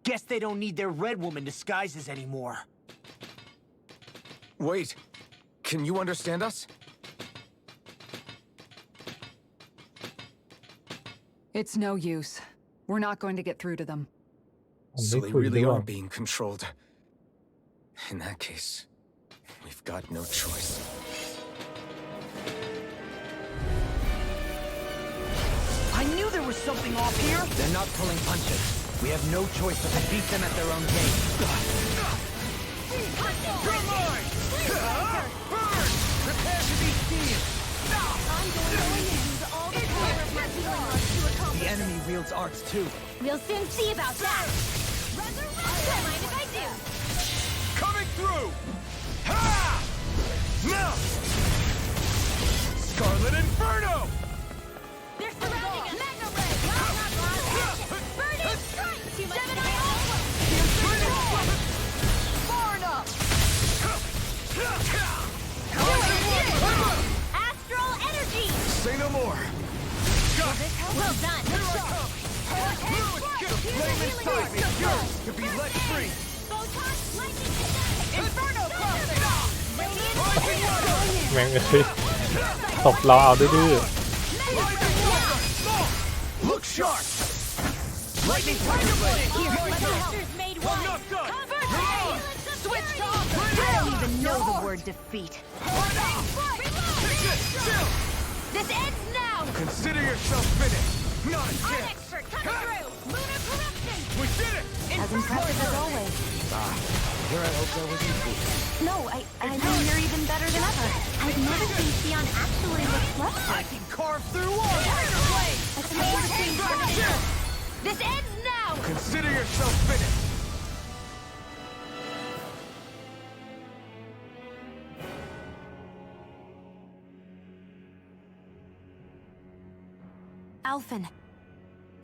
Guess they don't need their Red Woman disguises anymore. Wait, can you understand us? It's no use. We're not going to get through to them. So they really are being controlled. In that case, we've got no choice. I knew there was something off here! They're not pulling punches. We have no choice but to beat them at their own game. You're mine! Burn! Prepare to be seen! I'm going to use all the power of my healing arts to accomplish. The enemy wields arts too. We'll soon see about that. Don't mind if I do. Coming through! Ha! Now! Scarlet Inferno! They're surrounding us. Mega Ray! Burning Strike! Gemini Alpha! Far enough! Astral Energy! Say no more! Well done. The flame inside me is yours to be let free! Photon Lightning Attack! Inferno Crossing! แม่งเอ้ยตบเราเอาดื้อ Look sharp! Lightning Tiger Blade! Monsters made one! Convert! Switch off! I don't even know the word defeat. This ends now! Consider yourself finished! Not a I'm chance! expert coming through! Lunar Corruption! We did it! As impressive as always. Here I hope that was easy. No, I know you're even better than ever. I've never seen Xion actually look I flustered. can carve through walls! Tiger Blade! It's amazing! This ends now! Consider yourself finished! Alphen,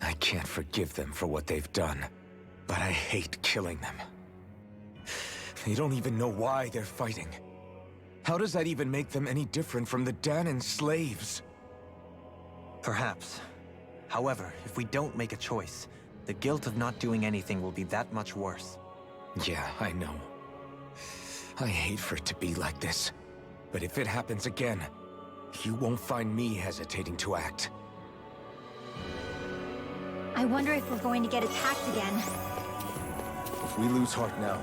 I can't forgive them for what they've done, but I hate killing them. They don't even know why they're fighting. How does that even make them any different from the Danon slaves? Perhaps. However, if we don't make a choice, the guilt of not doing anything will be that much worse. Yeah, I know. I hate for it to be like this. But if it happens again, you won't find me hesitating to act. I wonder if we're going to get attacked again. If we lose heart now,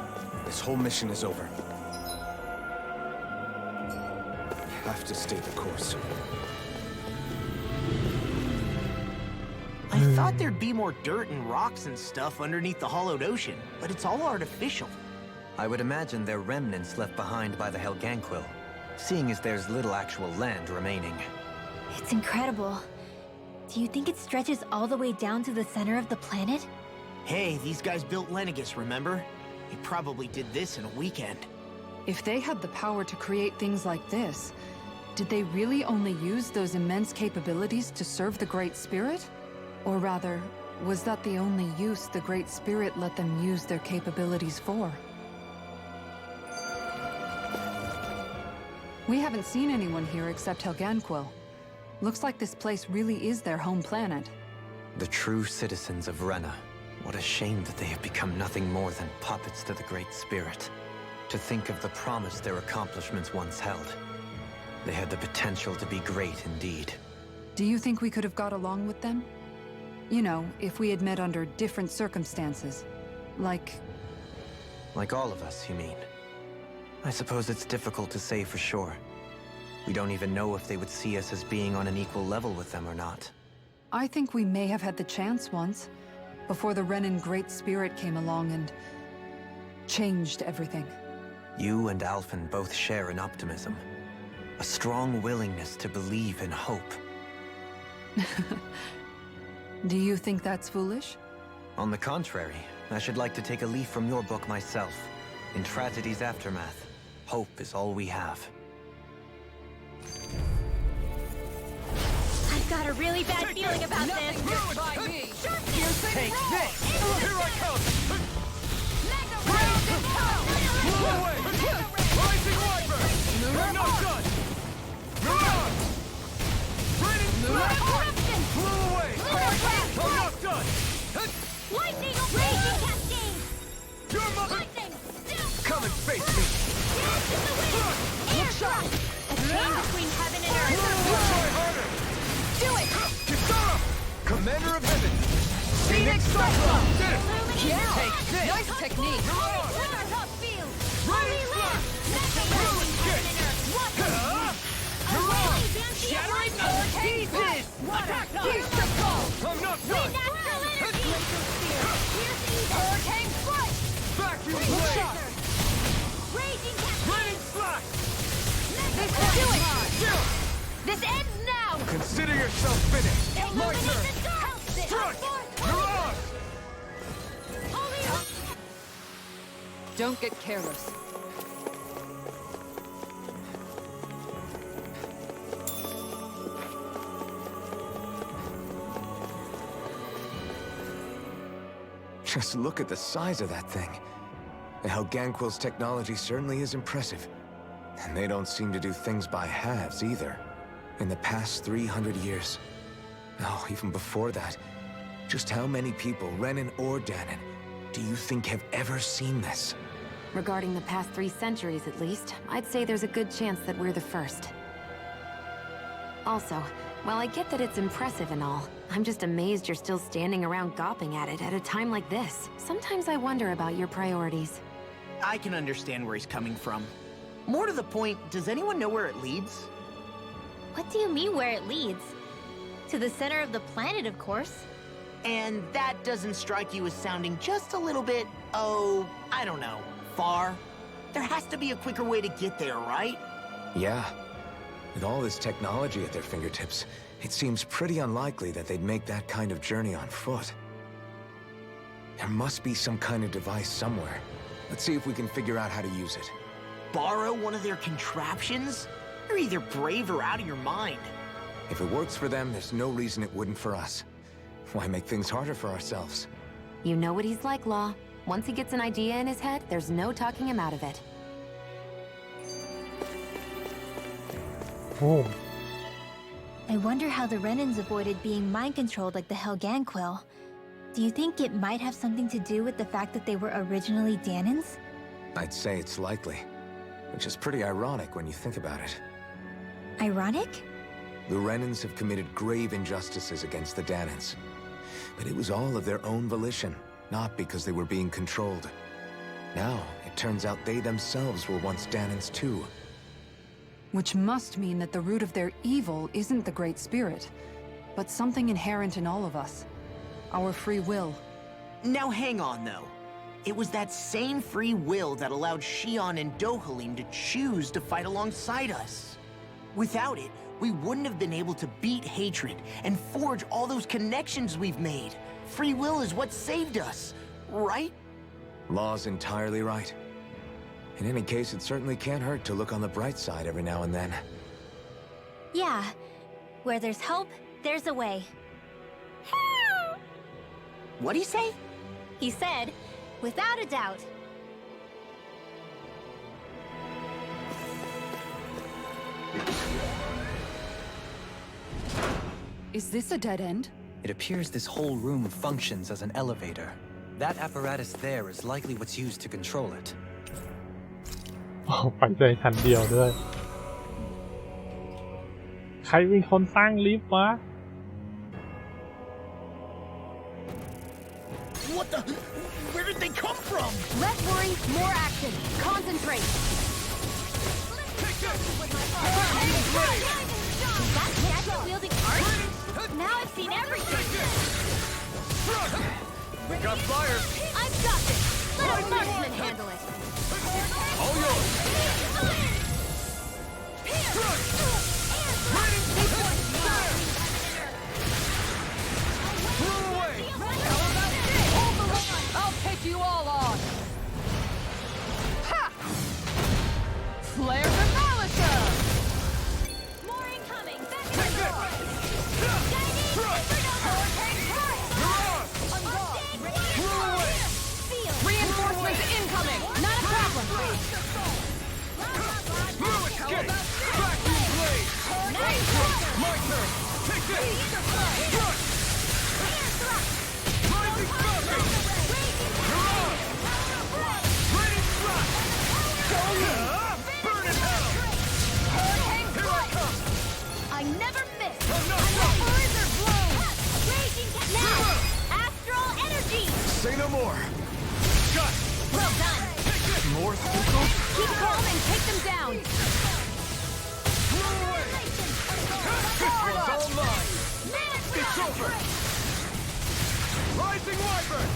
this whole mission is over. We have to stay the course. I thought there'd be more dirt and rocks and stuff underneath the hollowed ocean, but it's all artificial. I would imagine they're remnants left behind by the Helganquil, seeing as there's little actual land remaining. It's incredible. Do you think it stretches all the way down to the center of the planet? Hey, these guys built Lenegis, remember? They probably did this in a weekend. If they had the power to create things like this, did they really only use those immense capabilities to serve the Great Spirit? Or rather, was that the only use the Great Spirit let them use their capabilities for? We haven't seen anyone here except Helganquil. Looks like this place really is their home planet. The true citizens of Rena. What a shame that they have become nothing more than puppets to the Great Spirit. To think of the promise their accomplishments once held. They had the potential to be great indeed. Do you think we could have got along with them? You know, if we had met under different circumstances. Like all of us, you mean? I suppose it's difficult to say for sure. We don't even know if they would see us as being on an equal level with them or not. I think we may have had the chance once, before the Renan Great Spirit came along and changed everything. You and Alphen both share an optimism. A strong willingness to believe in hope. Do you think that's foolish? On the contrary, I should like to take a leaf from your book myself. In tragedy's aftermath, hope is all we have. I've got a really bad feeling about this. Take this! Here I come! Flew away! Rising Wyvern! I'm not done! Mirage! Raining Flash! Flew away! I'm not done! Lightning! Raging Cascade! Your mother! Lightning! Come and face me! Air shot! A chain between heaven and earth! Try harder! Do it! Kisara! Commander of Heaven! Phoenix Cyclone! Did it! Take this! Nice technique! Shattering pieces! Attack! I'm not done! Hurricane strike! Vacuum blade! Raging Raining slash! This will do it! This ends now! Consider yourself finished! My turn! Strike! Mirage! Don't get careless. Just look at the size of that thing. The Helganquil's technology certainly is impressive. And they don't seem to do things by halves either. In the past 300 years. Oh, even before that. Just how many people, Renan or Danon, do you think have ever seen this? Regarding the past 3 centuries at least, I'd say there's a good chance that we're the first. Also, while I get that it's impressive and all, I'm just amazed you're still standing around gawping at it at a time like this. Sometimes I wonder about your priorities. I can understand where he's coming from. More to the point, does anyone know where it leads? What do you mean where it leads? To the center of the planet, of course. And that doesn't strike you as sounding just a little bit, oh, I don't know, far? There has to be a quicker way to get there, right? Yeah. With all this technology at their fingertips, it seems pretty unlikely that they'd make that kind of journey on foot. There must be some kind of device somewhere. Let's see if we can figure out how to use it. Borrow one of their contraptions? You're either brave or out of your mind. If it works for them, there's no reason it wouldn't for us. Why make things harder for ourselves? You know what he's like, Law. Once he gets an idea in his head, there's no talking him out of it. Oh. I wonder how the Renans avoided being mind-controlled like the Helganquil. Do you think it might have something to do with the fact that they were originally Danons? I'd say it's likely. Which is pretty ironic when you think about it. Ironic? The Renans have committed grave injustices against the Danons. But it was all of their own volition, not because they were being controlled. Now, it turns out they themselves were once Danons too. Which must mean that the root of their evil isn't the Great Spirit, but something inherent in all of us. Our free will. Now hang on, though. It was that same free will that allowed Shion and Dohalim to choose to fight alongside us. Without it, we wouldn't have been able to beat hatred and forge all those connections we've made. Free will is what saved us, right? Law's entirely right. In any case, it certainly can't hurt to look on the bright side every now and then. Yeah. Where there's hope, there's a way. What'd he say? He said, without a doubt. Is this a dead end? It appears this whole room functions as an elevator. That apparatus there is likely what's used to control it. ไปใจทันเดียวด้วย ใครเป็นคนสร้างลิฟต์วะ What the? Where did they come from? Less worry, more action. Concentrate. That gadget-wielding art? Now I've seen everything! Got fire! I've got this! Let a marksman handle it! All yours! Flew away! I'll take I never miss. Horns are blown. Now, astral energy. Say no more. Got it. Well done. More circles? Keep calm and take them down. This one's all mine. It's over. Rising Wyvern.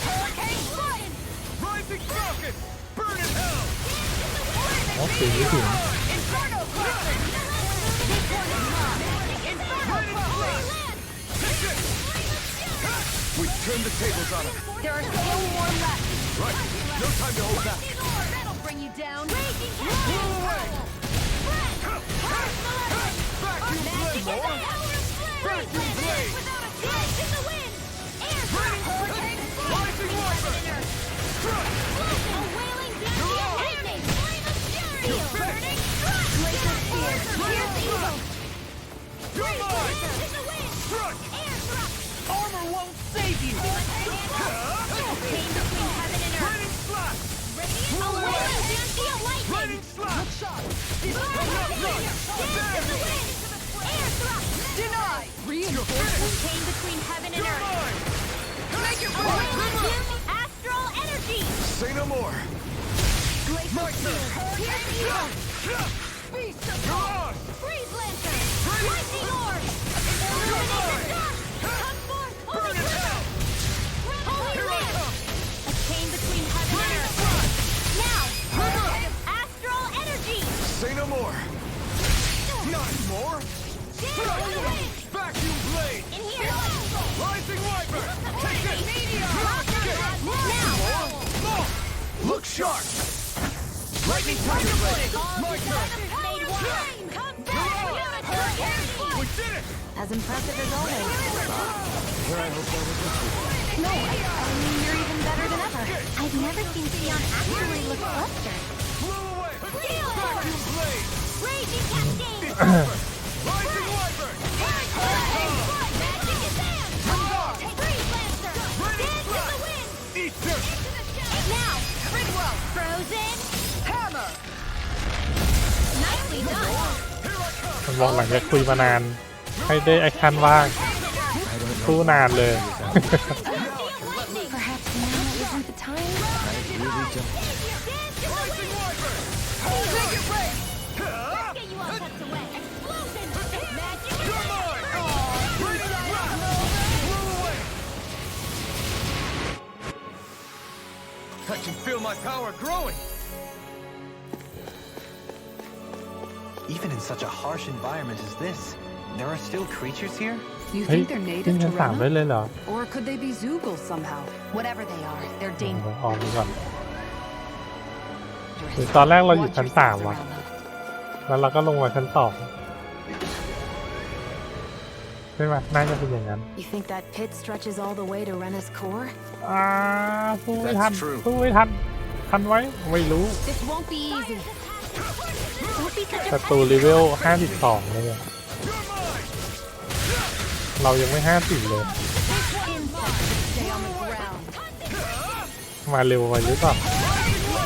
Hurricane Fire. Rising Falcon. Burn in hell. อ๋อสีไม่ถึง Inferno Cluster. This one is mine. Inferno Cluster. We turn the tables on him. There are still more left. Right. No time to hold back. That'll bring you down. Raging Cascade. Vacuum blade more. Vacuum blade. Blast in the wind. Air hurricane. Rising Wyvern. A wailing Dacian lightning. Flame of fury. Burning glacier spear. Pierce evil. You're mine. In the wind. Struck. Air thrust. Armor won't save you! Chain between heaven and earth. Raining slash. A wailing Dacian lightning. Raining slash. Shot. Dance in the wind. Air thrust. Denied! Reinforcement. Chain between heaven and You're earth. mine. Make it right. Astral energy. Say no more. My turn. Pierce evil. Beast of God. Freeze lantern. Lightning orb. Illuminate the dark. Come forth, holy flame. Holy lamp. A chain between heaven and earth. Now, astral energy. Say no more. Not more. Vacuum blade. In here. Rising Wyvern. Take it. Meteor. More. More. Look sharp. Lightning Tiger Blade. My turn. Made one. Come back. We did it. As impressive as always. Here I hope that was No, I mean, you're even better than ever. I've never seen Sion actually look flustered. Blew away. Vacuum blade. Raging cascade. Rising Wyvern. Magic advance. Freeze lancer. Dance in the wind. Eat this. Now, Fridwell. Frozen. Hammer. Nicely done.มันบอกหลังจากคุยมานาน ให้ได้แอคชั่นว่างสู้นานเลย Perhaps now isn't the time? I can feel my power growing. Even in such a harsh environment as this, there are still creatures here? You เฮ้ย think they're ขึ้น native ชั้ to น3ได้ Rena? เลยเหรอ Or could they be Zoogle somehow? Whatever they are, they're เดี๋ยว dangerous ออกดีกว่าหรือตอนแรกเราอยู่ชั้น3วะแล้วเราก็ลงมาชั้น2ใช่ไหมน่าจะเป็นอย่างนั้น You think that pit stretches all the way to Rena's core? สู้ไม่ทันสู้ไม่ทันทันไว้ไม่รู้ This won't be easy. Don't be such ศั a ตรูเลเวล52เลยอะเรายังไม่50เลย Stay on the ground. มาเร็วไปหรือเปล่า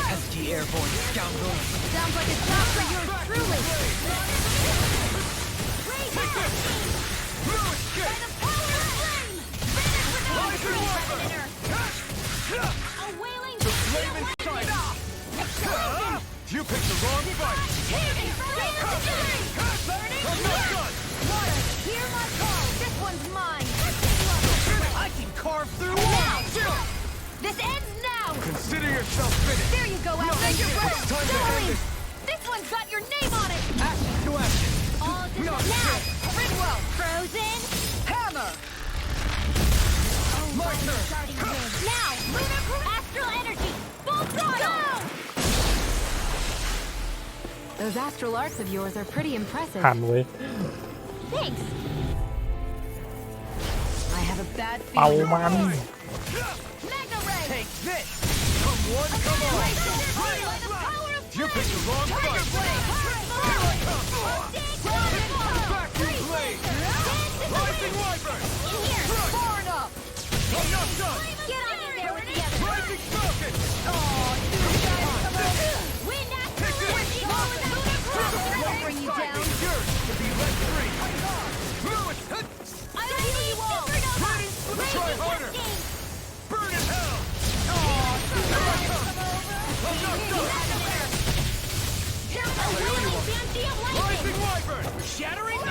Pesky airborne scoundrel! Sounds like a job for yours truly. A wailing You picked the wrong fight. I'm not done. water. Hear my call. This one's mine. I can carve through Now. walls. This ends now. Consider yourself finished. There you go, Alvin. It's time to end this. This one's got your name on it. Action to action. All just Not now. yet. Fridwell. Frozen. Hammer. My turn. Starting wind. Now. Astral energy. Full throttle. Those astral arcs of yours are pretty impressive. ทันเว้ย Thanks. I have a bad เป่า feeling. มัน Mega ray. Take this. Come one, come all. You picked the wrong fight. Here I come. Vacuum blade. Rising wyvern. Far enough. I'm not done. Get on in there with the others. Rising falcon. Wind after wind. I'll bring you down. Yours to be let free. I'll heal you all. Try harder. Burn in hell. I'm not done. Rising wyvern. Shattering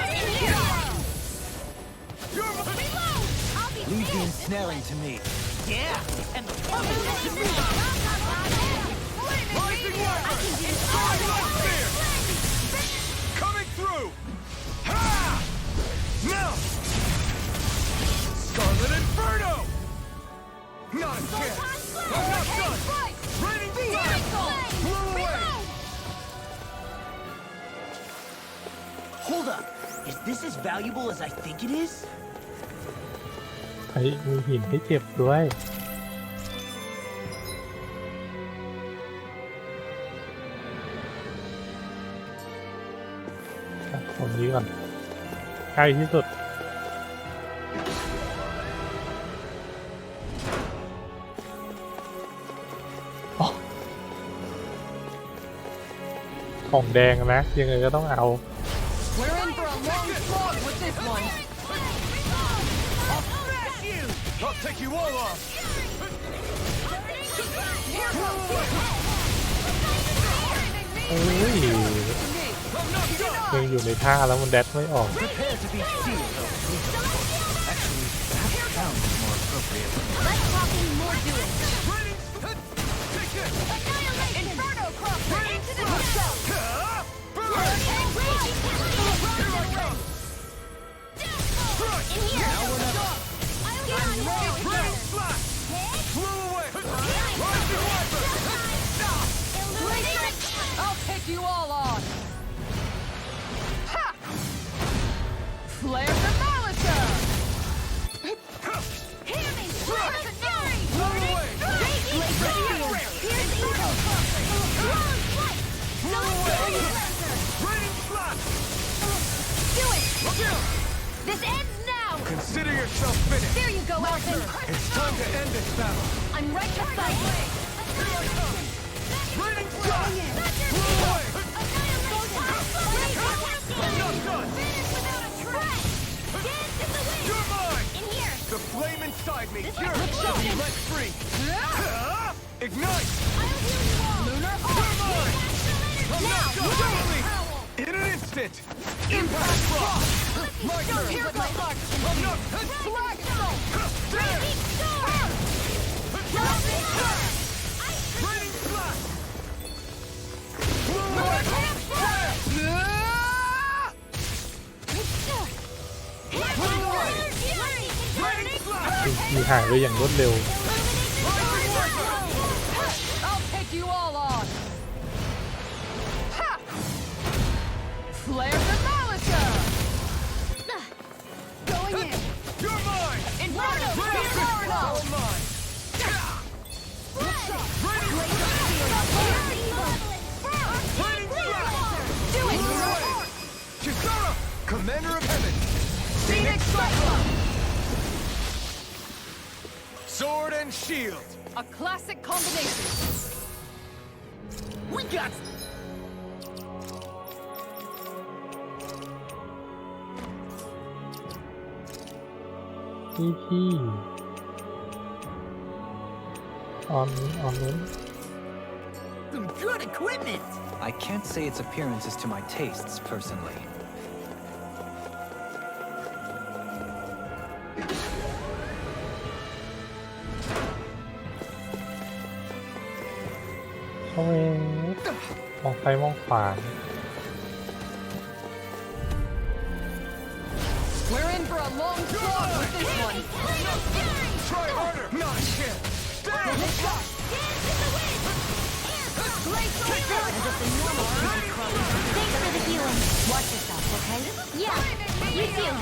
Leave the ensnaring to me. Yeah, and the Rising wyvern. Starlight spear. Coming through. Ha! Now. Scarlet Inferno. Not a chance. I'm not done. Raining fire. Blew away. Hold up. Is this as valuable as I think it is? ไอ้มีหินให้เก็บด้วยตรงนี้ก่อนใกล้ที่สุดของแดงนะยังไงก็ต้องเอา We're in for a long slog with this one. I'll take you all off. เอ้ยยังอยู่ในท่าแล้วมันแดดไม่ออก Prepare to be sealed. Actually, perhaps sound is more appropriate. Let's talk more doing. Inferno cross into the I'll take you all on. Ha! Flare the Malisa! Hear me! Flare the Fury! Blow away! Here's the Eagle! Long flight! Blow away! Raining slap! Do it! Look out! This ends now! Consider yourself finished! There you go, Elfin! It's time to end this battle! I'm right beside you! Raining slap! Blow away! I'm not done! You're mine! In here! The flame inside me! Yours to be let free! Ignite! Lunar You're mine! I'm not done! In an instant! Impact rock! My turn! I'm not... Black Stone! There! Raining Slash! Blue away!มีหายไปอย่างรวดเร็ว I'll take you all on. Ha! Flare the Malisa! Going in. You're mine. Inferno. All mine. Do it. Kisara, Commander of Heaven. Phoenix Cyclone. Sword and shield. A classic combination. We got.พี่ออนนู้น Some good equipment. I can't say its appearance is to my tastes, personally. เข้าไปมองซ้ายมองขวา We're in for a long slog with this one. Try harder. Not a chance. Stand. Thanks for the healing. Watch yourself, okay? Yeah, you too.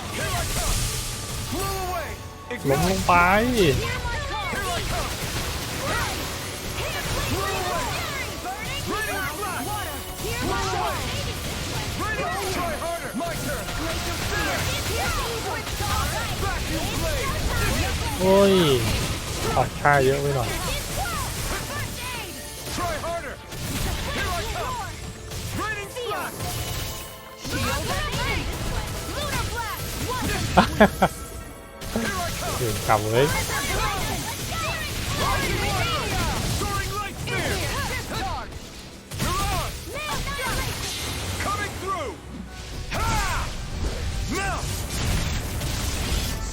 Blew away. ล้มลงไป Raining Slash. โอ้ยออกท่าเยอะไปหน่อยถึงกลับเลย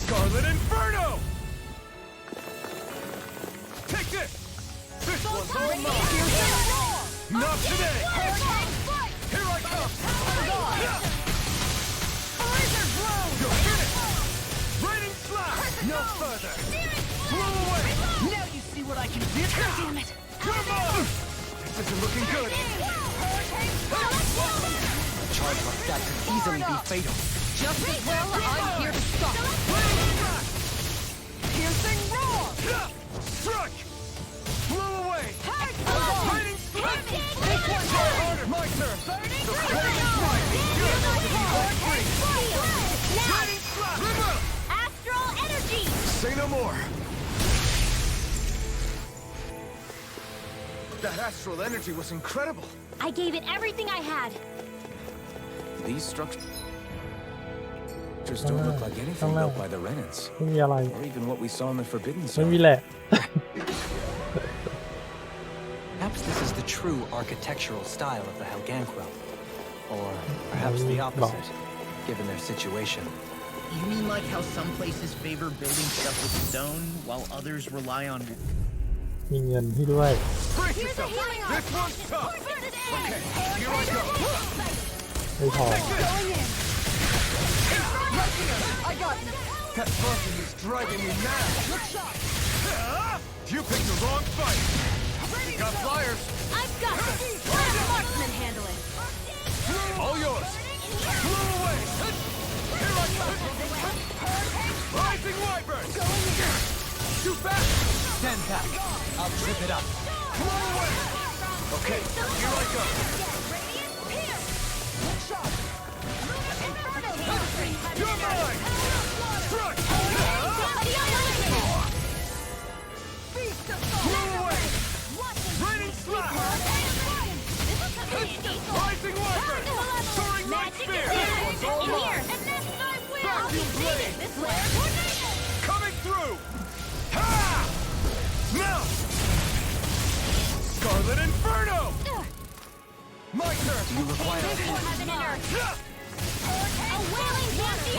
Scarlet Inferno! Take this! This one's all mine! Not today! Here I come! You're finished! Raining slash! No further! Blow away! Now you see what I can do! Damn it! Come on! This isn't looking good! A charge like that could easily be fatal. Just as well, I'm here to stop. Piercing roar! Struck! Blow away! Raining slash! This one hit harder! My turn! The flame is mine! Raining slash! River! Astral energy! Say no more! That astral energy was incredible! I gave it everything I had. These structures don't look like anything built by the Renans, ไม่มีอะไร or even what we saw in the Forbidden ไม่ Zone. มีแหละ Perhaps this is the true architectural style of the Helganquil. Or perhaps the opposite, given their situation. You mean like how some places favor building stuff with stone, while others rely on... มีเงินให้ด้วย Brace yourself! This one's tough! Okay, here I go! ไม่พอ I got you! That buzzing is driving me mad! Good shot! You picked the wrong fight! You got flyers! I've got this! Let a marksman handle it! All yours! Blow away! Here I come! Rising Wyvern! Too fast! Stand back. I'll trip it up. Blow away! Okay, here I go! You're mine! Struck! Blow away! Raining slash! Rising Wyvern! Soaring light spear! All mine! Vacuum blade! Coming through! Ha! Now! Scarlet Inferno! My turn! You require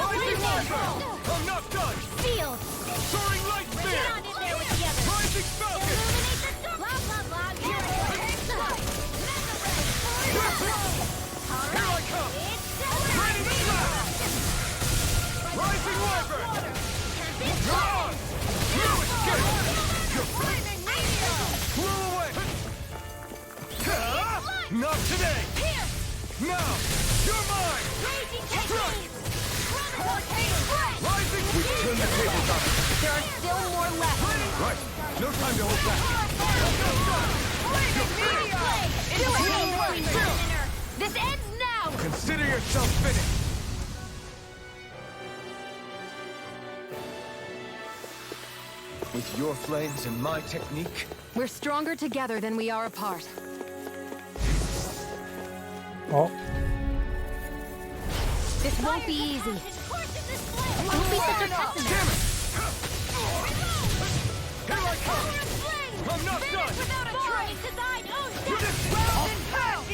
Rising Wyvern! I'm not done! Sealed! Soaring light spear! Get on in there with the others! Rising Falcon! Blah, blah, blah! Here Here I come! Raining slash! Rising Wyvern! You're on! No escape! You're blew away! Not today! Now! You're mine! Struck! Rising! We turn the tables on! There are still more left! Right! No time to hold back! This ends now! Consider yourself finished! With your flames and my technique, We're stronger together than we are apart. อ๋อ This won't be easy. Don't be such a pessimist. Damn it! Here I come! I'm not done! To this round and pound!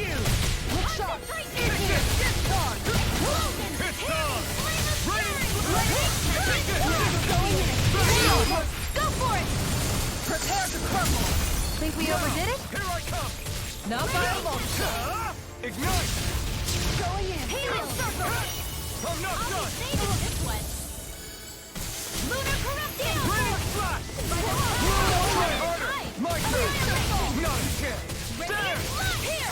Look sharp! Take this! It's on! Take it! Go for it! Prepare to crumble! Think we overdid it? Here I come! Not by a long shot! Ignite! Going in. I'm not done! This one. Lunar corruption! Rain flash! Try harder! My turn! Not again! There!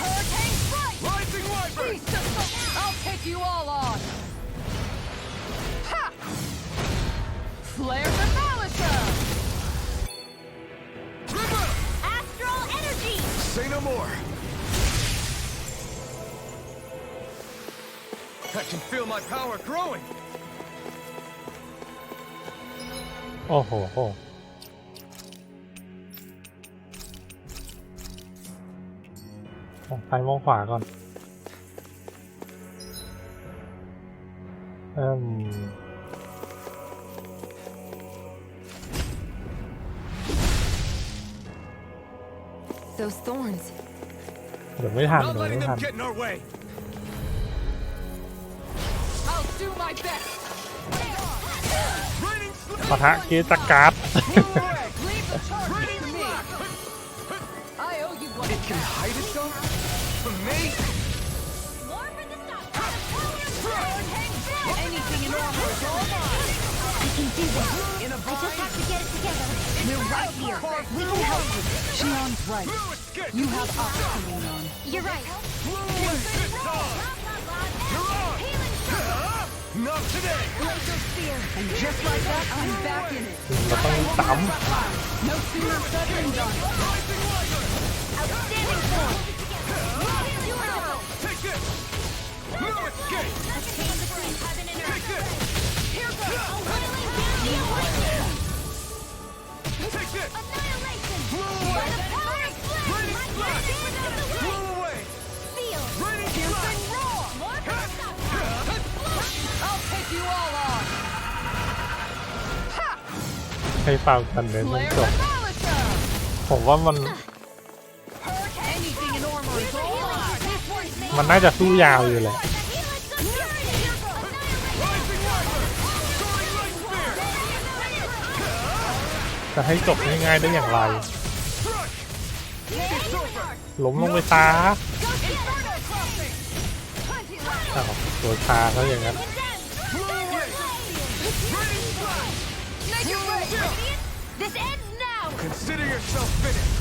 Hurricane strike! Rising Wyvern! I'll take you all on! Ha! Flare the Malisa! River! Astral energy! Say no more! I can feel my power growing! โอ้โหมองซ้ายมองขวาก่อนThose thorns. เดี๋ยวไม่ทันเดี๋ยวไม่ทัน I'll do my best. ปะทะเกจักการ์ด Leave the charge to me. I owe you one. It can hide itself from me? Anything in armor is all mine. I can do this. In a I just have to get it together. We're right here. We can help you. Shion's right. You have us to lean on. You're right. Not today! And just like that, I'm back in it. เราต้องซ้ำ No sooner said than done. Outstanding form. Take this! No escape! A chain between heaven and earth. Here goes. Take this! Annihilation. Blow By away! the power of flame. Raining flash! Blow away! Feel. Raining Piercing flash! roar. I'll take you all on. ให้ฟังกันเลยมัน Flare จบ the Malachor. ผมว่ามัน Anything in armor is all mine. This one's made. มันน่าจะสู้ยาวอยู่แหละ จะให้จบง่ายๆได้อย่างไร ล้มลงไปซะอ้าวตัวชาเขาอย่างนั้น This ends now. Consider yourself finished!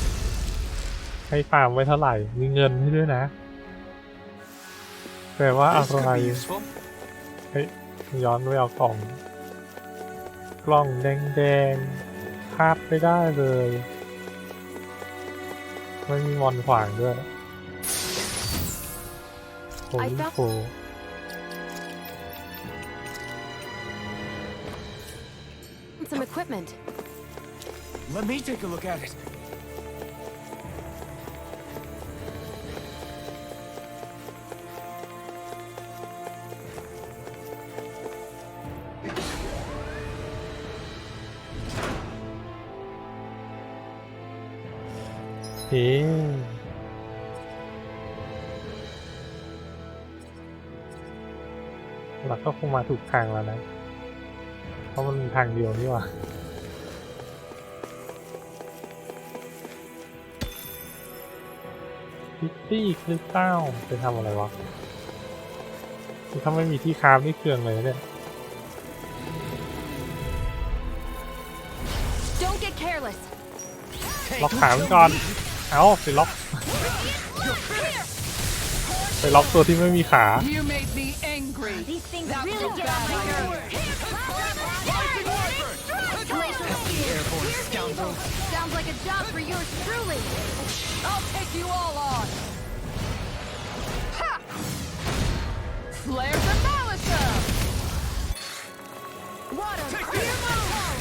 ให้ฟาร์มไว้เท่าไหร่ มีเงินให้ด้วยนะแปลว่าอะไร เฮ้ยย้อนไปเอากล่องแดงๆคาบไม่ได้เลยไม่มีมอนขวางด้วยโอ้โห Some equipment. Let me take a look at it. Hey. เราก็คงมาถูกทางแล้วนะเพราะมันมีทางเดียวนี่หว่าพิตตี้คริสตัลจะทำอะไรวะถ้าไม่มีที่คราฟนี่เครื่องเลยเนี่ย Don't get careless. ล็อกขามันก่อนเอาไปล็อกตัวที่ไม่มีขา You made me angry. These things That's really so get bad on my I know nerves. it. Airborne scoundrel! Sounds like a job for yours truly. I'll take you all on. Ha! Flare the Malachor. Water. Clear my home.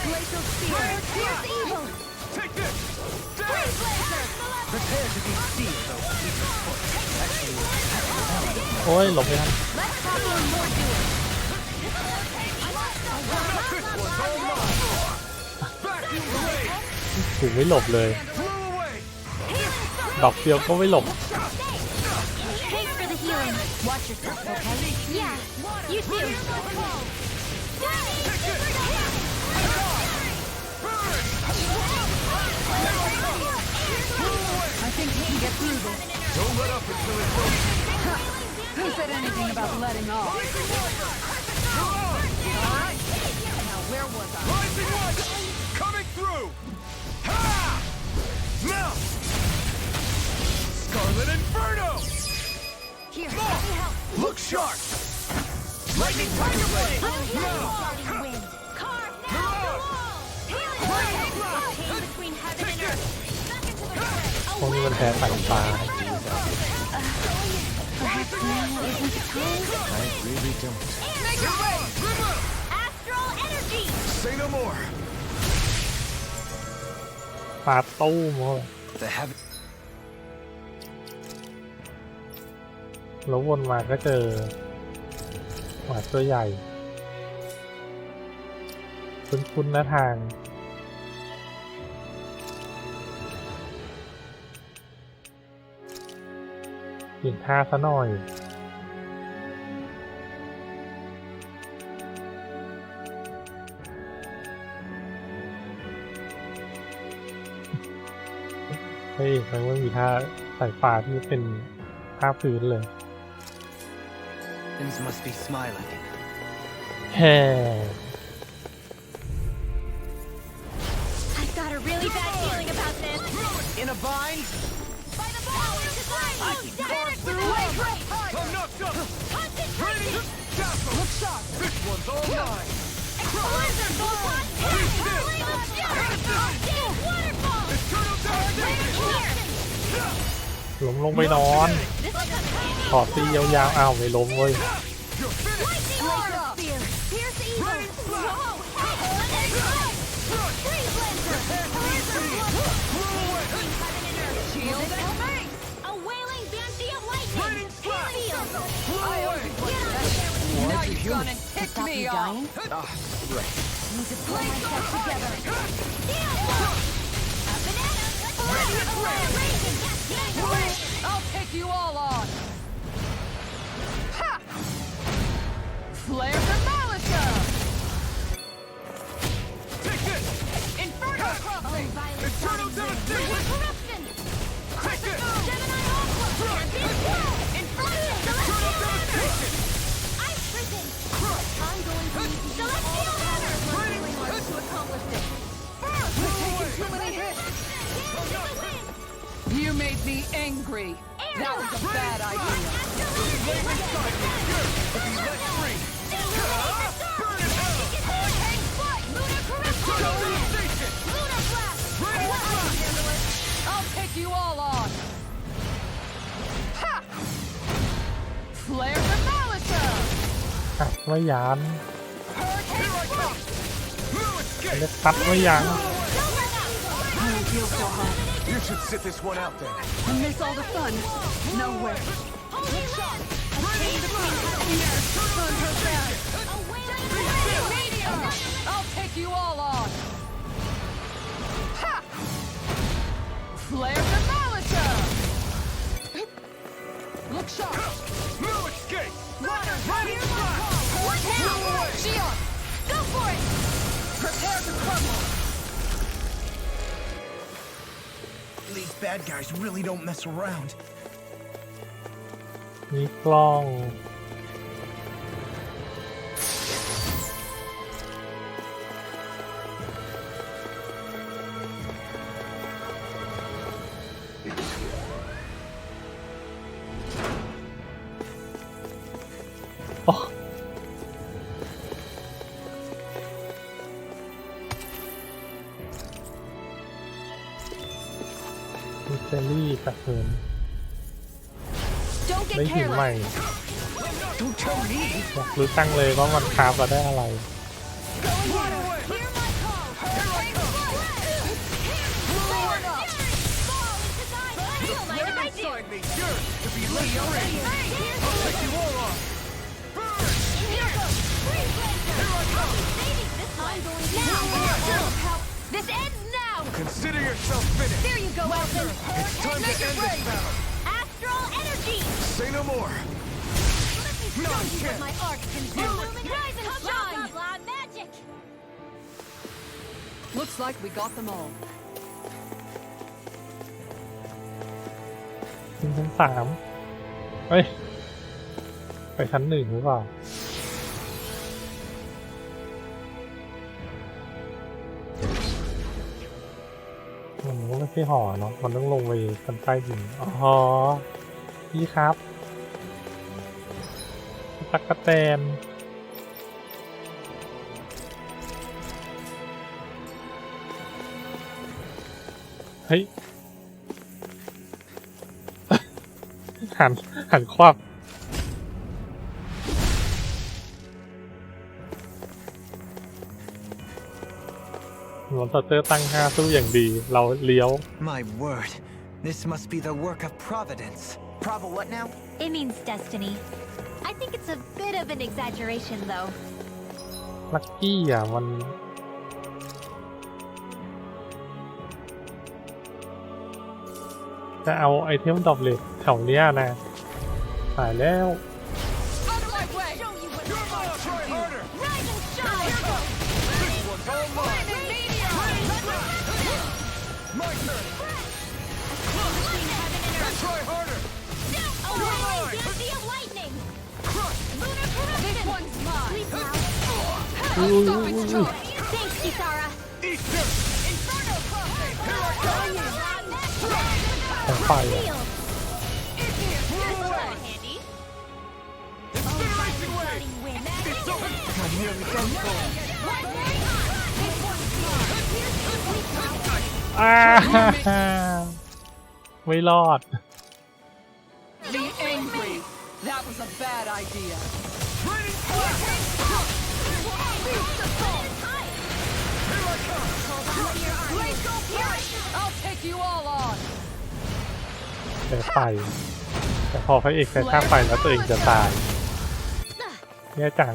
Glacial spear. Fierce evil. Take this! Freeze laser. Prepare to be sealed, though. โอ้ยหลบไม่ทัน Let's copy and more do it. ถูกไม่หลบเลย ดอกเดียวก็ไม่หลบ Thanks for the healing. Watch yourself, okay? Yeah, you too. I think we can get through this. Don't let up until it's over. Who said anything about letting off? Now, where was I? Rising one! Coming through! Ha! Now! Scarlet Inferno! Here, let me help. Look sharp! Lightning Tiger Blade! Now! Wind. Carve You're now. on! Healing A chain between heaven and earth. Back into the fray. พวกนี้มันแพ้สายฟ้า Perhaps now isn't the time? I really don't. Make it rain. Astral energy. ปาตู้มเลยแล้ววนมาก็เจอหมาตัวใหญ่คุ้นๆนะทางเปลี่ยนท่าซะหน่อยเฮ้ยมันไม่มีท่าสายฟ้าที่เป็นท่าพื้นเลย Things must be smiling. แฮ่ I've got a really bad feeling about this. In a bind? By the power of design, I can carve through wait, it. wait. I'm knocked up. Concentration. Look sharp. This one's all mine. Blizzard, Voltron, Flame of Fury, Arcane Waterfall. Here. ล้มลงไปนอนขอตียาวๆอ้าวไม่ล้มเว้ย Lightning Aura. Pierce Evil. Whoa. Freeze Lancer. Shield and face. A wailing Banshee of Lightning. Heal. Now you've gone and ticked me off. Right. Need to pull myself together. Heal. A banana. I'll take you all on. Ha! Flare the Malika! Take this. Inferno Crossing! Eternal devastation. Corruption. Take this. Gemini Aqua. Eternal devastation. Ice Prison. I'm going to need to use Celestial Hammer. To accomplish this. We're taking too many hits! You made me angry. That was a bad idea. Flaming sideways. Good. If he lets free. Burn in hell. Hurricane Flight. Lunar Corruption. Devastation. Lunar Blast. Radiant Blast. I'll take you all on. Ha! Flare the Malika! ตัดไม่ยัน Hurricane Flight! เล็กตัดไม่ยัน I don't feel so hot. You should sit this one out then. I miss all the fun. Nowhere. Holy Land. A chain between heaven and earth. On her back. A wailing Meteor! I'll take you all on. Ha! Flare the Malika! Look sharp. No escape. Water! Radiant Blast. What now? Shion! Go for it. Prepare to crumble. These bad guys really don't mess around. มีกล้องโอ้มิสเตอรี่กับเหิน Don't ได้ get หินใหม่ careless. Don't tell me. อยากรู้ตั้งเลยว่ามันคราฟมาได้อะไร Hear my call. Hurricane Flight. Fall into time. Feel my defensive. Inside me. Good. If he lets free. I'll take you all on. Burn. Here goes. Freeze Lancer. Here I come. Saving this one. I'm going to help. This ends now. Consider yourself finished. There you go, Elton. It's time to end this battle. Astral energy. Say no more. Let me show you what my art can do. Rise and shine. Blah, blah, blah, magic. Looks like we got them all. ขึ้นชั้น3เฮ้ย ไปชั้น1หรือเปล่ามันก็ไม่ใช่หอเนาะมันต้องลงไปชั้นใต้ดินอ๋อพี่ครับตั๊กแตนเฮ้ย หันควับ มอนสเตอร์ตั้ง5สู้อย่างดีเราเลี้ยว My word, this must be the work of Providence. Prova what now? It means destiny. I think it's a bit of an exaggeration, though. ลัคกี้อ่ะมันจะเอาไอเทมดรอปเหล็กแถวเนี้ยนะหายแล้ว ของไฟอ่ะไม่รอด Be angry. That was a bad idea. I'll take you all on. แต่ไฟแต่พอพระเอกใช้ท่าไฟแล้วตัวเองจะตายแย่จัง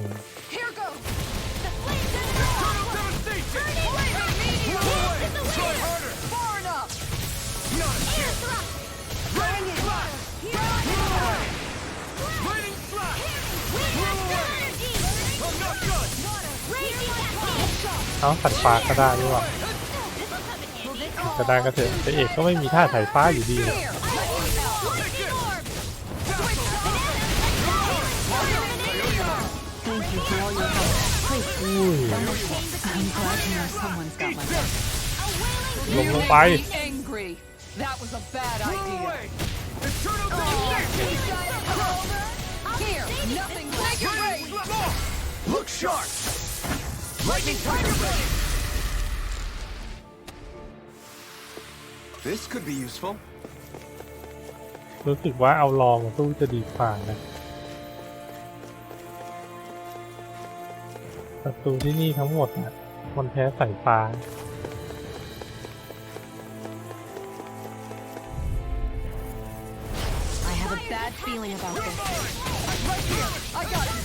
เอาสัตว์ฟ้าก็ได้ด้วยว่ะจะได้ก็เถอะพระเอกก็ไม่มีท่าสายฟ้าอยู่ดีลงไป That was a bad idea. Here, nothing like your race. Look sharp. Lightning tiger blade. This could be useful. รู้สึกว่าเอาลองสู้จะดีกว่านะศัตรูที่นี่ทั้งหมดนะมันแพ้สายฟ้า Bad feeling about this. Right here. I got it.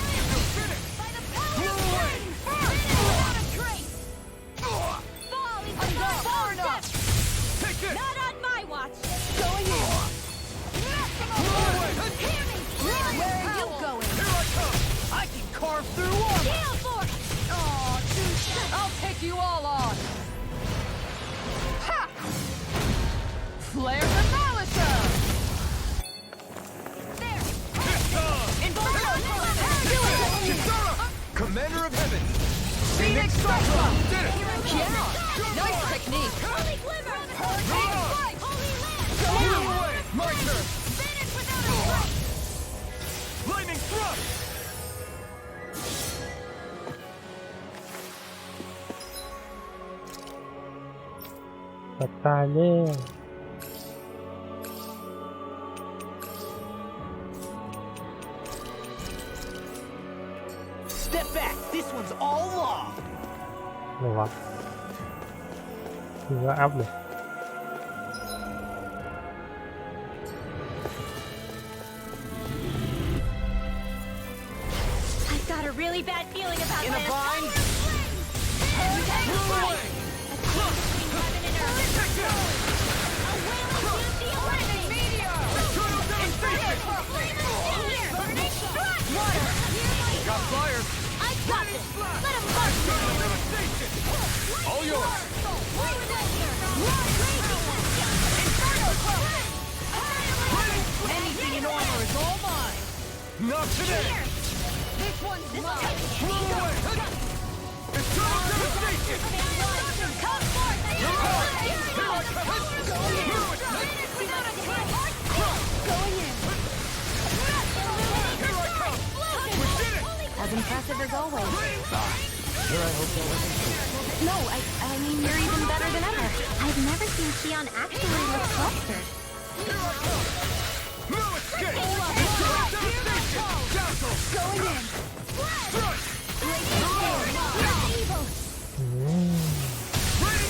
Not on my watch. Going in. Where are you going? Here I come. I can carve through armor. I'll take you all on. Ha! Flare the Malicer. Commander of Heaven! Phoenix Cyclone! Did it! Yeah! Nice technique! Holy Glimmer! Move away! My turn! Lightning thrust! ตัดตายแล้ว Step back. This one's all law. อะไรวะถือว่าอัพเลย I've got a really bad feeling about In a this. bind? Move away. Got fire! I got this. Let him march. All yours! Anything in armor is all mine! Not today! This one's mine! Move away! It's total devastation! Come forth. Going in! As impressive as always. Here I hope that wasn't true. No, I mean, you're even better than ever. I've never seen Shion actually look flustered. No escape! Total devastation! Dazzle! Going in! Strike! Evil! Raining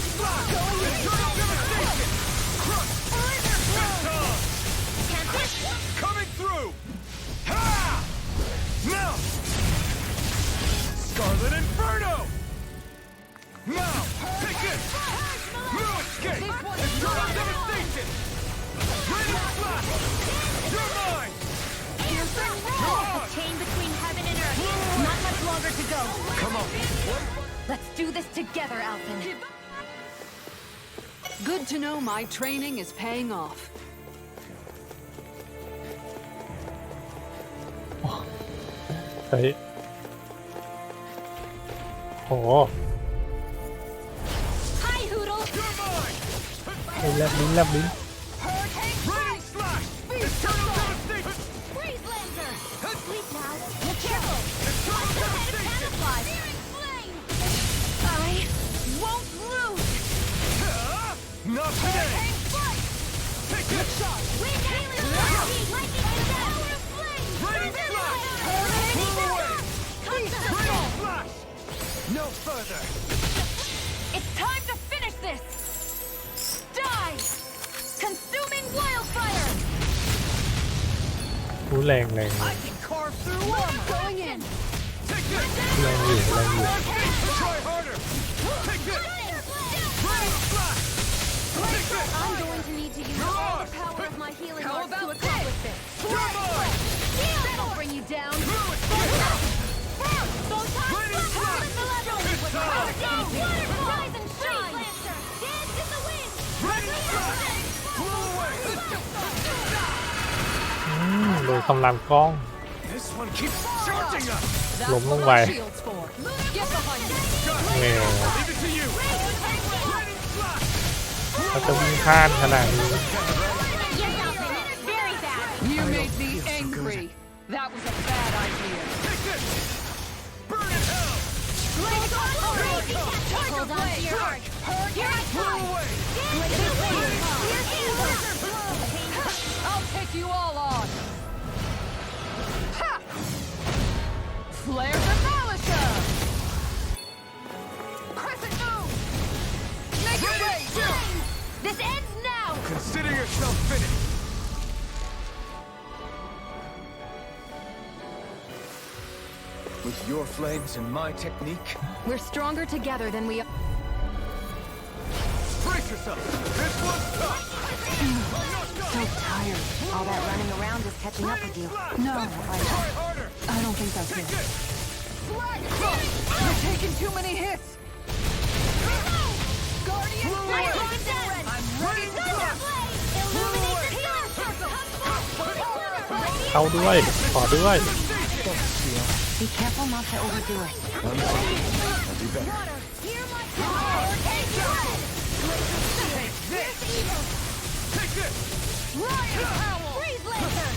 Let's do this together, Alphen. Good to know my training is paying off. เฮ้ยโห Hi, Hoodle. ไอ้แลบลิ้นแลบลิ้น Freeze Lancer. Sleep now. Be careful. Camouflage. I won't lose. Not today! Take this shot! Wind alien lightning! Lightning to death! Power of flame! Raining flash! Raining flash! No further! It's time to finish this! Die! Consuming wildfire! รู้แรงแรง I can carve through armor! Going in! แรงอยู่แรงอยู่ Try harder! Take this! Raining flash! I'm going to need to use all the power of my healing arts to accomplish this! That'll bring you down! Power down! Rise and shine! Dance in the wind! โดยกำลังกล้อง This one keeps charging us! ล้มลงไป Get behind me! แหม Leave it to you! เขาจะวิ่งข้ามขนาดนี้ Very bad! You made me angry. That was a bad idea. Take this! Burn in hell! Hold on to your heart! Here I come! I'll take you all on. Ha! Flare the Malisha! Crescent moon! Make it rain! This ends now! Consider yourself finished! With your flames and my technique, We're stronger together than we are. brace yourself! This one's tough! So tired. All that running around is catching up with you. No, I don't think that's it. You're taking too many hits. Guardian, I'm ready to go. เข้าด้วยขอด้วย Be careful not to overdo it. I'll do better. Take this! Freeze Lancer!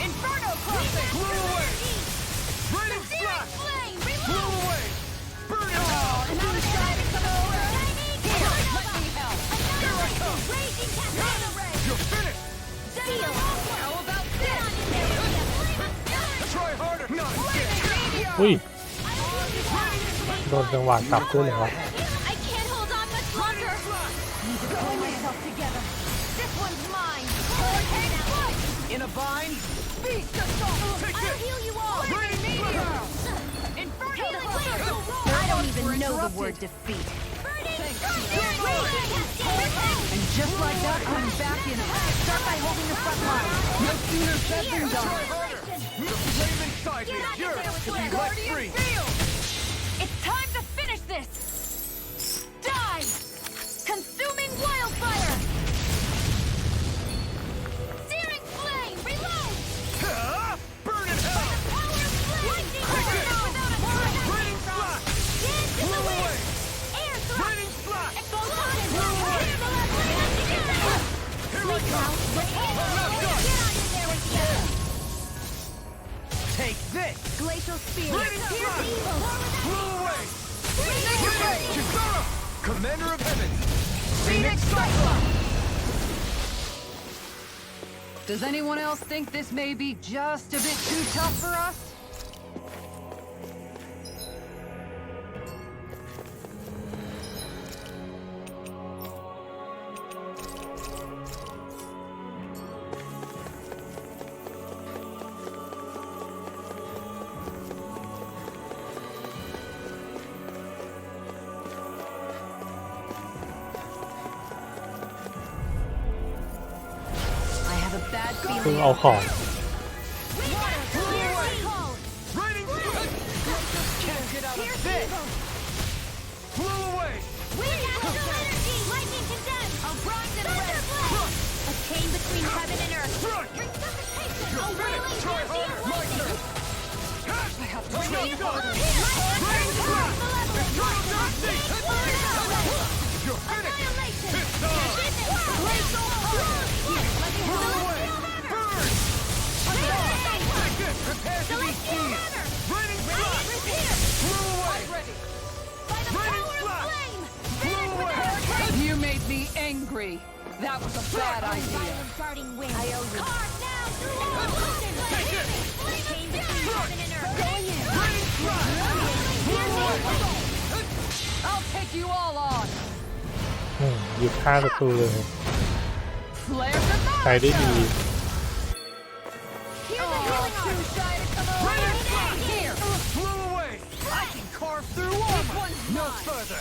Inferno Crossing! Blew away! Raining flash! Flame! Blew away! Burn it hell! Another shot! Let me help! Here I come! Raging Cascade Ray! You're finished! Seal! How about this? Try harder! Not again! อุ้ยโดนจังหวะกลับด้วยเหรอ I can't hold on much longer! Need to pull myself together. This one's mine! In a bind? Beast assault! I'll heal you all! Inferno! I don't even know the word defeat. And just like that, I'm back in it. Start by holding the front line. No sooner said than done. The flame inside me is yours to be let free! It's time to finish this! Die! Consuming wildfire! Searing flame! Reload! Burn in hell! Power of flame! Take it! Without a Raining flash! Dance in the Blew wind! away! Air thrust! Raining flash! Explosion! Blew away! Here I come! Take this! Glacial spear! Raining Pierce flash! evil! Blew away! Raging Kisara! Commander of Heaven! Phoenix Cyclone! Does anyone else think this may be just a bit too tough for us? a bad เพิ่ง feeling. เอาของ Can't get out of this! You made me angry. That was a bad idea. I owe you. I'll take you all on. หยุดฆ่าศัตรูเลย Flare the ใช้ได้ดี too shy to come around. Here. Flew away. I can carve through armor. No further.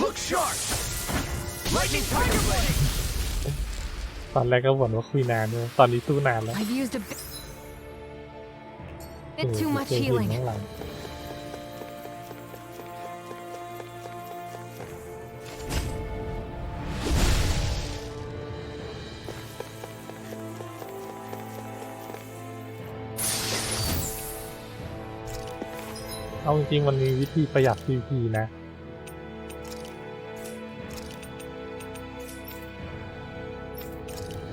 Look sharp. Lightning tiger blade. ตอนแรกก็บ่นว่าคุยนานเลยตอนนี้สู้นานแล้ว I've used a bit too much เจอหิน healing. ข้างหลังเอาจริงๆมันมีวิธีประหยัด PVP นะ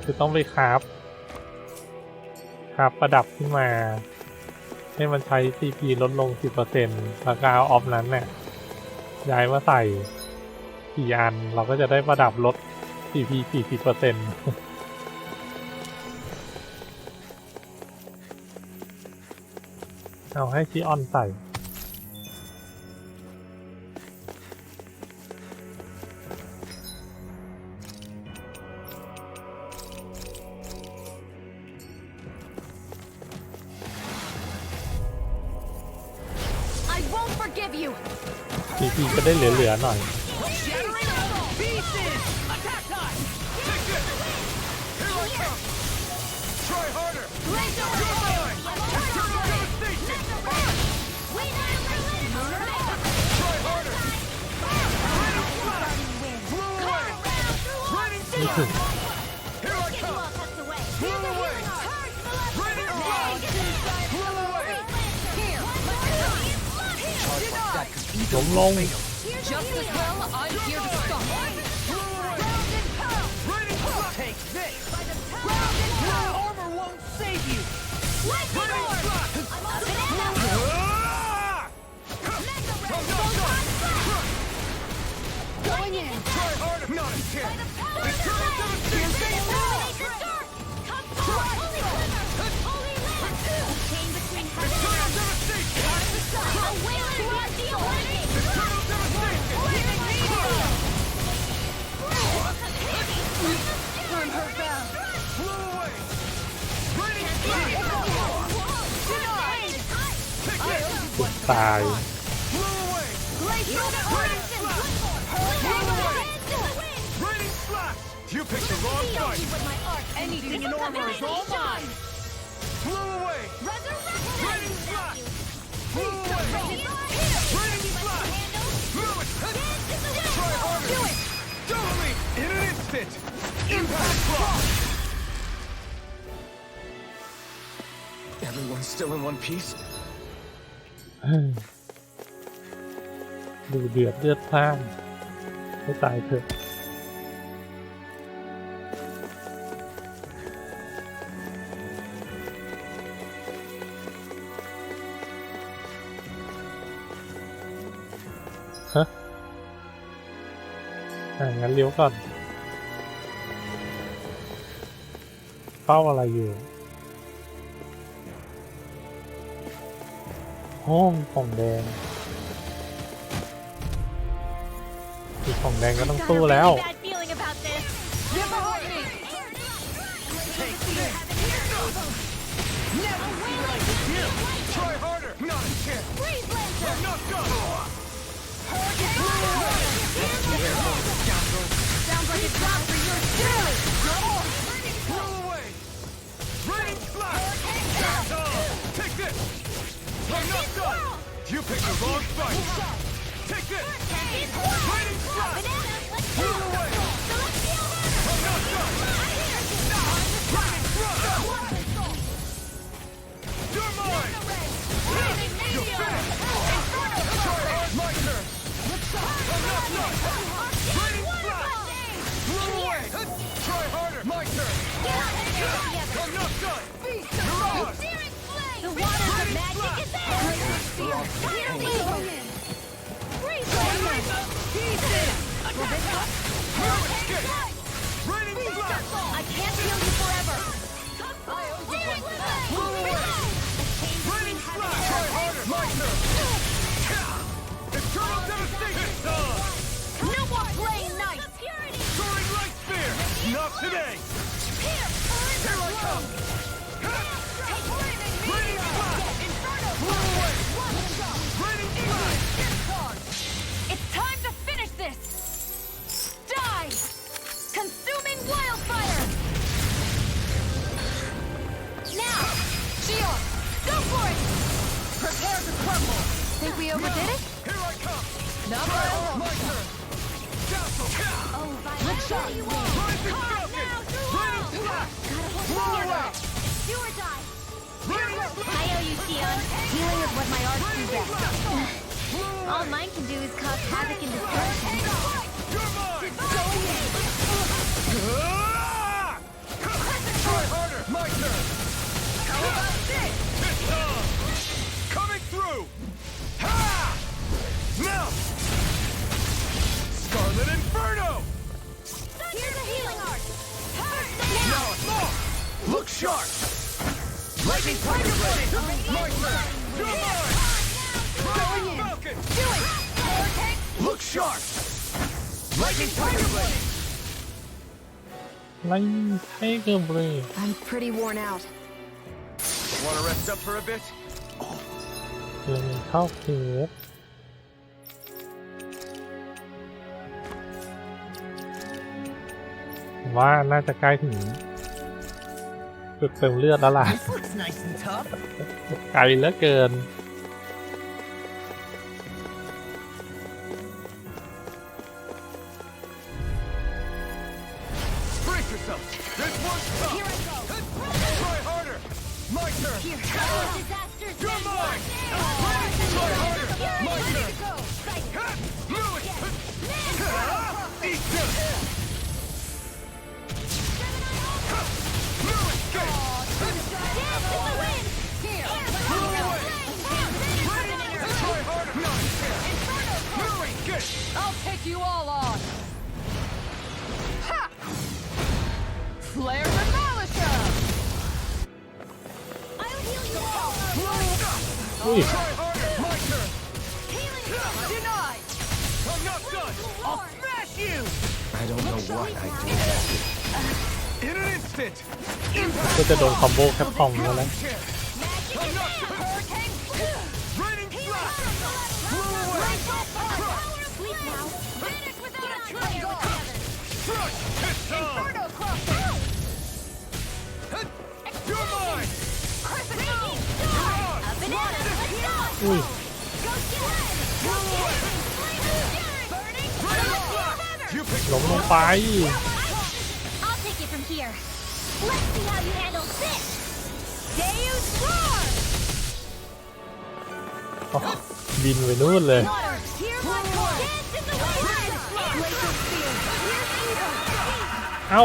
คือต้องไปคราฟประดับขึ้นมาให้มันใช้ CP ลดลง 10% แล้วก็เอาออฟนั้นเนี่ยย้ายมาใส่4อันเราก็จะได้ประดับลด CP 40% เอาให้ชิออนใส่ CP ก็ได้เหลือๆหน่อย นี่ถึงล้มลง Just as well, I'm here to stop. Take this. Armor won't save you. Going in. Try harder. Not a chance. I'm hurt bad. Flew away. ตาย Raining slash. You picked the wrong side. Anything in armor is all mine. Flew away. Raining slash. Flew away. Raining slash. Flew it. Try harder. Do it. Totally. In an instant. Impact block. Everyone's still in one piece? ดูเดือดเลือดพล่านให้ตายเถอะฮะงั้นเลี้ยวก่อนเป้าอะไรอยู่ห้องของแดงมีของแดงก็ต้องสู้แล้ว Get behind me. Try harder! Not a chance! Freeze Lancer! I'm not done! Sounds like it's not for your skill! Blow away! Rain Slash! That's all! Take this! I'm not done! You picked the wrong fight! Take this! Raining Slash! Blow away! I'm not done! Raining Slash! You're mine! You're finished! My turn! I'm not done! Raining Slash! Blow away! Try harder! My turn! I'm not done! You're on! The waters of magic is there! Freeze Lancer! Raining Slash! I can't heal you forever! Raining Slash! Try harder! My turn! Eternal devastation! No more playing nice! Soaring Light Spear! Not today! Here I come! Raining Slash! Blow away! Raining Slash! It's time to finish this! Die! Consuming wildfire! Now! Shion, go for it! Prepare to crumble! Think we overdid it? Here I come! Not Try by harder! My turn! Oh, Look sharp! Rising Falcon! Raining Slash! Blow away! Do or die! Raining I Slash! owe you, Shion. Healing is what my arts do best. All mine can do is cause havoc and destruction. You're mine! Try harder! My turn! How about this? It's on! Coming through! Ha! Now! Scarlet Inferno! Here's a healing art! Now it's more! Look sharp! Lightning Tiger Blade! My turn! You're mine! Rising Falcon! Do it! Look sharp! Lightning Tiger Blade! Lightning Tiger Blade I'm pretty worn out. Wanna rest up for a bit? เดินเข้าเขตว่าน่าจะใกล้ถึงจุดเติมเลือดแล้วล่ะ This looks nice and tough. ไกลเหลือเกิน Brace yourself! This one's tough! Here I go! Try harder! My turn! Here! Disasters! You're mine! Try harder! My turn! Move it! Eat this! Move it! Go! Blow away! Try harder! Move it! Get! I'll take you all on! Ha! Flares and Militia! I'll heal you all! Ui. Try harder! My turn! Denied! I'm not done! I'll smash you! I don't know what I did. In an instant! ก็จะโดนคอมโบแคปคอมแล้วนะ I'm not done! Raining Slash! Blow away! Sleep now! Finish without a triangle! Crush! It's on! Inferno crosser! You're mine! Crescent! You're on! A banana! Let's go! อุ้ย Go get it! Blow away! Burning! Raining Slash! You picked ล้มลงไป I'll take it from here. Let's see how you handle this! Deus Roar! อ๋อบินไปนู่นเลย Water! Hear my call! Dance in the wind! Laser Spear! Here's evil! เอ้า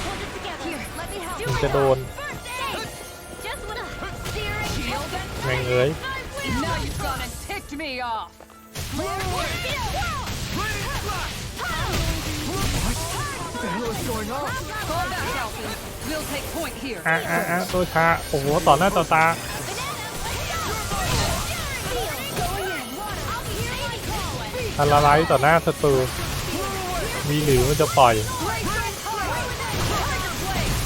Hold it together. Here, let me help. มันจะโดน First aid! Just wanna steering. Shield and Mày ơi. Now you've gone and ticked me off! Blow away! Raining Slash! What the hell is going on? Fall back, Alfie. We'll take point here. ตัวชาโอ้โหต่อหน้าต่อตา ทาราไลท์ต่อหน้าศัตรูมีหรือมันจะปล่อย Blaze and Tiger Blade!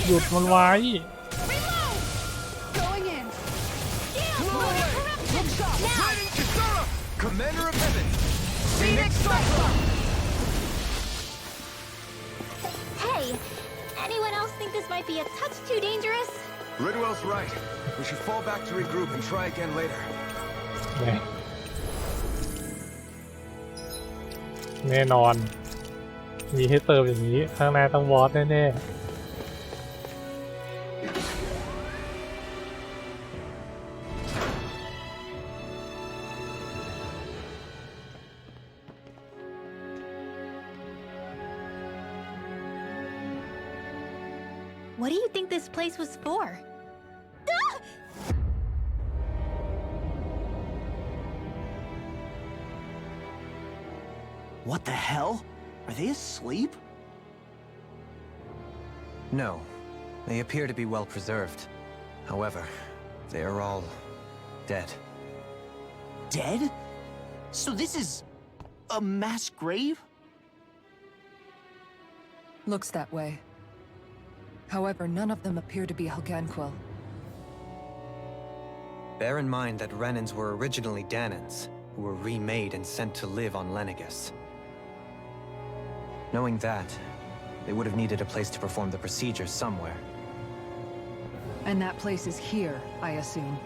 หยุดมันไว้ Going in. Commander of Heaven! Phoenix Cyclone! Hey, anyone else think this might be a touch too dangerous? Ridwell's right. We should fall back to regroup and try again later. แน่นอนมีให้เติมอย่างนี้ข้างหน้าต้องวอสแน่ๆWhat do you think this place was for? What the hell? Are they asleep? No. They appear to be well preserved. However, they are all dead. Dead? So this is a mass grave? Looks that way. However, none of them appear to be Helganquil. Bear in mind that Renans were originally Danans, who were remade and sent to live on Lenegis. Knowing that, they would have needed a place to perform the procedures somewhere. And that place is here, I assume.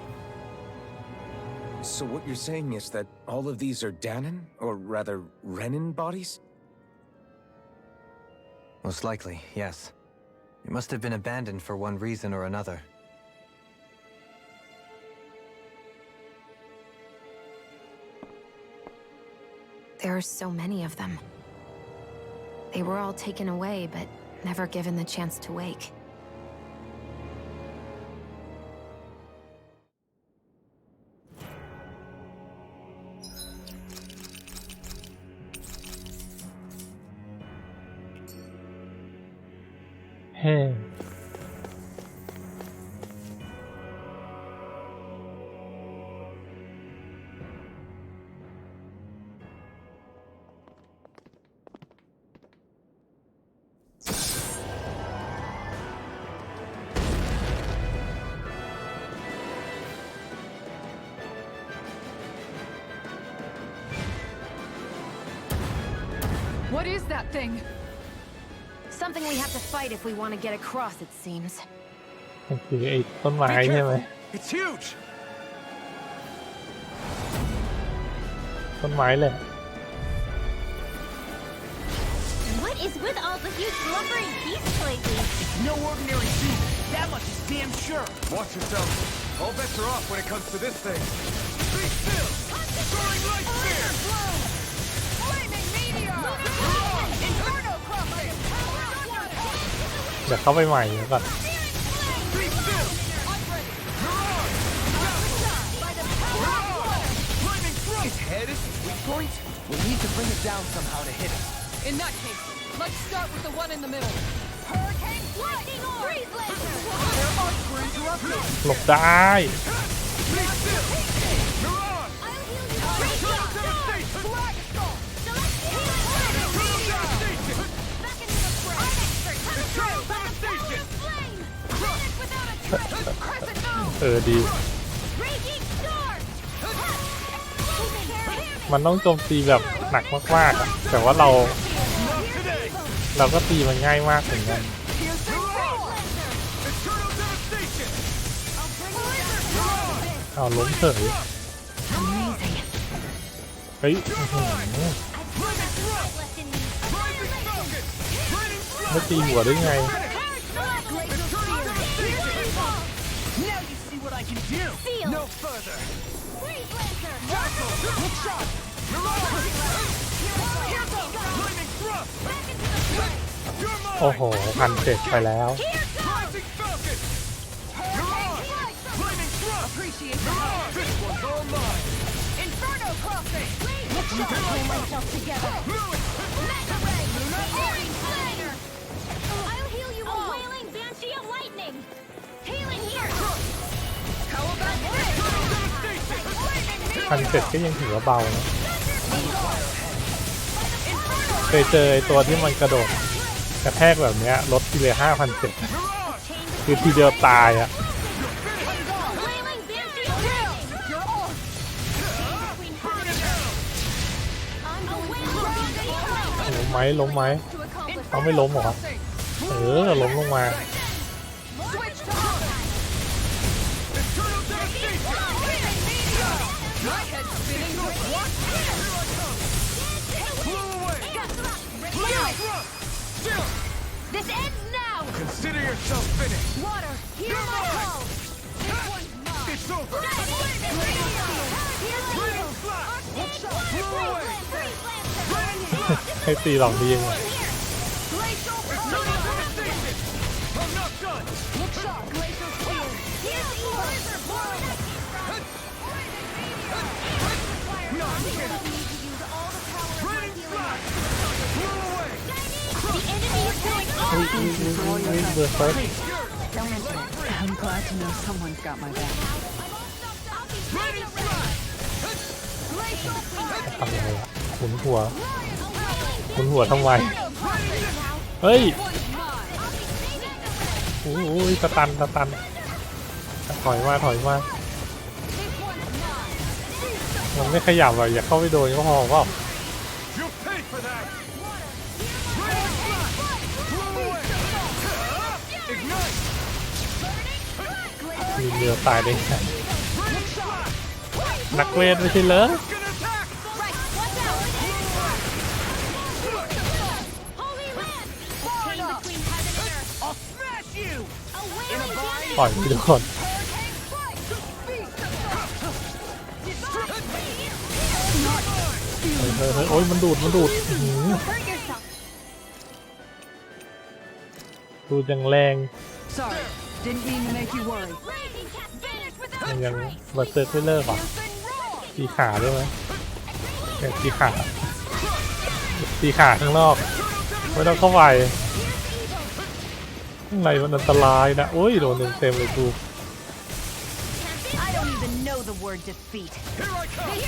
So what you're saying is that all of these are Danan, or rather, Renan bodies? Most likely, yes. It must have been abandoned for one reason or another. There are so many of them. They were all taken away, but never given the chance to wake. Hey. What is that thing? Something we have to fight if we want to get across, it seems. มันคือไอ้ต้นไม้ใช่ไหม It's huge! ต้นไม้เลย What is with all the huge lumbering beasts lately? It's no ordinary zoo. That much is damn sure. Watch yourself. All bets are off when it comes to this thing. Be still! Soaring light spear! Flaming meteor! Inferno crossing! เดี๋ยวเข้าไปใหม่แล้วก่อน Be still! Its head is the weak point. We need to bring it down somehow to hit it. In that case, let's start with the one in the middle. Hurricane Lightning orb! Freeze laser! Their arcs were interrupted. หลบได้ Be still! Mirage! I'll heal you! Raging storm! Black Skull! Celestial! Total devastation! Back into the fray! Our expert come through by the power of flame! Finish without a trace! Crescent moon! ดี Raging storm! มันต้องโจมตีแบบหนักมากๆอะแต่ว่าเราก็ตีมันง่ายมากเหมือนกัน เอาล้มเฉยเฮ้ยไม่ตีหัวได้ไง Now you see what I can do. No further. Freeze laser! Hook shot. Here goes. Lightning thrust. Back into the fray! โอ้โห1,700ไปแล้ว Rising Falcon! Mirage! Lightning thrust! Appreciate Mirage! This one's all mine! Inferno crossing! Let's pull myself together! Mega ray! Airing flare! I'll heal you all! A wailing banshee of lightning! Healing here! How about this? 1,700ก็ยังถือว่าเบานะเคยเจอไอ้ตัวที่มันกระโดดกระแทกแบบเนี้ยลดทีเลย5,700 Mirage! คือทีเดียวตายอ่ะล้มไหมเขาไม่ล้มหรอล้มลงมาThis ends now. Consider yourself finished. Water, hear my call. This one's mine. It's over. Here's ให้ตีหลอกดีมั้ย I'm not done. Glacial spear. Here's the blizzard blow. The enemy is going on. Don't mention it. I'm glad to know someone's got my back. ทำยังไงล่ะหมุนหัวทำไมเฮ้ยโอ้ยสตันถอยมามันไม่ขยับอ่ะอย่าเข้าไปโดนก็พอเปล่ามีเดียวตายได้ไงนักเวทไม่ใช่เหรอปล่อยทุกคนโอ้ยมันดูดดูดอย่างแรงยังบัตเตอร์ไม่เลิกหรอตีขาได้ไหมตีขาข้างนอกไม่ต้องเข้าไปข้างในมันอันตรายนะโอ้ยโดนเต็มเลยกู I don't even know the word defeat. Here I come.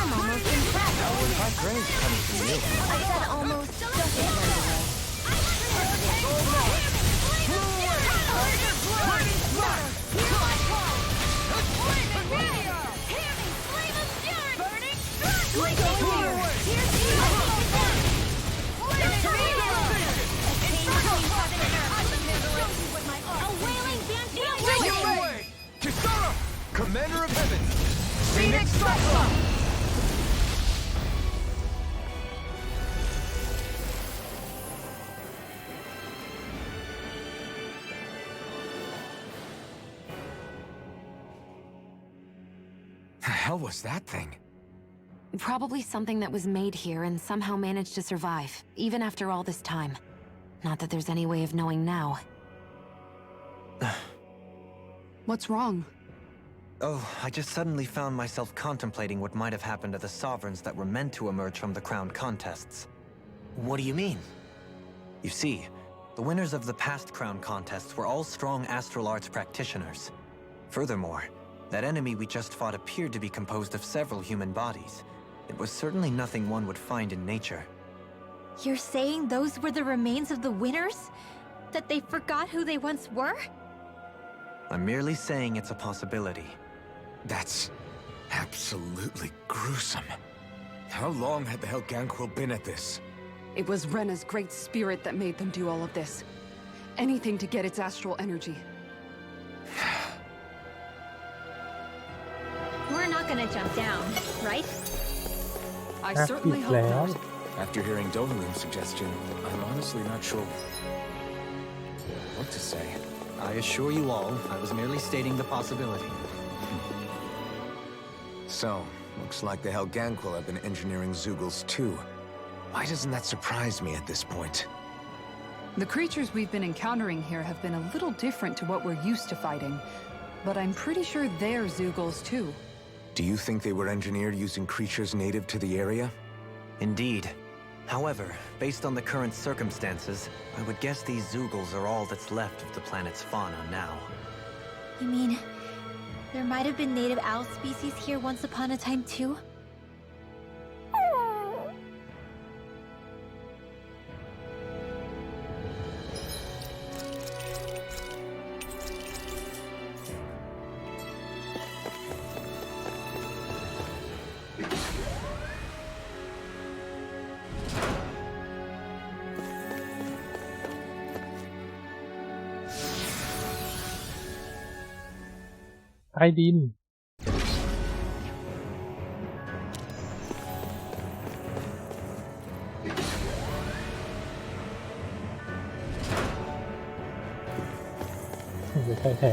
I'm almost impressed. Our grace coming from you. I said almost. Don't get carried away. Commander of Heaven, Phoenix Strike! The hell was that thing? Probably something that was made here and somehow managed to survive, even after all this time. Not that there's any way of knowing now. What's wrong? Oh, I just suddenly found myself contemplating what might have happened to the sovereigns that were meant to emerge from the crown contests. What do you mean? You see, the winners of the past crown contests were all strong astral arts practitioners. Furthermore, that enemy we just fought appeared to be composed of several human bodies. It was certainly nothing one would find in nature. You're saying those were the remains of the winners? That they forgot who they once were? I'm merely saying it's a possibility. That's absolutely gruesome. How long had the Helganquil been at this? It was Rena's great spirit that made them do all of this. Anything to get its astral energy. We're not gonna jump down, right? I certainly hope not. After hearing Dovalum's suggestion, I'm honestly not sure what to say. I assure you all, I was merely stating the possibility. So, looks like the Helganquil have been engineering Zeugles too. Why doesn't that surprise me at this point? The creatures we've been encountering here have been a little different to what we're used to fighting, but I'm pretty sure they're Zeugles too. Do you think they were engineered using creatures native to the area? Indeed. However, based on the current circumstances, I would guess these Zeugles are all that's left of the planet's fauna now. You mean, there might have been native owl species here once upon a time too? ใต้ดิน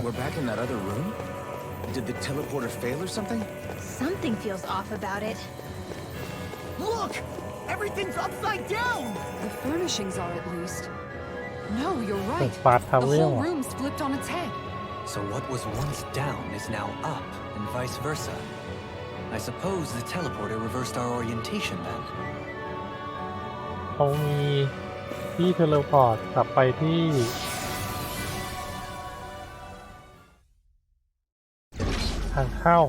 We're back in that other room? Did the teleporter fail or something? Something feels off about it. Look! Everything's upside down! The furnishings are, at least. No, you're right. The whole room's flipped on its head. So what was once down is now up, and vice versa. I suppose the teleporter reversed our orientation then. เขามีที่เทเลพอร์ตกลับไปที่ทางเข้า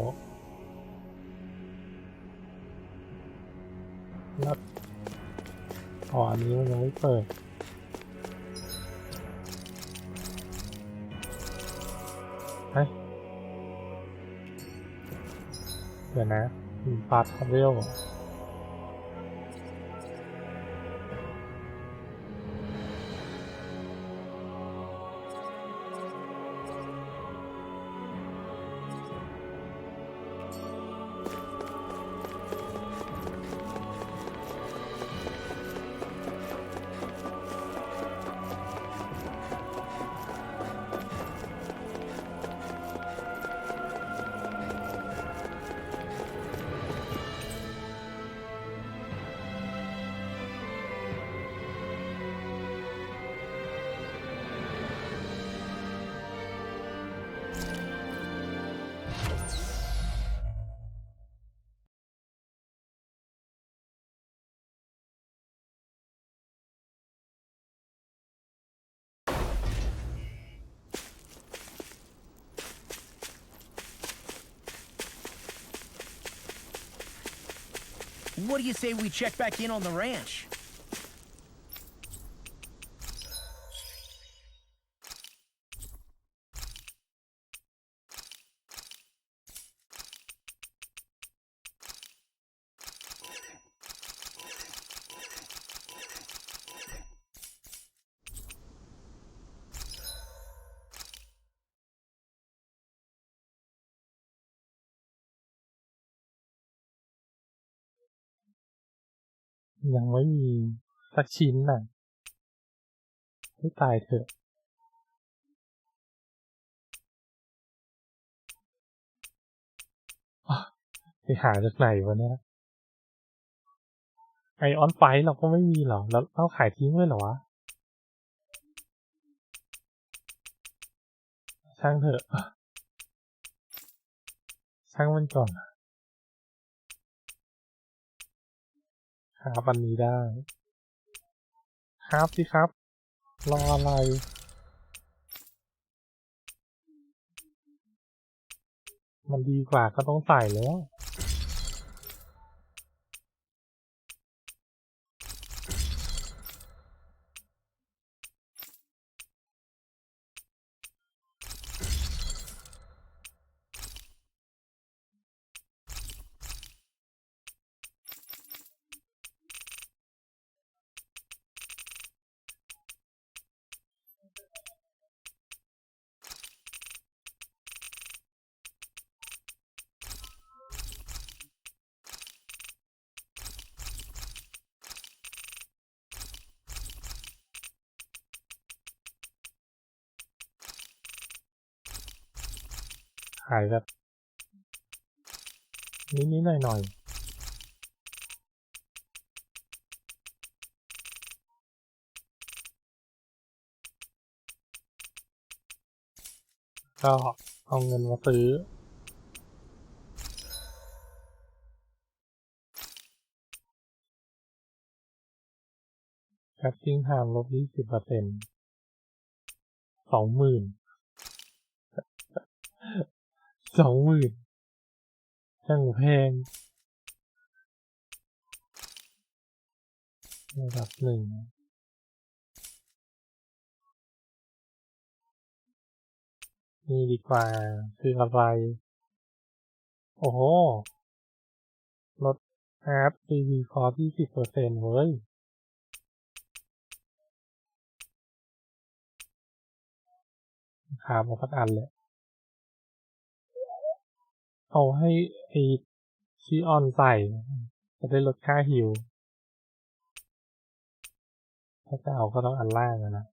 แล้วอันนี้มันยังไม่เปิดเดี๋ยวนะมีฟาสทาวเวลWhat do you say we check back in on the ranch?ยังไม่มีสักชิ้นน่ะให้ตายเถอะไปหาจากไหนวะเนี่ยไอออนไฟเราก็ไม่มีหรอแล้วเราขายทิ้งเลยเหรอวะช่างเถอะช่างมันก่อนหาปันนี้ได้ครับสิครับรออะไรมันดีกว่าก็ต้องใส่แล้วขายแบบนิดๆหน่อยๆก็เอาเงินมาซื้อแคปติ้งไทม์ลบ 20% 20,000 ช่างแพงระดับหนึ่งนี่ดีกว่าคืออะไรโอ้โหลดแอป CV คอร์ 20% เว้ยขามาสักอันเลย เอาให้ไอซีออนใส่จะได้ลดค่าฮิวถ้าจะเอาก็ต้องอันล่างนะ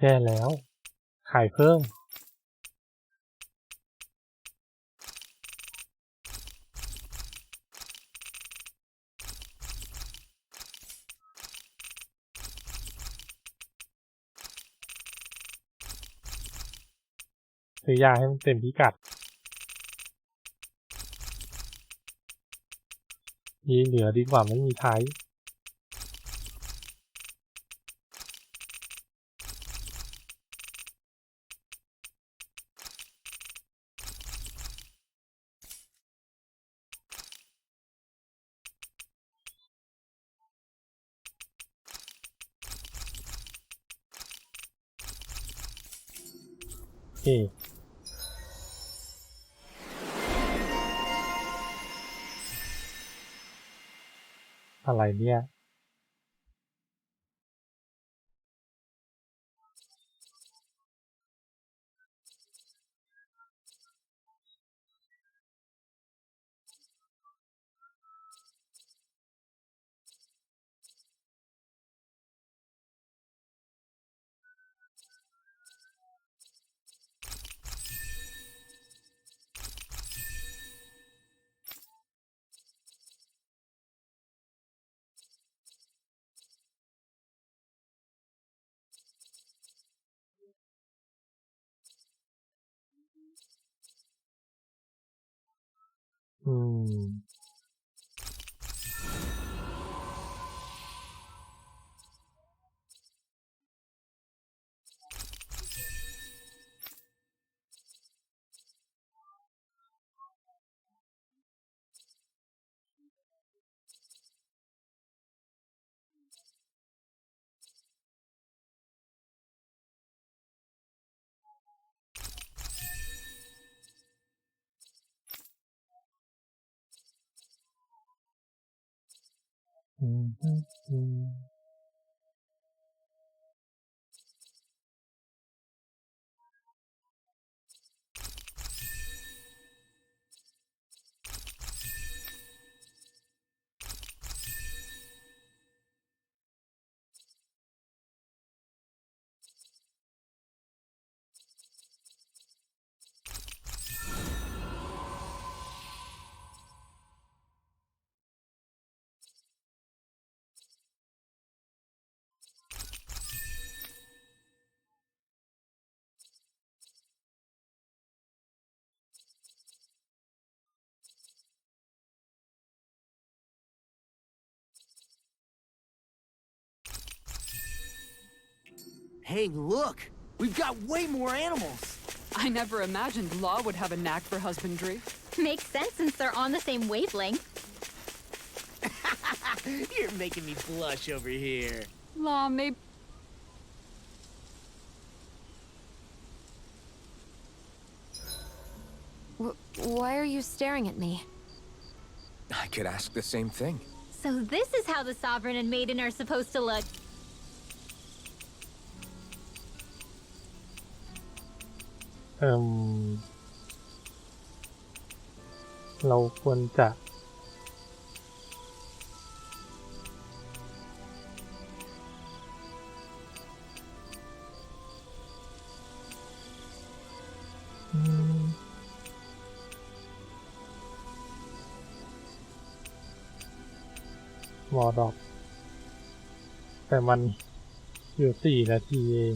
แย่แล้วขายเพิ่มซื้อยาให้มันเต็มพิกัดมีเหลือดีกว่าไม่มีใช้โอเคอะไรเนี่ยอืมอืมอืมHey, look! We've got way more animals! I never imagined Law would have a knack for husbandry. Makes sense since they're on the same wavelength. You're making me blush over here. Law may... Why are you staring at me? I could ask the same thing. So this is how the Sovereign and Maiden are supposed to look. เราควรจะวอร์ดอกแต่มันอยู่4 นาทีเอง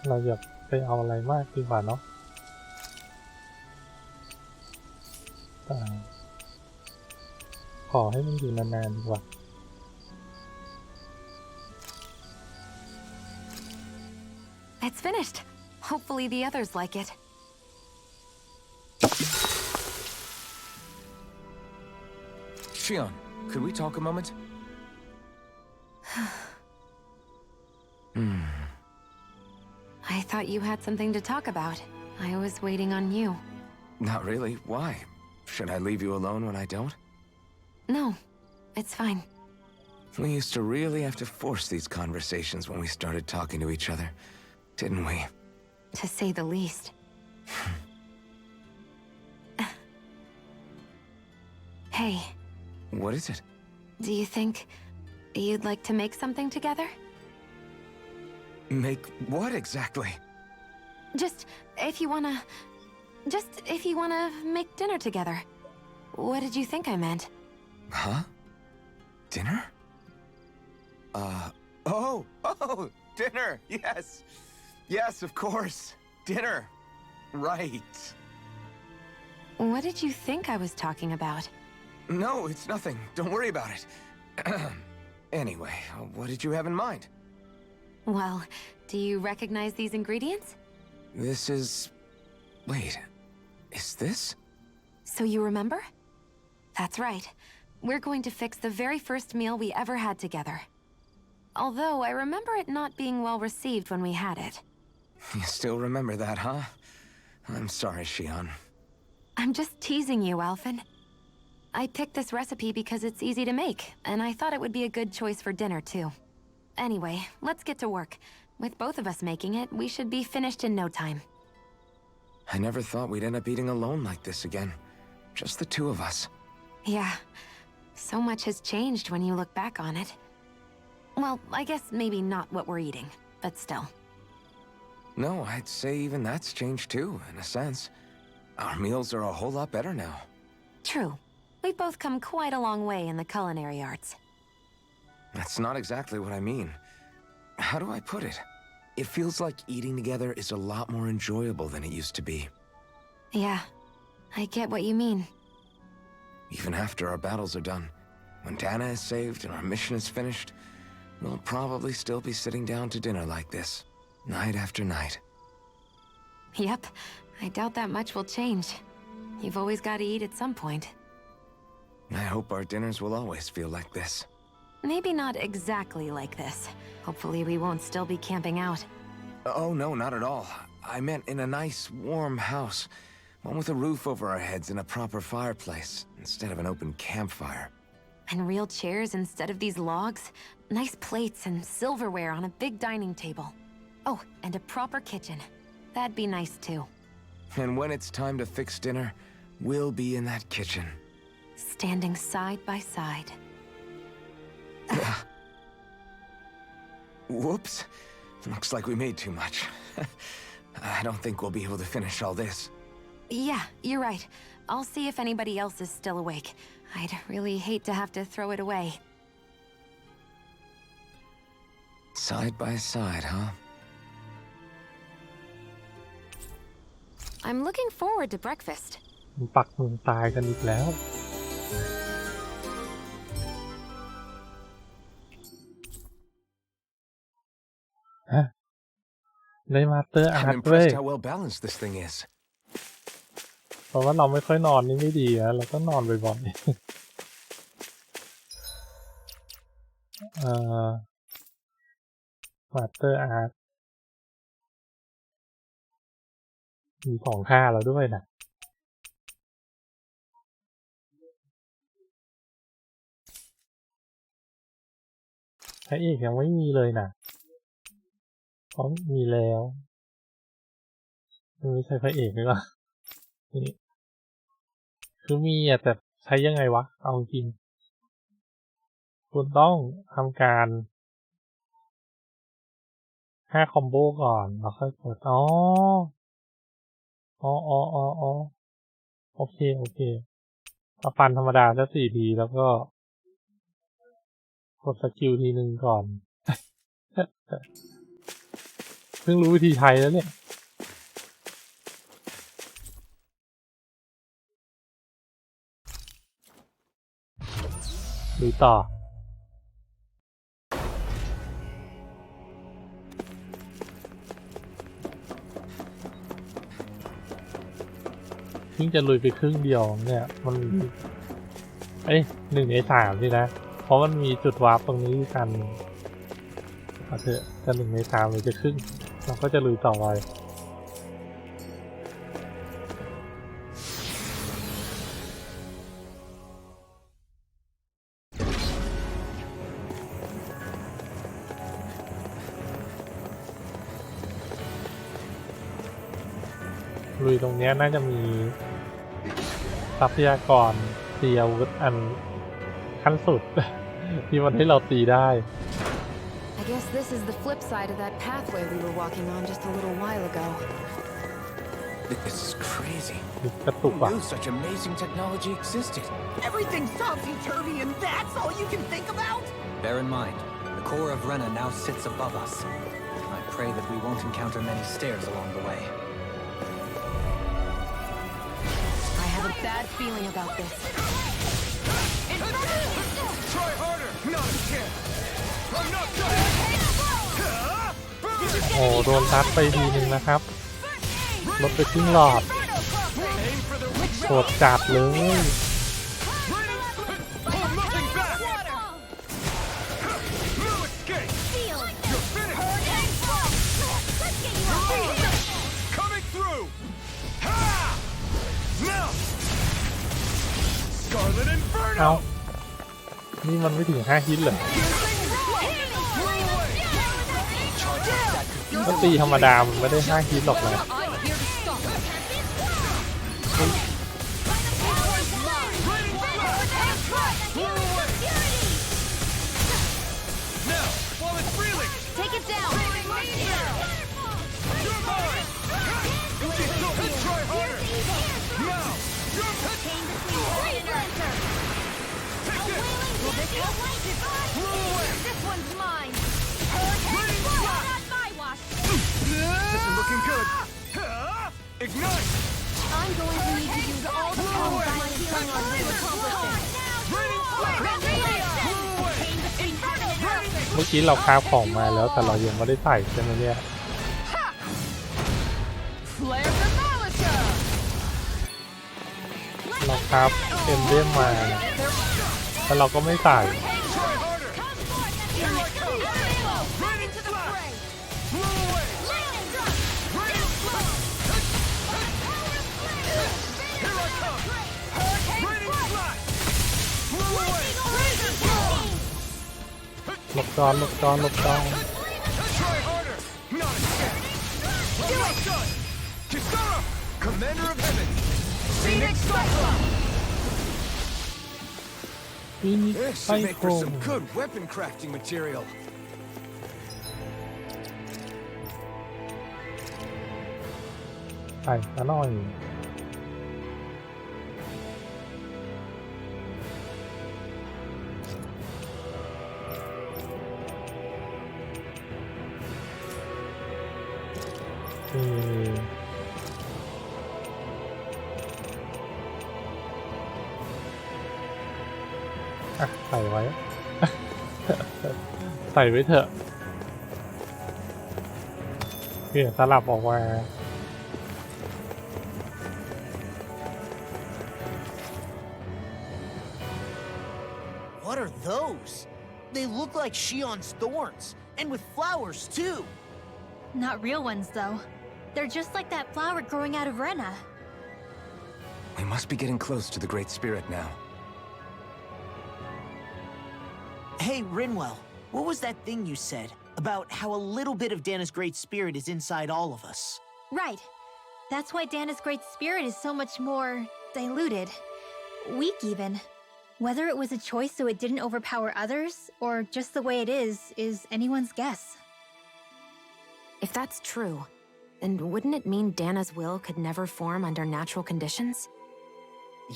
เราอย่าไปเอาอะไรมากดีกว่าเนาะขอให้มันอยู่นานๆดีกว่า It's finished. Hopefully the others like it. Shion, could we talk a moment? I thought you had something to talk about. I was waiting on you. Not really. Why? Should I leave you alone when I don't? No, it's fine. We used to really have to force these conversations when we started talking to each other, didn't we? To say the least. Hey. What is it? Do you think you'd like to make something together? Make what exactly? Just if you wanna make dinner together. What did you think I meant? Huh? Dinner? Oh, dinner! Yes! Yes, of course! Dinner! Right. What did you think I was talking about? No, it's nothing. Don't worry about it. Anyway, what did you have in mind? Well, do you recognize these ingredients? This is... Wait, is this? So you remember? That's right. We're going to fix the very first meal we ever had together. Although I remember it not being well received when we had it. You still remember that, huh? I'm sorry, Shion. I'm just teasing you, Alphen. I picked this recipe because it's easy to make, and I thought it would be a good choice for dinner, too. Anyway, let's get to work. With both of us making it, we should be finished in no time. I never thought we'd end up eating alone like this again. Just the two of us. Yeah. So much has changed when you look back on it. Well, I guess maybe not what we're eating, but still. No, I'd say even that's changed too, in a sense. Our meals are a whole lot better now. True. We've both come quite a long way in the culinary arts. That's not exactly what I mean. How do I put it? It feels like eating together is a lot more enjoyable than it used to be. Yeah, I get what you mean. Even after our battles are done, when Dana is saved and our mission is finished, we'll probably still be sitting down to dinner like this, night after night. Yep, I doubt that much will change. You've always got to eat at some point. I hope our dinners will always feel like this. Maybe not exactly like this. Hopefully we won't still be camping out. Oh, no, not at all. I meant in a nice, warm house. One with a roof over our heads and a proper fireplace, instead of an open campfire. And real chairs instead of these logs. Nice plates and silverware on a big dining table. Oh, and a proper kitchen. That'd be nice too. And when it's time to fix dinner, we'll be in that kitchen. Standing side by side. Whoops. Looks like we made too much. I don't think we'll be able to finish all this. Yeah, you're right. I'll see if anybody else is still awake. I'd really hate to have to throw it away. Side by side, huh? I'm looking forward to breakfast. ปักหมุดตายกันอีกแล้วฮะได้มาสเตอร์อาร์ต I'm ด้วย impressed how well balanced this thing is. เพราะว่าเราไม่ค่อยนอนนี่ไม่ดีนะเราก็นอนบ่อยๆมาสเตอร์อาร์ตมีของค่าเราด้วยนะพระเอกยังไม่มีเลยนะเพราะมีแล้วไม่ใช่พระเอกหรือเปล่านี่คือมีอะแต่ใช้ยังไงวะเอาจริงคุณต้องทำการ5 คอมโบก่อนแล้วค่อยกดอ๋อโอเคเอาฟันธรรมดาจะ4 ทีแล้วก็กดสกิลทีนึงก่อน เพิ่งรู้วิธีใช้แล้วเนี่ยดูต่อ พิ่งจะลุยไปครึ่งเดียวเนี่ยมัน1 ใน 3นี่นะเพราะมันมีจุดวาร์ปตรงนี้กันเอาเถอะจะ1 ใน 3หรือจะครึ่งเราก็จะลุยต่อไปลุยตรงนี้น่าจะมีทรัพยากรตีอาวุธอันขั้นสุด ที่มันให้เราตีได้ I guess this is the flip side of that pathway we were walking on just a little while ago. This is crazy. กระตุกอ่ะ Who knew such amazing technology existed? Everything's topsy-turvy and that's all you can think about? Bear in mind, the core of Rena now sits above us. I pray that we won't encounter many stairs along the way. I have a bad feeling about this. Try harder! Not a chance! I'm not done! โอ้โดนซัดไปทีนึงนะครับลดไปครึ่งหลอดโหดจัดเลย เอานี่มันไม่ถึง5 ฮิตเลยก็ตีธรรมดามันไม่ได้5 ฮิตหรอกนะThis one's mine. Not my wash. This is looking good. Ignite! I'm going to need to use all the power of my healing on you to accomplish this. เมื่อกี้เราคราฟของมาแล้วแต่เรายังไม่ได้ใส่ใช่ไหมเนี่ยเราคราฟเอ็มเดมมาแต่เราก็ไม่ใส่ หลบจอนหลบจอนหลบจอนThis should make for some good weapon crafting material. ใส่ซะหน่อยใส่ไว้ ใส่ไว้เถอะเพื่อสลับออกมา What are those? They look like Shion's thorns, and with flowers too. Not real ones, though. They're just like that flower growing out of Rena. We must be getting close to the Great Spirit now. Hey, Rinwell, what was that thing you said about how a little bit of Dana's Great Spirit is inside all of us? Right. That's why Dana's Great Spirit is so much more diluted. Weak, even. Whether it was a choice so it didn't overpower others, or just the way it is anyone's guess. If that's true, then wouldn't it mean Dana's will could never form under natural conditions?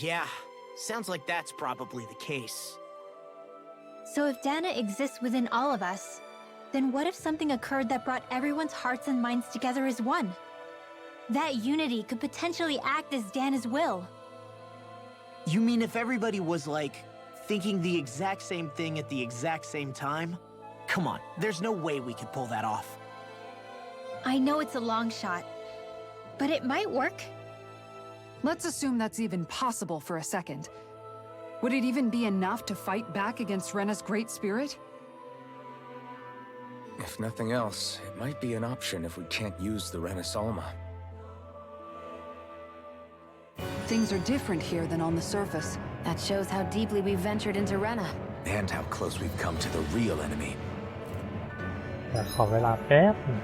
Yeah, sounds like that's probably the case. So if Dana exists within all of us, then what if something occurred that brought everyone's hearts and minds together as one? That unity could potentially act as Dana's will. You mean if everybody was, like, thinking the exact same thing at the exact same time? Come on, there's no way we could pull that off. I know it's a long shot, but it might work. Let's assume that's even possible for a second. Would it even be enough to fight back against Rena's great spirit? If nothing else, it might be an option if we can't use the Rena's Alma. Things are different here than on the surface. That shows how deeply we've ventured into Rena. And how close we've come to the real enemy. ขอเวลาแป๊บนึง